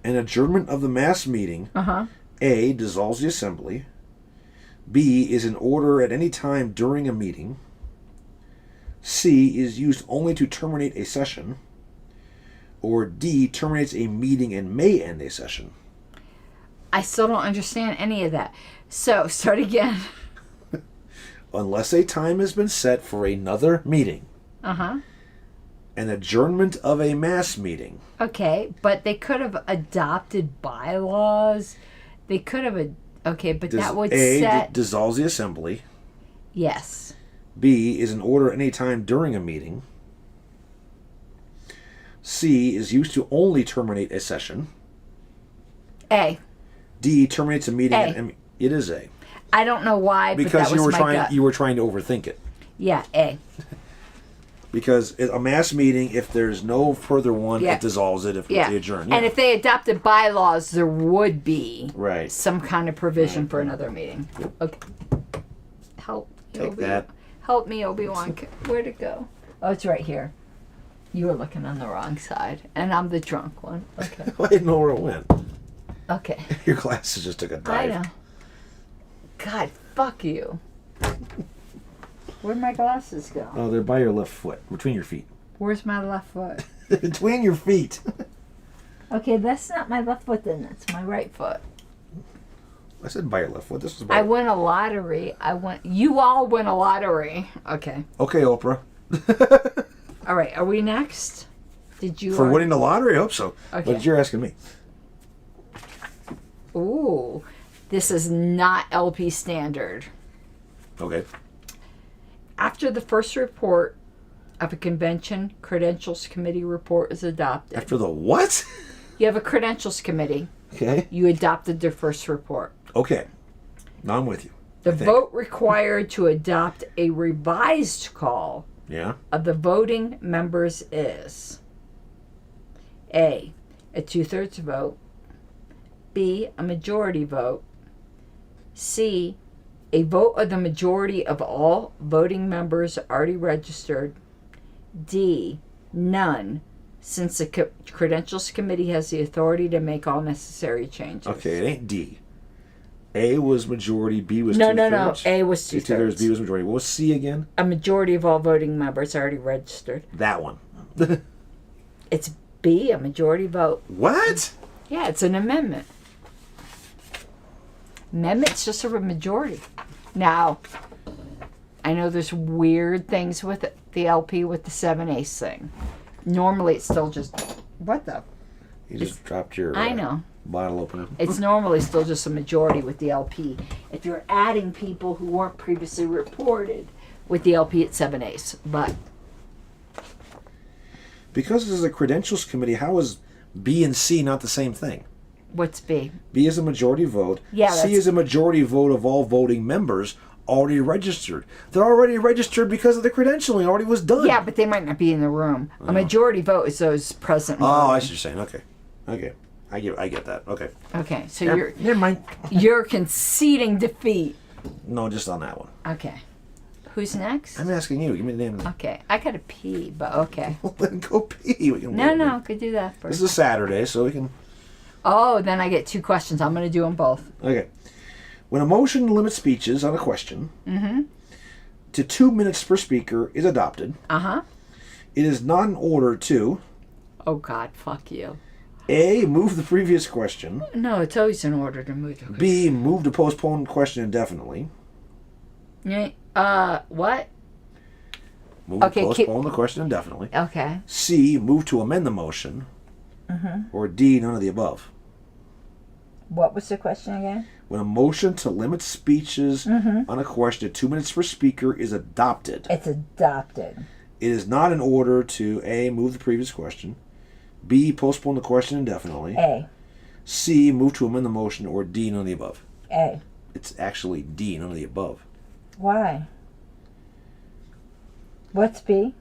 an adjournment of the mass meeting. A, dissolves the assembly. B, is in order at any time during a meeting. C, is used only to terminate a session. Or D, terminates a meeting and may end a session. I still don't understand any of that. So, start again. Unless a time has been set for another meeting. An adjournment of a mass meeting. Okay, but they could have adopted bylaws. They could have. Okay, but that would A, set. dissolves the assembly. Yes. B, is in order any time during a meeting. C, is used to only terminate a session. A. D, terminates a meeting. A. And it is A. I don't know why, Because but that was my gut. you were trying to overthink it. Yeah, A. Because a mass meeting, if there's no further one, Yeah. it dissolves it if Yeah. they adjourn. And if they adopted bylaws, there would be Right. some kind of provision for another meeting. Okay. Help. Take Obi- that. Help me, Obi-Wan. Where'd it go? Oh, it's right here. You were looking on the wrong side, and I'm the drunk one. Okay. I didn't know where it went. Okay. Your glasses just took a I dive. know. God, fuck you. Where'd my glasses go? Oh, they're by your left foot, between your feet. Where's my left foot? Between your feet. Okay, that's not my left foot then. That's my right foot. I said by your left foot. This was by. I won a lottery. You all win a lottery. Okay. Okay, Oprah. All right. Are we next? Did you? For winning the lottery, I hope so. Okay. But you're asking me. Ooh, this is not LP standard. Okay. After the first report of a convention credentials committee report is adopted. After the what? You have a credentials committee. Okay. You adopted their first report. Okay. Now I'm with you. The I think. vote required to adopt a revised call Yeah. of the voting members is A, a 2/3 vote, B, a majority vote, C, a vote of the majority of all voting members already registered, D, none, since the Credentials Committee has the authority to make all necessary changes. Okay, it ain't D. A was majority, B was No. two-thirds. A was two-thirds. B was majority. What was C again? A majority of all voting members already registered. That one. It's B, a majority vote. What? Yeah, it's an amendment. Amendment's just a majority. Now, I know there's weird things with the LP with the 7/8 thing. Normally, it's still just... What the... You just dropped your I know. bottle opener. It's normally still just a majority with the LP. If you're adding people who weren't previously reported with the LP, it's 7/8. But Because this is a credentials committee, how is B and C not the same thing? what's B? B is a majority vote. Yeah, C that's- is a majority vote of all voting members already registered. They're already registered because of the credentialing already was done. Yeah, but they might not be in the room. A majority vote is those present. Oh, I voting. see what you're saying. Okay. I get that. Okay. Okay, so Never mind. you're conceding defeat. No, just on that one. Okay. Who's next? I'm asking you. Give me the name of the... Okay, I gotta pee, but okay. Well, then go pee. We can No, could do that This first. is a Saturday, so we can... Oh, then I get 2 questions. I'm gonna do them both. Okay. When a motion to limit speeches on a question to 2 minutes per speaker is adopted, Uh-huh. it is not in order to Oh God, fuck you. A. Move the previous question. No, it's always in order to move the B. Move to postpone the question indefinitely. What? Move Okay, to postpone the question indefinitely. Okay. C. Move to amend the motion. Or D. None of the above. What was the question again? When a motion to limit speeches on a question to 2 minutes per speaker is adopted, It's adopted. it is not in order to A. Move the previous question. B. Postpone the question indefinitely. A. C. Move to amend the motion. Or D. None of the above. A. It's actually D. None of the above. Why? What's B?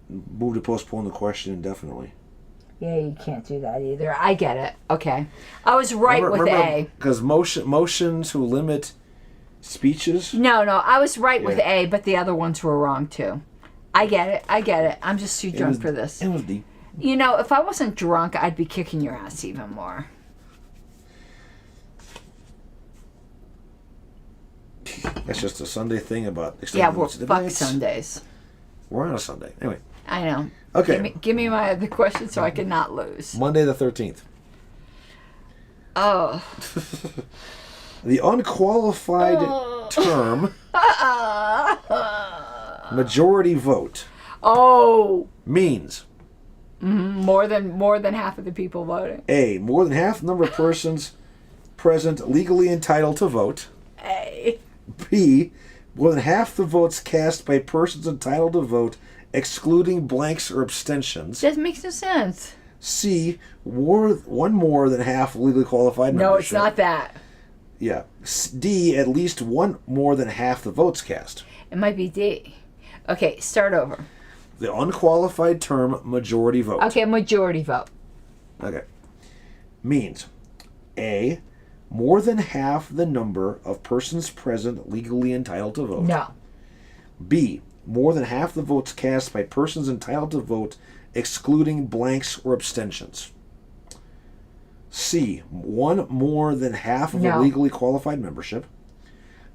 Move to postpone the question indefinitely. Yeah, you can't do that either. I get it. Okay. I was right with A. Because motion to limit speeches. No, I was right with Yeah. A, but the other ones were wrong too. I get it. I'm just too drunk for this. It was D. You know, if I wasn't drunk, I'd be kicking your ass even more. That's just a Sunday thing about Yeah, extended well, limits of fuck debates. Sundays. We're on a Sunday. Anyway, I know. okay. Give me my other question so I can not lose. Monday the 13th. Oh. The unqualified term majority vote Oh. means More than half of the people voting. A. More than half the number of persons present legally entitled to vote. A. B. More than half the votes cast by persons entitled to vote, excluding blanks or abstentions. That makes no sense. C. One more than half legally qualified membership. No, it's not that. Yeah. D. At least one more than half the votes cast. It might be D. Okay, start over. The unqualified term majority vote. Okay, majority vote. Okay. Means A. More than half the number of persons present legally entitled to vote. No. B. More than half the votes cast by persons entitled to vote, excluding blanks or abstentions. C. One more than half of the No. legally qualified membership.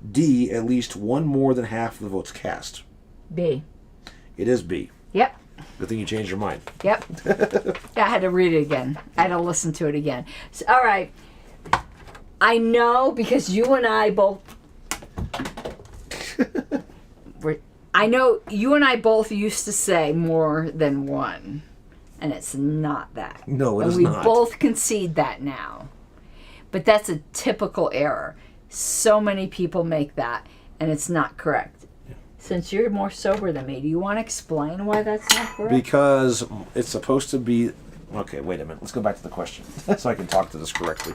D. At least one more than half of the votes cast. B. It is B. Yep. Good thing you changed your mind. Yep. I had to read it again. I had to listen to it again. So, all right. I know because you and I both. I know you and I both used to say more than one, and it's not that. No, it and is we not. both concede that now. But that's a typical error. So many people make that, and it's not correct. Since you're more sober than me, do you want to explain why that's not correct? Because it's supposed to be... Okay, wait a minute. Let's go back to the question so I can talk to this correctly.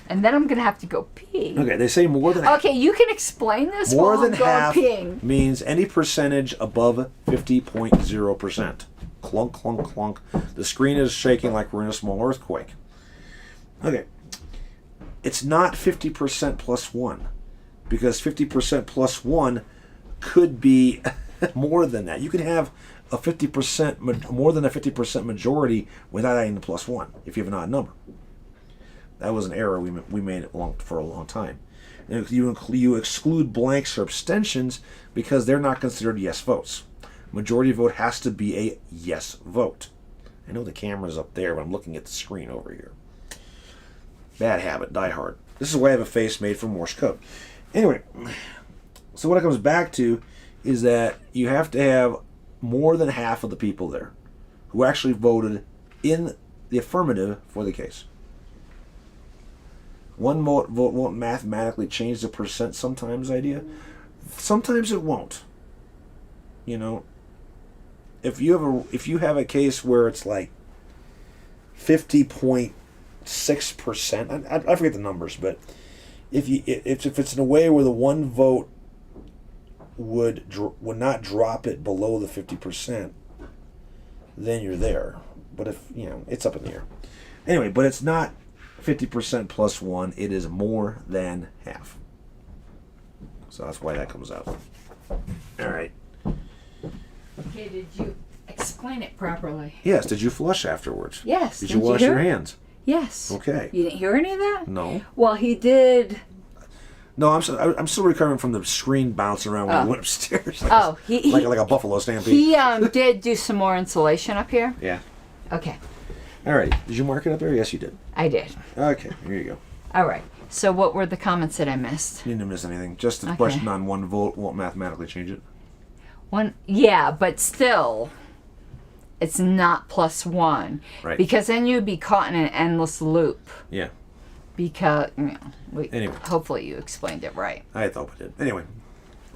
And then I'm going to have to go pee. Okay, they say more than half. Okay, you can explain this More while than I'm going half peeing. means any percentage above 50.0%. Clunk, clunk, clunk. The screen is shaking like we're in a small earthquake. Okay. It's not 50% plus 1. Because 50% plus 1 could be more than that. You could have a 50%, more than a 50% majority without adding the +1 if you have an odd number. That was an error we made for a long time. And you exclude blanks or abstentions because they're not considered yes votes. Majority vote has to be a yes vote. I know the camera's up there, but I'm looking at the screen over here. Bad habit, die hard. This is why I have a face made for Morse code. Anyway, so what it comes back to is that you have to have more than half of the people there who actually voted in the affirmative for the case. One vote won't mathematically change the percent sometimes idea. Sometimes it won't. You know, if you have a case where it's like 50.6%, I forget the numbers, but if it's in a way where the one vote would not drop it below the 50%, then you're there. But if it's up in the air. Anyway, but it's not 50% plus 1, it is more than half. So that's why that comes out. All right. Okay, did you explain it properly? Yes, did you flush afterwards? Yes. Did you wash your hands? Yes. Okay. You didn't hear any of that? No. Well, he did. No, I'm still recovering from the screen bouncing around when I went upstairs. Like a buffalo stampede. He did do some more insulation up here. Yeah. Okay. All right. Did you mark it up there? Yes, you did. I did. Okay, here you go. All right. So what were the comments that I missed? You didn't miss anything. Just the question on one vote won't mathematically change it. Yeah, but still, it's not +1. Right. Because then you'd be caught in an endless loop. Yeah. Because, Anyway. hopefully you explained it right. I thought we did. Anyway.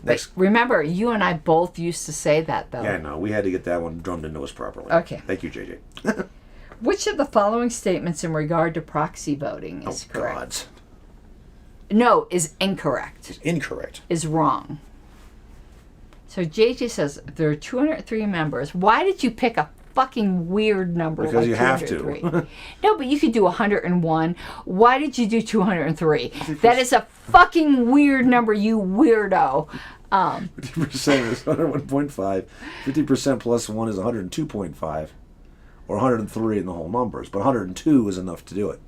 But remember, you and I both used to say that, though. Yeah, no, we had to get that one drummed into us properly. Okay. Thank you, JJ. Which of the following statements in regard to proxy voting is correct? Gods. No, is incorrect. It's incorrect. Is wrong. So JJ says there are 203 members. Why did you pick a fucking weird number? Because like you have 203? to. No, but you could do 101. Why did you do 203? That is a fucking weird number, you weirdo. 50% is 101.5. 50% plus 1 is 102.5. Or 103 in the whole numbers. But 102 is enough to do it.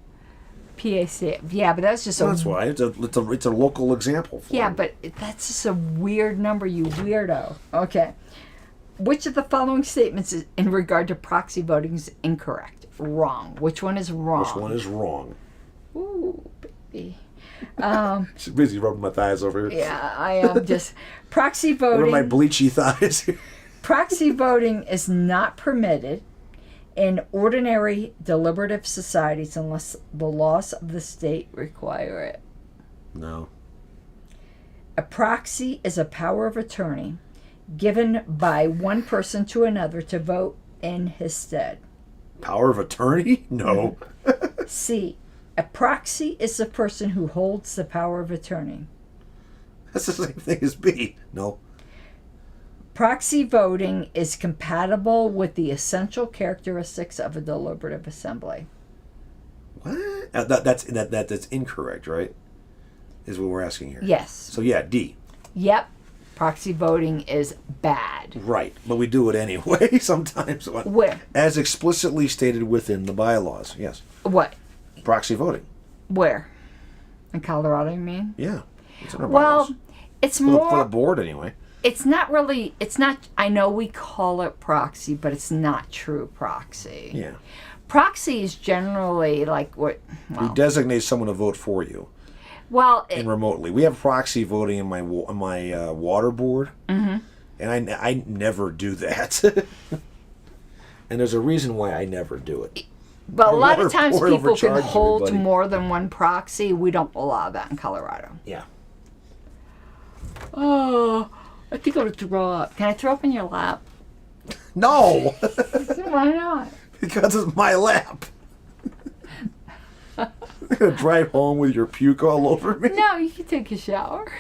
PAC. Yeah, but that's just That's why. It's a local example for Yeah, it. but that's just a weird number, you weirdo. Okay. Which of the following statements is, in regard to proxy voting is incorrect? Wrong. Which one is wrong? Which one is wrong? Ooh, baby. She's busy rubbing my thighs over here. Yeah, I am just proxy Rubbing my voting. bleachy thighs. Proxy voting is not permitted in ordinary deliberative societies unless the laws of the state require it. No. A proxy is a power of attorney given by one person to another to vote in his stead. Power of attorney? No. C. A proxy is the person who holds the power of attorney. That's the same thing as B. No. Proxy voting is compatible with the essential characteristics of a deliberative assembly. What? That's incorrect, right? Is what we're asking here. Yes. So yeah, D. Yep. Proxy voting is bad. Right, but we do it anyway sometimes. Where? As explicitly stated within the bylaws. Yes. What? Proxy voting. Where? In Colorado, you mean? Yeah. It's in our Well, bylaws. it's For more. the board anyway. It's not really. It's not. I know we call it proxy, but it's not true proxy. Yeah. Proxy is generally like what? We designate someone to vote for you. Well, And remotely, we have proxy voting in my water board, and I never do that. And there's a reason why I never do it. but a Our lot of water times board people can overcharges hold everybody. more than one proxy. We don't allow that in Colorado. Yeah. Oh, I think I'm gonna throw up. Can I throw up in your lap? No, Why not? because it's my lap. I'm gonna drive home with your puke all over me. No, you can take a shower.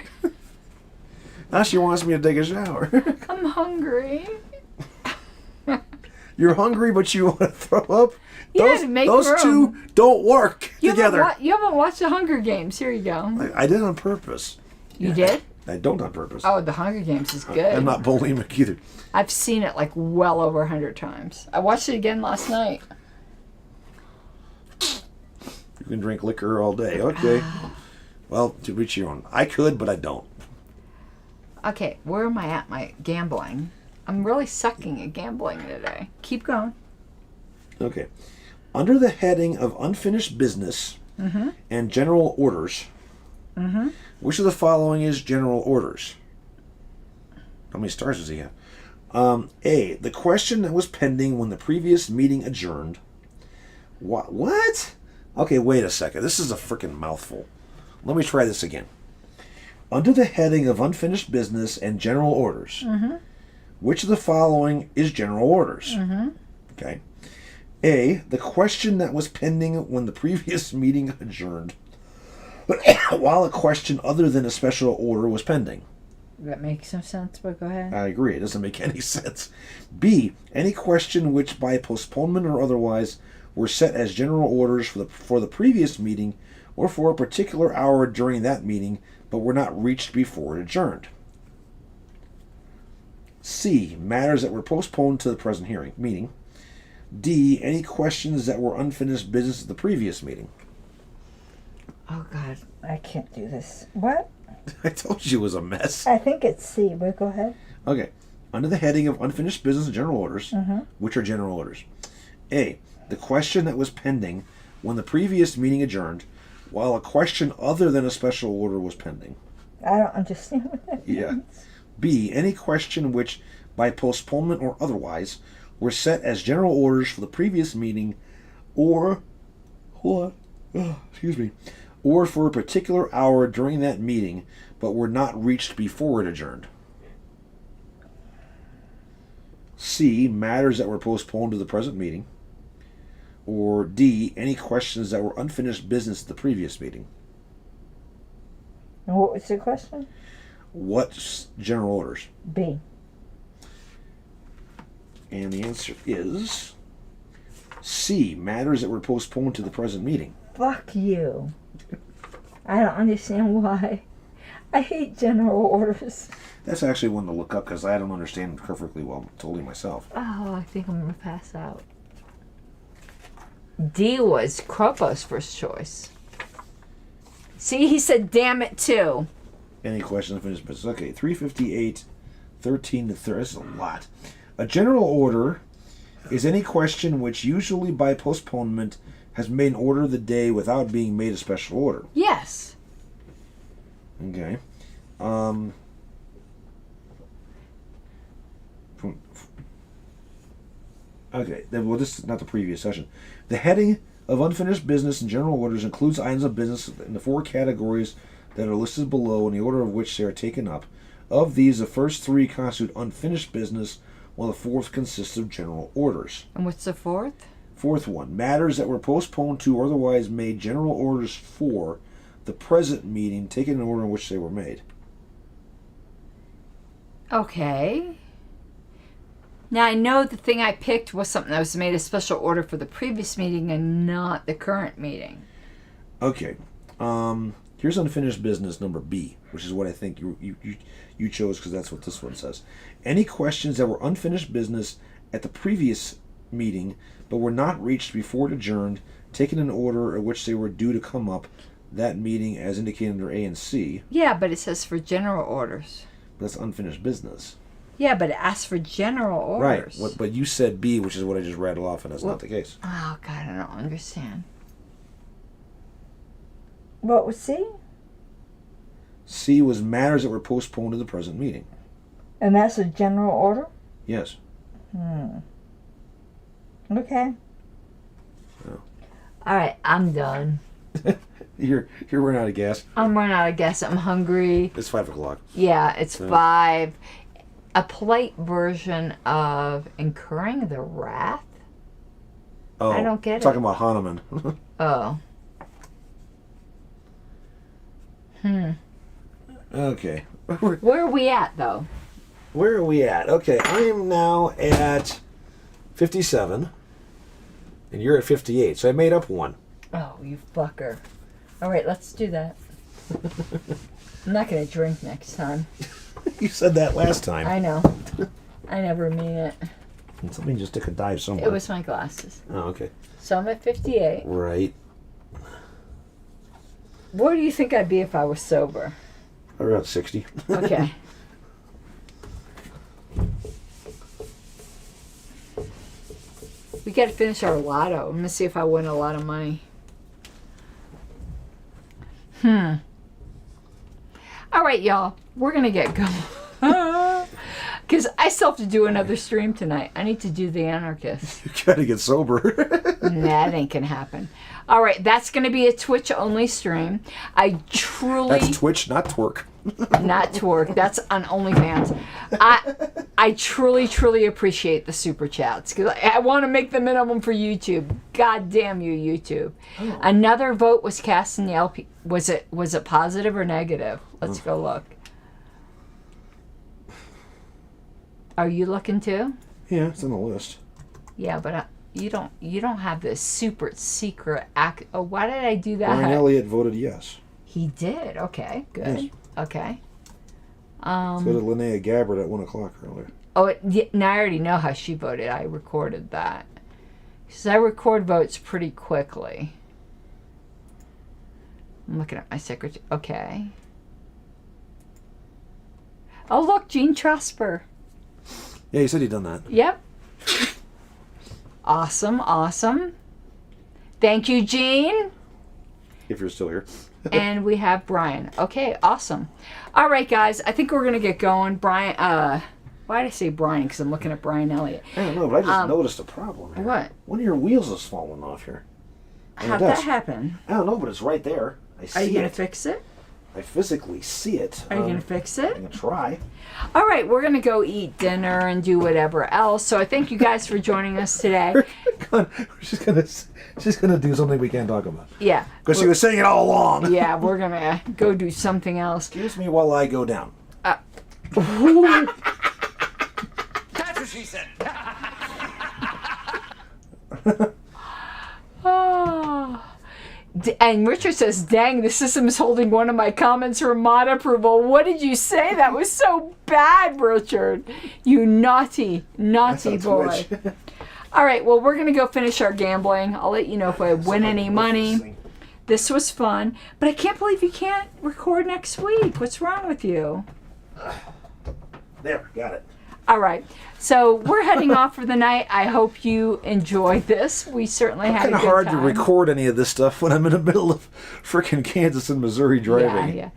Now she wants me to take a shower. I'm hungry. You're hungry, but you want to throw up. Yeah, to make those room. two don't work together. You haven't watched the Hunger Games. Here you go. I did it on purpose. You did? I don't on purpose. Oh, The Hunger Games is good. I'm not bulimic either. I've seen it like well over 100 times. I watched it again last night. You can drink liquor all day. Okay. Well, to reach your own. I could, but I don't. Okay, where am I at my gambling? I'm really sucking at gambling today. Keep going. Okay. Under the heading of unfinished business and general orders, which of the following is general orders? How many stars does he have? A, the question that was pending when the previous meeting adjourned. What? Okay, wait a second. This is a freaking mouthful. Let me try this again. Under the heading of unfinished business and general orders, which of the following is general orders? Okay. A, the question that was pending when the previous meeting adjourned, while a question other than a special order was pending. That makes some sense, but go ahead. I agree. It doesn't make any sense. B, any question which by postponement or otherwise were set as general orders for the previous meeting or for a particular hour during that meeting, but were not reached before it adjourned. C, matters that were postponed to the present meeting. D, any questions that were unfinished business at the previous meeting. Oh, God. I can't do this. What? I told you it was a mess. I think it's C, but go ahead. Okay. Under the heading of unfinished business and general orders, which are general orders. A, the question that was pending when the previous meeting adjourned, while a question other than a special order was pending. I don't understand what that means. Yeah. B, any question which, by postponement or otherwise, were set as general orders for the previous meeting, or for a particular hour during that meeting, but were not reached before it adjourned. C, matters that were postponed to the present meeting. Or D, any questions that were unfinished business at the previous meeting. And what was the question? What general orders? B. And the answer is C, matters that were postponed to the present meeting. Fuck you. I don't understand why. I hate general orders. That's actually one to look up because I don't understand perfectly well, totally myself. Oh, I think I'm going to pass out. D was Kropo's first choice. See, he said damn it too. Any questions? Unfinished business. Okay, 358, 13 to 30. This is a lot. A general order is any question which usually by postponement has made an order of the day without being made a special order. Yes. Okay. Okay, well, this is not the previous session. The heading of unfinished business and general orders includes items of business in the 4 categories that are listed below in the order of which they are taken up. Of these, the first 3 constitute unfinished business, while the 4th consists of general orders. And what's the 4th? 4th one, matters that were postponed to or otherwise made general orders for the present meeting, taken in the order in which they were made. Okay. Now I know the thing I picked was something that was made a special order for the previous meeting and not the current meeting. Okay. Here's unfinished business number B, which is what I think you chose because that's what this one says. Any questions that were unfinished business at the previous meeting but were not reached before it adjourned, taken in order at which they were due to come up that meeting as indicated under A and C. Yeah, but it says for general orders. But that's unfinished business. Yeah, but it asks for general orders. Right. But you said B, which is what I just rattled off, and that's not the case. Oh, God, I don't understand. What was C? C was matters that were postponed to the present meeting. And that's a general order? Yes. Okay. Oh. All right, I'm done. You're running out of gas. I'm running out of gas. I'm hungry. It's 5 o'clock. Yeah, it's 5. A polite version of incurring the wrath? Oh, I don't get talking it. about Hanuman. Oh. Okay. Where are we at, though? Where are we at? Okay, I am now at 57, and you're at 58, so I made up 1. Oh, you fucker. All right, let's do that. I'm not gonna drink next time. You said that last time. I know. I never mean it. Something just took a dive somewhere. It was my glasses. Oh, okay. So I'm at 58. Right. Where do you think I'd be if I was sober? Around 60. Okay. We got to finish our lotto. I'm gonna see if I win a lot of money. All right, y'all. We're gonna get going. Because I still have to do another stream tonight. I need to do the Anarchist. You gotta get sober. That ain't gonna happen. All right, that's gonna be a Twitch only stream. I truly That's Twitch, not twerk. not twerk. That's on OnlyFans. I truly appreciate the super chats because I want to make the minimum for YouTube. God damn you, YouTube! Oh. Another vote was cast in the LP. Was it positive or negative? Let's go look. Are you looking too? Yeah, it's on the list. Yeah, but you don't have this super secret act. Oh, why did I do that? Brian Elliott voted yes. He did. Okay, good. Yes. Okay. So did Linnea Gabbard at 1 o'clock earlier. Oh, now I already know how she voted. I recorded that. Because I record votes pretty quickly. I'm looking at my secretary. Okay. Oh, look, Gene Trusper. Yeah, he said he'd done that. Yep. Awesome. Thank you, Gene. If you're still here. And we have Brian. Okay, awesome. All right, guys. I think we're going to get going. Brian, why did I say Brian? Because I'm looking at Brian Elliott. I don't know, but I just noticed a problem here. What? One of your wheels is falling off here. On How'd the that desk. happen? I don't know, but it's right there. I see Are you going it. to fix it? I physically see it. Are you going to fix it? I'm going to try. All right, we're going to go eat dinner and do whatever else. So I thank you guys for joining us today. She's gonna do something we can't talk about. Yeah. Because she was saying it all along. Yeah, we're going to go do something else. Excuse me while I go down. That's what she said. Oh. And Richard says, dang, the system is holding one of my comments for mod approval. What did you say? That was so bad, Richard. You naughty boy. All right, well, we're going to go finish our gambling. I'll let you know if I win any money. This was fun. But I can't believe you can't record next week. What's wrong with you? There, got it. All right. So we're heading off for the night. I hope you enjoyed this. We certainly had a good It's kind of hard time. to record any of this stuff when I'm in the middle of frickin' Kansas and Missouri driving. Yeah.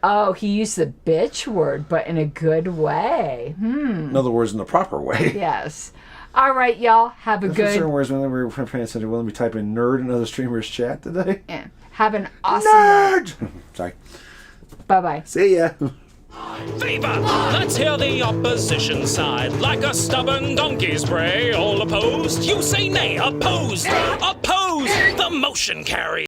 Oh, he used the bitch word, but in a good way. In other words, in the proper way. Yes. All right, y'all. Have a For good. certain words, when we were paying attention, will we type in nerd in another streamer's chat today? Yeah. Have an awesome. Nerd! Sorry. Bye-bye. See ya. Viva! Let's hear the opposition side. Like a stubborn donkey's bray. All opposed? You say nay. Opposed! Opposed! The motion carries.